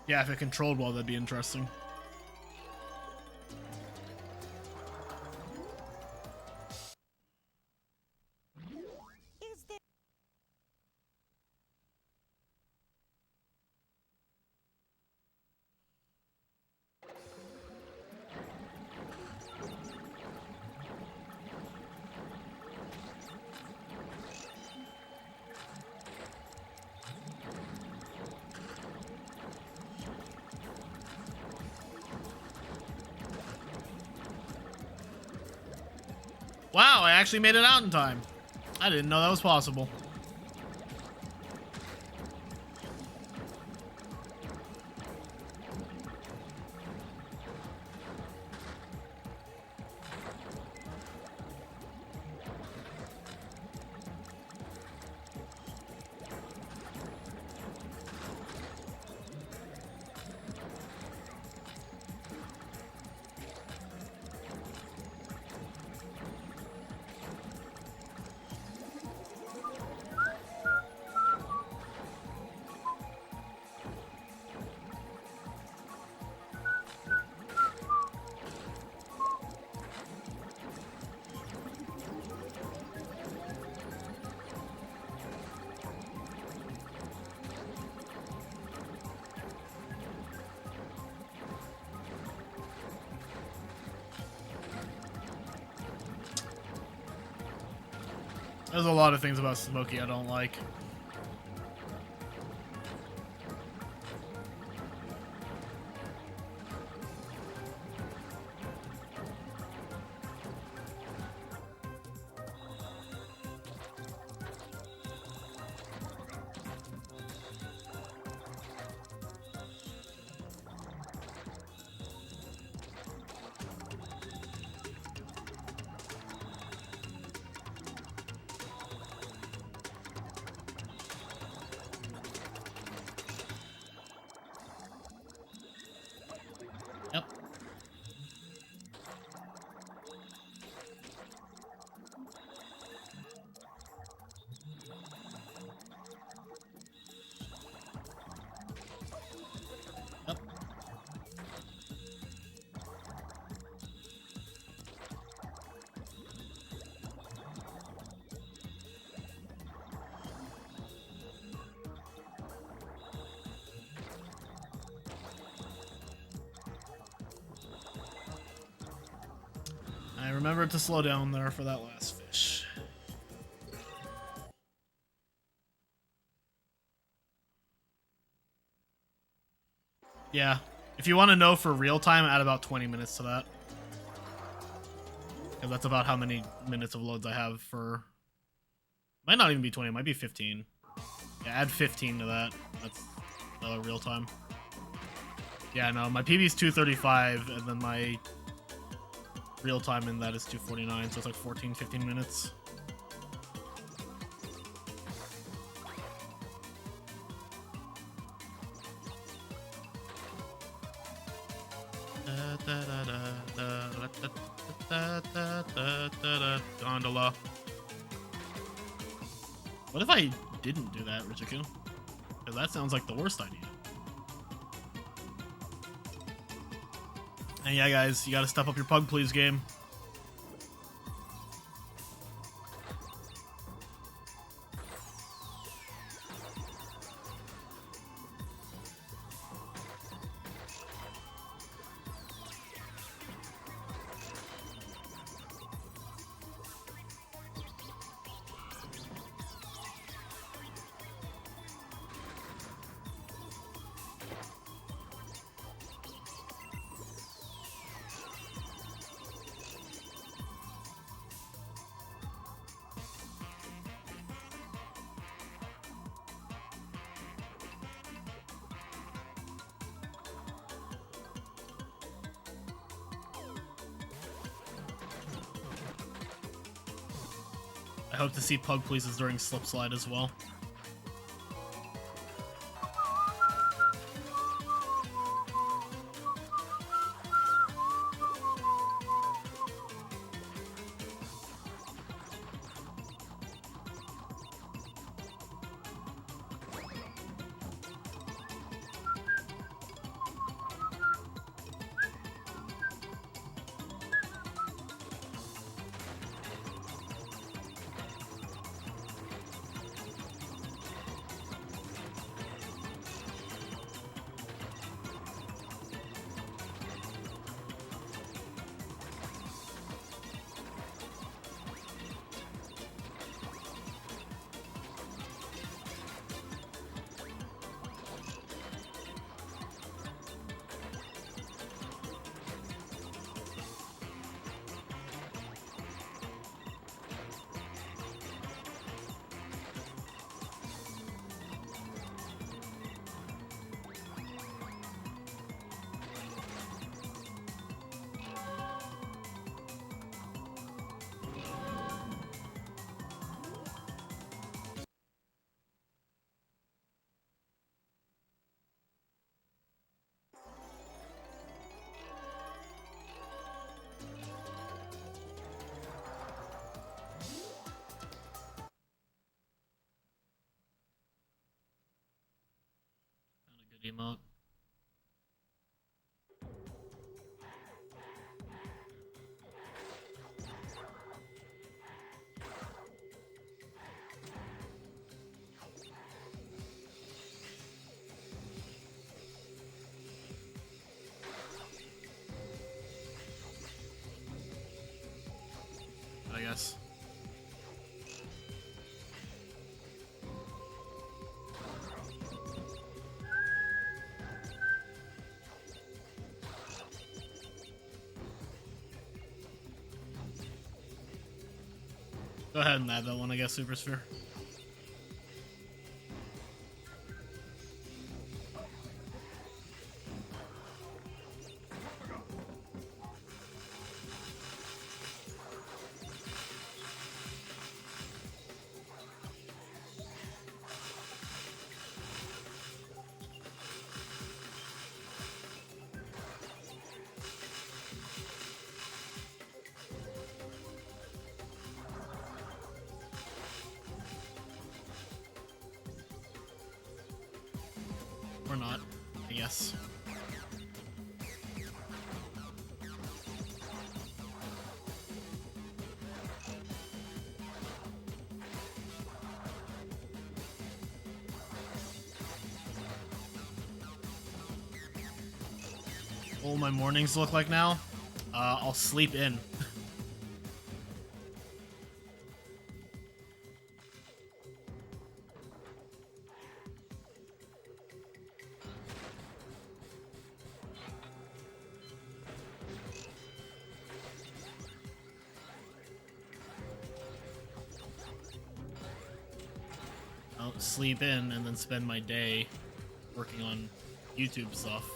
Yeah, if it controlled well, that'd be interesting. Wow, I actually made it out in time. I didn't know that was possible. There's a lot of things about Smokey I don't like. Yep. Yep. I remembered to slow down there for that last fish. Yeah, if you want to know for real time, add about 20 minutes to that. Because that's about how many minutes of loads I have for... Might not even be 20, it might be 15. Yeah, add 15 to that. That's another real time. Yeah, no, my PB is 235, and then my real time in that is 249, so it's like 14, 15 minutes. Gondola. What if I didn't do that, Richiku? Because that sounds like the worst idea. And yeah, guys, you gotta step up your Pug Please game. I hope to see Pug Pleases during Slip Slide as well. Emote. I guess. Go ahead and add that one, I guess, Super Sphere. Or not, I guess. What will my mornings look like now? I'll sleep in. I'll sleep in and then spend my day working on YouTube stuff.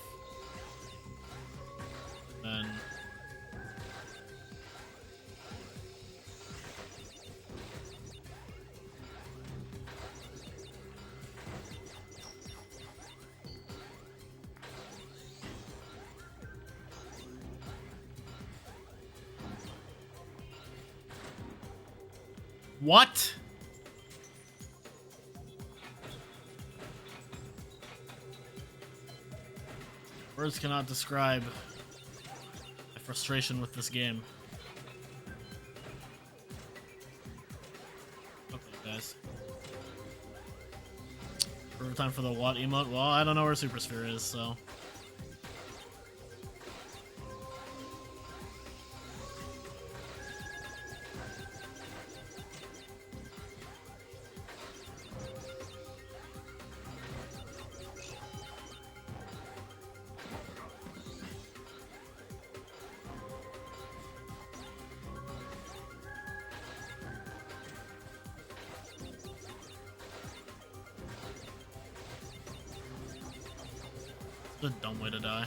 Then what? Words cannot describe my frustration with this game. Okay, guys. Perfect time for the what emote? Well, I don't know where Super Sphere is, so. It's a dumb way to die.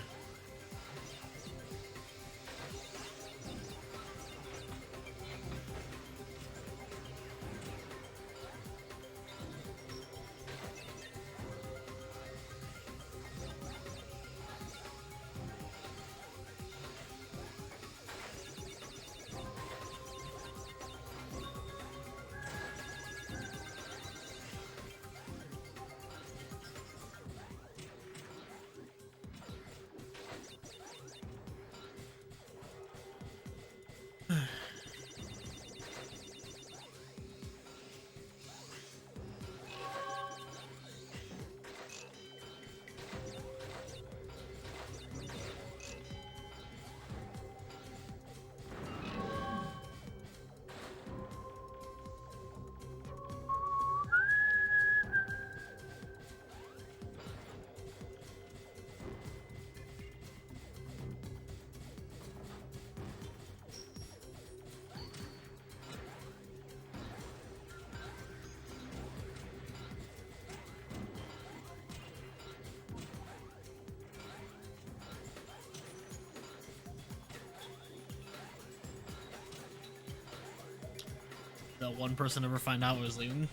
That one person ever find out I was leaving?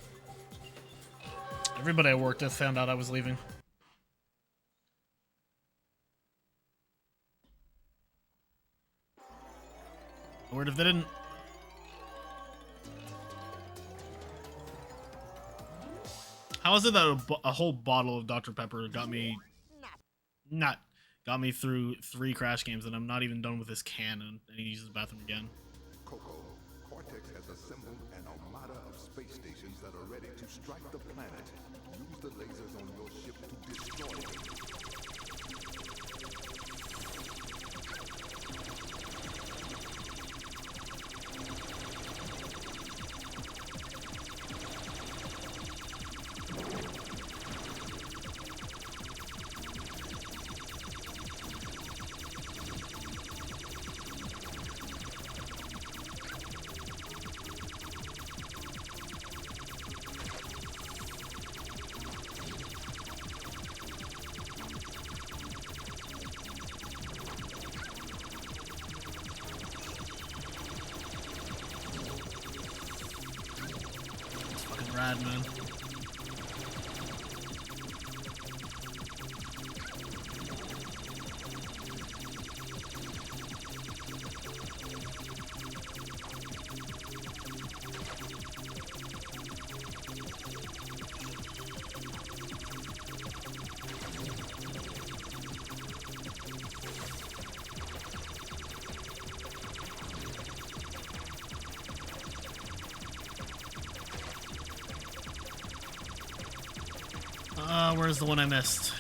Everybody I worked with found out I was leaving. Word if they didn't. How is it that a whole bottle of Dr. Pepper got me Not got me through 3 Crash games, and I'm not even done with this cannon, and he uses the bathroom again. Coco, Cortex has assembled an armada of space stations that are ready to strike the planet. Use the lasers on your ship to destroy them. Fucking rad, man. Where's the one I missed?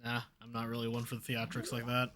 Nah, I'm not really one for the theatrics like that.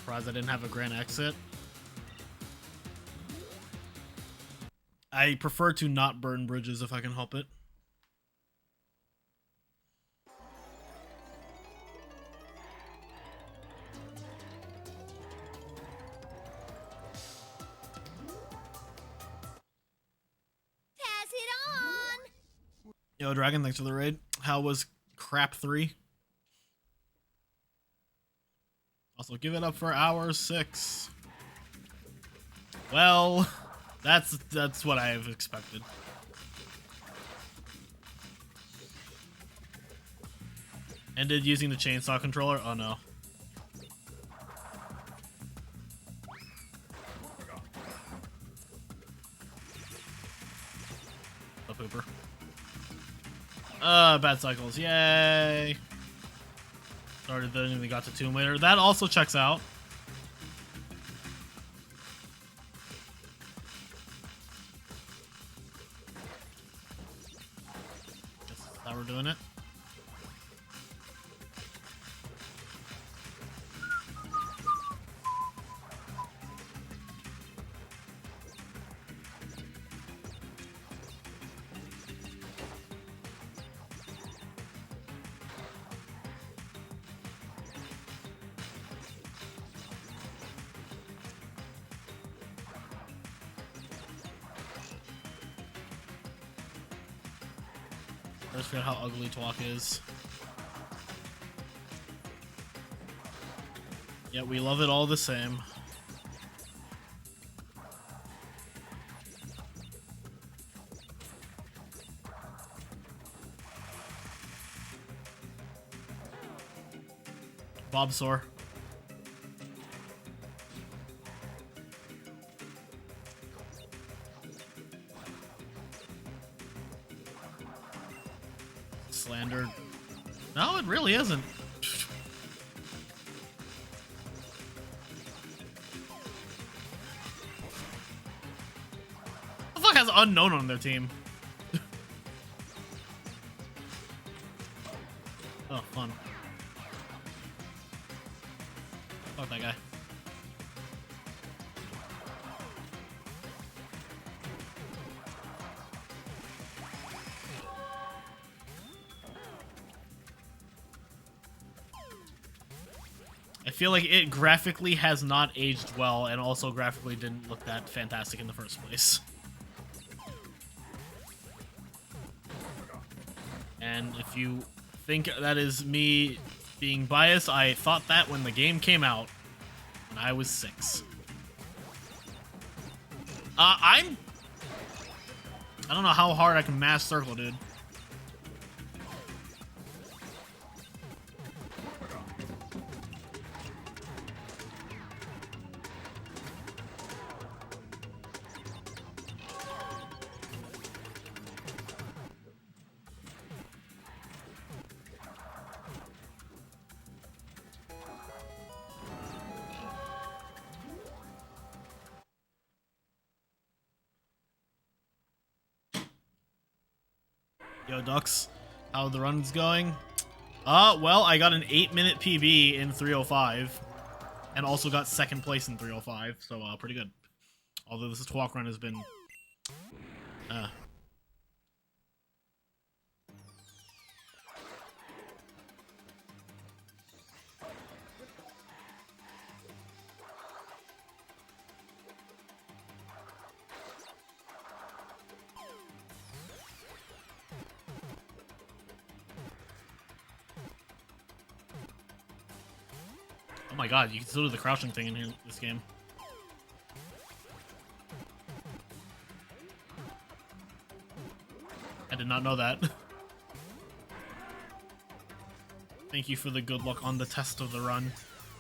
Surprised I didn't have a grand exit. I prefer to not burn bridges if I can help it. Pass it Yo, Dragon, thanks for the raid. How was Crap 3? Also, give it up for Hour 6. Well, that's what I have expected. Ended using the chainsaw controller? Oh no. A pooper. Bad cycles, yay! Started then and we got to Tomb Raider. That also checks out. Guess that's how we're doing it. I just forget how ugly TWoC is. Yeah, we love it all the same. Bob Sore. Slandered. No, it really isn't. The fuck has Unknown on their team? Oh, fun. Fuck that guy. I feel like it graphically has not aged well, and also graphically didn't look that fantastic in the first place. And if you think that is me being biased, I thought that when the game came out, when I was 6. I don't know how hard I can mash circle, dude. Yo, Ducks, how the run's going? Well, I got an 8-minute PB in 305, and also got 2nd place in 305, so, pretty good. Although this TWoC run has been, oh my god, you can still do the crouching thing in here, this game. I did not know that. Thank you for the good luck on the test of the run.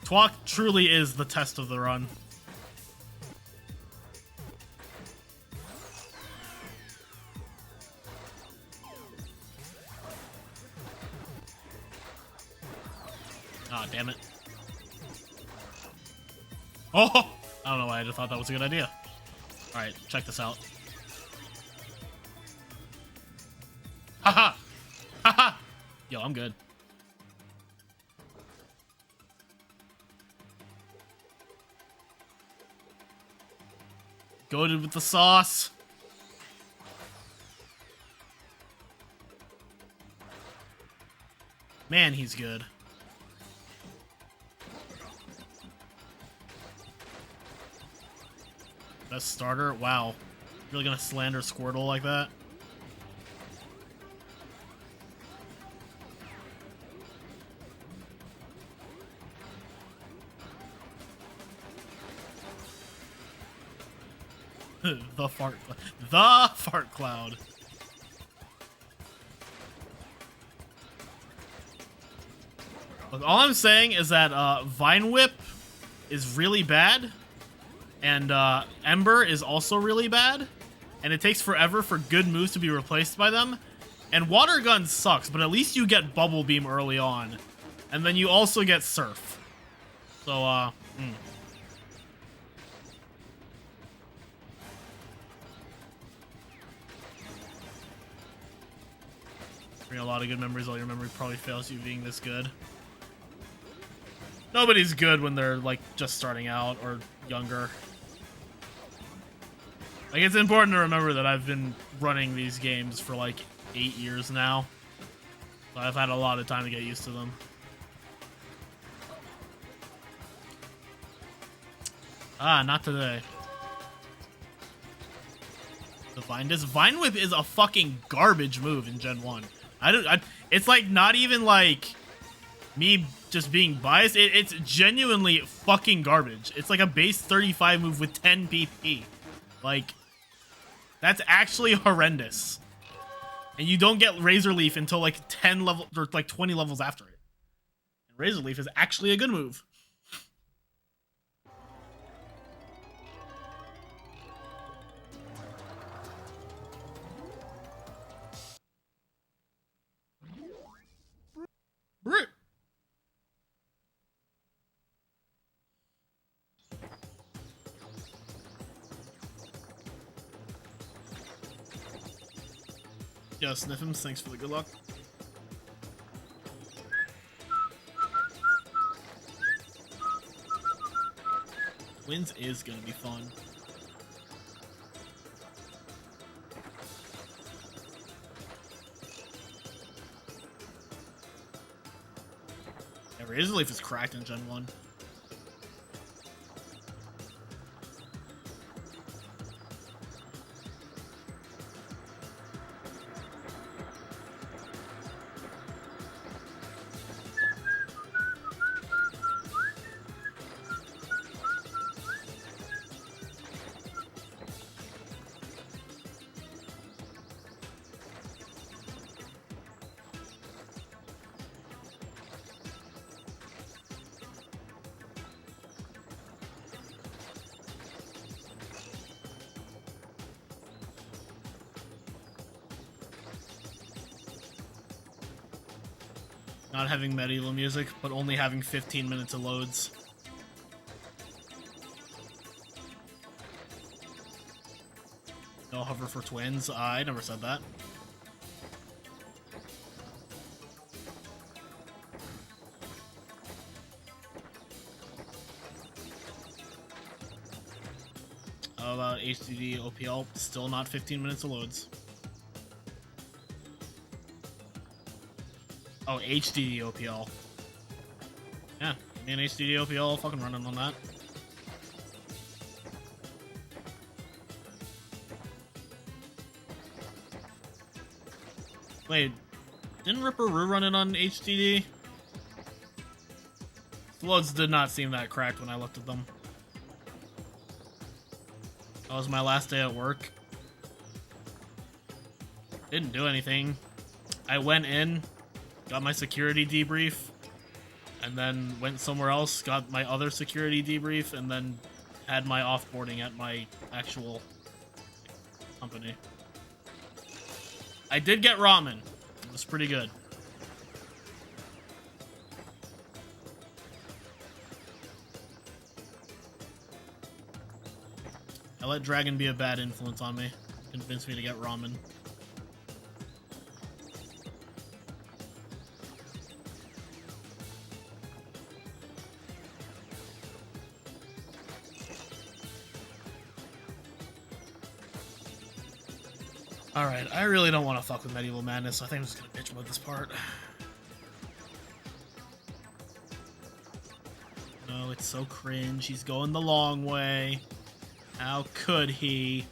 TWoC truly is the test of the run. Ah, damn it. Oh! I don't know why I just thought that was a good idea. Alright, check this out. Haha! Haha! Yo, I'm good. Goated with the sauce. Man, he's good. Best starter? Wow. Really gonna slander Squirtle like that? The fart cloud. Look, all I'm saying is that Vine Whip is really bad, and Ember is also really bad, and it takes forever for good moves to be replaced by them. And Water Gun sucks, but at least you get Bubble Beam early on, and then you also get Surf. So, Bring a lot of good memories. All your memory probably fails you being this good. Nobody's good when they're, like, just starting out or younger. Like, it's important to remember that I've been running these games for, like, 8 years now. So I've had a lot of time to get used to them. Ah, not today. The Vine Whip is a fucking garbage move in Gen 1. It's like not even like me just being biased. It's genuinely fucking garbage. It's like a base 35 move with 10 PP. Like, that's actually horrendous. And you don't get Razor Leaf until like 10 level or like 20 levels after it. And Razor Leaf is actually a good move. Yo, Sniffums, thanks for the good luck. Twins is gonna be fun. Yeah, Razor Leaf is cracked in Gen 1. Not having medieval music, but only having 15 minutes of loads. No hover for twins. I never said that. How about HDD OPL? Still not 15 minutes of loads. Oh, HDD OPL. Yeah, me and HDD OPL fucking running on that. Wait, didn't Ripperoo run it on HDD? The loads did not seem that cracked when I looked at them. That was my last day at work. Didn't do anything. I went in, got my security debrief, and then went somewhere else, got my other security debrief, and then had my offboarding at my actual company. I did get ramen. It was pretty good. I let Dragon be a bad influence on me. Convinced me to get ramen. Alright, I really don't want to fuck with Medieval Madness, so I think I'm just gonna bitch mode this part. No, it's so cringe. He's going the long way. How could he?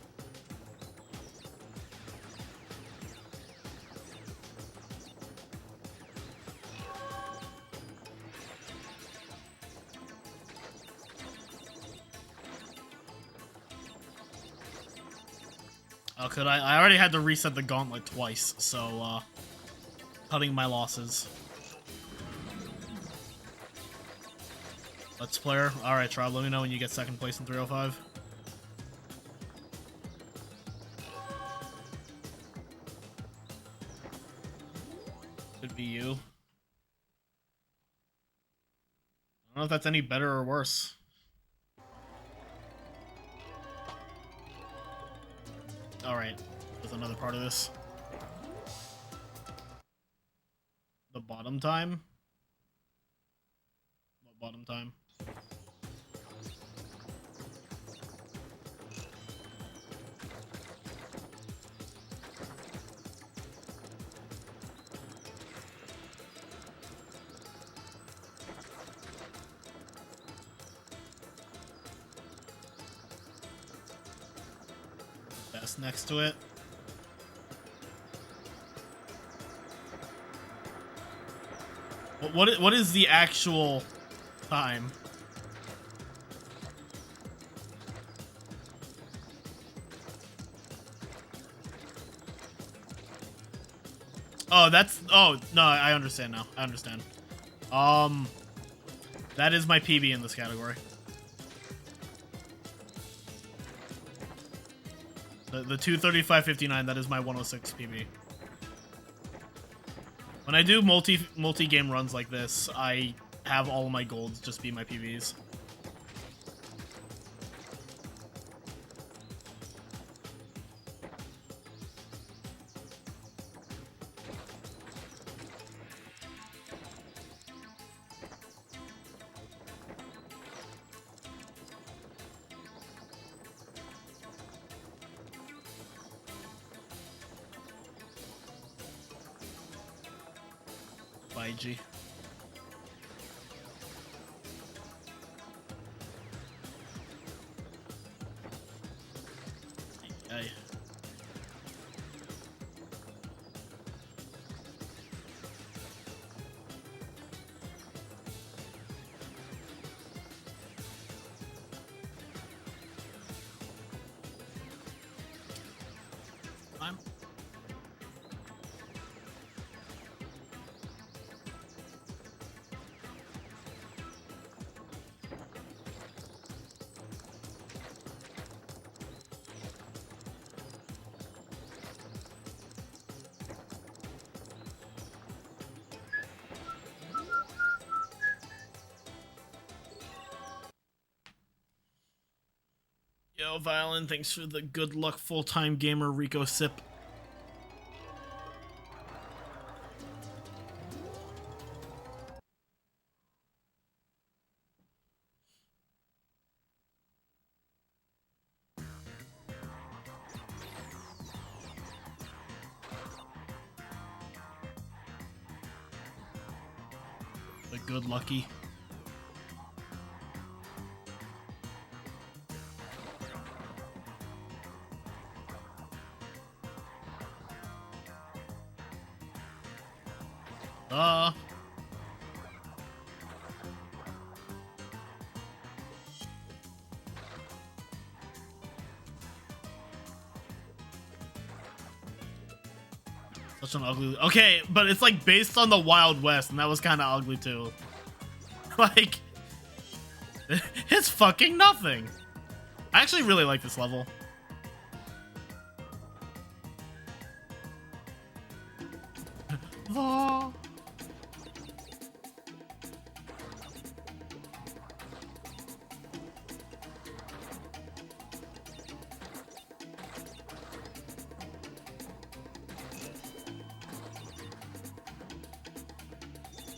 Oh, could I? I already had to reset the gauntlet twice, so, cutting my losses. Let's player. Alright, Trob, let me know when you get second place in 305. Could be you. I don't know if that's any better or worse. Alright, there's another part of this. The bottom time? What bottom time? That's next to it. What is the actual time? Oh, that's... Oh, no, I understand now. I understand. That is my PB in this category. The 2:35.59, that is my 106 PB. When I do multi-game runs like this, I have all of my golds just be my PBs. G. Hey. I'm Yo, Violin, thanks for the good luck full-time gamer Rico sip. The good lucky. Such an ugly... Okay, but it's like based on the Wild West, and that was kind of ugly too. Like, it's fucking nothing. I actually really like this level. Oh.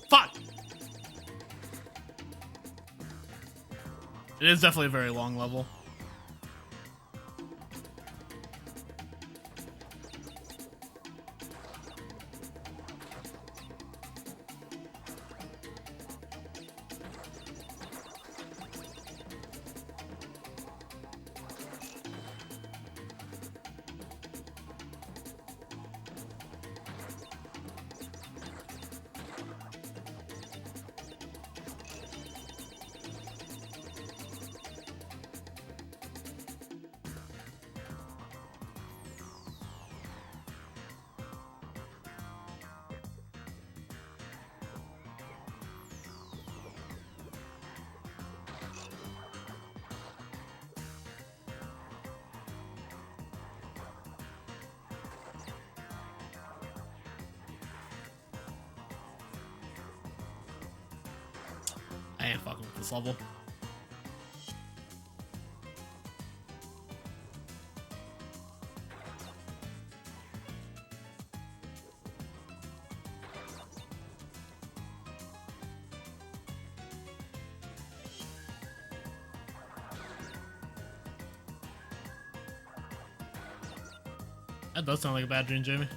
Fuck! It is definitely a very long level. I ain't fucking with this level. That does sound like a bad dream, Jamie.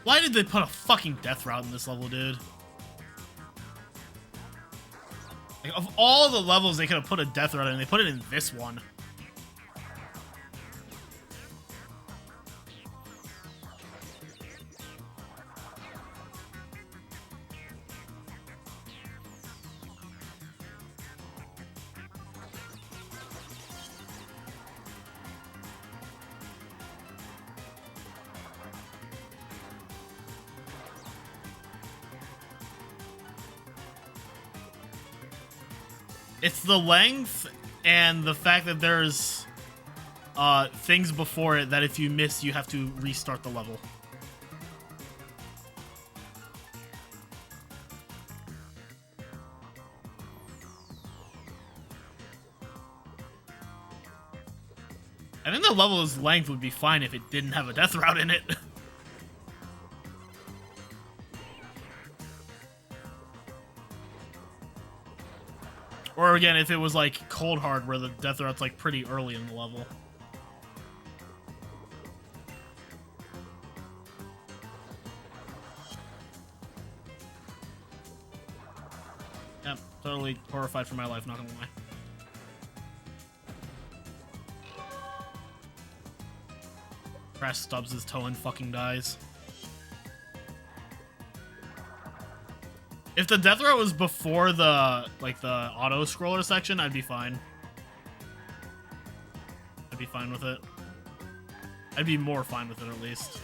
Why did they put a fucking death route in this level, dude? Like, of all the levels they could have put a death route in, they put it in this one. It's the length and the fact that there's things before it that if you miss, you have to restart the level. I think the level's length would be fine if it didn't have a death route in it. Or again, if it was like cold hard where the death route's like pretty early in the level. Yep, totally horrified for my life, not gonna lie. Crash stubs his toe and fucking dies. If the death route was before the, like, the auto-scroller section, I'd be fine. I'd be fine with it. I'd be more fine with it, at least.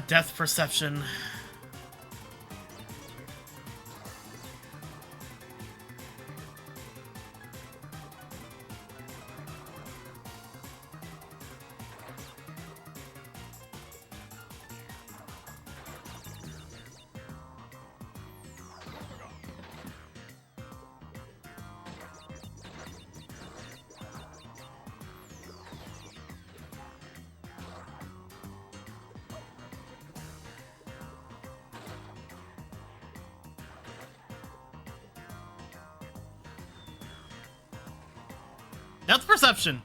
Death perception. Depth perception.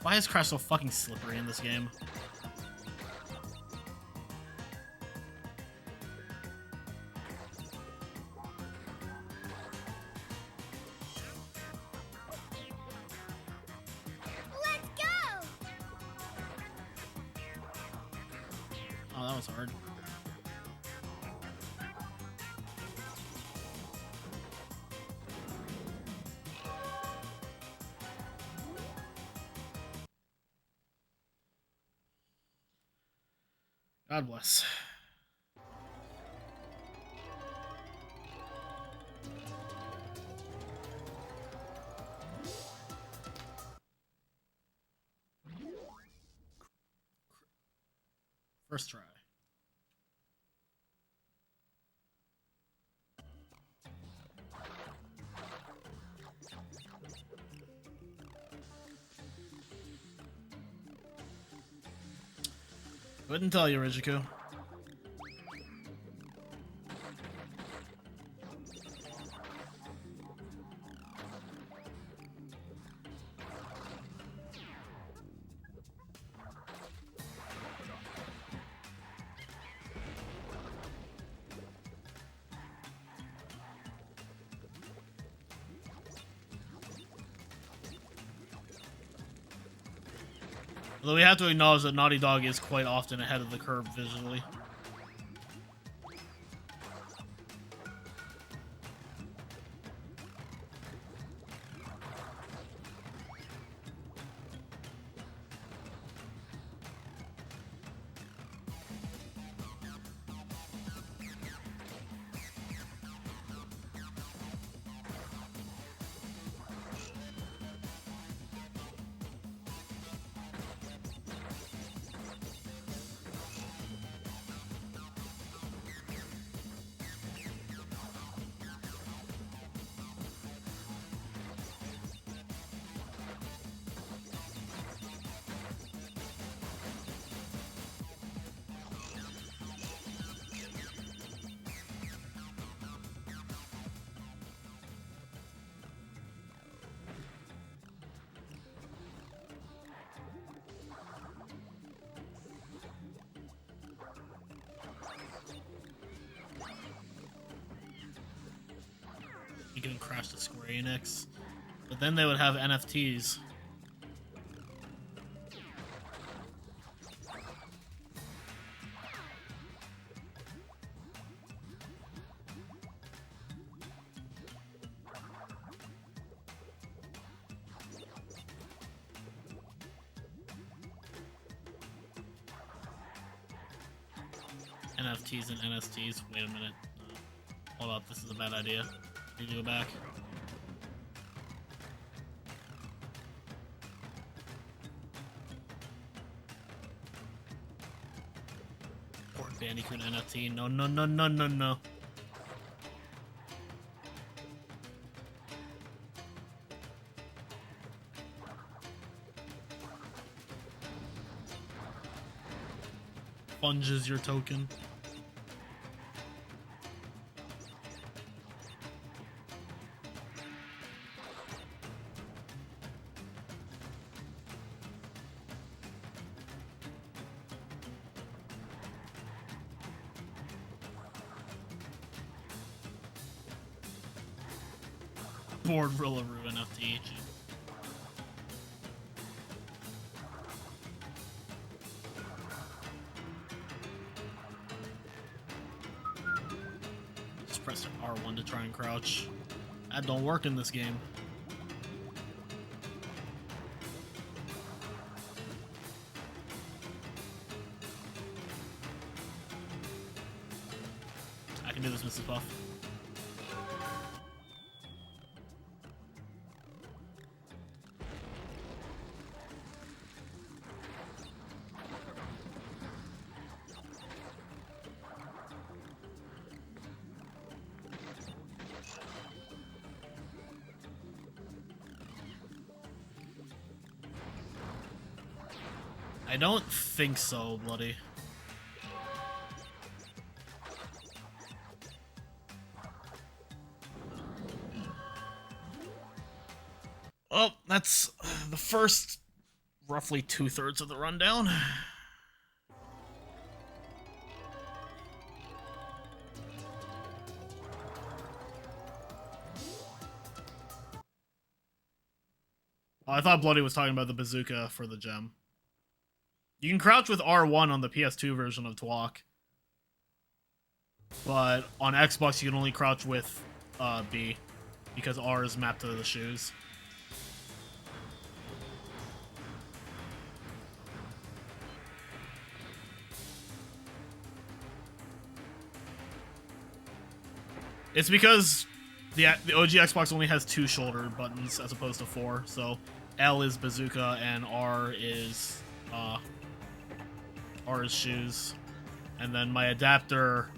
Why is Crash so fucking slippery in this game? Oh, that was hard. God bless. First try. Couldn't tell you, Rijiko. Although we have to acknowledge that Naughty Dog is quite often ahead of the curve visually. You can crash the Square Enix, but then they would have NFTs. NFTs and NSTs. Wait a minute. Hold up, this is a bad idea. Need to go back. Poor Bandicoot NFT. No, no, no, no, no, no. Funges your token. Board Rillaroo NFT. Just press R1 to try and crouch. That don't work in this game. I can do this, Mrs. Buff. I don't think so, Bloody. Oh, that's the first roughly 2/3 of the rundown. Oh, I thought Bloody was talking about the bazooka for the gem. You can crouch with R1 on the PS2 version of TWoC. But on Xbox, you can only crouch with B, because R is mapped to the shoes. It's because the OG Xbox only has 2 shoulder buttons as opposed to 4. So L is bazooka and R is shoes. And then my adapter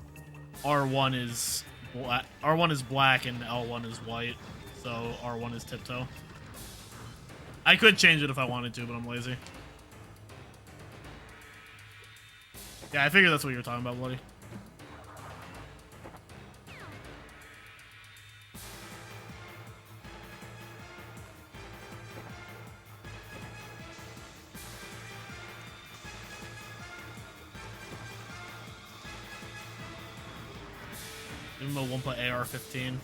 R1 is black and L1 is white. So R1 is tiptoe. I could change it if I wanted to, but I'm lazy. Yeah, I figured that's what you were talking about, Bloody. Give him a Wumpa AR-15.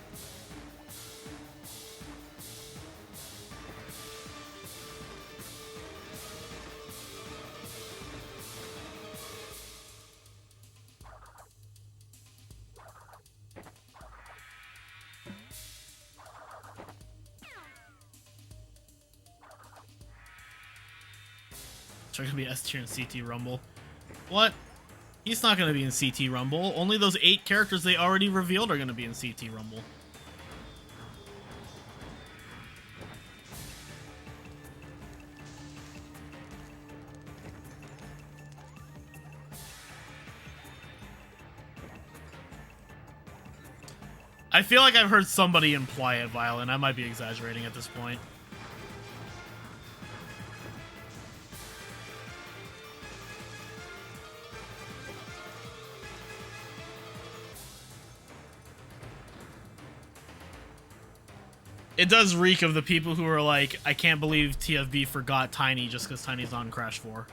They're gonna be S tier in CT Rumble. What? He's not gonna be in CT Rumble. Only those 8 characters they already revealed are gonna be in CT Rumble. I feel like I've heard somebody imply it, Violent. I might be exaggerating at this point. It does reek of the people who are like, I can't believe TFB forgot Tiny just because Tiny's on Crash 4.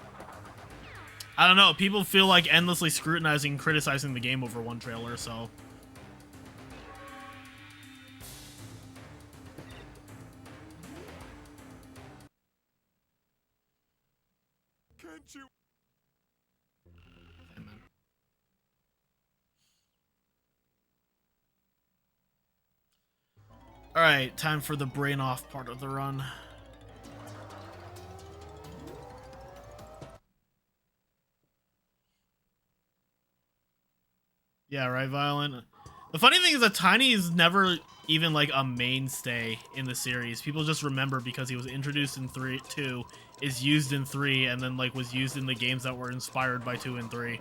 I don't know, people feel like endlessly scrutinizing and criticizing the game over one trailer, so... Can't you? Alright, time for the brain off part of the run. Yeah, right, Violent? The funny thing is that Tiny is never even like a mainstay in the series. People just remember because he was introduced in 2, is used in 3, and then like was used in the games that were inspired by 2 and 3.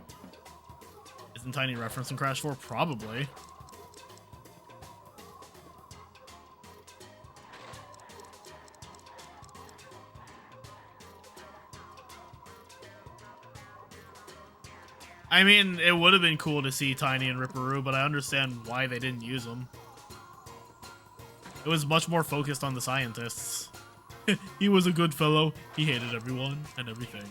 Isn't Tiny referenced in Crash 4? Probably. I mean, it would have been cool to see Tiny and Ripperoo, but I understand why they didn't use them. It was much more focused on the scientists. He was a good fellow. He hated everyone and everything.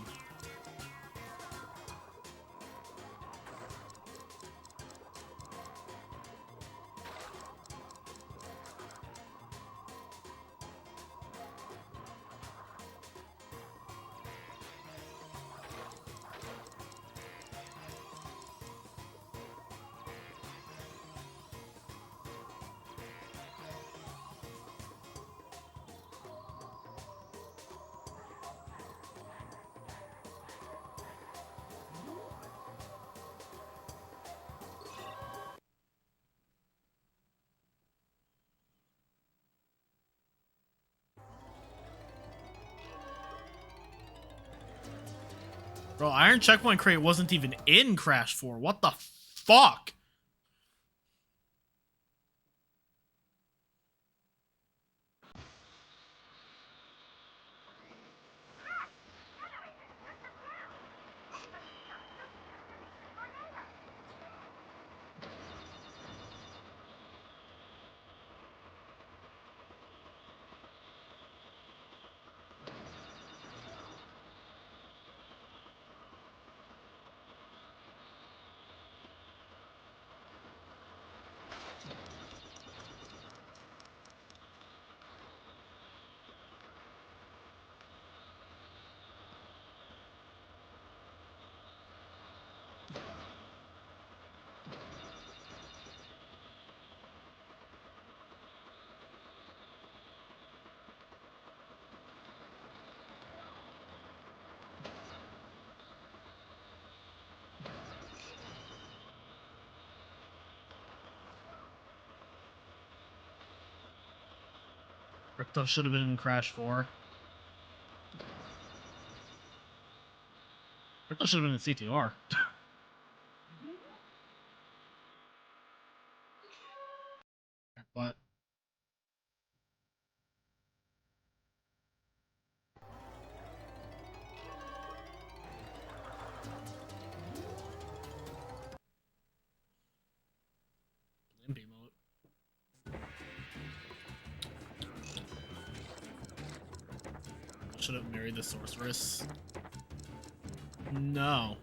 Bro, Iron Checkpoint Crate wasn't even in Crash 4. What the fuck? Crypto should have been in Crash 4. Crypto should have been in CTR. But Limpy mode. Should have married the sorceress. No.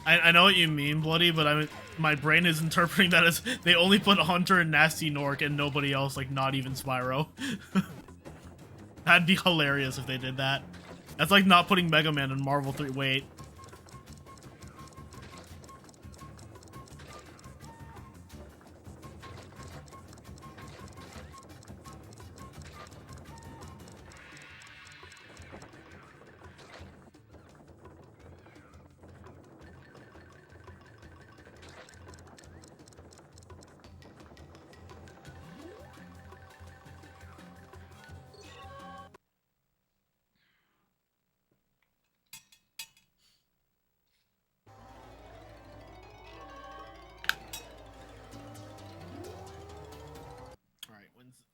I know what you mean, Bloody, but my brain is interpreting that as they only put Hunter and Nasty Nork and nobody else, like not even Spyro. That'd be hilarious if they did that. That's like not putting Mega Man in Marvel 3. Wait.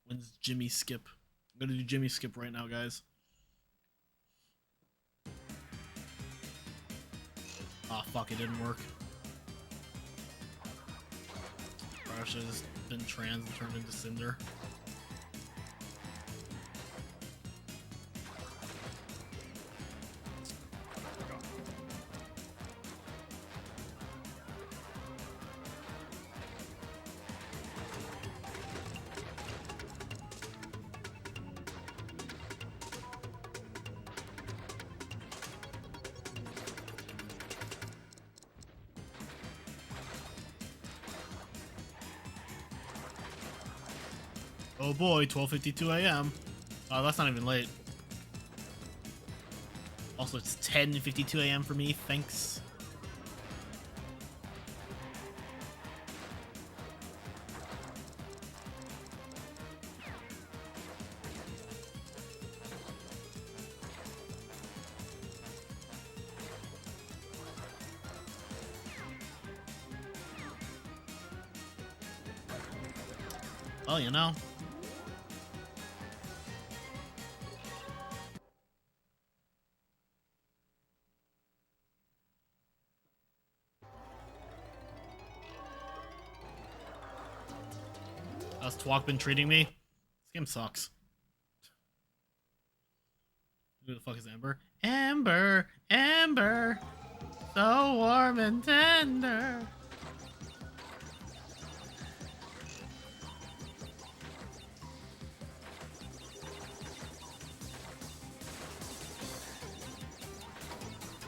When's Jimmy Skip? I'm gonna do Jimmy Skip right now, guys. Ah, fuck, it didn't work. Crash has been trans and turned into Cinder. Oh boy, 12:52 a.m. That's not even late. Also, it's 10:52 a.m. for me. Thanks. Well, you know. How's TWoC been treating me? This game sucks. Who the fuck is Amber? Amber! Amber! So warm and tender!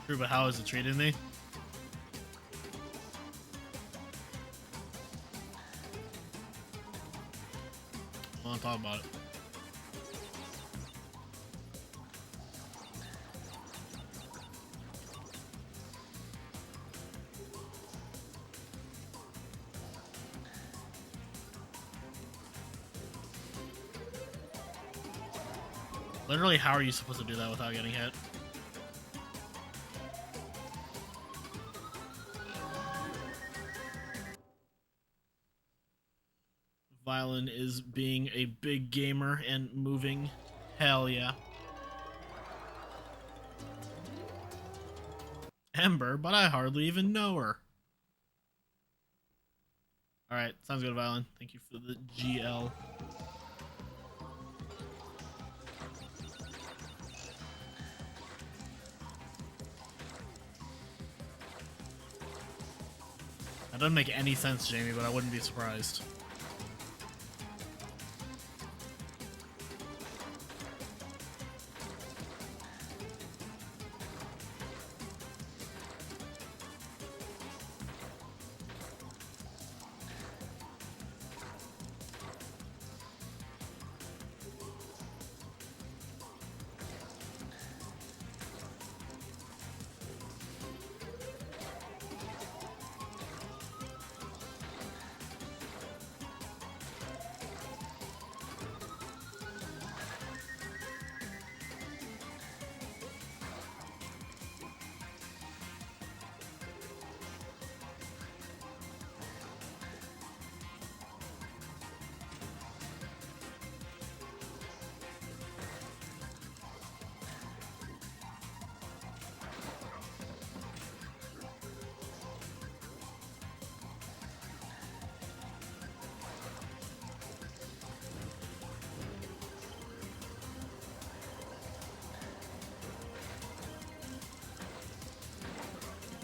True, but how is it treating me? I want to talk about it. Literally, how are you supposed to do that without getting hit? Violin is being a big gamer and moving. Hell yeah. Ember, but I hardly even know her. Alright, sounds good, Violin. Thank you for the GL. That Doesn't make any sense, Jamie, but I wouldn't be surprised.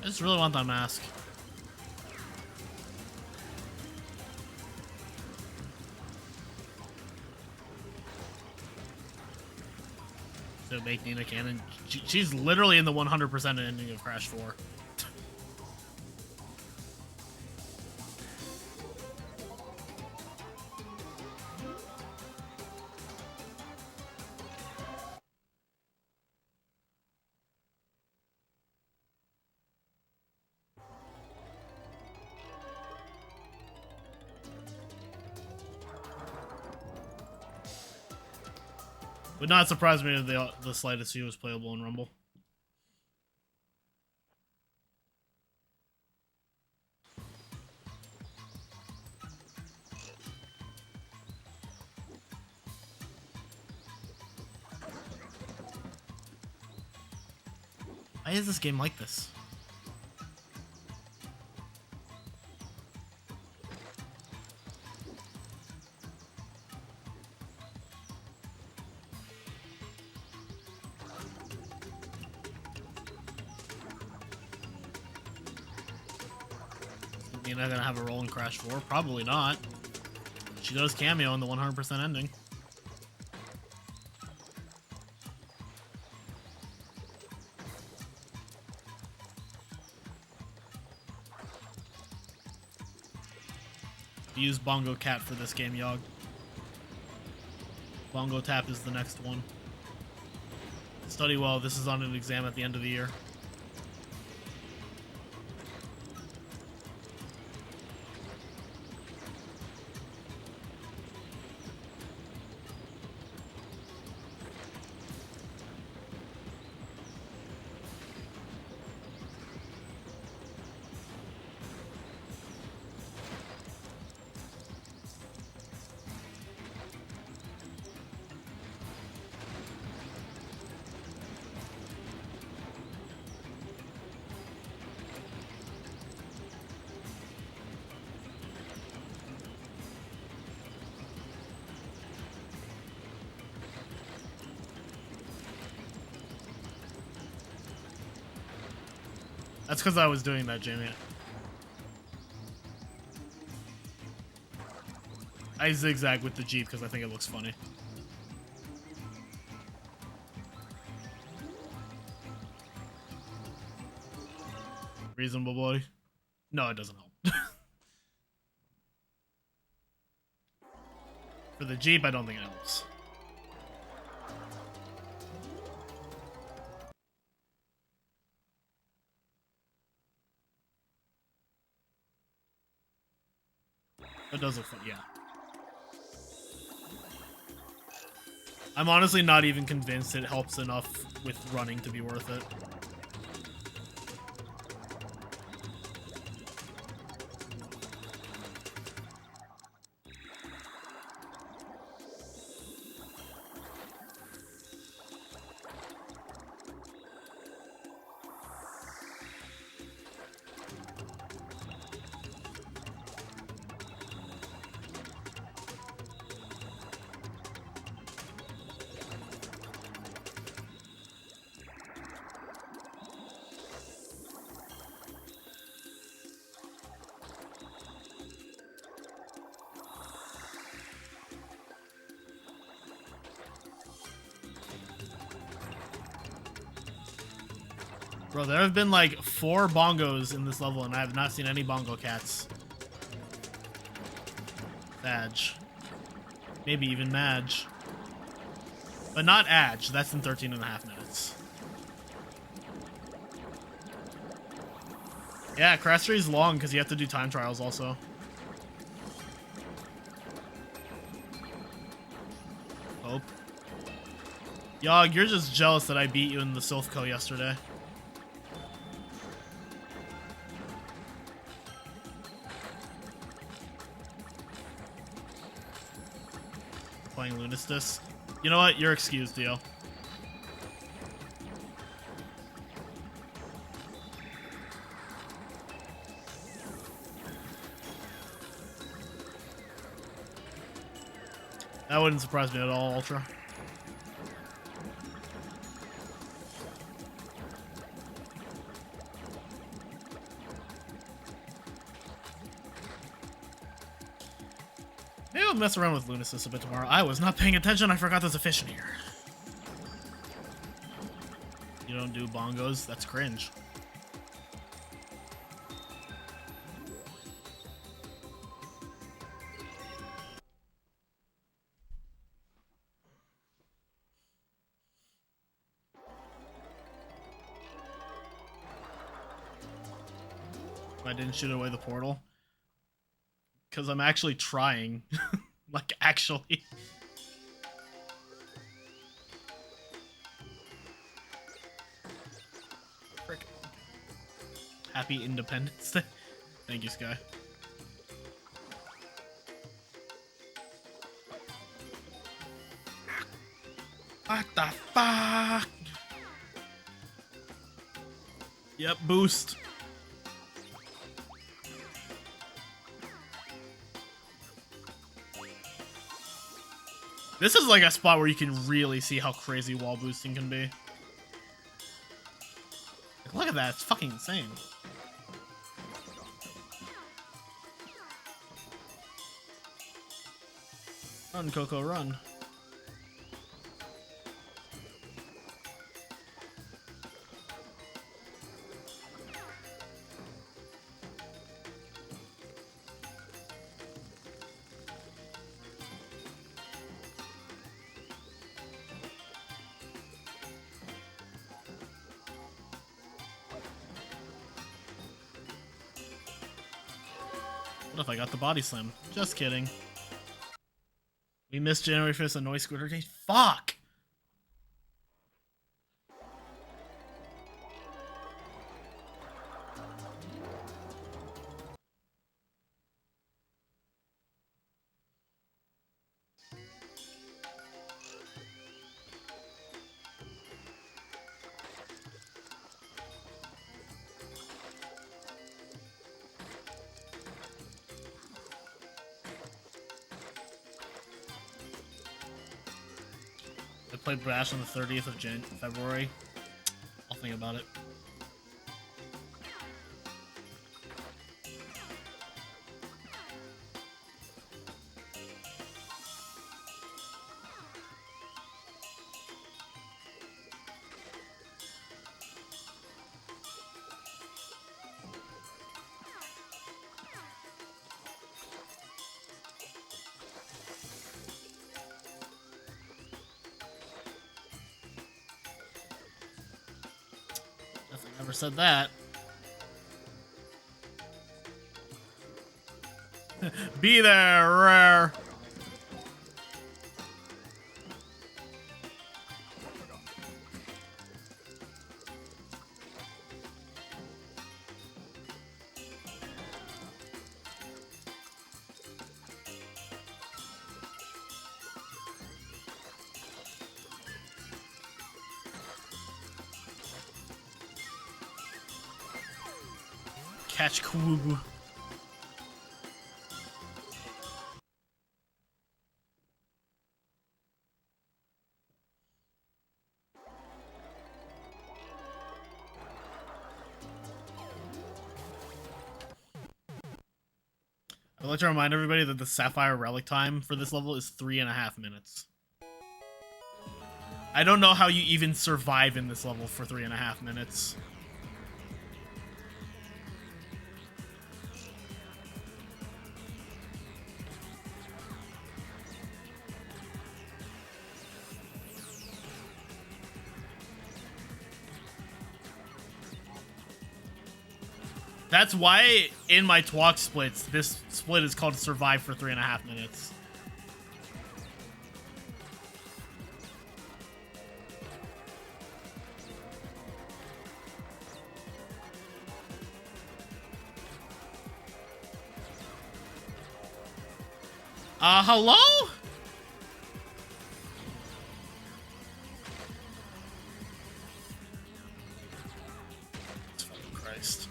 I just really want that mask. So make Nina canon. She's literally in the 100% ending of Crash 4. Would not surprise me if the slightest he was playable in Rumble. Why is this game like this? Nina gonna have a role in Crash 4? Probably not. She does cameo in the 100% ending. Use Bongo Cat for this game, Yog. Bongo Tap is the next one. Study well, this is on an exam at the end of the year. That's because I was doing that, Jamie. I zigzag with the Jeep because I think it looks funny. Reasonable boy. No, it doesn't help. For the Jeep, I don't think it helps. That does look fun, yeah. I'm honestly not even convinced it helps enough with running to be worth it. Bro, there have been like 4 bongos in this level, and I have not seen any bongo cats. Badge. Maybe even Madge. But not Adge. That's in 13.5 minutes. Yeah, Crassery is long because you have to do time trials also. Hope. Yogg, you're just jealous that I beat you in the Silphco yesterday. Playing Lunistus. You know what? You're excused, Dio. That wouldn't surprise me at all, Ultra. Maybe I'll mess around with Lunisys a bit tomorrow. I was not paying attention. I forgot there's a fish in here. You don't do bongos? That's cringe. I didn't shoot away the portal. Because I'm actually trying. Like, actually. Frick. Happy Independence Day. Thank you, Sky. What the fuck? Yep, boost. This is like a spot where you can really see how crazy wall boosting can be. Like, look at that, it's fucking insane. Run, Coco, run. What if I got the body slam? Just kidding. We missed January 5th and Noise Scooter Day. Fuck! I played Bash on the 30th of February. I'll think about it. Never said that. Be there, rare. Catch Kwoo. I'd like to remind everybody that the Sapphire Relic time for this level is 3.5 minutes. I don't know how you even survive in this level for 3.5 minutes. That's why in my TWoC splits, this split is called Survive for 3.5 minutes. Hello? Christ.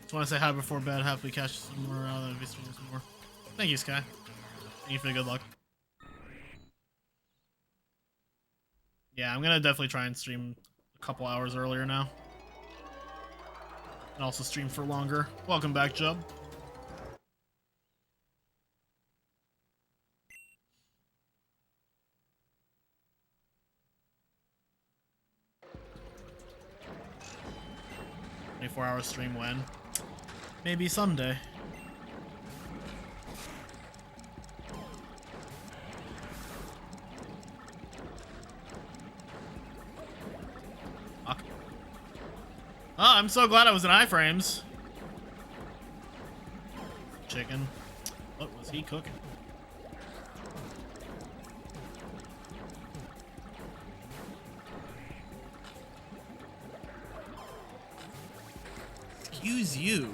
Just want to say hi before bed. Happy catch some more out of some more. Thank you, Sky. Thank you for the good luck. Yeah, I'm gonna definitely try and stream a couple hours earlier now. And also stream for longer. Welcome back, Jub. "24-hour stream when? Maybe someday." Fuck. Oh, I'm so glad I was in iframes. Chicken. What was he cooking? Excuse you.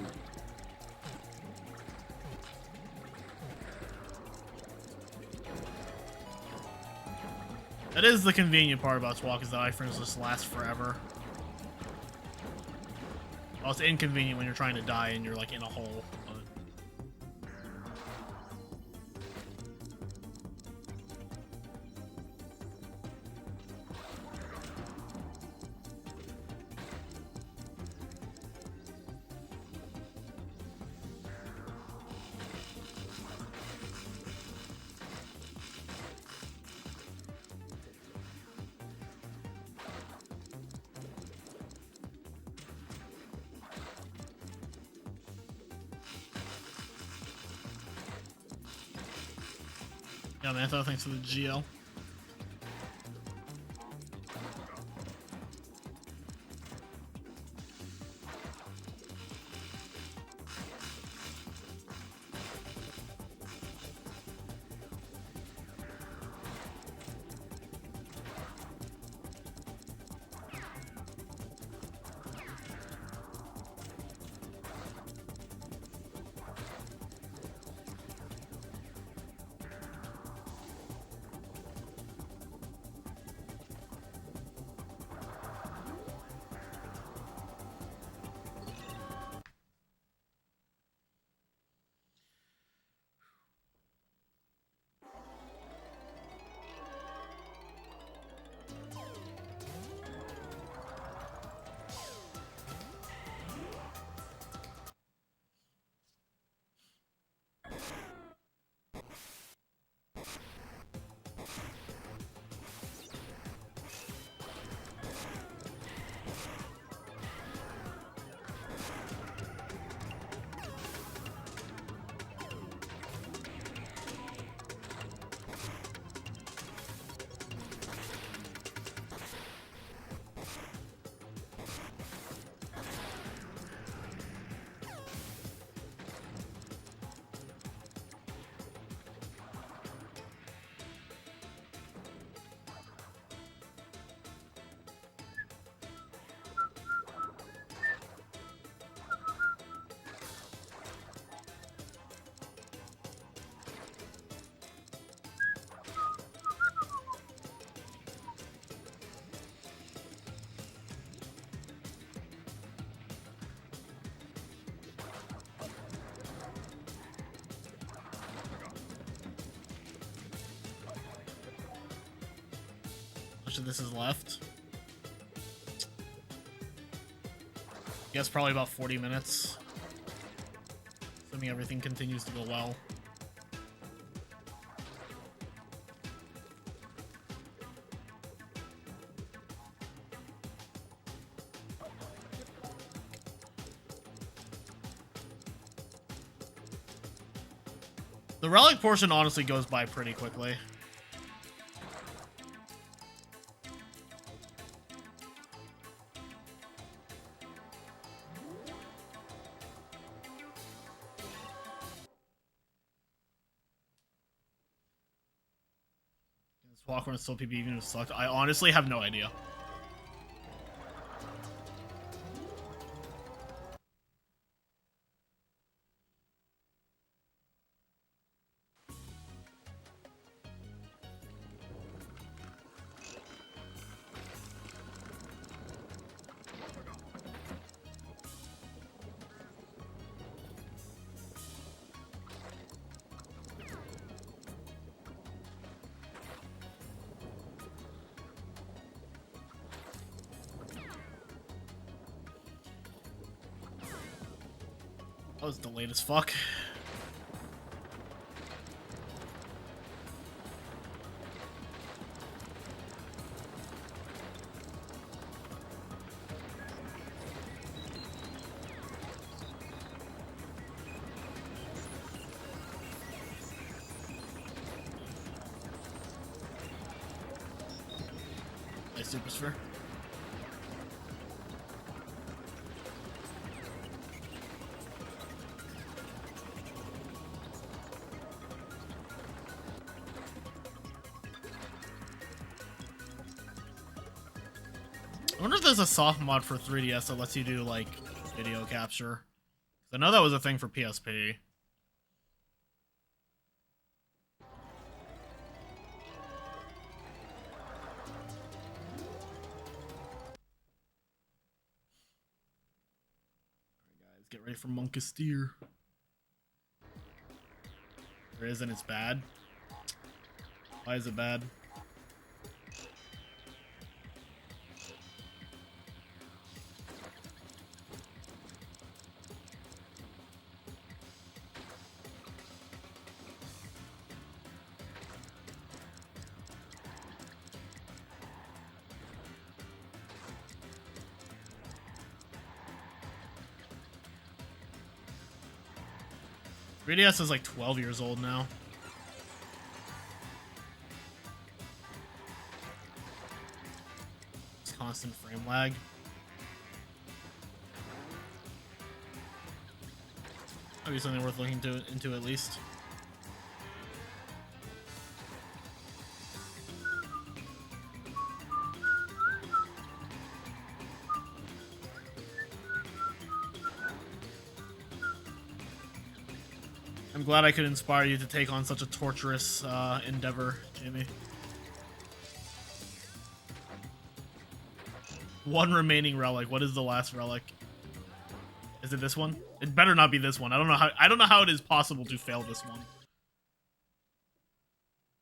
That is the convenient part about TWoC, is that iframes just last forever. Oh, it's inconvenient when you're trying to die and you're like in a hole. Yeah, man, thanks for the GL. Much of this is left. Guess probably about 40 minutes. Assuming everything continues to go well. The relic portion honestly goes by pretty quickly. Is TWoC run still PB even if it sucked? I honestly have no idea. That was delayed as fuck. Nice super sphere. I wonder if there's a soft mod for 3DS that lets you do, like, video capture. I know that was a thing for PSP. Alright guys, get ready for Monkasteer. There is and it's bad. Why is it bad? 3DS is like 12 years old now. It's constant frame lag. That'd be something worth looking into at least. I'm glad I could inspire you to take on such a torturous endeavor, Jamie. One remaining relic. What is the last relic? Is it this one? It better not be this one. I don't know how it is possible to fail this one.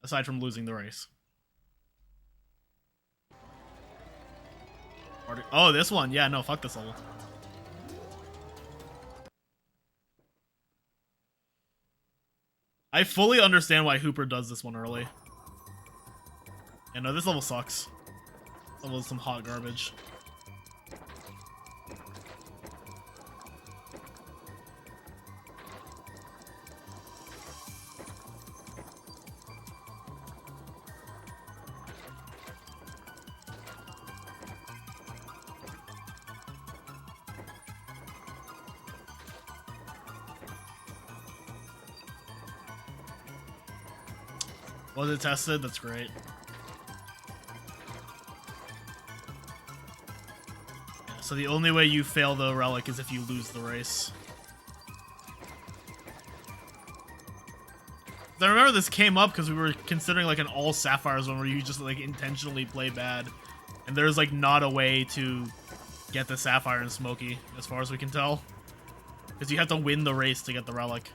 Aside from losing the race. Oh, this one. Yeah, no, fuck this level. I fully understand why Hooper does this one early. Yeah, no, this level sucks. This level is some hot garbage. Was it tested? That's great. Yeah, so the only way you fail the relic is if you lose the race. I remember this came up because we were considering like an all sapphires one where you just like intentionally play bad, and there's like not a way to get the sapphire in Smoky as far as we can tell, because you have to win the race to get the relic.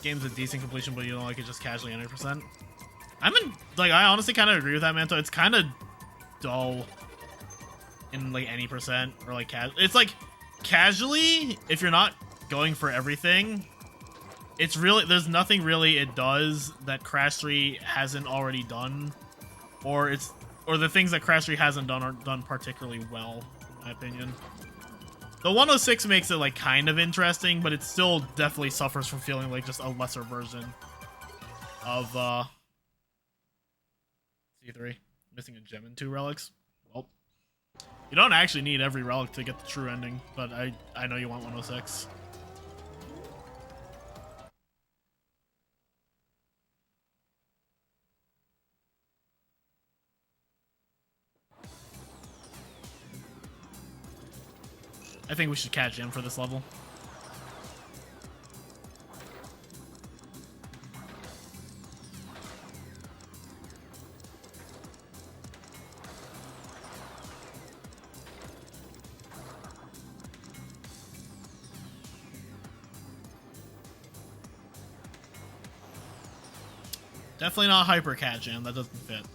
Game's a decent completion, but you don't like it just casually 100%. I honestly kind of agree with that, Manto. It's kind of dull in like any percent, or like it's like casually, if you're not going for everything, it's really, there's nothing really it does that Crash 3 hasn't already done, or the things that Crash 3 hasn't done are done particularly well, you my opinion. The 106 makes it like kind of interesting, but it still definitely suffers from feeling like just a lesser version of C3. Missing a gem and 2 relics. Well, you don't actually need every relic to get the true ending, but I know you want 106. I think we should catch him for this level. Definitely not Hyper Cat Jam, that doesn't fit.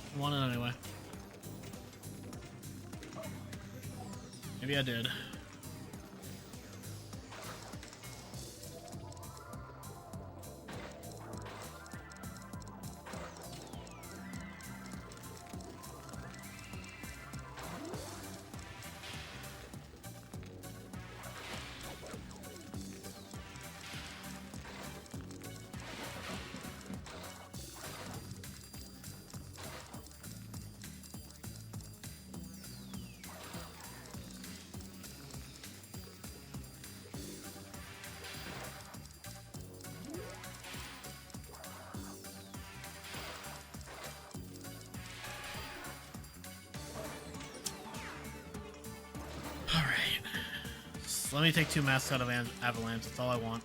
I want it anyway. Maybe I did. Let me take 2 masks out of Avalanche, that's all I want.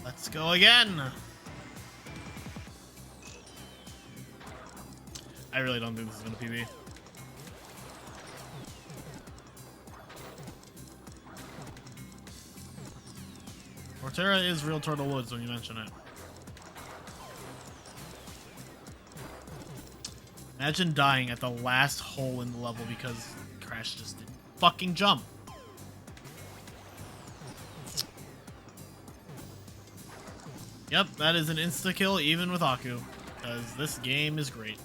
Let's go again! I really don't think this is gonna PB. Portera is real Turtle Woods when you mention it. Imagine dying at the last hole in the level because Crash just didn't fucking jump. Yep, that is an insta-kill even with Aku, because this game is great.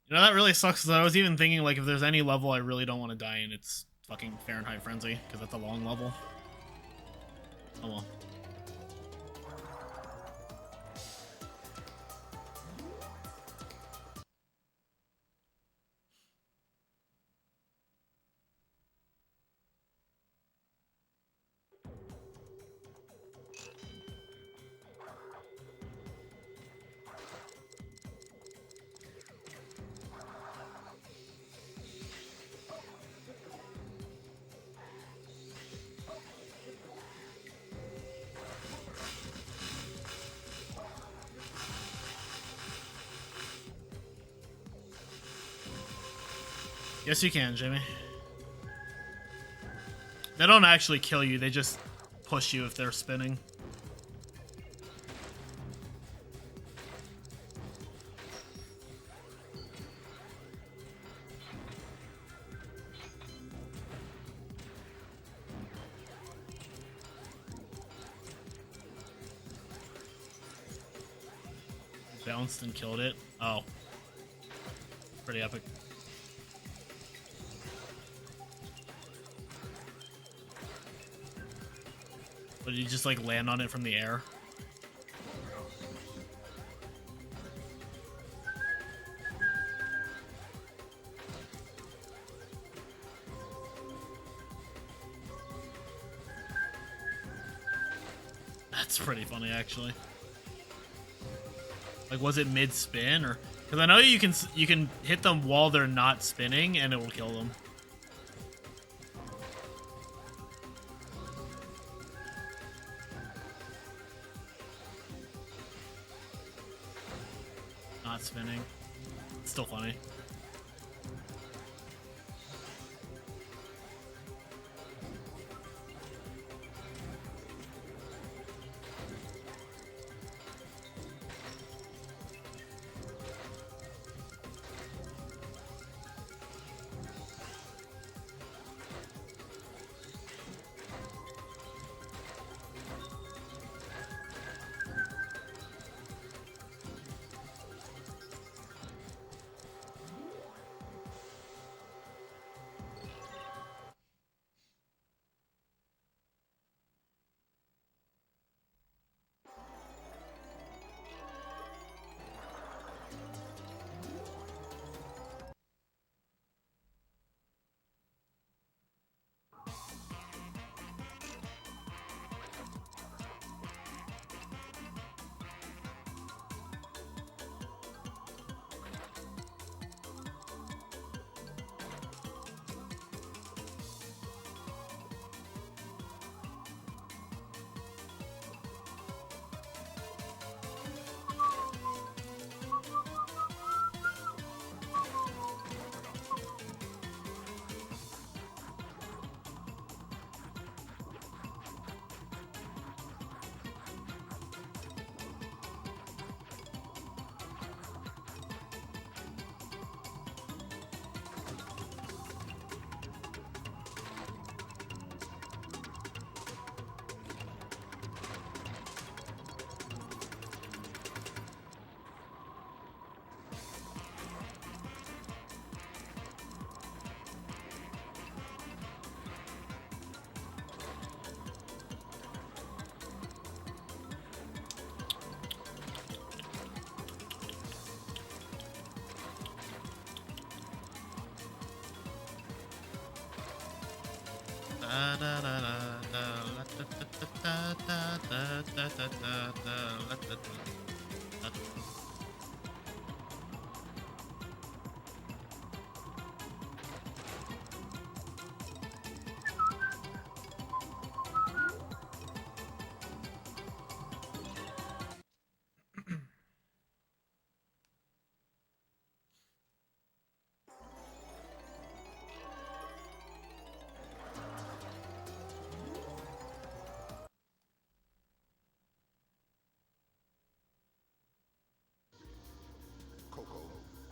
You know, that really sucks, because I was even thinking, like, if there's any level I really don't want to die in, it's fucking Fahrenheit Frenzy, because that's a long level. Oh well. Yes, you can, Jimmy. They don't actually kill you, they just push you if they're spinning. Bounced and killed it. Oh. Pretty epic. But did you just like land on it from the air? That's pretty funny, actually. Like, was it mid-spin or? Because I know you can hit them while they're not spinning, and it will kill them. Not spinning. It's still funny.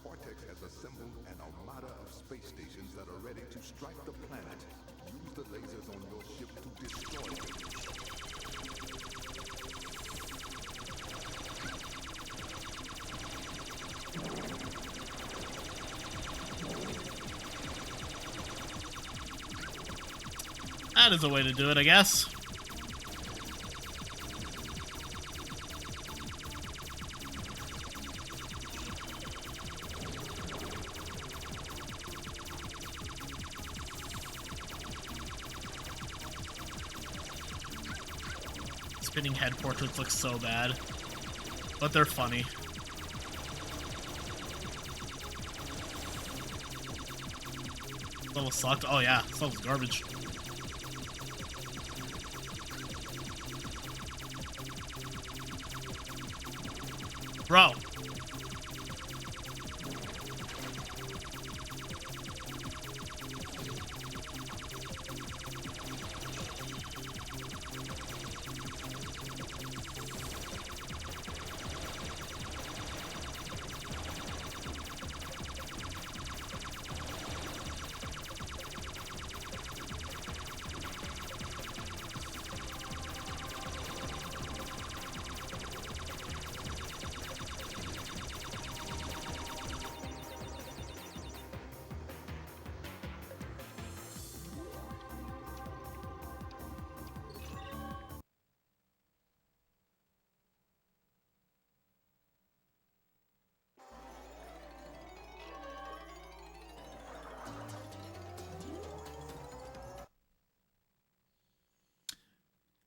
Cortex has assembled an armada of space stations that are ready to strike the planet. Use the lasers on your ship to destroy them. That is a way to do it, I guess. Spinning head portraits look so bad, but they're funny. This level sucked. Oh yeah, this level's garbage. Bro.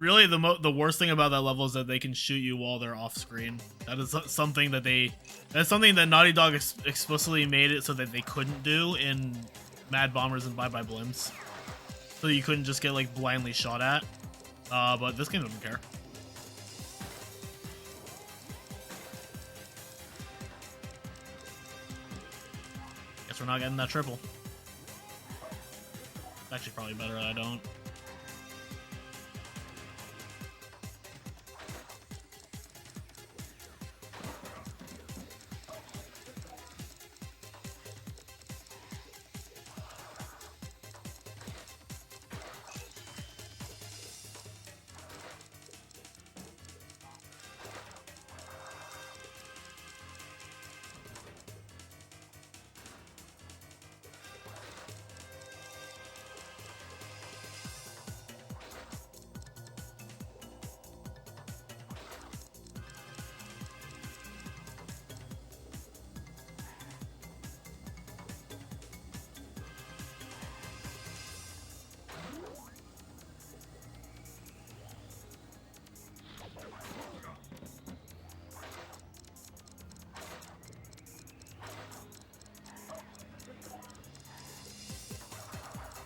Really, the worst thing about that level is that they can shoot you while they're off screen. That is something that that's something that Naughty Dog explicitly made it so that they couldn't do in Mad Bombers and Bye Bye Blimps. So you couldn't just get like blindly shot at. But this game doesn't care. Guess we're not getting that triple. It's actually probably better that I don't.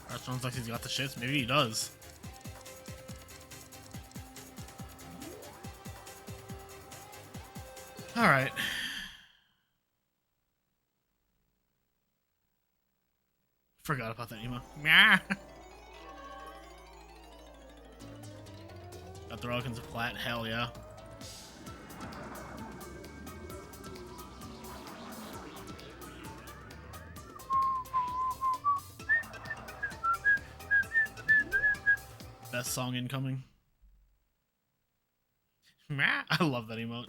That sounds like he's got the shits. Maybe he does. Alright. Forgot about that emo. Got the Rockins of Plat. Hell yeah. Best song incoming. I love that emote.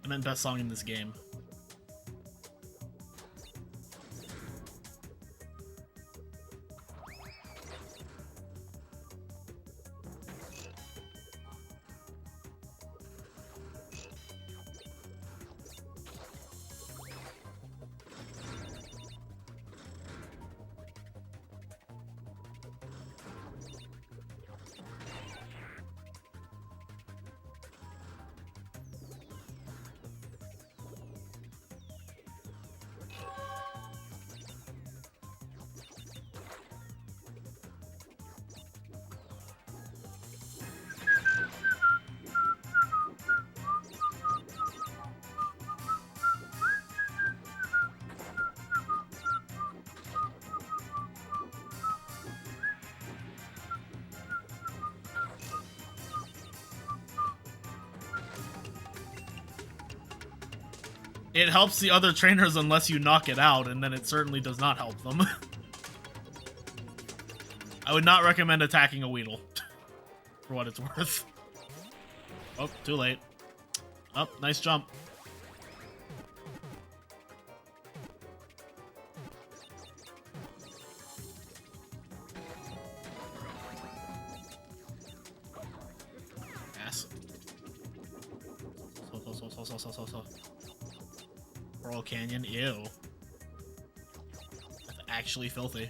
I meant best song in this game. It helps the other trainers unless you knock it out, and then it certainly does not help them. I would not recommend attacking a Weedle, for what it's worth. Oh, too late. Oh, nice jump. Ass. So. Coral Canyon, ew. That's actually filthy.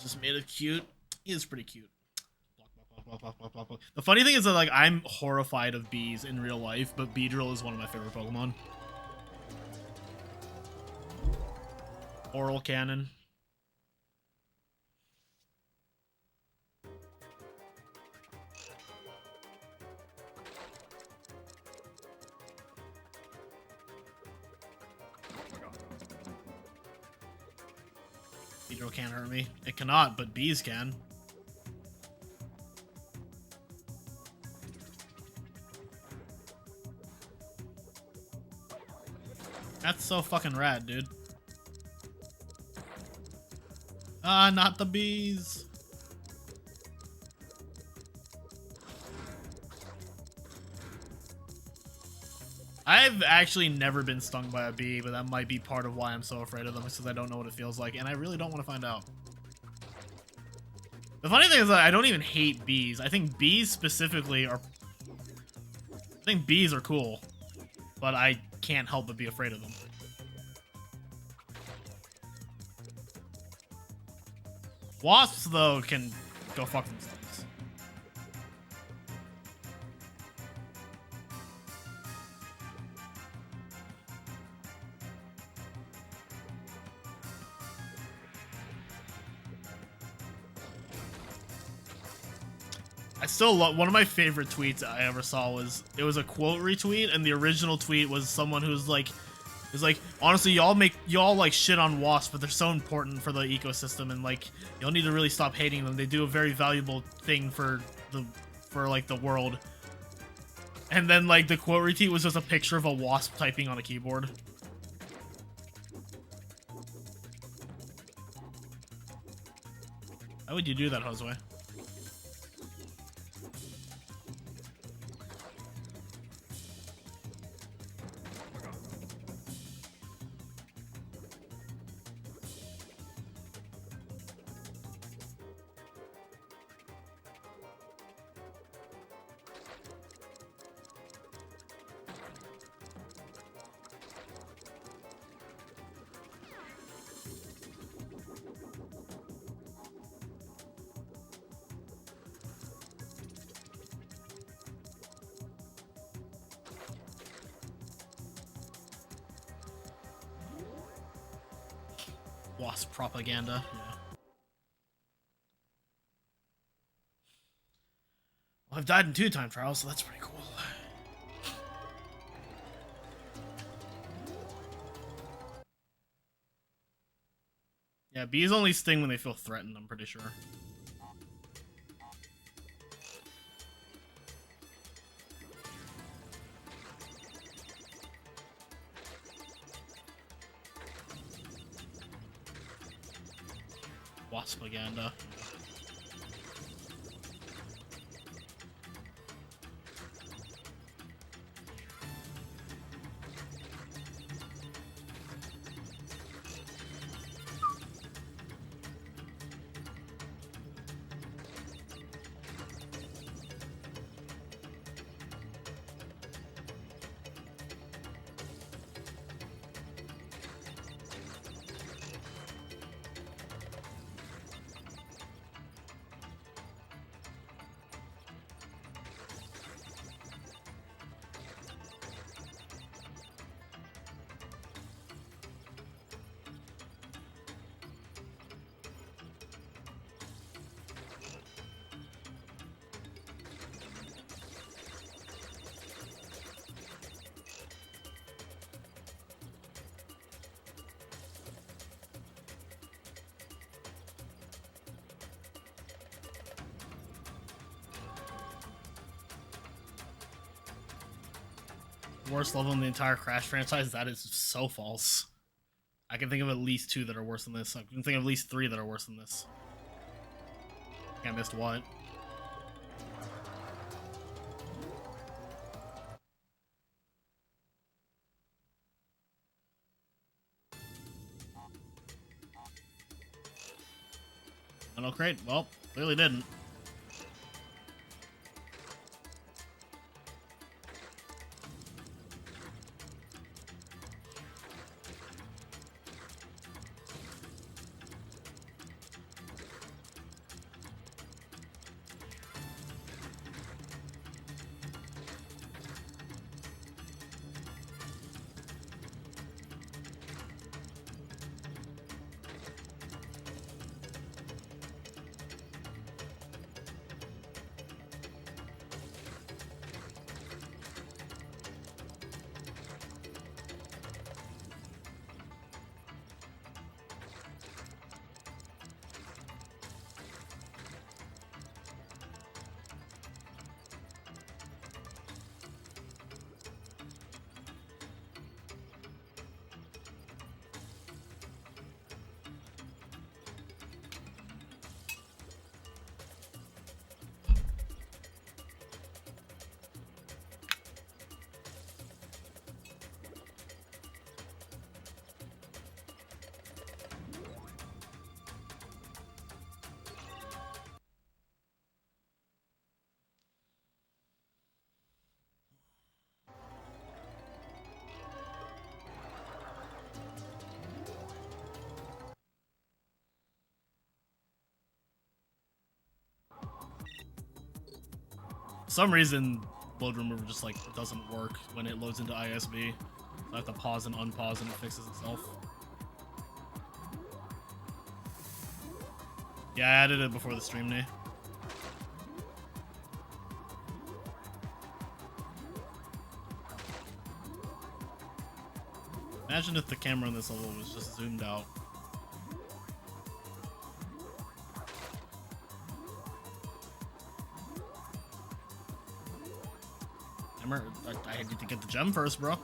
Just made it cute. He is pretty cute. Block. The funny thing is that like I'm horrified of bees in real life, but Beedrill is one of my favorite Pokemon. Oral Cannon. Beedrill can't hurt me. It cannot, but bees can. That's so fucking rad, dude. Ah, not the bees. I've actually never been stung by a bee, but that might be part of why I'm so afraid of them, because I don't know what it feels like, and I really don't want to find out. The funny thing is that I don't even hate bees. I think bees specifically are... I think bees are cool, but I can't help but be afraid of them. Wasps, though, can go fuck themselves. I still love, one of my favorite tweets I ever saw was, it was a quote retweet, and the original tweet was someone who's like, is like, honestly, y'all like shit on wasps, but they're so important for the ecosystem, and like, y'all need to really stop hating them. They do a very valuable thing for like the world. And then like the quote retweet was just a picture of a wasp typing on a keyboard. How would you do that, Josue? Wasp propaganda. Yeah. Well, I've died in 2 time trials, so that's pretty cool. Yeah, bees only sting when they feel threatened, I'm pretty sure. Waspaganda. Worst level in the entire Crash franchise? That is so false. I can think of at least 2 that are worse than this. I can think of at least 3 that are worse than this. I think I missed what? I know, great. Well, clearly didn't. some reason, load remover just like doesn't work when it loads into ISB. So I have to pause and unpause and it fixes itself. Yeah, I added it before the stream day. Imagine if the camera on this level was just zoomed out. I need to get the gem first, bro.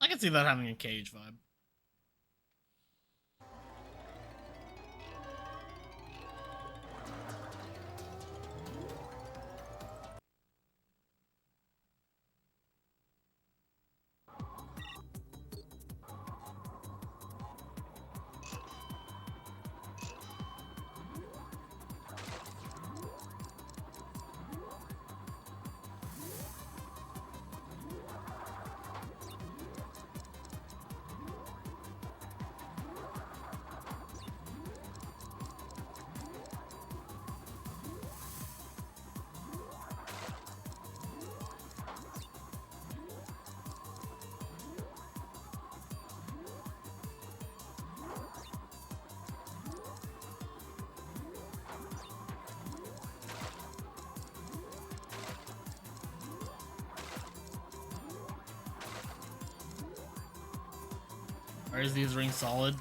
I can see that having a cage vibe. Or is these rings solid?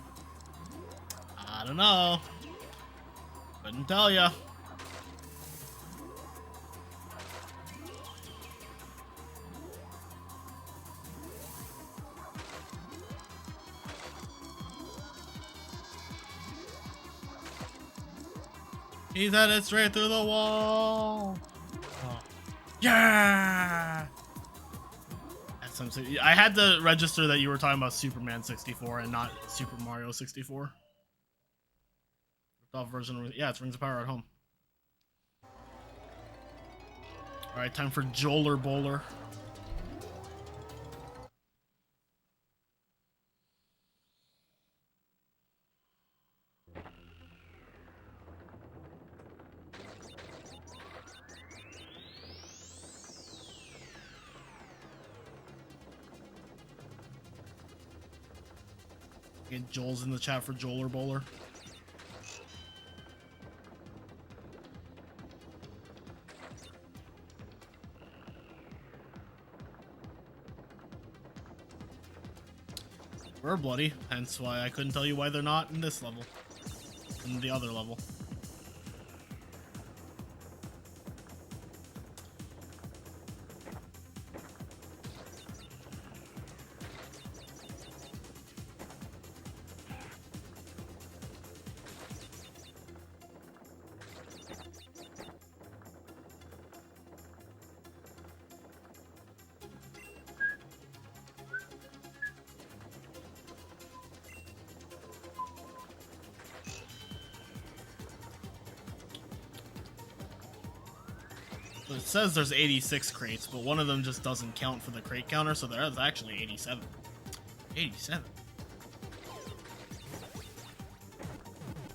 I don't know. Couldn't tell ya. He's headed straight through the wall. Oh. Yeah. I had to register that you were talking about Superman 64 and not Super Mario 64. Ripped off version. Yeah, it's Rings of Power at home. All right, time for Joler Bowler. Get Joel's in the chat for Joler Bowler. We're bloody, hence why I couldn't tell you why they're not in this level. In the other level. It says there's 86 crates, but one of them just doesn't count for the crate counter, so there's actually 87. 87.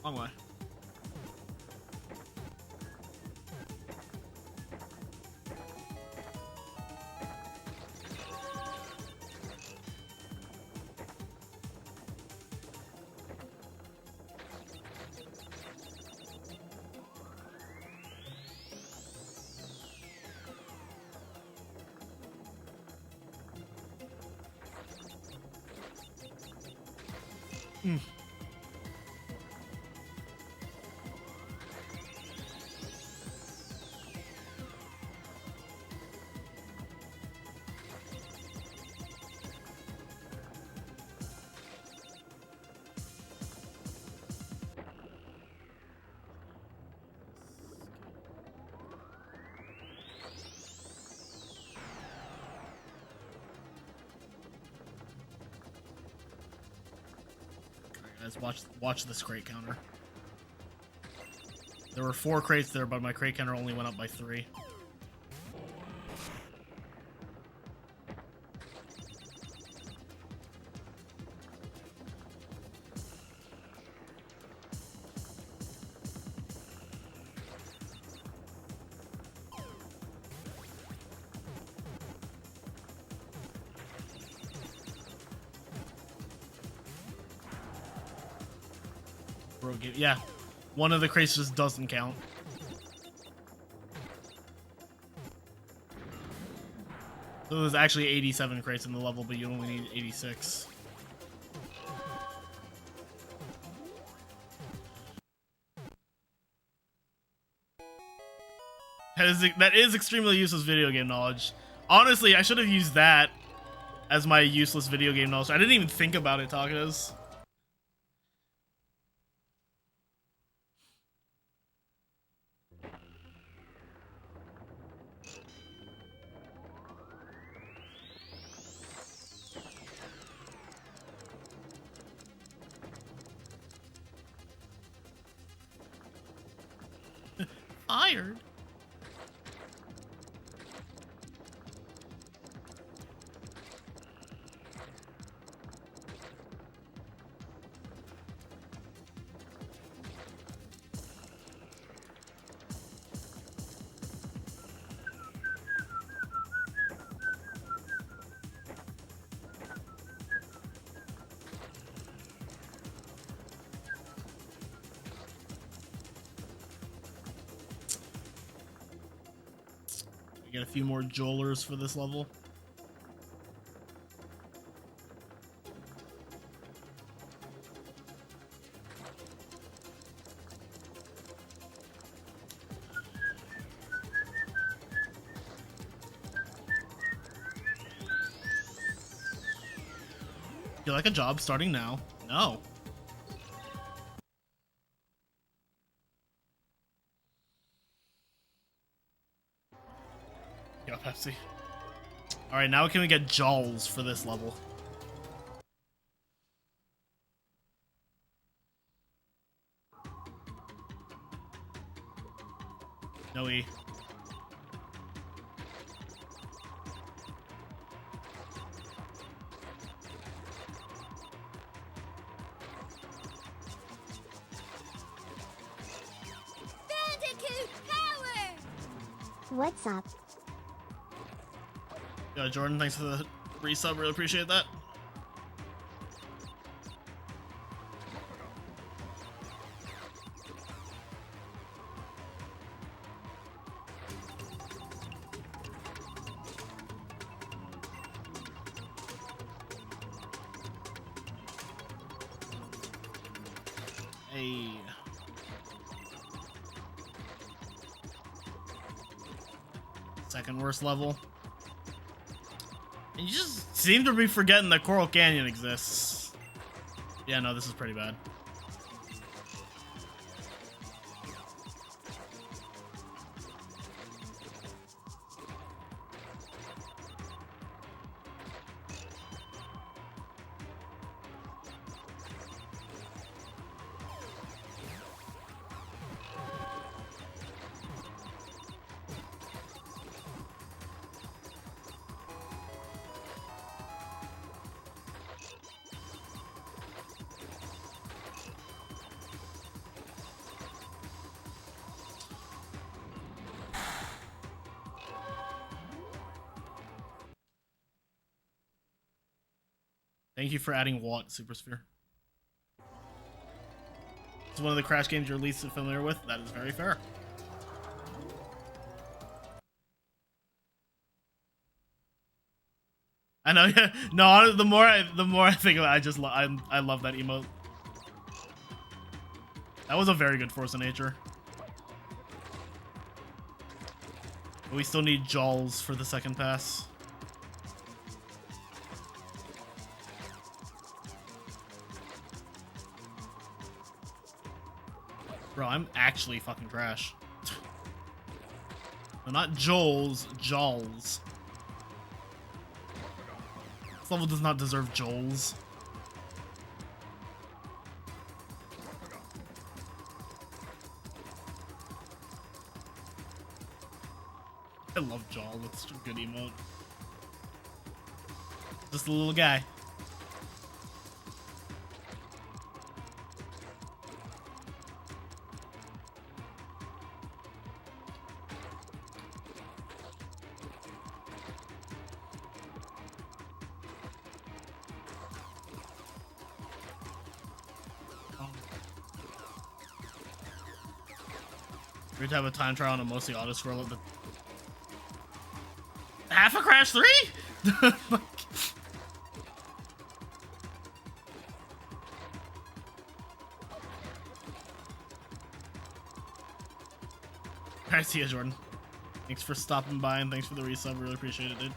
Wrong way. Guys, watch this crate counter. There were 4 crates there, but my crate counter only went up by 3. Yeah, one of the crates just doesn't count. So there's actually 87 crates in the level, but you only need 86. That is extremely useless video game knowledge. Honestly, I should have used that as my useless video game knowledge. I didn't even think about it, Tacos. Fired. Get a few more Joelers for this level. You like a job starting now? No. Yo, Pepsi. Alright, now can we get Jaws for this level? No E. Bandicoot power! What's up? Yeah, Jordan, thanks for the resub. Really appreciate that. Hey. Second worst level. And you just seem to be forgetting that Coral Canyon exists. Yeah, no, this is pretty bad. Thank you for adding Watt Super Sphere. It's one of the Crash games you're least familiar with. That is very fair. I know. Yeah. No. The more I think of it, I love that emote. That was a very good force of nature. But we still need Jaws for the second pass. Bro, I'm actually fucking Crash. No, not Joel's, Jaws. This level does not deserve Joel's. I love Jaw. That's such a good emote. Just a little guy. We're to have a time trial on a mostly auto scroll. Half a Crash 3? Alright, see ya, Jordan. Thanks for stopping by and thanks for the resub. Really appreciate it, dude.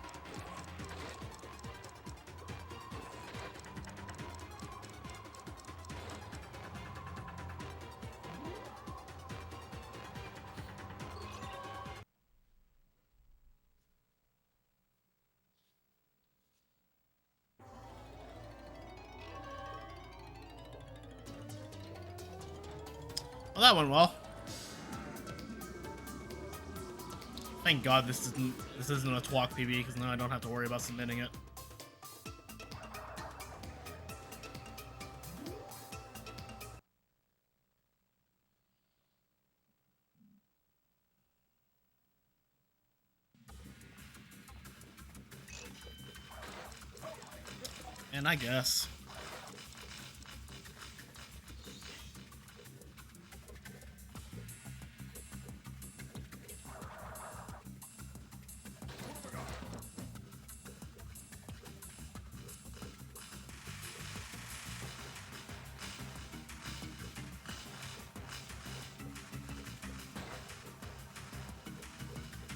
Well, that went well. Thank God this isn't a TWoC PB, because now I don't have to worry about submitting it. And I guess.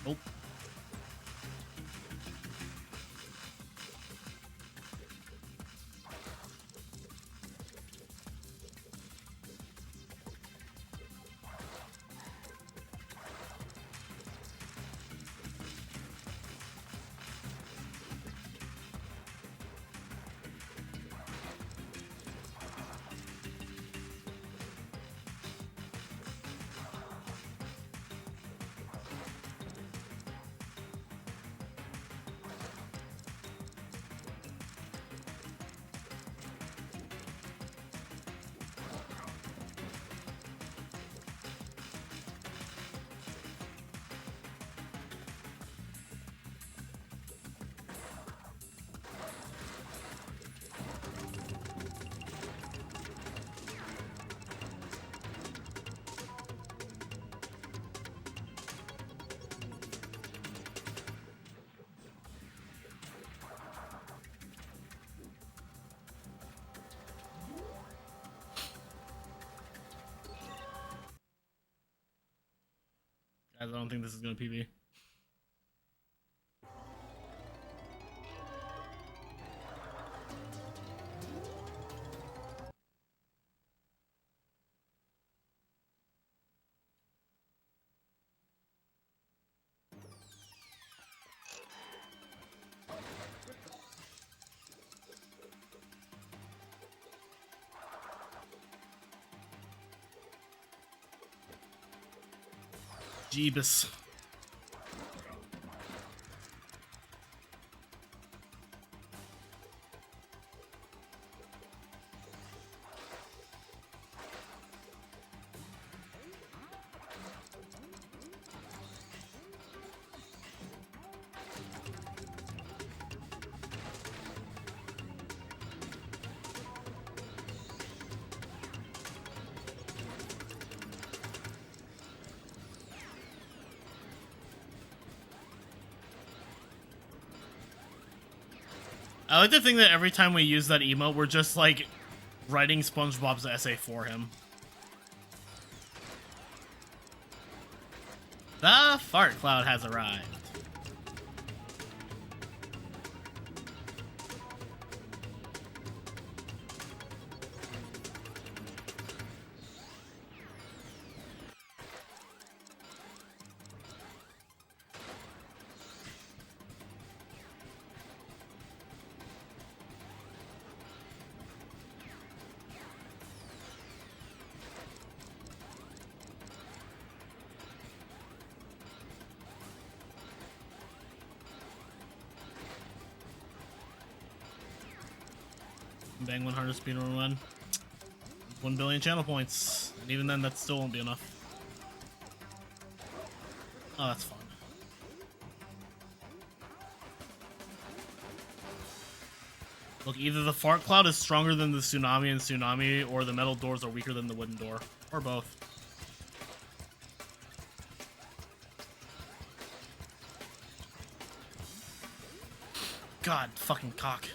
Nope. Guys, I don't think this is gonna PB. Jeebus. I like to think that every time we use that emote, we're just like writing SpongeBob's essay for him. The fart cloud has arrived. Bang 100 speedrun win. 1 billion channel points. And even then, that still won't be enough. Oh, that's fun. Look, either the fart cloud is stronger than the tsunami and tsunami, or the metal doors are weaker than the wooden door. Or both. God, fucking cock.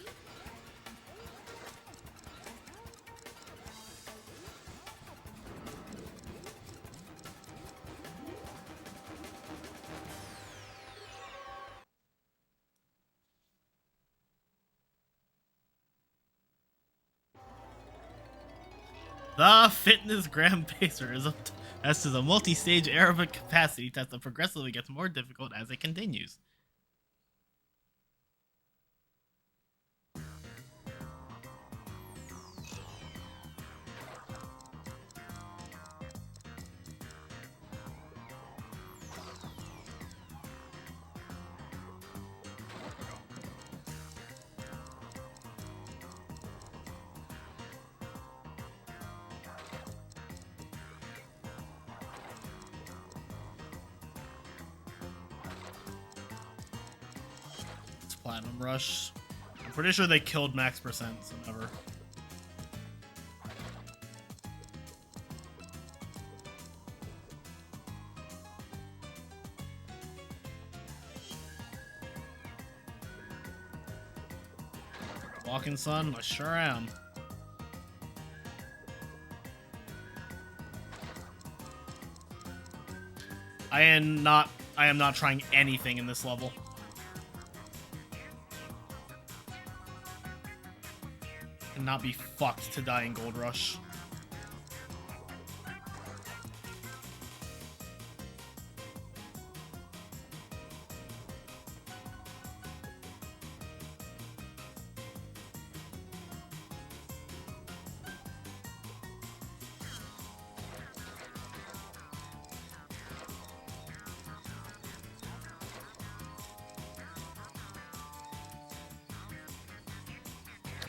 The Fitness Gram Pacer is as to the multi-stage aerobic capacity test that progressively gets more difficult as it continues. Platinum Rush. I'm pretty sure they killed max percent, so never. Walking Sun, I sure am. I am not trying anything in this level. Not be fucked to die in Gold Rush.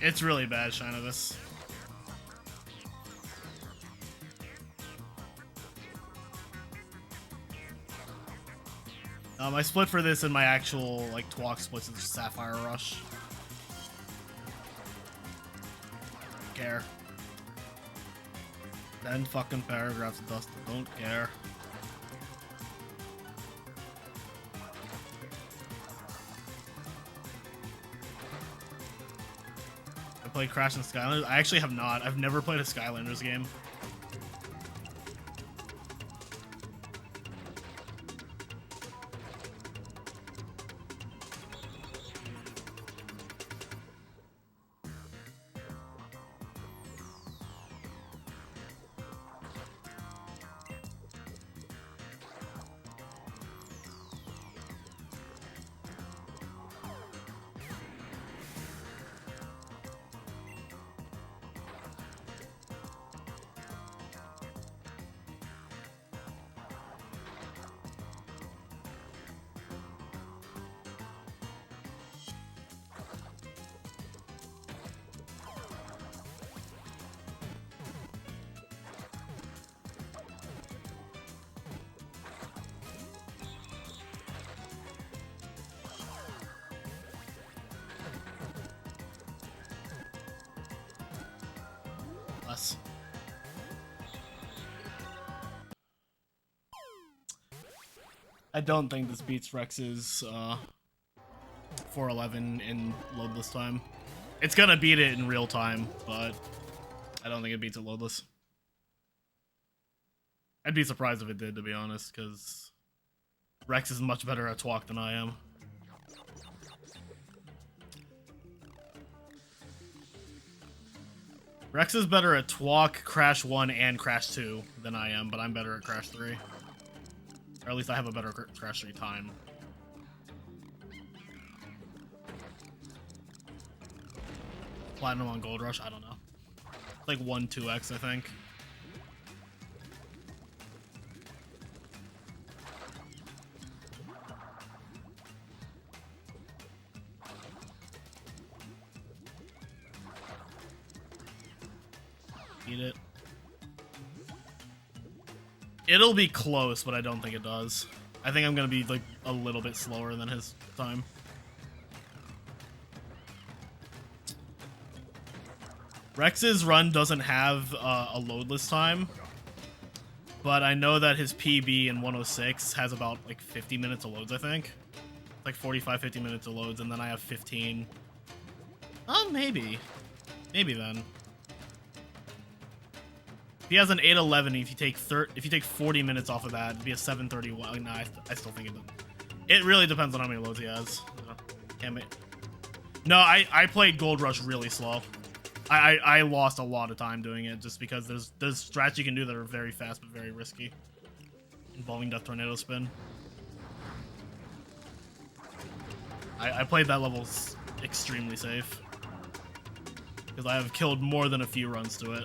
It's really bad, Shinovis. My split for this and my actual like TWoC splits is Sapphire Rush. Don't care. 10 fucking paragraphs of dust. Don't care. Played Crash and Skylanders? I actually have not. I've never played a Skylanders game. Less. I don't think this beats Rex's 411 in loadless time. It's gonna beat it in real time, but I don't think it beats it loadless. I'd be surprised if it did, to be honest, because Rex is much better at TWoC than I am. Rex is better at TWoC, Crash 1, and Crash 2 than I am, but I'm better at Crash 3. Or at least I have a better Crash 3 time. Platinum on Gold Rush? I don't know. Like 1-2x, I think. beat it. It'll be close, but I don't think it does. I think I'm gonna be like a little bit slower than his time. Rex's run doesn't have a loadless time, but I know that his PB in 106 has about like 50 minutes of loads, I think. Like 45, 50 minutes of loads, and then I have 15. Oh, maybe. Maybe then. If he has an 811, if you take 40 minutes off of that, it'd be a 731. Nah, I still think it doesn't. It really depends on how many loads he has. Can't make. No, I played Gold Rush really slow. I lost a lot of time doing it just because there's strats you can do that are very fast but very risky, involving Death Tornado Spin. I played that level extremely safe because I have killed more than a few runs to it.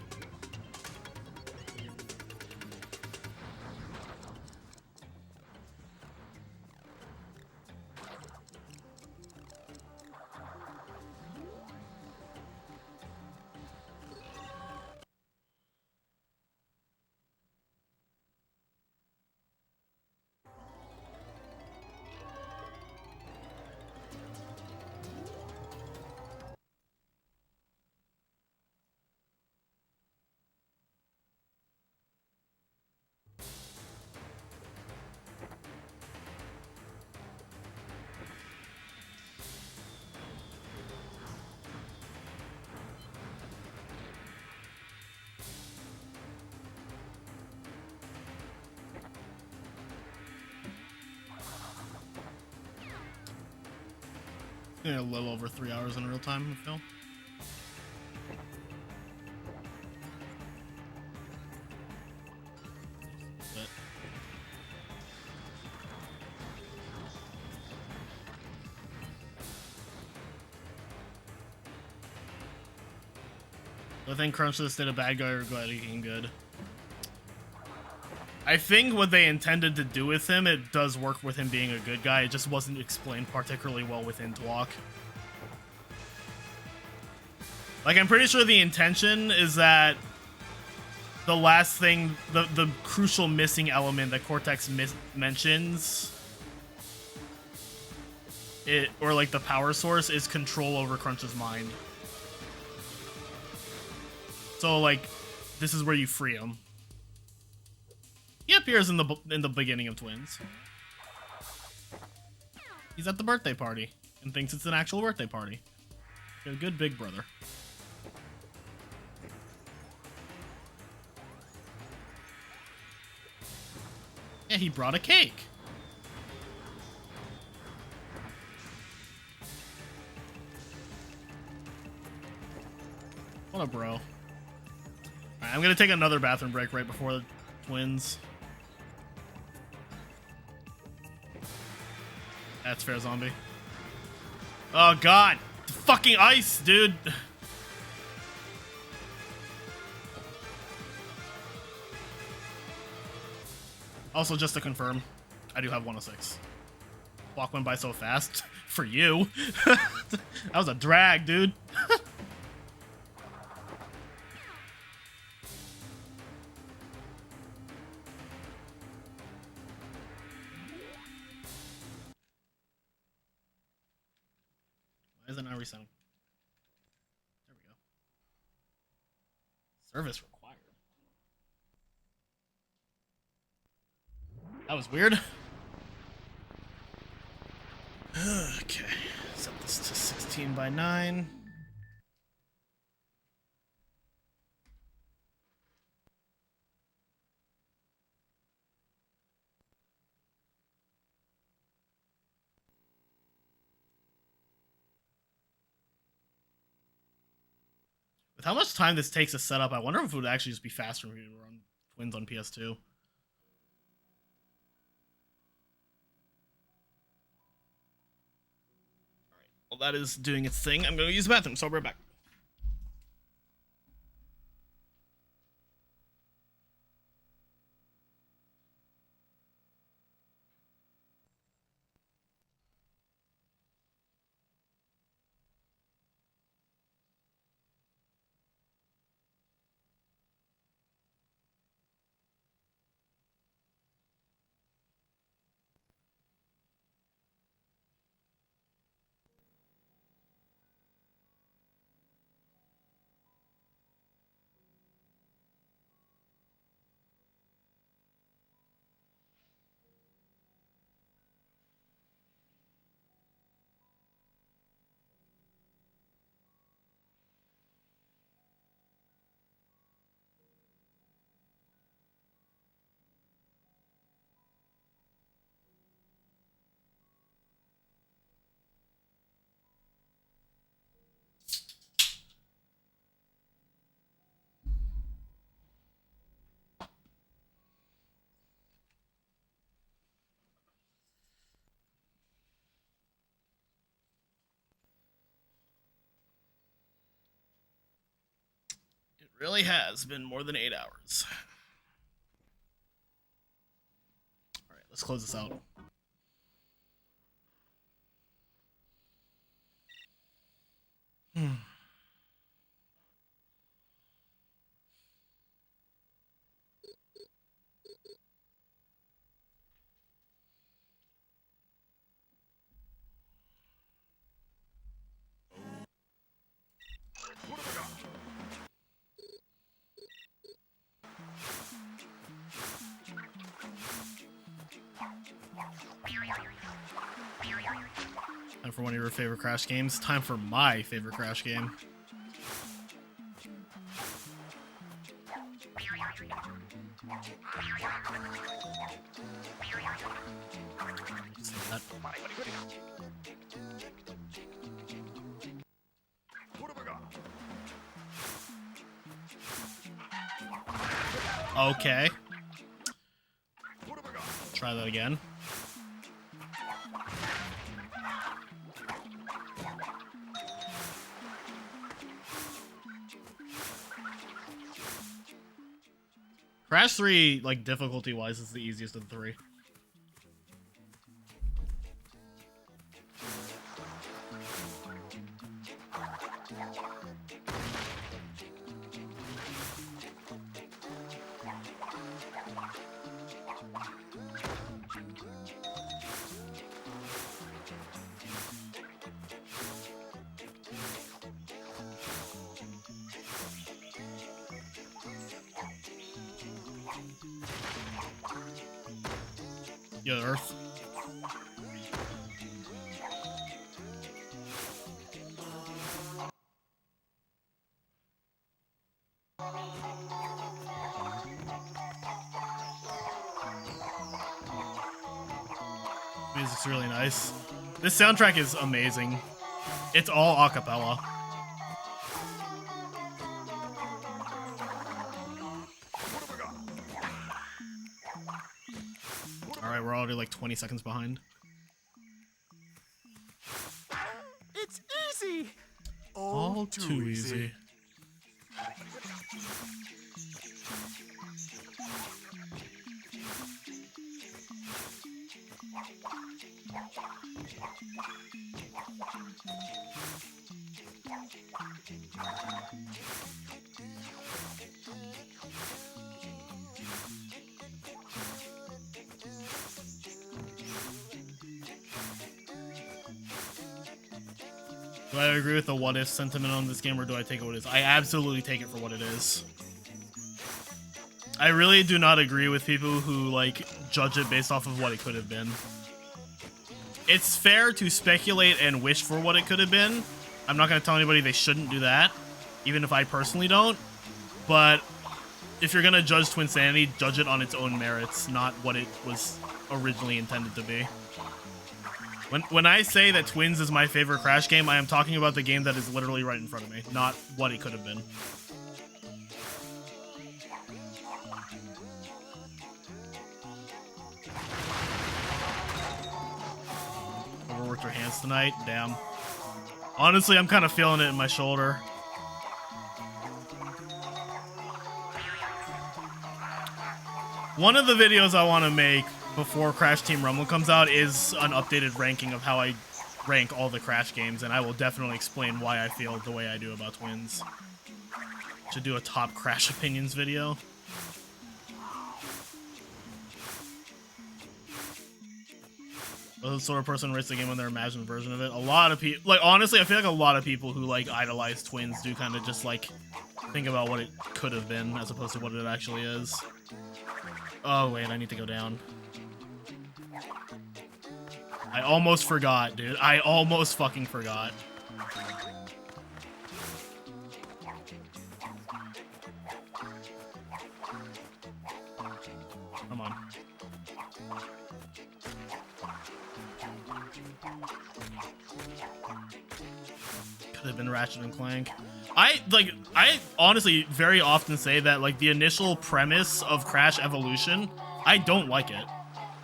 A little over 3 hours in real time, I feel. I think Crunchless did a bad guy or getting good. I think what they intended to do with him, it does work with him being a good guy. It just wasn't explained particularly well within TWoC. Like, I'm pretty sure the intention is that the last thing, the crucial missing element that Cortex mentions, or like the power source, is control over Crunch's mind. So, like, this is where you free him. He appears in the beginning of Twins. He's at the birthday party and thinks it's an actual birthday party. A good big brother. Yeah, he brought a cake. What a bro. Alright, I'm gonna take another bathroom break right before the Twins. That's fair, zombie. Oh god! The fucking ice, dude! Also, just to confirm, I do have 106. Walk went by so fast. For you. That was a drag, dude. Why is it not resetting? There we go. Service required. That was weird. Okay, set this to 16 by 9. With how much time this takes to set up, I wonder if it would actually just be faster for me to run Twins on PS2. Well, that is doing its thing. I'm going to use the bathroom, so I'll be right back. Really has been more than 8 hours. Alright, let's close this out. Time for one of your favorite Crash games. Time for my favorite Crash game. Okay. Try that again. Crash 3, like, difficulty-wise, is the easiest of the three. Yeah, Earth. Music's really nice. This soundtrack is amazing. It's all a cappella. Alright, we're already like 20 seconds behind. It's easy! All too easy. Do I agree with the what if sentiment on this game, or do I take it what it is? I absolutely take it for what it is. I really do not agree with people who, like, judge it based off of what it could have been. It's fair to speculate and wish for what it could have been. I'm not going to tell anybody they shouldn't do that, even if I personally don't. But if you're going to judge Twinsanity, judge it on its own merits, not what it was originally intended to be. When I say that Twins is my favorite Crash game, I am talking about the game that is literally right in front of me, not what it could have been. Overworked your hands tonight? Damn. Honestly, I'm kind of feeling it in my shoulder. One of the videos I want to make before Crash Team Rumble comes out is an updated ranking of how I rank all the Crash games, and I will definitely explain why I feel the way I do about Twins. Should do a top Crash opinions video. The sort of person who rates the game on their imagined version of it. A lot of people, like, honestly, I feel like a lot of people who, like, idolize Twins do kind of just, like, think about what it could have been as opposed to what it actually is. Oh, wait, I need to go down. I almost forgot, dude. I almost fucking forgot. Come on. Could have been Ratchet and Clank. I honestly very often say that, like, the initial premise of Crash Evolution, I don't like it.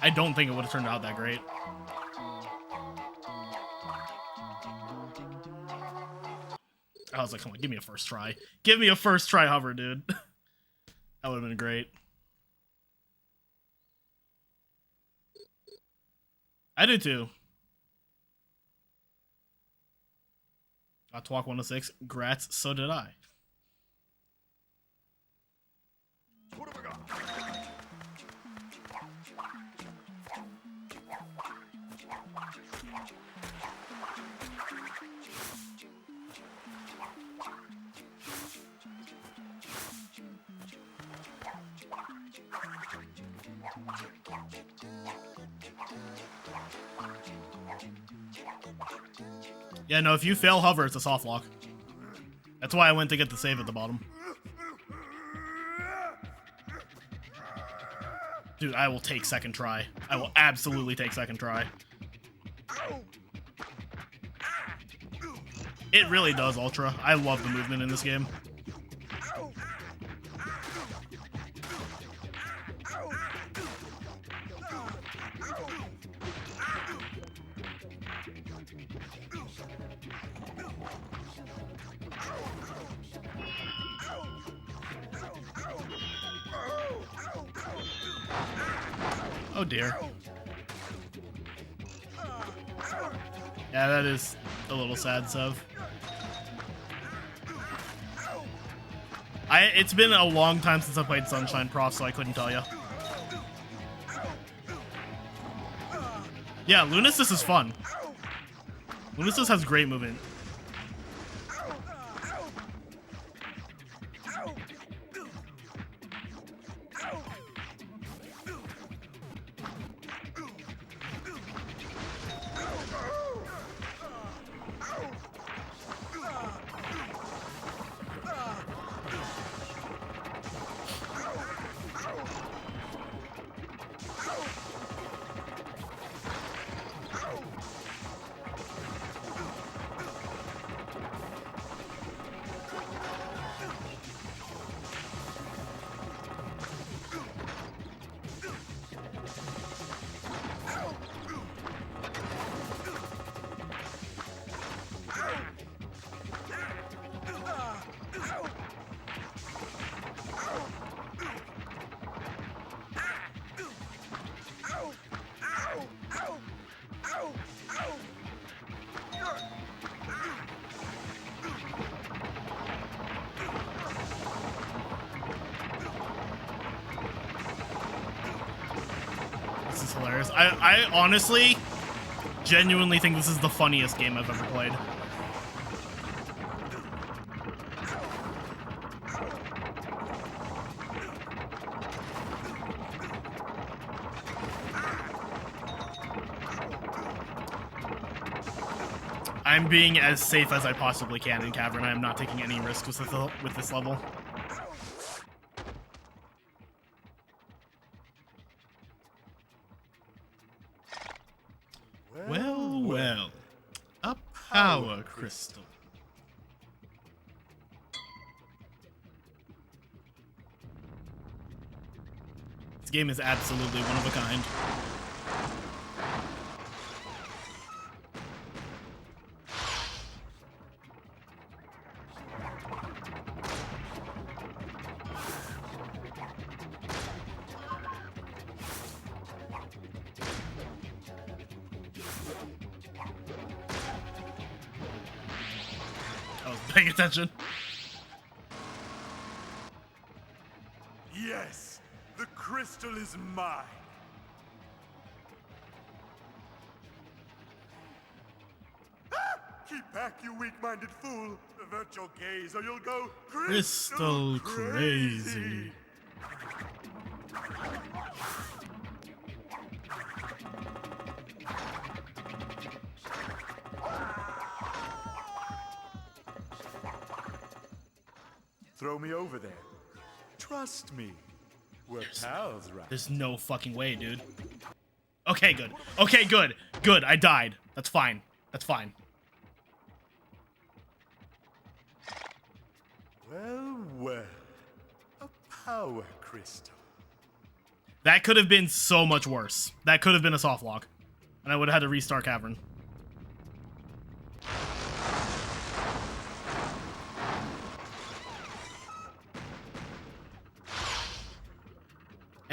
I don't think it would have turned out that great. I was like, come on, give me a first try. Give me a first try hover, dude. That would have been great. I do too. Got TWoC 106. Grats, so did I. What have I got? Yeah, no, if you fail hover, it's a soft lock. That's why I went to get the save at the bottom. Dude, I will take second try. I will absolutely take second try. It really does, Ultra. I love the movement in this game. Oh dear. Yeah, that is a little sad, Sev. It's been a long time since I played Sunshine Prof, so I couldn't tell you. Yeah, Lunasis is fun. Lunasis has great movement. This is hilarious. I honestly, genuinely think this is the funniest game I've ever played. I'm being as safe as I possibly can in Cavern. I am not taking any risks with this level. Well. A power crystal. This game is absolutely one of a kind. I was paying attention. Yes, the crystal is mine. Ah! Keep back, you weak-minded fool. Avert your gaze, or you'll go Crystal crazy. Throw me over there. Trust me. We're pals, right? There's no fucking way, dude. Okay, good. Okay, good. Good, I died. That's fine. That's fine. Well, well. A power crystal. That could have been so much worse. That could have been a soft lock. And I would have had to restart Cavern.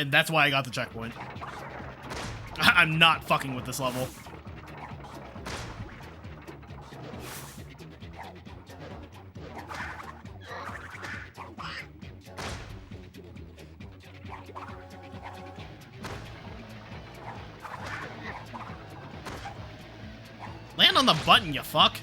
And that's why I got the checkpoint. I'm not fucking with this level. Land on the button, you fuck.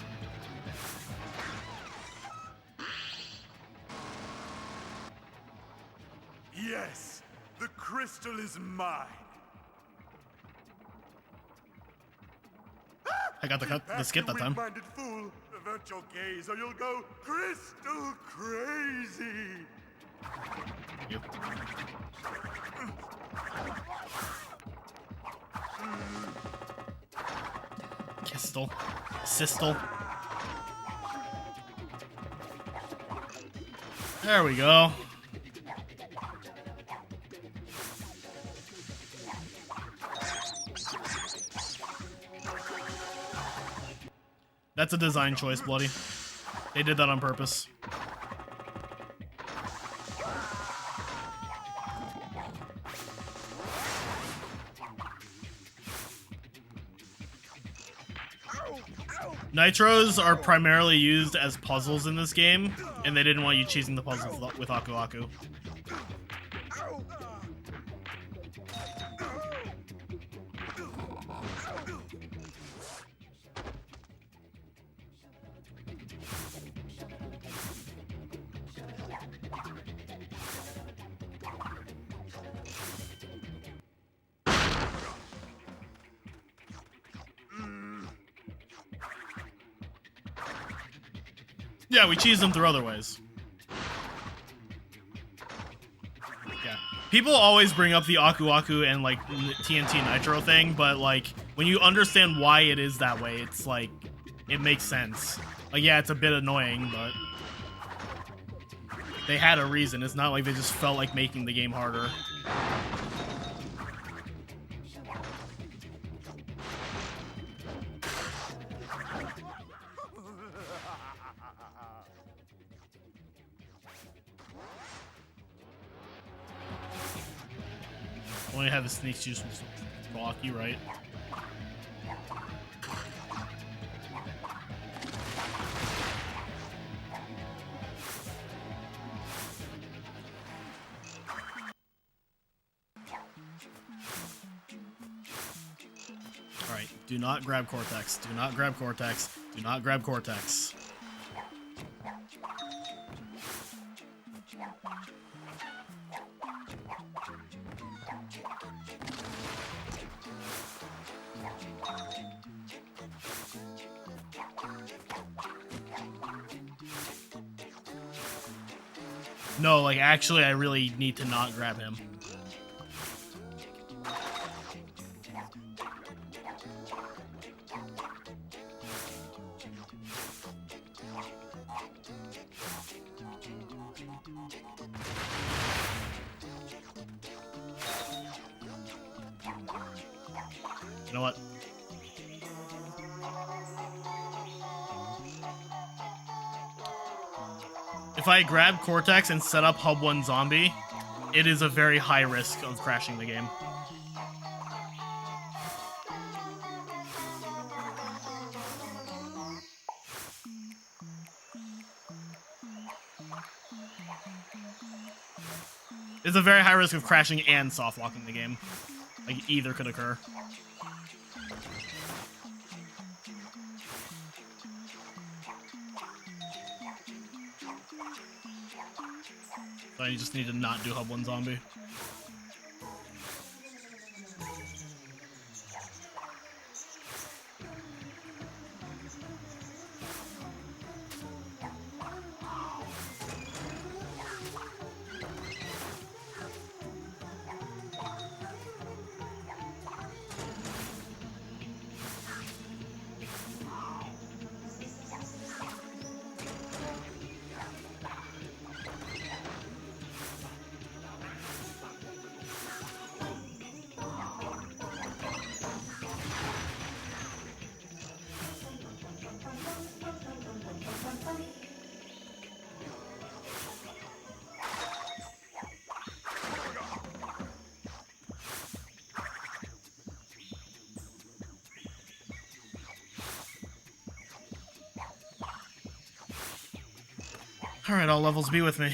Yes, the crystal is mine. I got the skip that time. Weak-minded fool, avert your gaze or you'll go crystal crazy. Yep. Kistel. Sistel. There we go. That's a design choice, Bloody. They did that on purpose. Nitros are primarily used as puzzles in this game, and they didn't want you cheesing the puzzles with Aku Aku. Yeah, we cheese them through other ways. Yeah. People always bring up the Aku Aku and, like, TNT Nitro thing, but, like, when you understand why it is that way, it's, like, it makes sense. Like, yeah, it's a bit annoying, but they had a reason. It's not like they just felt like making the game harder. Only have the sneak juice from Rocky, right? Alright, do not grab Cortex. Do not grab Cortex. Do not grab Cortex. No, like, actually, I really need to not grab him. You know what? If I grab Cortex and set up Hub 1 Zombie, it is a very high risk of crashing the game. It's a very high risk of crashing and soft locking the game. Like, either could occur. So I just need to not do Hub 1 Zombie. Alright, all levels be with me.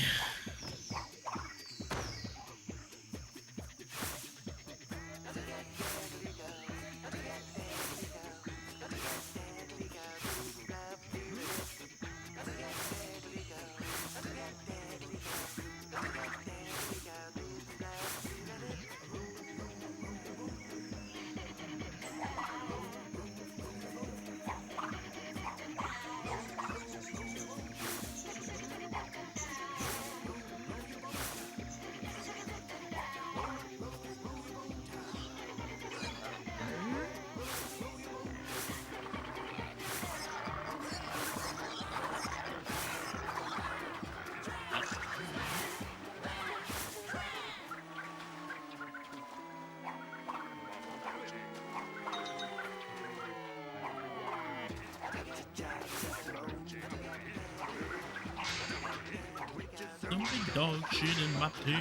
Some big dog shit in my tea.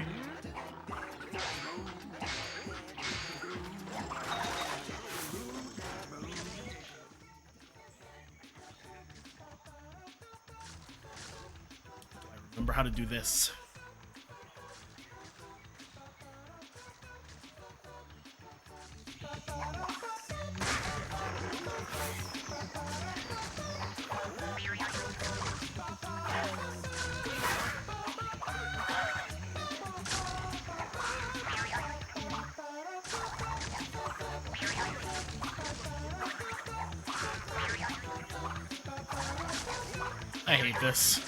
I remember how to do this. I hate this.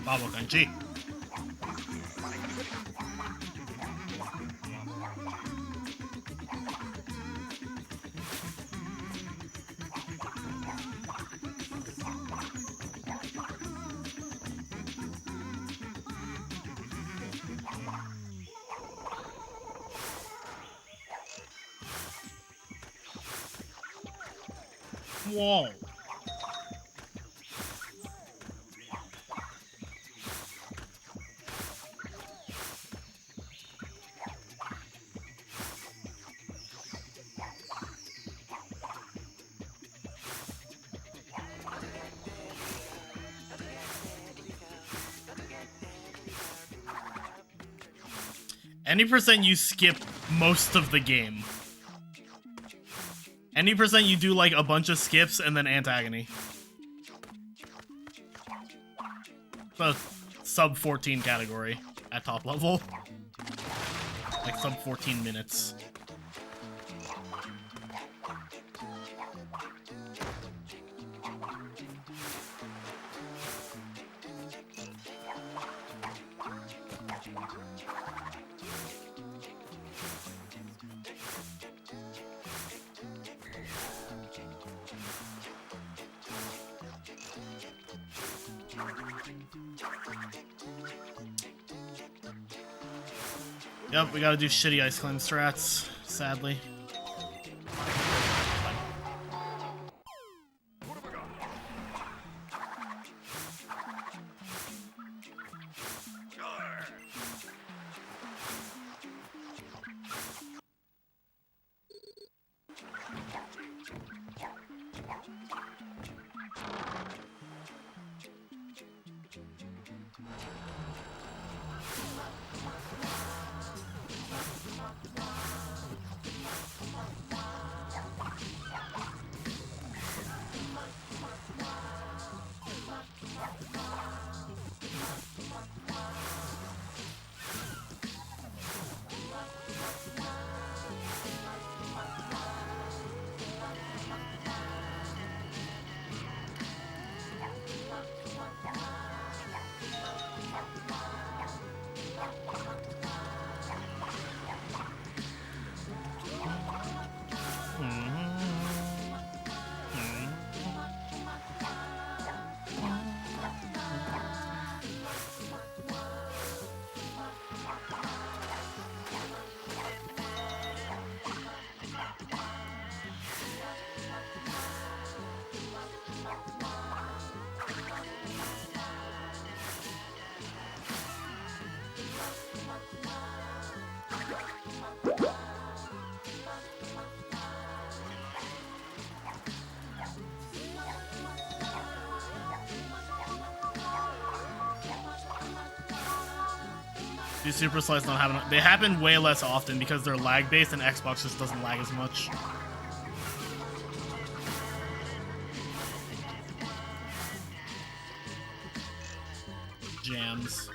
Babo Kanji. Whoa. Any percent you skip most of the game. Any percent you do like a bunch of skips and then antagony. The sub 14 category at top level. Like sub 14 minutes. Yep, we gotta do shitty ice climb strats, sadly. These super slides don't happen. They happen way less often because they're lag based and Xbox just doesn't lag as much. Jams.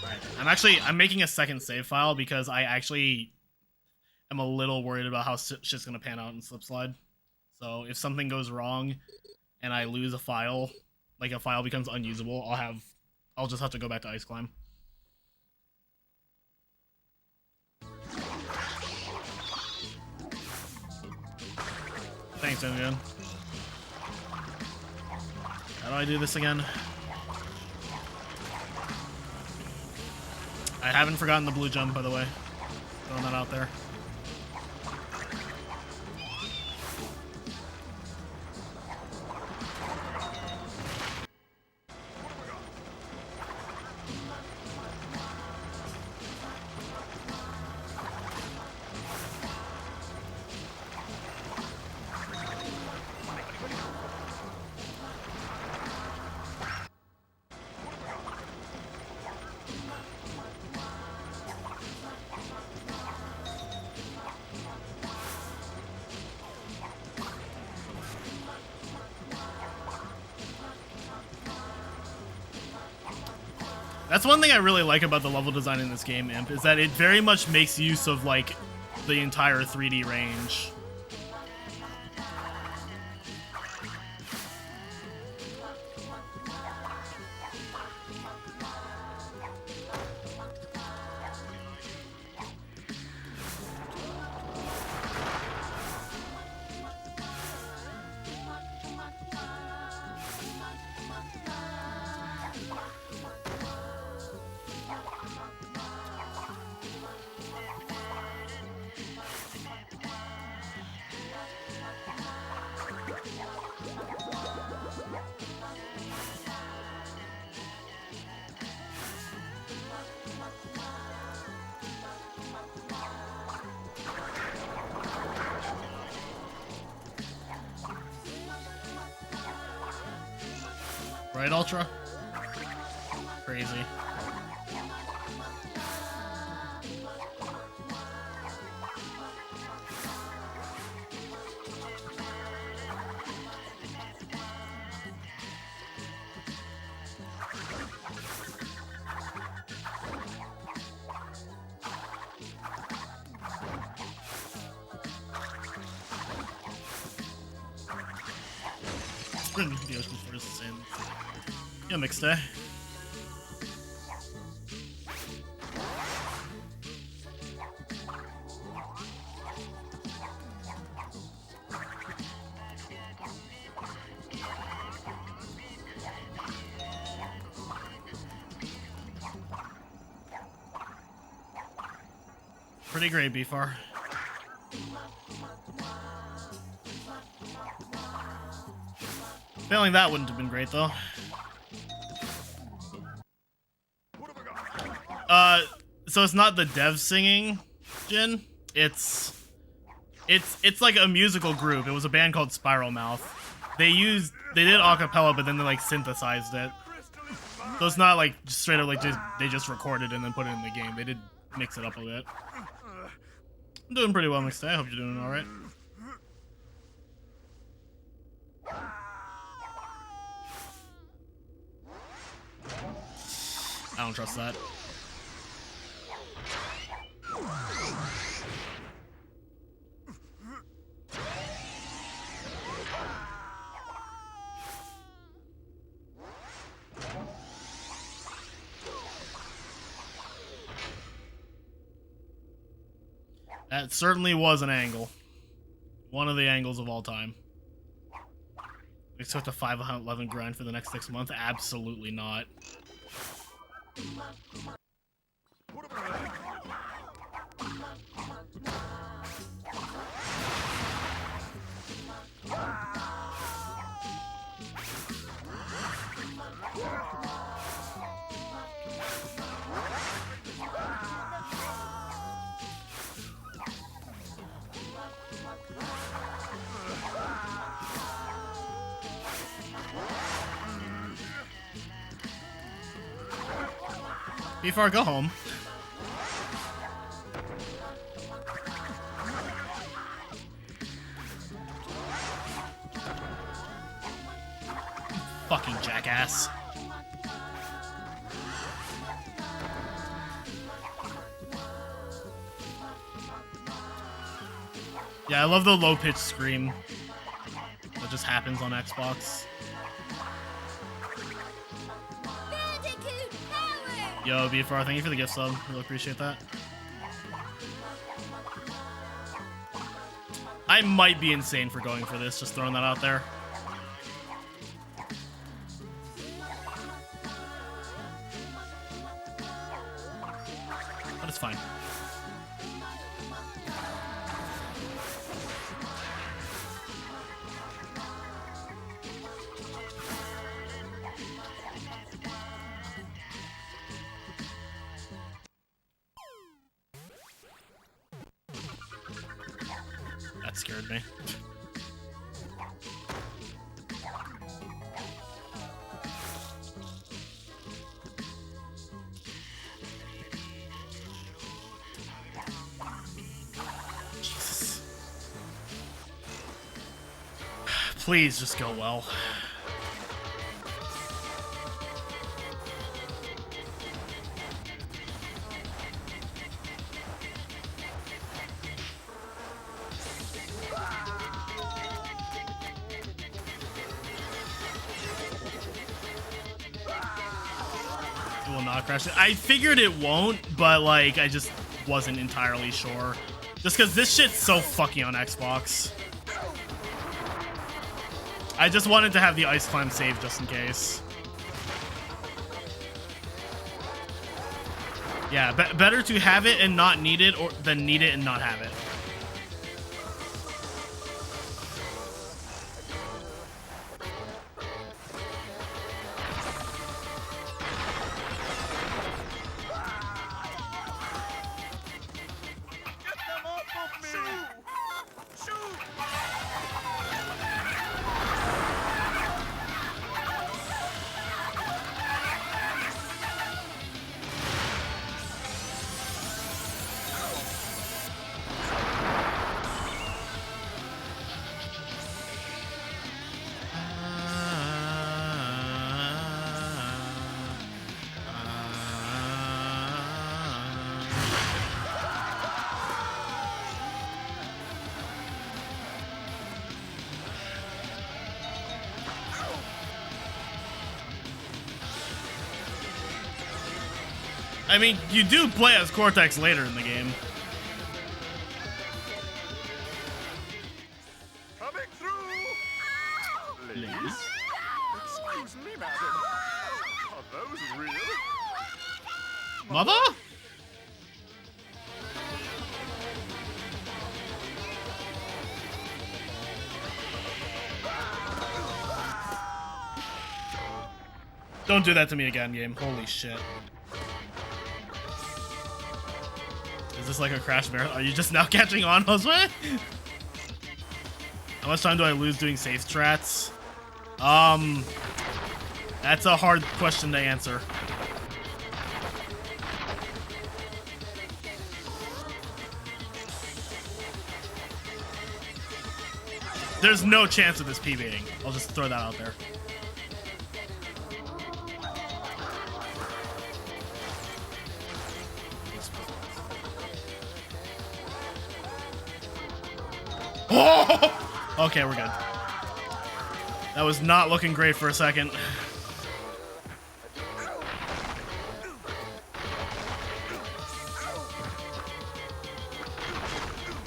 Right. I'm making a second save file because I actually am a little worried about how shit's gonna pan out in Slipslide. So if something goes wrong and I lose a file, like a file becomes unusable, I'll just have to go back to Ice Climb. Thanks, Indian. How do I do this again? I haven't forgotten the blue jump, by the way. Throwing that out there. That's one thing I really like about the level design in this game, Imp, is that it very much makes use of, like, the entire 3D range. Right, Ultra? Crazy. Videos before this is in. Yeah, mixed day. Pretty great, BFAR. Failing that wouldn't have been great, though. So it's not the dev singing, Jin. It's like a musical group. It was a band called Spiral Mouth. They did acapella, but then they like synthesized it. So it's not like straight up like they just recorded and then put it in the game. They did mix it up a bit. I'm doing pretty well next day. I hope you're doing all right. I don't trust that. That certainly was an angle. One of the angles of all time. Expect a 511 grind for the next 6 months? Absolutely not. Before I go home. jackass. Yeah, I love the low-pitched scream that just happens on Xbox. Bandicoot power! Yo, BFR, thank you for the gift sub. Really appreciate that. I might be insane for going for this, just throwing that out there. But it's fine. That scared me. Jesus. Please just go well. It will not crash. I figured it won't, but like I just wasn't entirely sure. Just because this shit's so fucking on Xbox. I just wanted to have the ice climb saved just in case. Yeah, better to have it and not need it than need it and not have it. I mean, you do play as Cortex later in the game. Coming through! Ladies? Excuse me, madam. Are those real? Mother? Don't do that to me again, game. Holy shit. Is this like a crash marathon? Are you just now catching on, Josue? How much time do I lose doing safe strats? That's a hard question to answer. There's no chance of this PBing. I'll just throw that out there. Oh! Okay, we're good. That was not looking great for a second.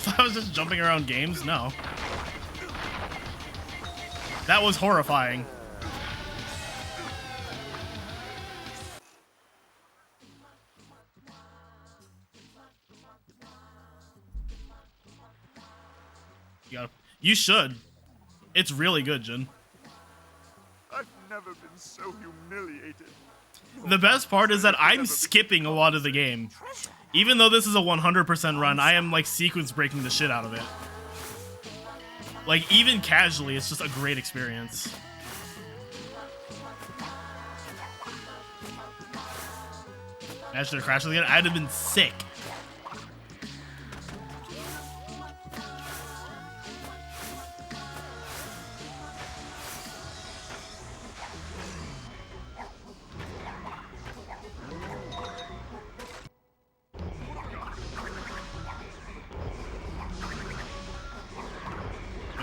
I was just jumping around games? No. That was horrifying. You should. It's really good, Jin. I've never been so humiliated. The best part is that I'm skipping a lot of the game. Even though this is a 100% run, I am like sequence breaking the shit out of it. Like even casually, it's just a great experience. I should have crashed again. I'd have been sick.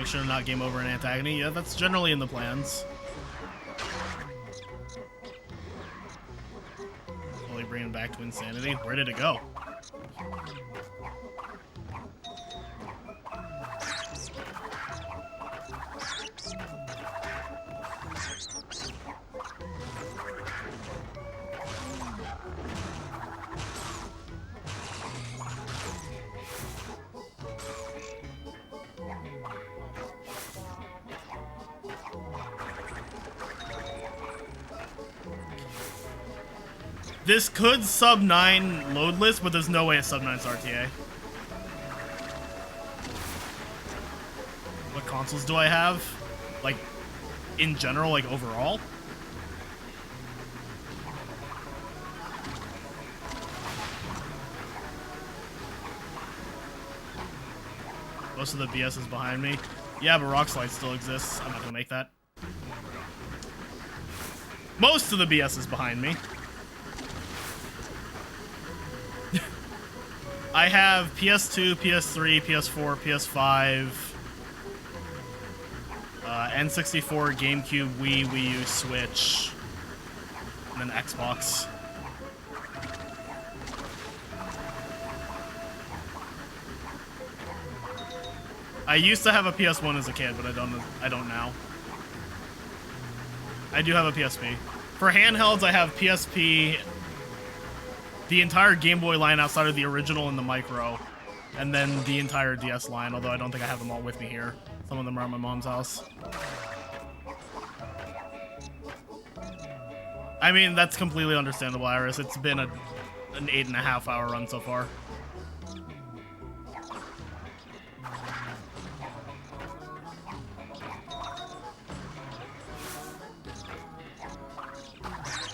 Make sure to not game over in Antagony. Yeah, that's generally in the plans. Slowly bringing back Twinsanity. Where did it go? This could sub 9 loadless, but there's no way it's sub 9's RTA. What consoles do I have? Like, in general, like overall? Most of the BS is behind me. Yeah, but Rock Slide still exists. I'm not gonna make that. Most of the BS is behind me. I have PS2, PS3, PS4, PS5, N64, GameCube, Wii, Wii U, Switch, and then Xbox. I used to have a PS1 as a kid, but I don't now. I do have a PSP. For handhelds, I have PSP, the entire Game Boy line outside of the original and the Micro, and then the entire DS line, although I don't think I have them all with me here. Some of them are at my mom's house. I mean, that's completely understandable, Iris. It's been an 8.5 hour run so far.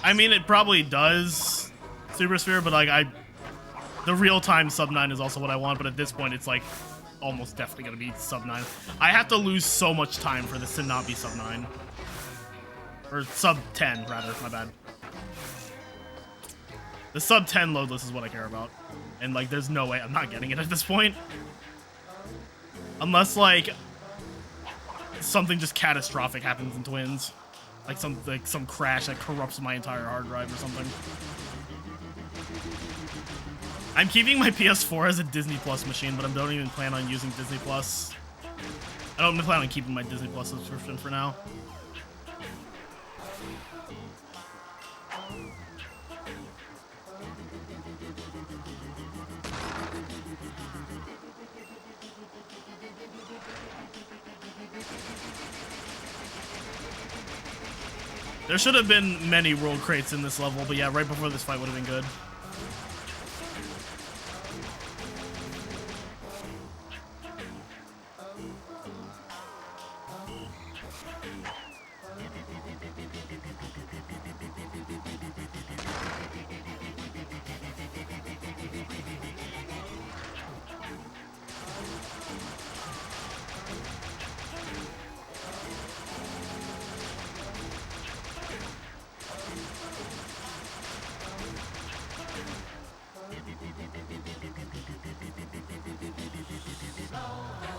I mean, it probably does Super Sphere, but like the real-time sub 9 is also what I want, but at this point it's like almost definitely gonna be sub 9. I have to lose so much time for this to not be sub 9. Or sub 10, rather, my bad. The sub 10 loadless is what I care about. And like there's no way I'm not getting it at this point. Unless like something just catastrophic happens in Twins. Like some crash that corrupts my entire hard drive or something. I'm keeping my PS4 as a Disney Plus machine, but I don't even plan on using Disney Plus. I don't plan on keeping my Disney Plus subscription for now. There should have been many world crates in this level, but yeah, right before this fight would have been good.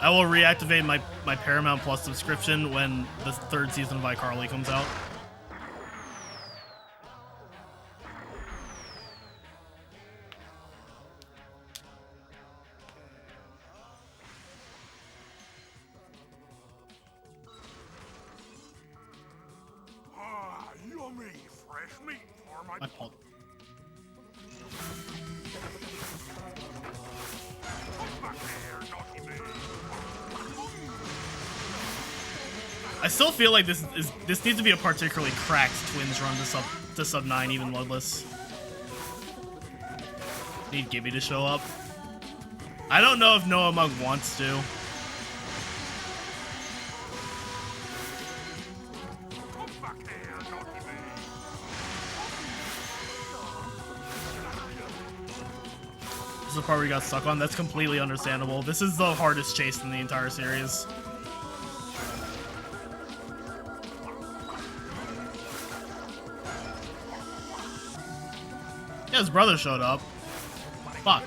I will reactivate my Paramount Plus subscription when the 3rd season of iCarly comes out. Ah, yummy fresh meat for my... I still feel like this needs to be a particularly cracked Twins run to sub 9, even loadless. Need Gibby to show up. I don't know if Noah Mug wants to. This is the part where we got stuck on. That's completely understandable. This is the hardest chase in the entire series. Yeah, his brother showed up. Fuck.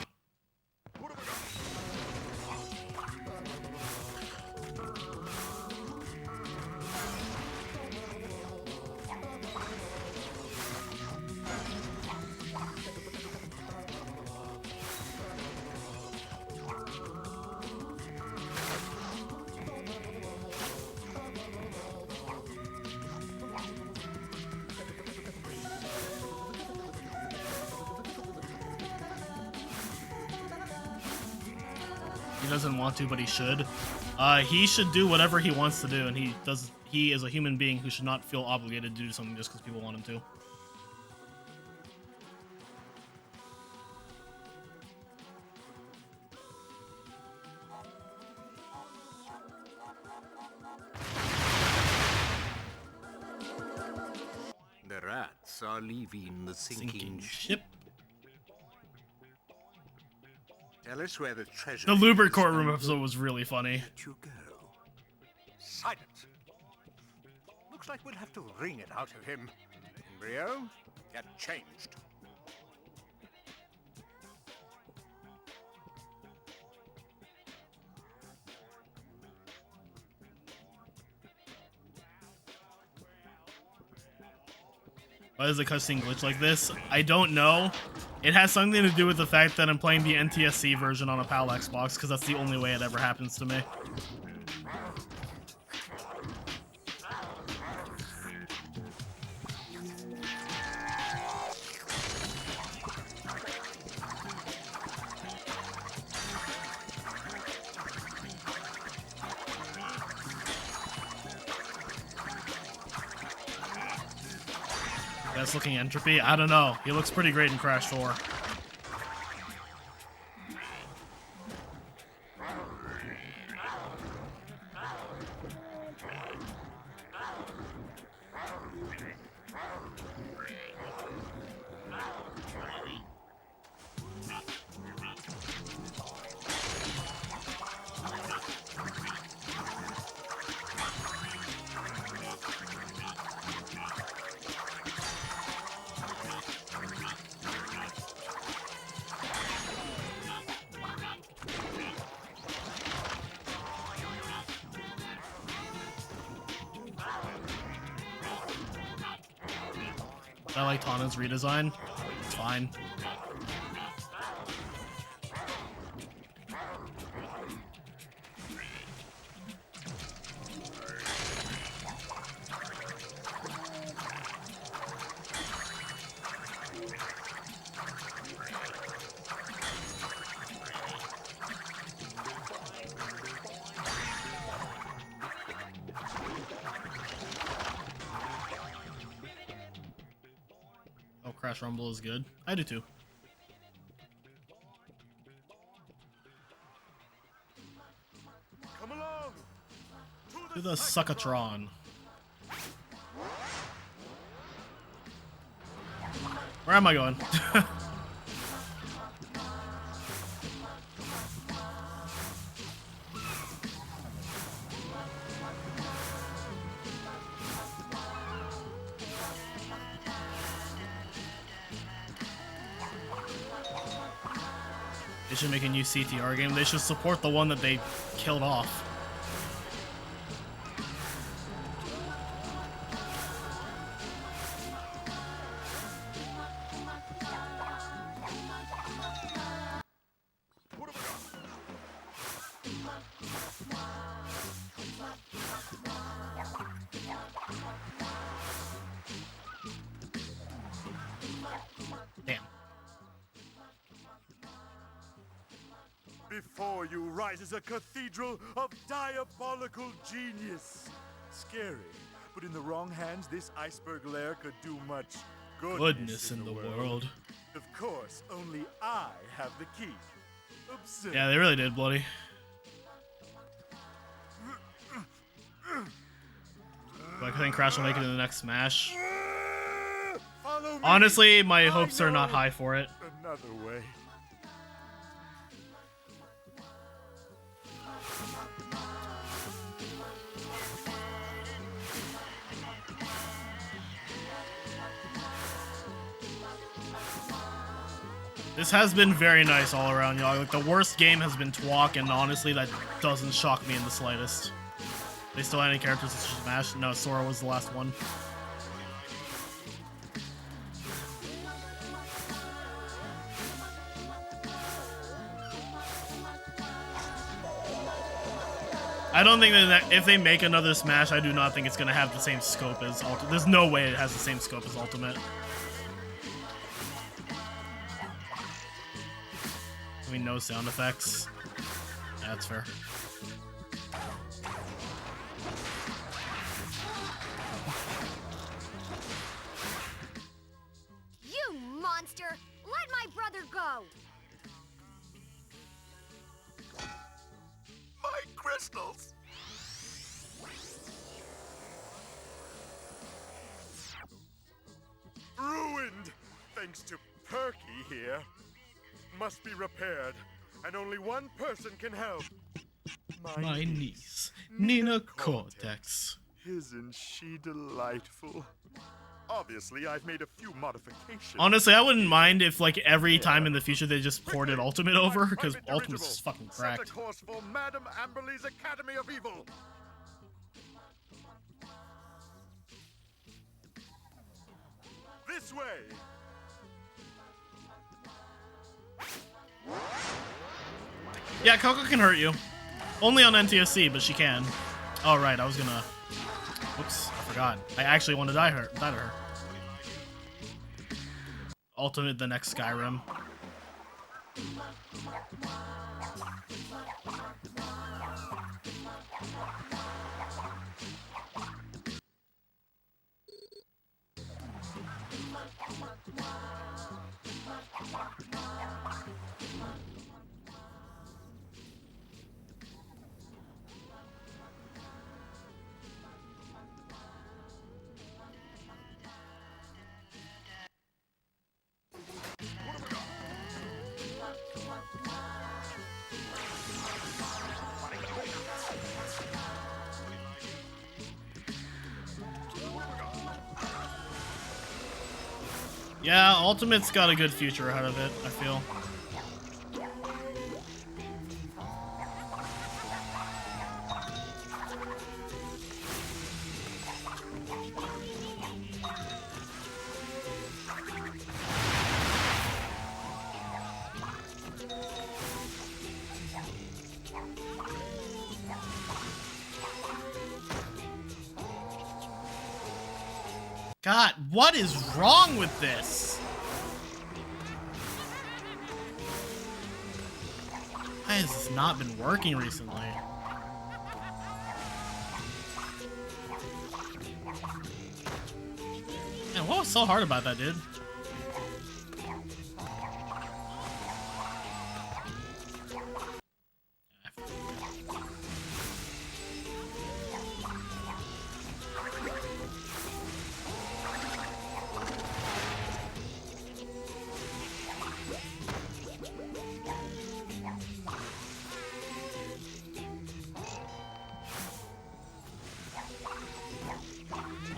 He doesn't want to, but he should. He should do whatever he wants to do, and he does. He is a human being who should not feel obligated to do something just because people want him to. The rats are leaving the sinking ship. Ship. Tell us where the treasure The is, Lubert courtroom and episode was really funny. let you go. Silence. Looks like we'll have to wring it out of him. Embryo, get changed. Why does the cutscene glitch like this? I don't know. It has something to do with the fact that I'm playing the NTSC version on a PAL Xbox, because that's the only way it ever happens to me. Best looking Entropy? I don't know. He looks pretty great in Crash 4. I like Tana's redesign. It's fine. Oh, Crash Rumble is good. I do too. Come along. To the Suckatron. Where am I going? They should make a new CTR game. They should support the one that they killed off. What have Damn. Before you rises a cathedral of diabolical genius. Scary, but in the wrong hands, this iceberg lair could do much Goodness in the world. Of course, only I have the key. Absurd. Yeah, they really did, bloody. But I think Crash will make it in the next Smash. Follow me. Honestly, my I hopes are not know high for it. Another way. This has been very nice all around, y'all. Like, the worst game has been TWoC, and honestly, that doesn't shock me in the slightest. They still had any characters to Smash? No, Sora was the last one. I don't think that if they make another Smash, I do not think it's going to have the same scope as Ultimate. There's no way it has the same scope as Ultimate. I mean, no sound effects. That's fair. You monster! Let my brother go! My crystals! Ruined, thanks to Perky here. Must be repaired, and only one person can help. My niece, Nina Cortex. Isn't she delightful? Obviously, I've made a few modifications. Honestly, I wouldn't mind if, like, every time in the future they just ported Ultimate over, because Ultimate's just fucking Set a cracked. course for Madame Amberley's Academy of Evil. This way. Yeah, Coco can hurt you. Only on NTSC, but she can. Oh, right, I was gonna... Whoops, I forgot. I actually want to die to her. Ultimate the next Skyrim. Yeah, Ultimate's got a good future ahead of it, I feel. God, what is wrong with this? Why has this not been working recently? Man, what was so hard about that, dude?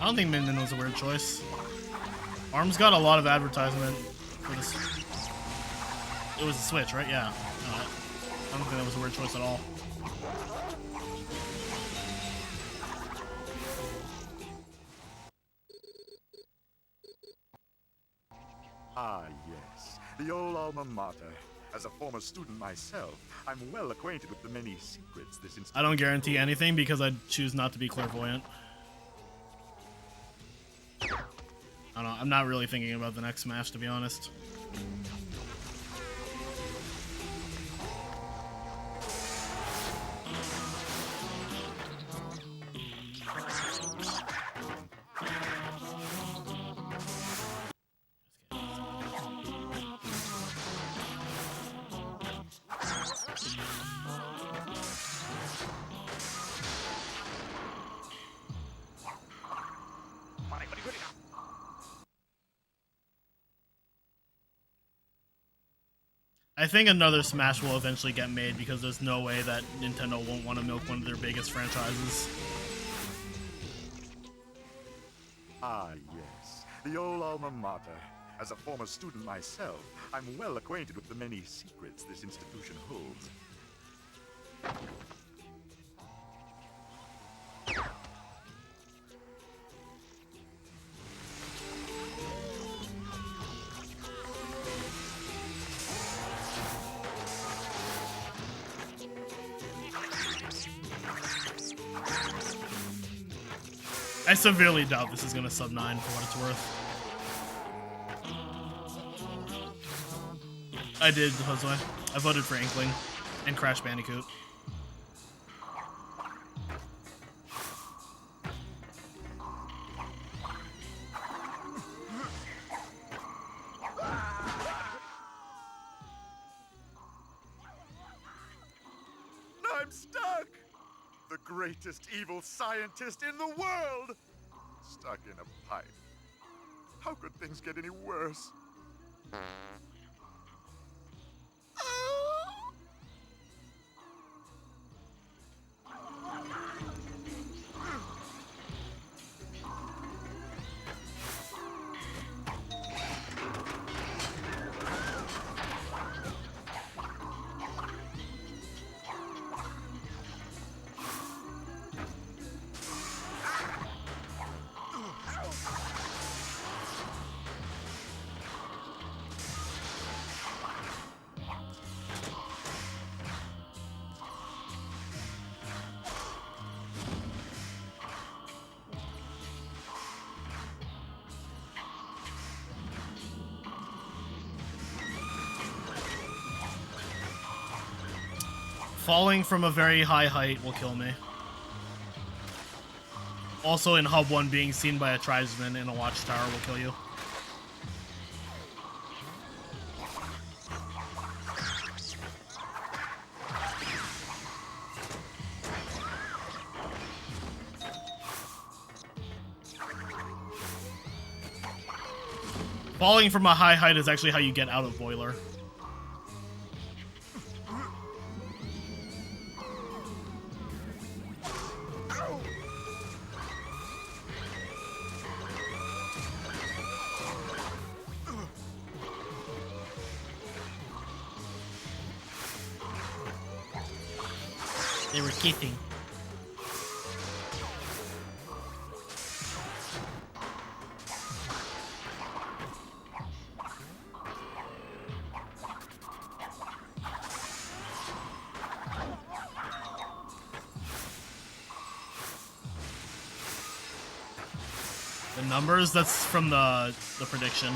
I don't think Minden was a weird choice. ARM's got a lot of advertisement for this. It was a Switch, right? Yeah. I don't think that was a weird choice at all. Ah, yes. The old alma mater. As a former student myself, I'm well acquainted with the many secrets this institution... I don't guarantee anything because I choose not to be clairvoyant. I don't know. I'm not really thinking about the next Smash, to be honest. I think another Smash will eventually get made because there's no way that Nintendo won't want to milk one of their biggest franchises. Ah, yes. The old alma mater. As a former student myself, I'm well acquainted with the many secrets this institution holds. I severely doubt this is gonna sub 9 for what it's worth. I did, Josue. I voted for Inkling and Crash Bandicoot. I'm stuck! The greatest evil scientist in the world! Stuck in a pipe. How could things get any worse? Falling from a very high height will kill me. Also in Hub 1, being seen by a tribesman in a watchtower will kill you. Falling from a high height is actually how you get out of Boiler. They were kissing. The numbers, that's from the prediction.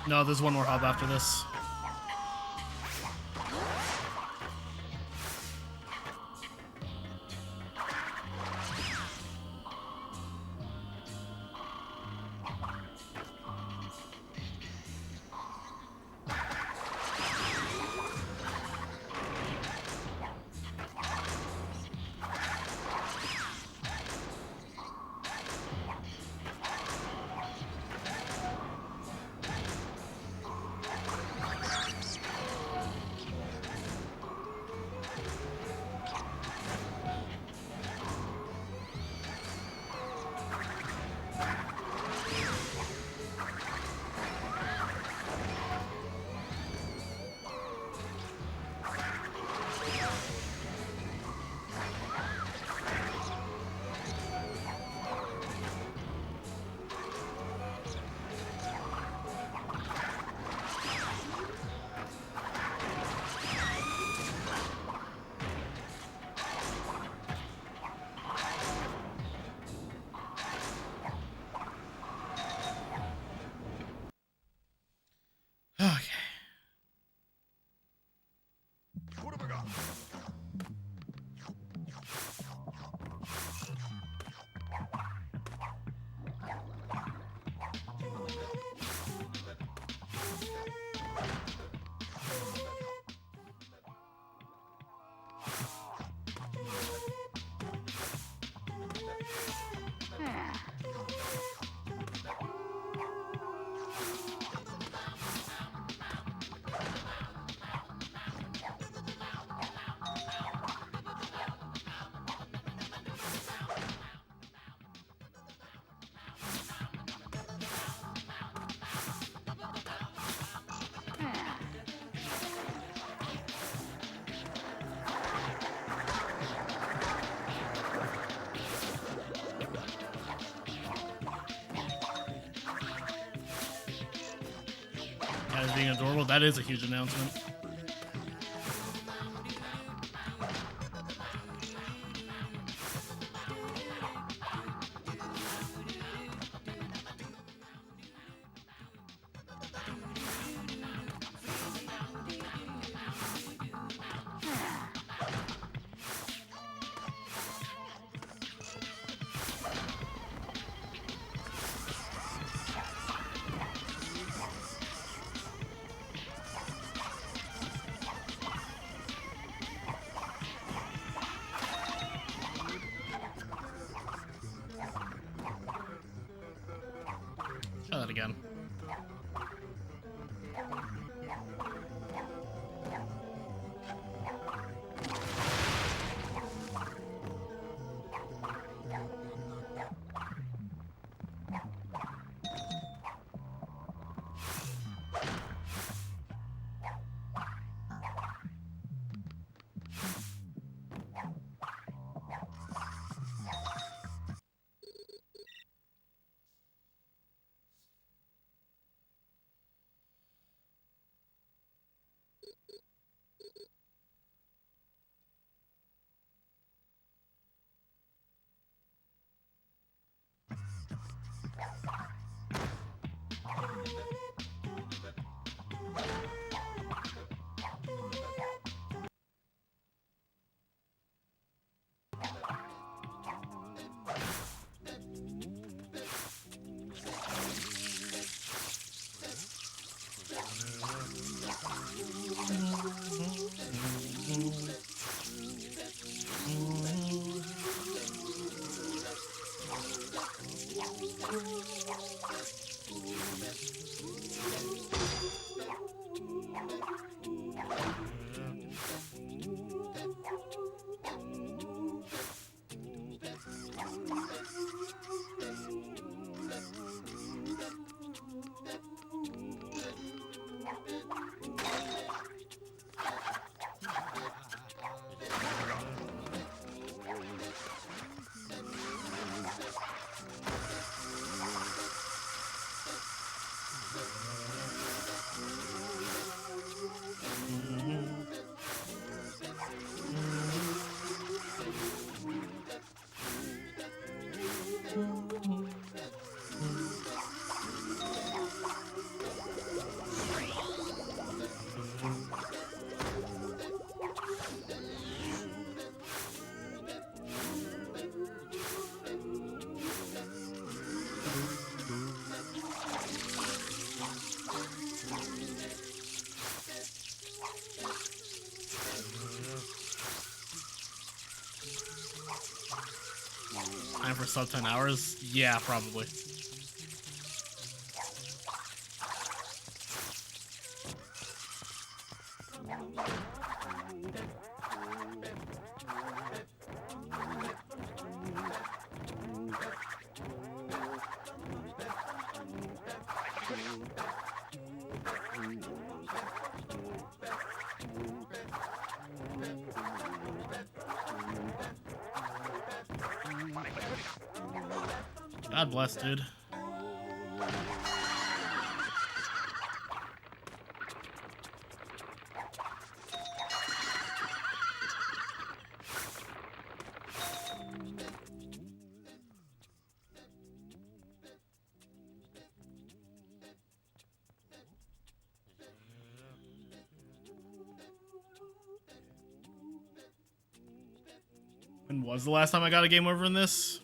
No, there's one more hub after this. As being adorable, that is a huge announcement. Try that again. Time for sub 10 hours? Yeah, probably. God bless, dude. When was the last time I got a game over in this?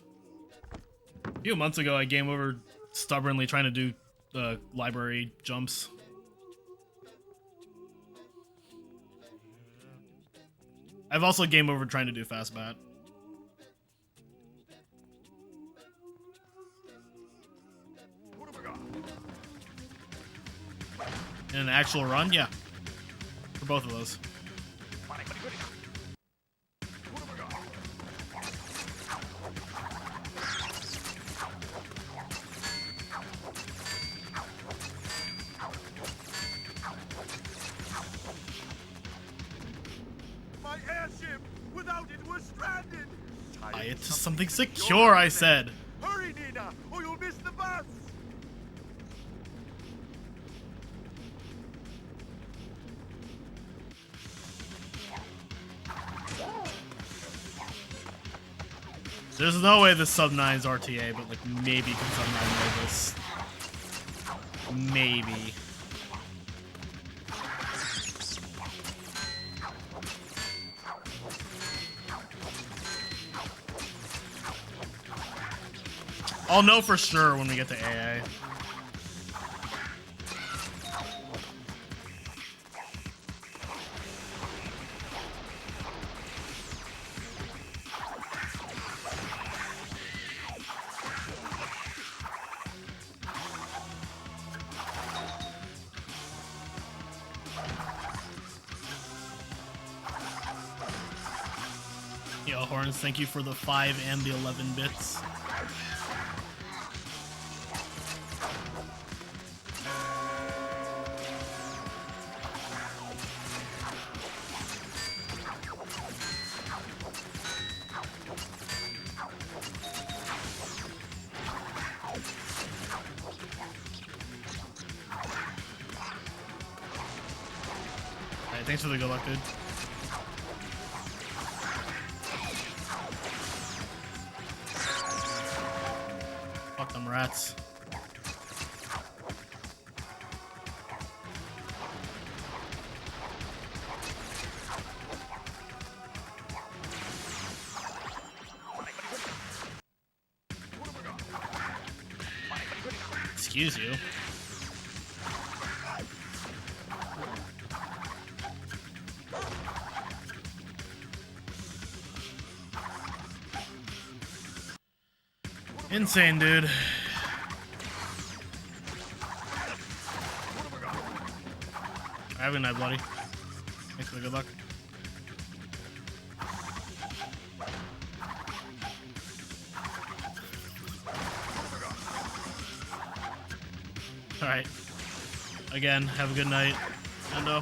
A few months ago, I game over stubbornly trying to do the library jumps. I've also game over trying to do fast bat. In an actual run, yeah. For both of those. Tie it to something secure, I said. Hurry, Nina, or you'll miss the bus. There's no way the sub 9's RTA, but like maybe can sub 9 know this. Maybe. I'll know for sure when we get to AA. Yo, Horns, thank you for the 5 and the 11 bits. Alright, thanks for the good luck, dude. Fuck them rats. Excuse you. Insane, dude. I have a night, buddy. Thanks for the good luck. Alright. Again, have a good night. Endo.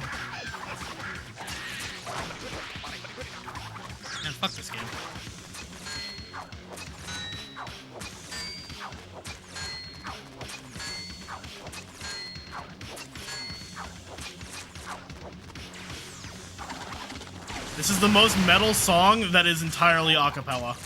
Man, fuck this game. This is the most metal song that is entirely a cappella.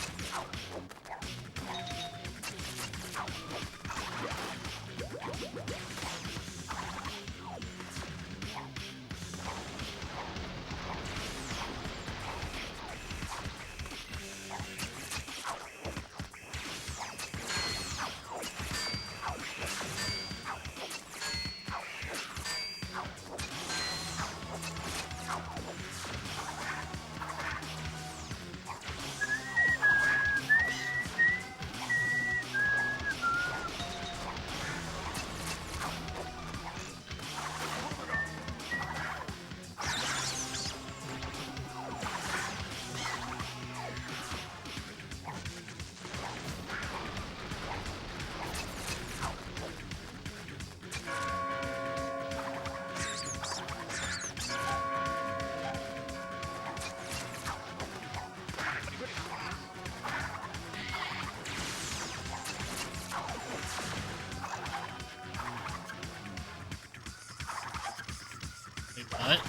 What?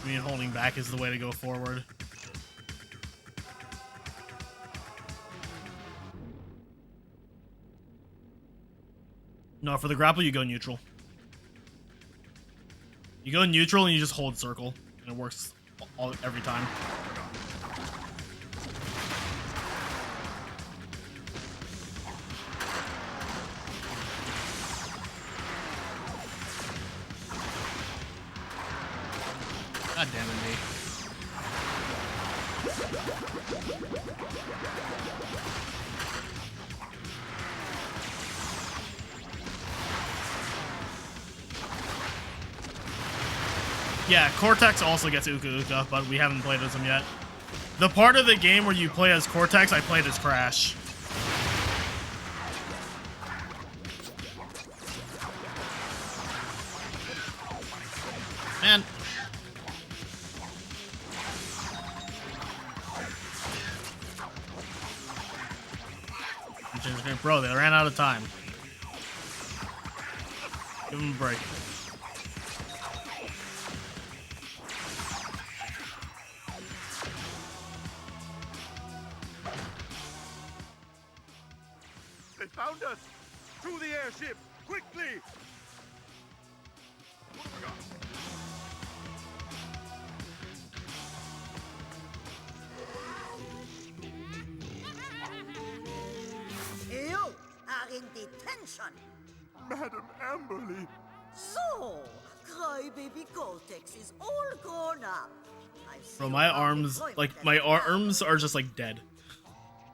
I mean, holding back is the way to go forward. No, for the grapple, you go neutral. You go neutral and you just hold circle, and it works every time. God damn it, me. Yeah, Cortex also gets Uka Uka, but we haven't played as him yet. The part of the game where you play as Cortex, I played as Crash. Man. Bro, they ran out of time. Give them a break. behind us! To the airship! Quickly! You are in detention. Madam Amberly! So, crybaby Cortex is all grown up. I see Bro, you my found arms, employment like, at my the lab. arms are just, like, dead.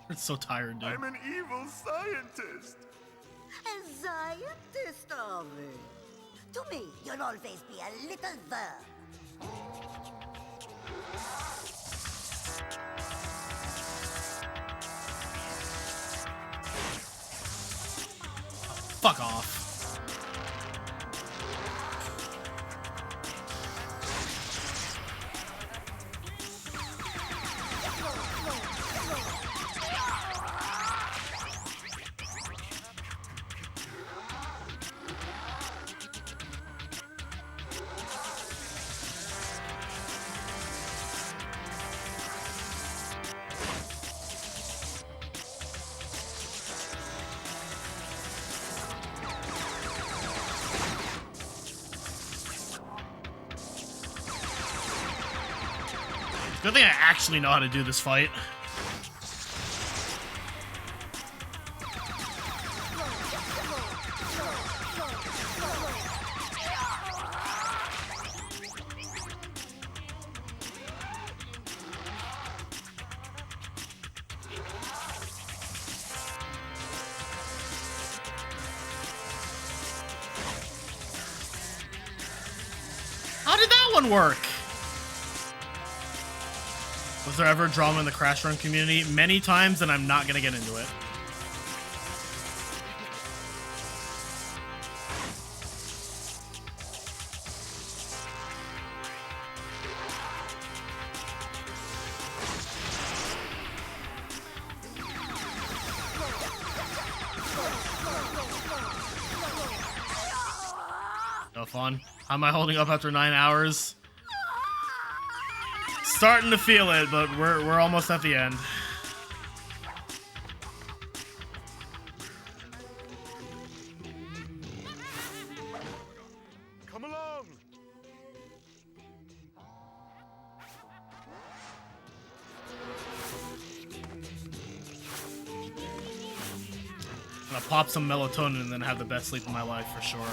It's so tired, dude. I'm an evil scientist! A scientist, are we? To me, you'll always be a little verb. Fuck off. Good thing I actually know how to do this fight. How did that one work? Was there ever drama in the Crash Run community? Many times, and I'm not gonna get into it. No fun. How am I holding up after 9 hours? Starting to feel it, but we're almost at the end. Come along! I'm gonna pop some melatonin and then have the best sleep of my life for sure.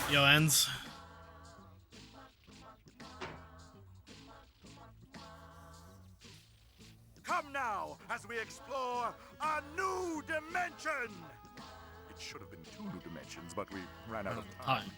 Yo, ends. Come now, as we explore a new dimension! It should have been 2 new dimensions, but we ran out of time. Time.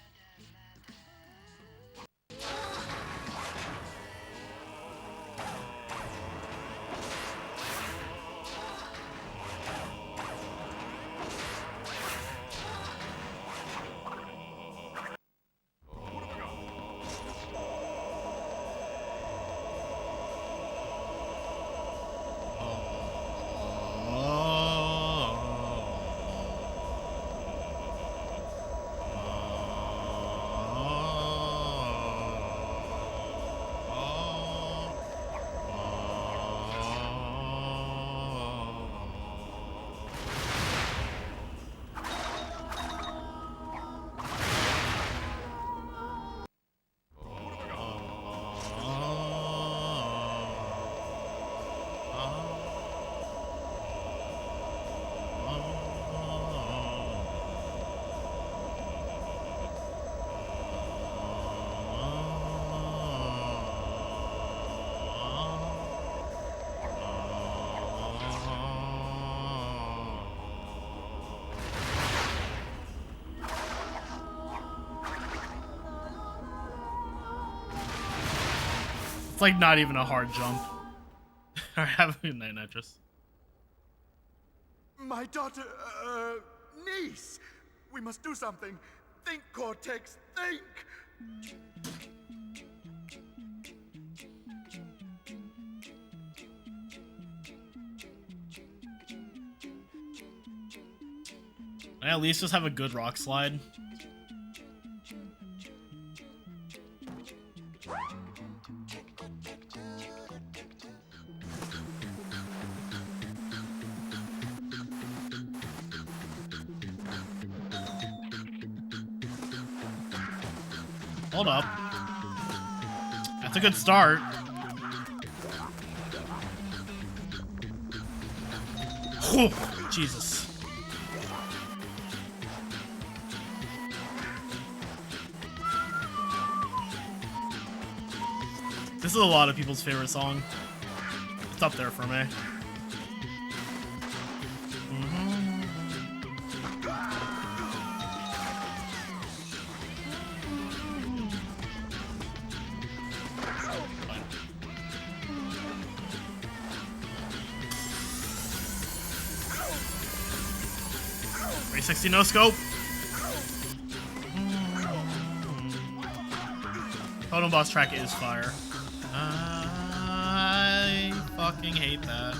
It's like not even a hard jump. Alright, have a good night, Nitrous. My daughter, niece! We must do something! Think, Cortex, think! I at least just have a good rock slide. Hold up. That's a good start. Whew, Jesus. This is a lot of people's favorite song. It's up there for me. Three 360 no scope. Totem boss track is fire. I fucking hate that.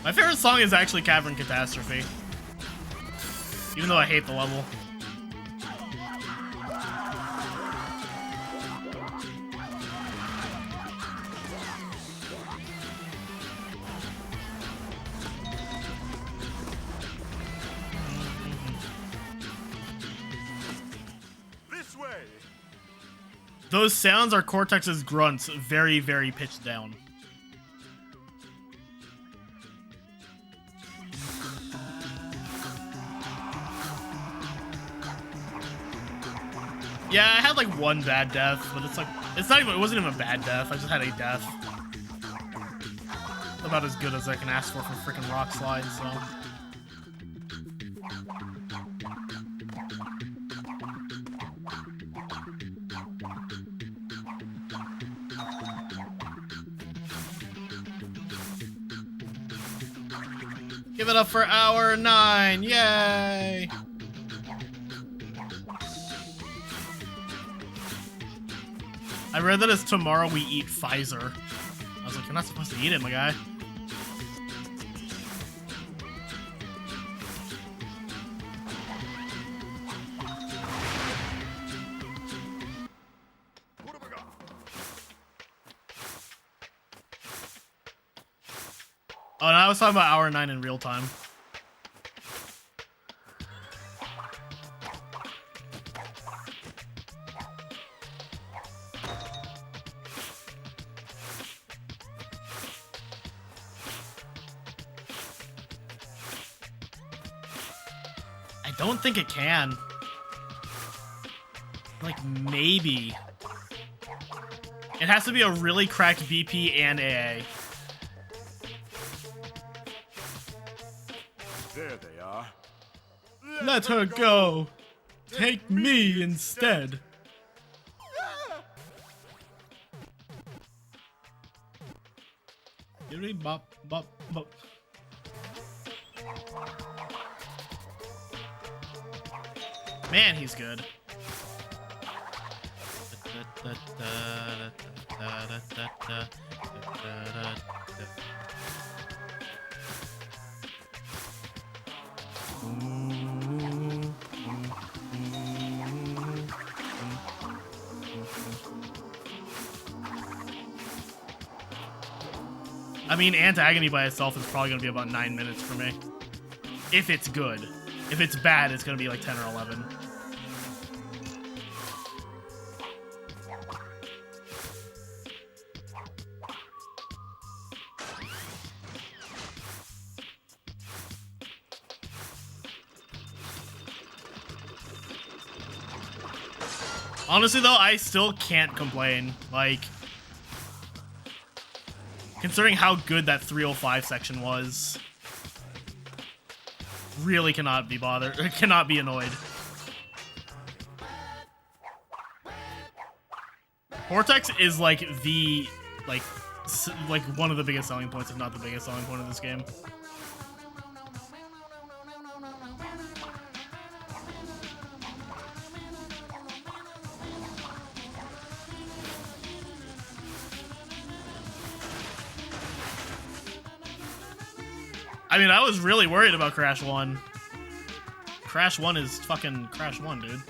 My favorite song is actually Cavern Catastrophe. Even though I hate the level. This way! Those sounds are Cortex's grunts, very, very pitched down. Yeah, I had like one bad death, but it's like, it wasn't even a bad death, I just had a death. About as good as I can ask for freaking rock slides, so. Give it up for hour 9, yay! I read that it's tomorrow we eat Pfizer. I was like, you're not supposed to eat it, my guy. What have we got? Oh, and I was talking about hour 9 in real time. I don't think it can. Like, maybe. It has to be a really cracked BP and AA. There they are. Let her go. Take me instead. Yippee bop bop bop. Man, he's good. I mean, Antagony by itself is probably going to be about 9 minutes for me. If it's good. If it's bad, it's going to be like 10 or 11. Honestly, though, I still can't complain. Like, considering how good that 305 section was, really cannot be bothered. Cannot be annoyed. Cortex is like the like one of the biggest selling points, if not the biggest selling point of this game. I mean, I was really worried about Crash 1. Crash 1 is fucking Crash 1, dude.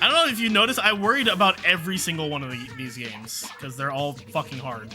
I don't know if you noticed, I worried about every single one of these games, because they're all fucking hard.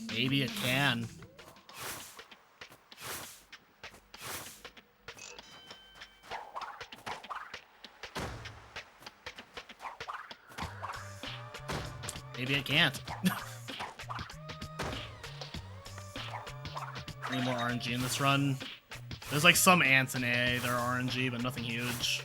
Maybe it can. Maybe it can't. Need more RNG in this run. There's like some ants in AA that are RNG, but nothing huge.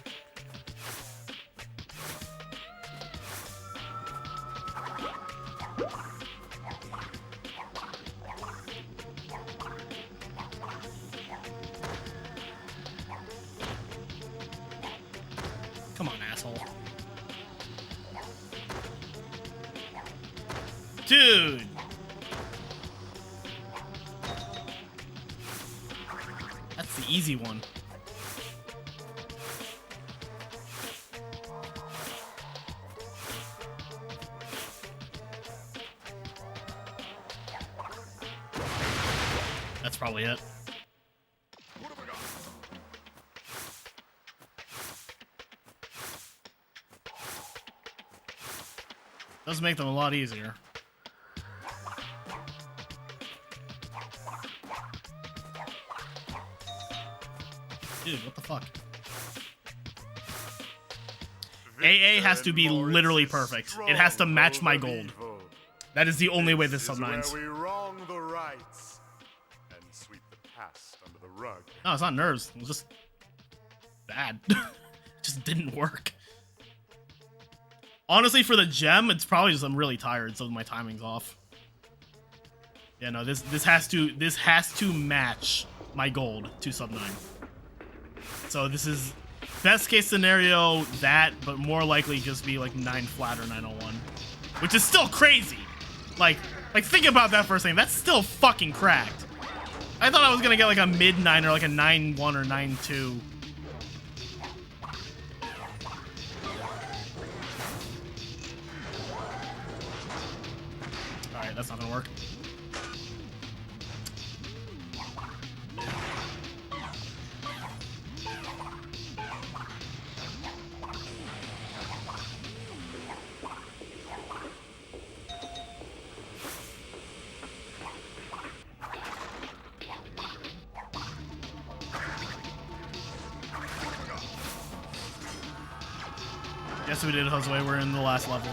Come on, asshole. Dude! That's the easy one. That's probably it. Does make them a lot easier. Dude, what the fuck? AA has to be literally perfect. It has to match my gold. That is the only way this sub-9s. We wrong the rights and sweep the past under the rug. No, it's not nerves. It was just bad. Just didn't work. Honestly, for the gem, it's probably just I'm really tired, so my timing's off. Yeah, no, this has to match my gold to sub 9. So this is best case scenario that, but more likely just be like 9 flat or 901, which is still crazy. Like think about that for a second. That's still fucking cracked. I thought I was gonna get like a mid 9 or like a 9-1 or 9-2. Alright, that's not gonna work. Yes, we did, Josue. We're in the last level.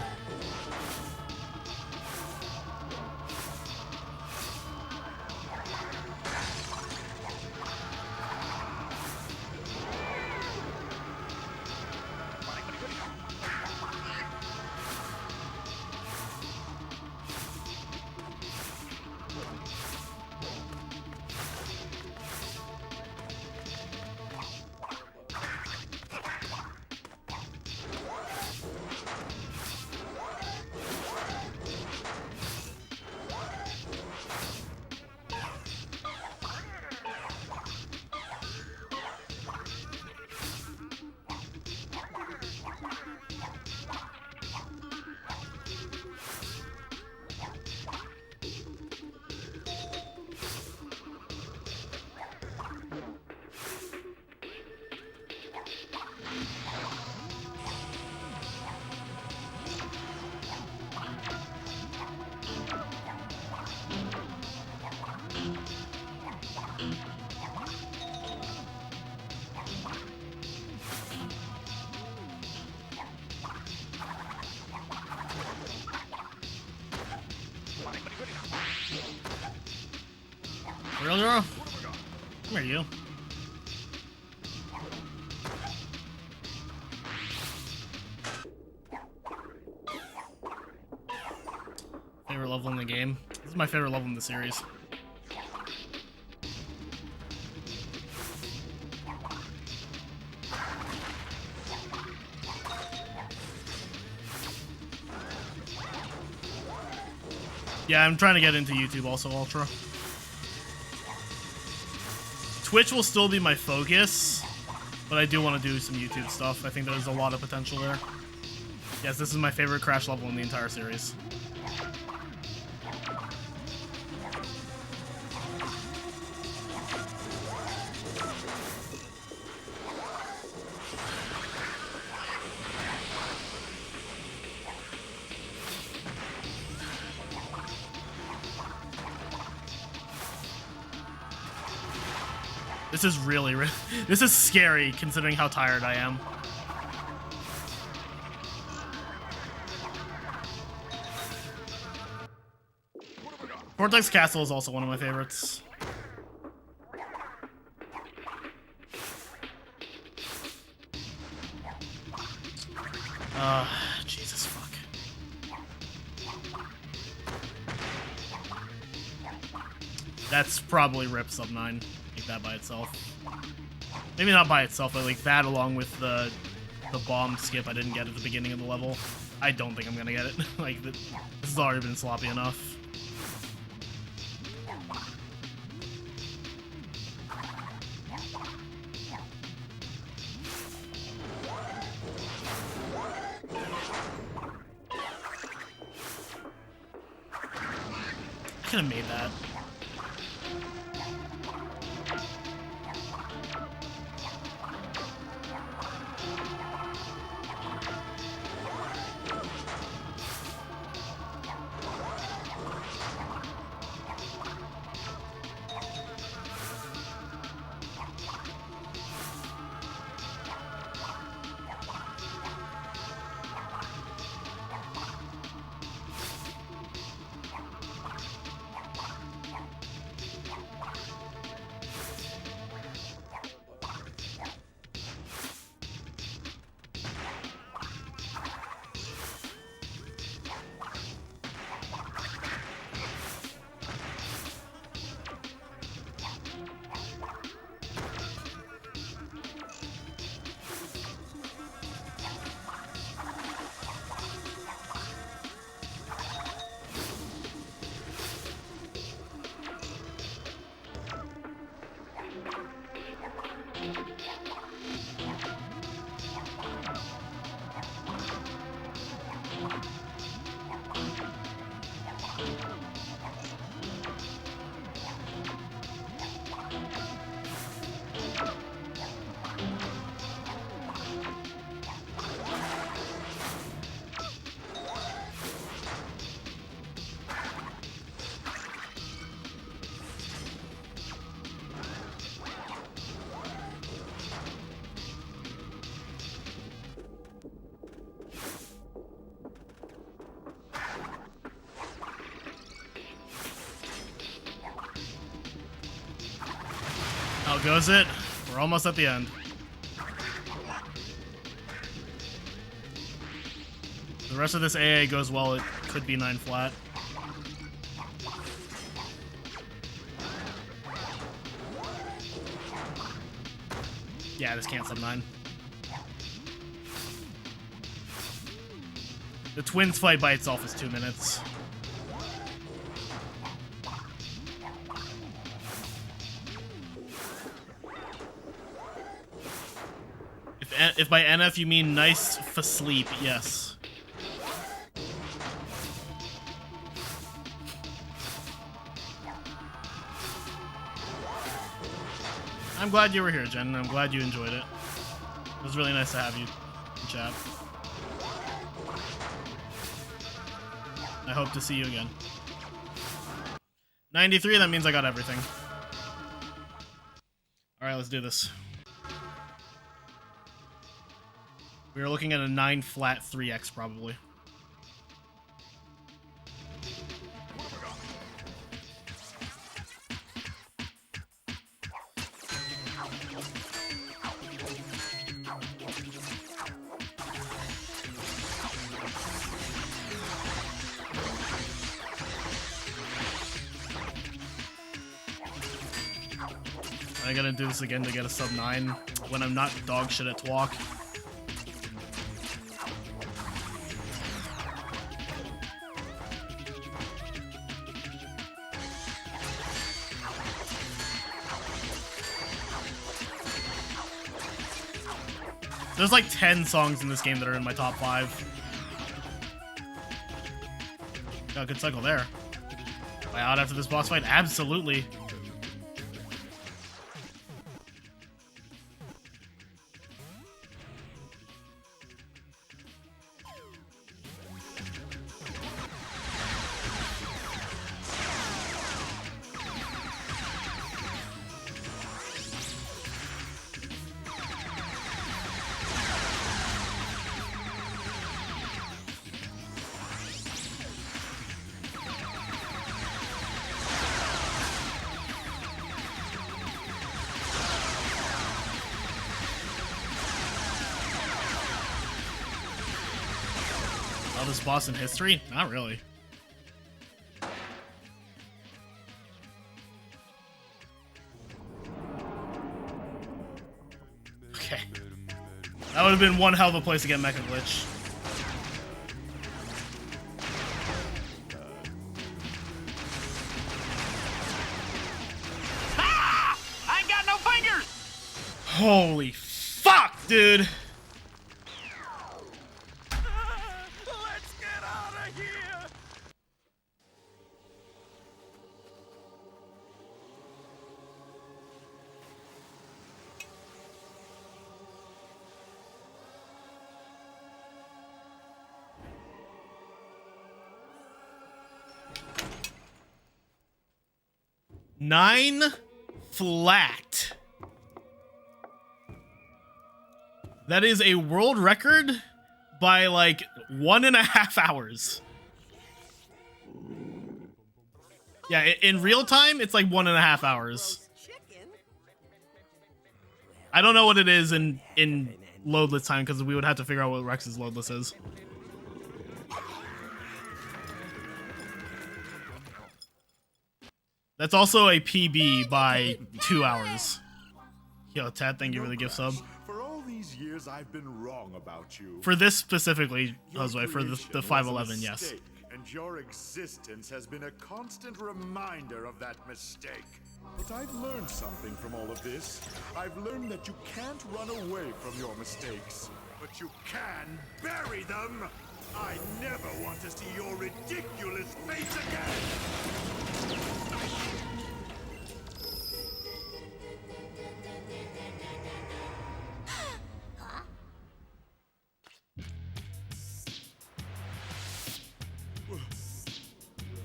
Real girl? Come here, you. Favorite level in the game? This is my favorite level in the series. Yeah, I'm trying to get into YouTube also, Ultra. Twitch will still be my focus, but I do want to do some YouTube stuff. I think there's a lot of potential there. Yes, this is my favorite Crash level in the entire series. This is really, this is scary considering how tired I am. Cortex Castle is also one of my favorites. Jesus fuck. That's probably Rip Sub 9. Like that by itself. Maybe not by itself, but like that along with the bomb skip I didn't get at the beginning of the level. I don't think I'm gonna get it. Like, this has already been sloppy enough. I could have made that. How goes it? We're almost at the end. The rest of this AA goes well, it could be 9 flat. Yeah, this can't sub 9. The twins fight by itself is 2 minutes. If by NF you mean nice for sleep, yes. I'm glad you were here, Jen. I'm glad you enjoyed it. It was really nice to have you in chat. I hope to see you again. 93, that means I got everything. Alright, let's do this. We are looking at a 9 flat 3x probably. I gotta do this again to get a sub 9 when I'm not dog shit at TWoC. There's like 10 songs in this game that are in my top 5. Got a good cycle there. Am I out after this boss fight? Absolutely. This boss in history? Not really. Okay. That would have been one hell of a place to get Mecha Glitch. Ah! I ain't got no fingers! Holy fuck, dude! Nine flat. That is a world record by like 1.5 hours. Yeah, in real time, it's like 1.5 hours. I don't know what it is in loadless time because we would have to figure out what Rex's loadless is. That's also a PB by 2 hours. Yo, Tat, thank you for the gift sub. For all these years, I've been wrong about you. For this specifically, Josue, for the 511, yes. And your existence has been a constant reminder of that mistake. But I've learned something from all of this. I've learned that you can't run away from your mistakes, but you can bury them. I never want to see your ridiculous face again.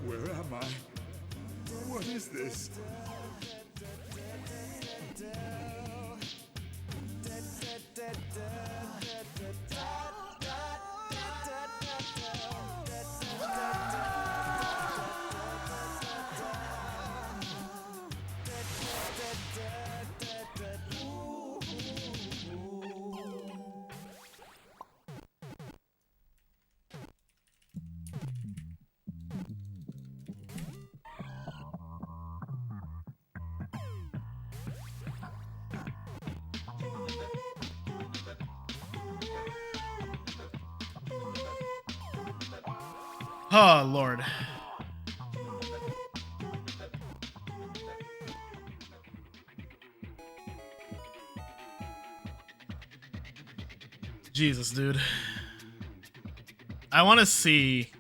Where am I? What is this? Oh, Lord. Jesus, dude. I want to see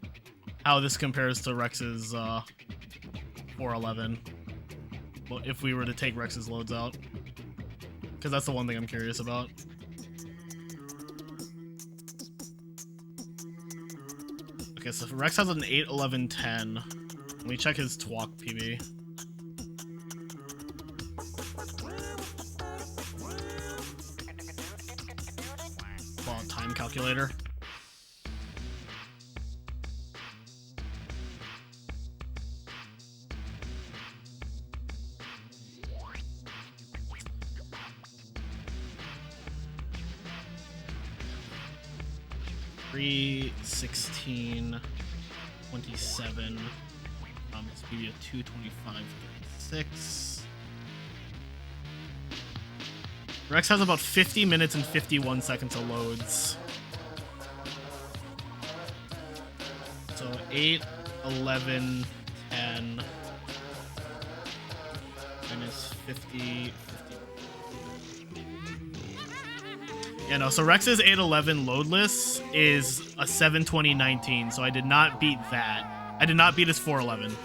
how this compares to Rex's 411. Well, if we were to take Rex's loads out. Because that's the one thing I'm curious about. Okay, so Rex has an 8, 11, 10. Let me check his TWoC PB. Well, time calculator. Three, 16, 27. His PB of 2, 25, 36. Rex has about 50 minutes and 51 seconds of loads. So 8, 11, 10, minus 50, 50. Yeah, no, so Rex's 811 loadless is a 72019, so I did not beat that. I did not beat his 411.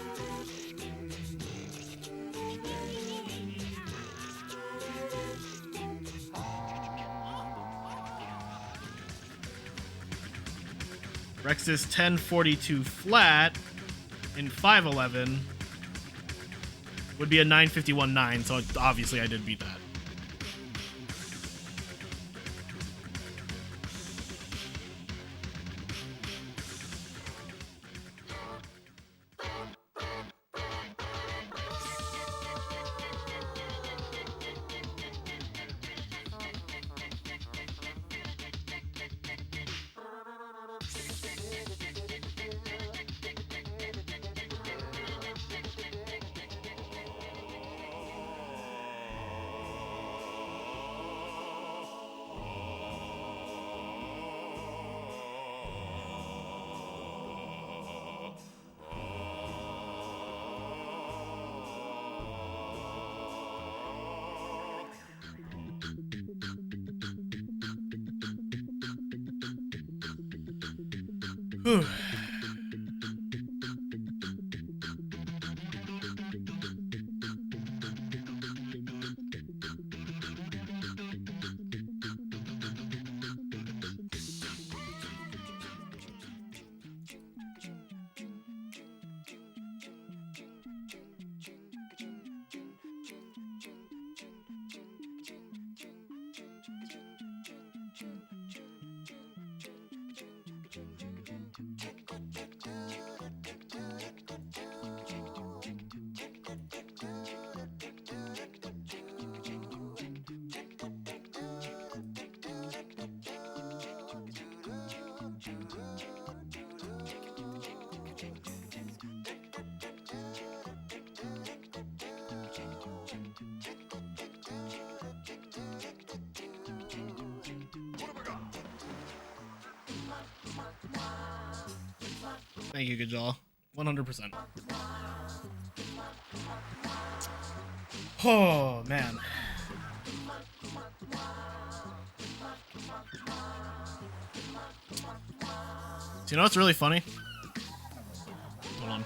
Rex's 1042 flat in 511 would be a 951.9, so obviously I did beat that. Whew. Thank you, Gajal. 100%. Oh, man. So you know what's really funny? Hold on.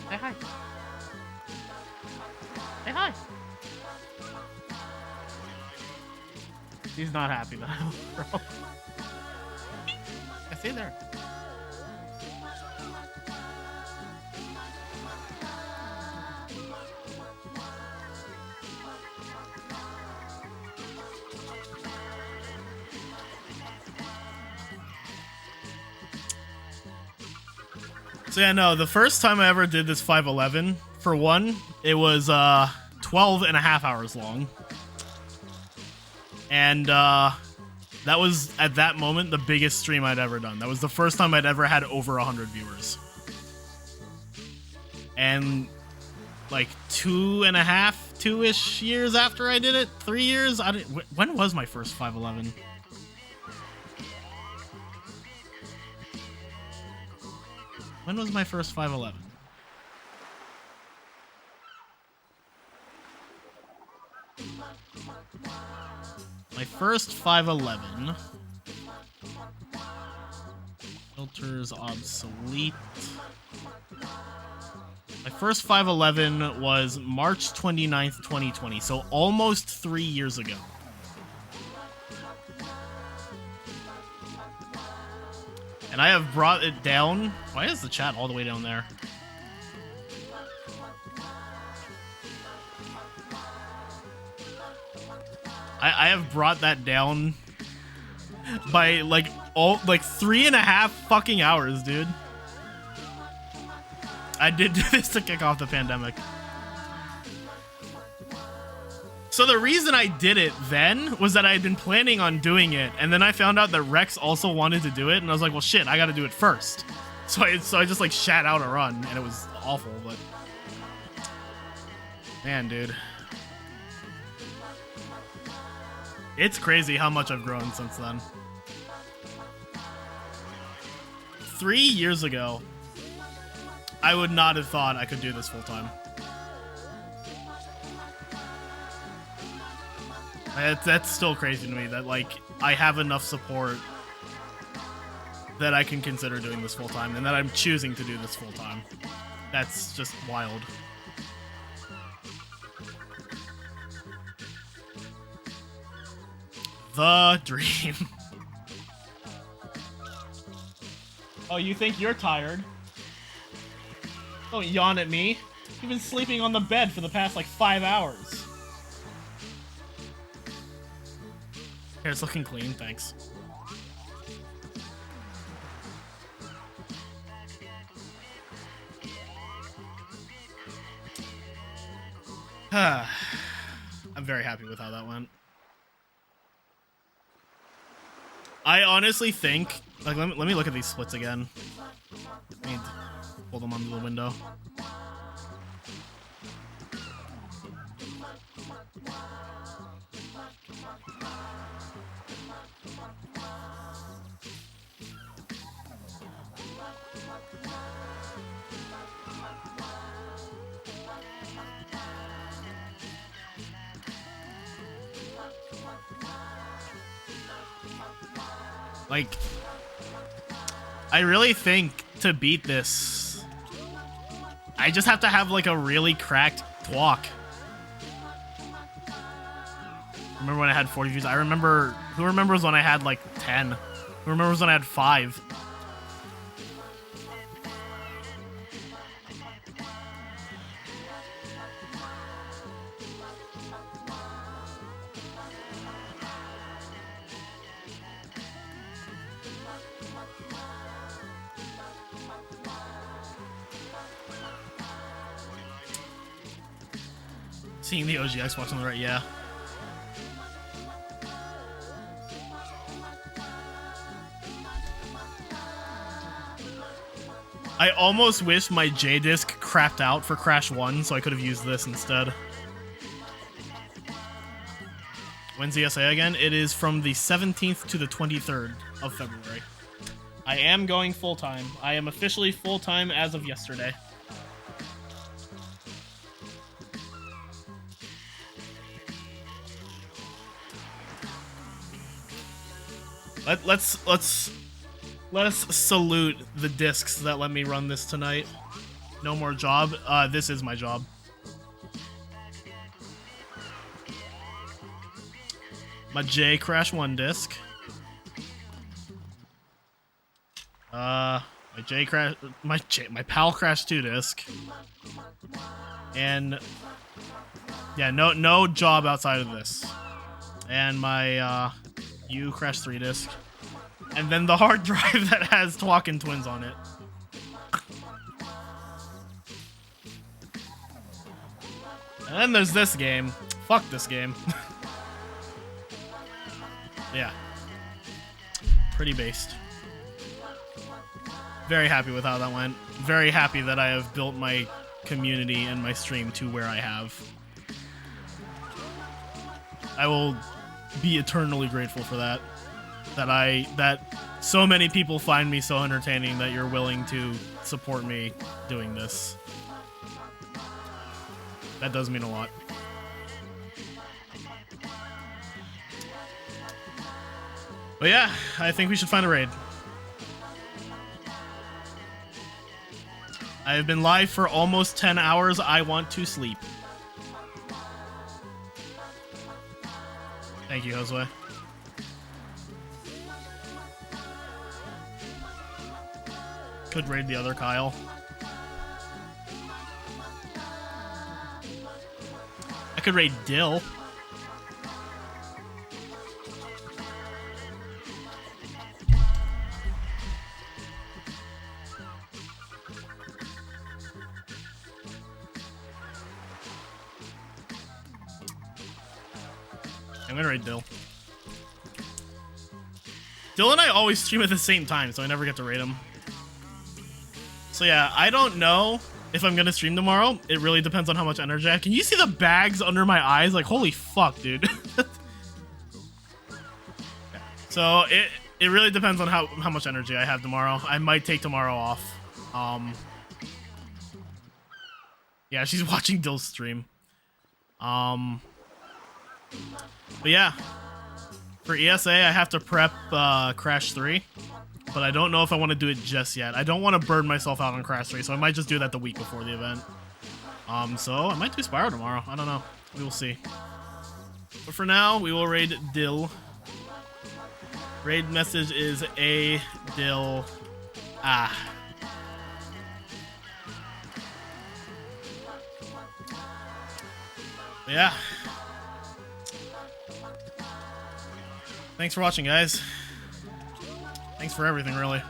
Say hi. Say hi. He's not happy now, bro. Yeah, stay there. So yeah, no, the first time I ever did this 511, for one, it was 12 and a half hours long. And that was, at that moment, the biggest stream I'd ever done. That was the first time I'd ever had over 100 viewers. And like 2.5-2-ish years after I did it, 3 years, when was my first 511? When was my first 511? My first 511. Filters obsolete. My first 511 was March 29th, 2020, so almost 3 years ago. And I have brought it down. Why is the chat all the way down there? I have brought that down by like 3.5 fucking hours, dude. I did do this to kick off the pandemic. So the reason I did it then was that I had been planning on doing it, and then I found out that Rex also wanted to do it, and I was like, well shit, I gotta do it first. So I just like shat out a run, and it was awful, but man, dude. It's crazy how much I've grown since then. 3 years ago, I would not have thought I could do this full time. That's still crazy to me that like I have enough support that I can consider doing this full time, and that I'm choosing to do this full time. That's just wild. The dream. Oh, you think you're tired? Don't yawn at me. You've been sleeping on the bed for the past like 5 hours. Here, it's looking clean, thanks. I'm very happy with how that went. I honestly think, like, let me look at these splits again. I need to pull them onto the window. Like, I really think to beat this, I just have to have like a really cracked TWoC. Remember when I had 40 views? I remember. Who remembers when I had like 10? Who remembers when I had 5? Seeing the OG Xbox on the right, yeah. I almost wish my J-Disc crapped out for Crash 1, so I could have used this instead. When's the SA again? It is from the 17th to the 23rd of February. I am going full-time. I am officially full-time as of yesterday. Let's salute the discs that let me run this tonight. No more job. This is my job. My J Crash 1 disc. My Pal Crash 2 disc. And yeah, no job outside of this. And my U Crash 3 disc. And then the hard drive that has TWoC and Twins on it. And then there's this game. Fuck this game. Yeah. Pretty based. Very happy with how that went. Very happy that I have built my community and my stream to where I have. I will be eternally grateful for that. That so many people find me so entertaining that you're willing to support me doing this. That does mean a lot. But yeah, I think we should find a raid. I have been live for almost 10 hours. I want to sleep. Thank you, Josue. Could raid the other Kyle. I could raid Dill. I'm gonna raid Dill. Dill and I always stream at the same time, so I never get to raid him. So yeah, I don't know if I'm gonna stream tomorrow. It really depends on how much energy I have. Can you see the bags under my eyes? Like, holy fuck, dude. So it really depends on how much energy I have tomorrow. I might take tomorrow off. Yeah, she's watching Dill's stream. But yeah, for ESA, I have to prep Crash 3, but I don't know if I want to do it just yet. I don't want to burn myself out on Crash 3, so I might just do that the week before the event. So I might do Spyro tomorrow. I don't know. We will see. But for now, we will raid Dill. Raid message is a Dill. Ah. Yeah. Thanks for watching, guys. Thanks for everything, really.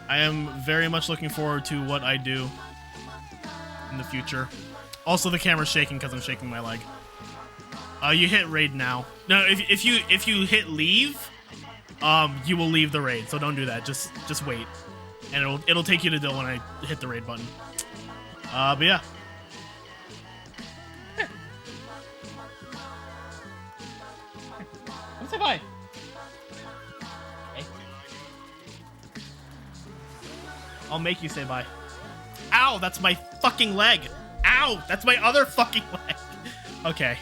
I am very much looking forward to what I do in the future. Also, the camera's shaking because I'm shaking my leg. You hit raid now. No, if you hit leave, you will leave the raid. So don't do that. Just wait, and it'll take you to Dill when I hit the raid button. But yeah. Say bye. Okay. I'll make you say bye. Ow, that's my fucking leg. Ow, that's my other fucking leg. Okay.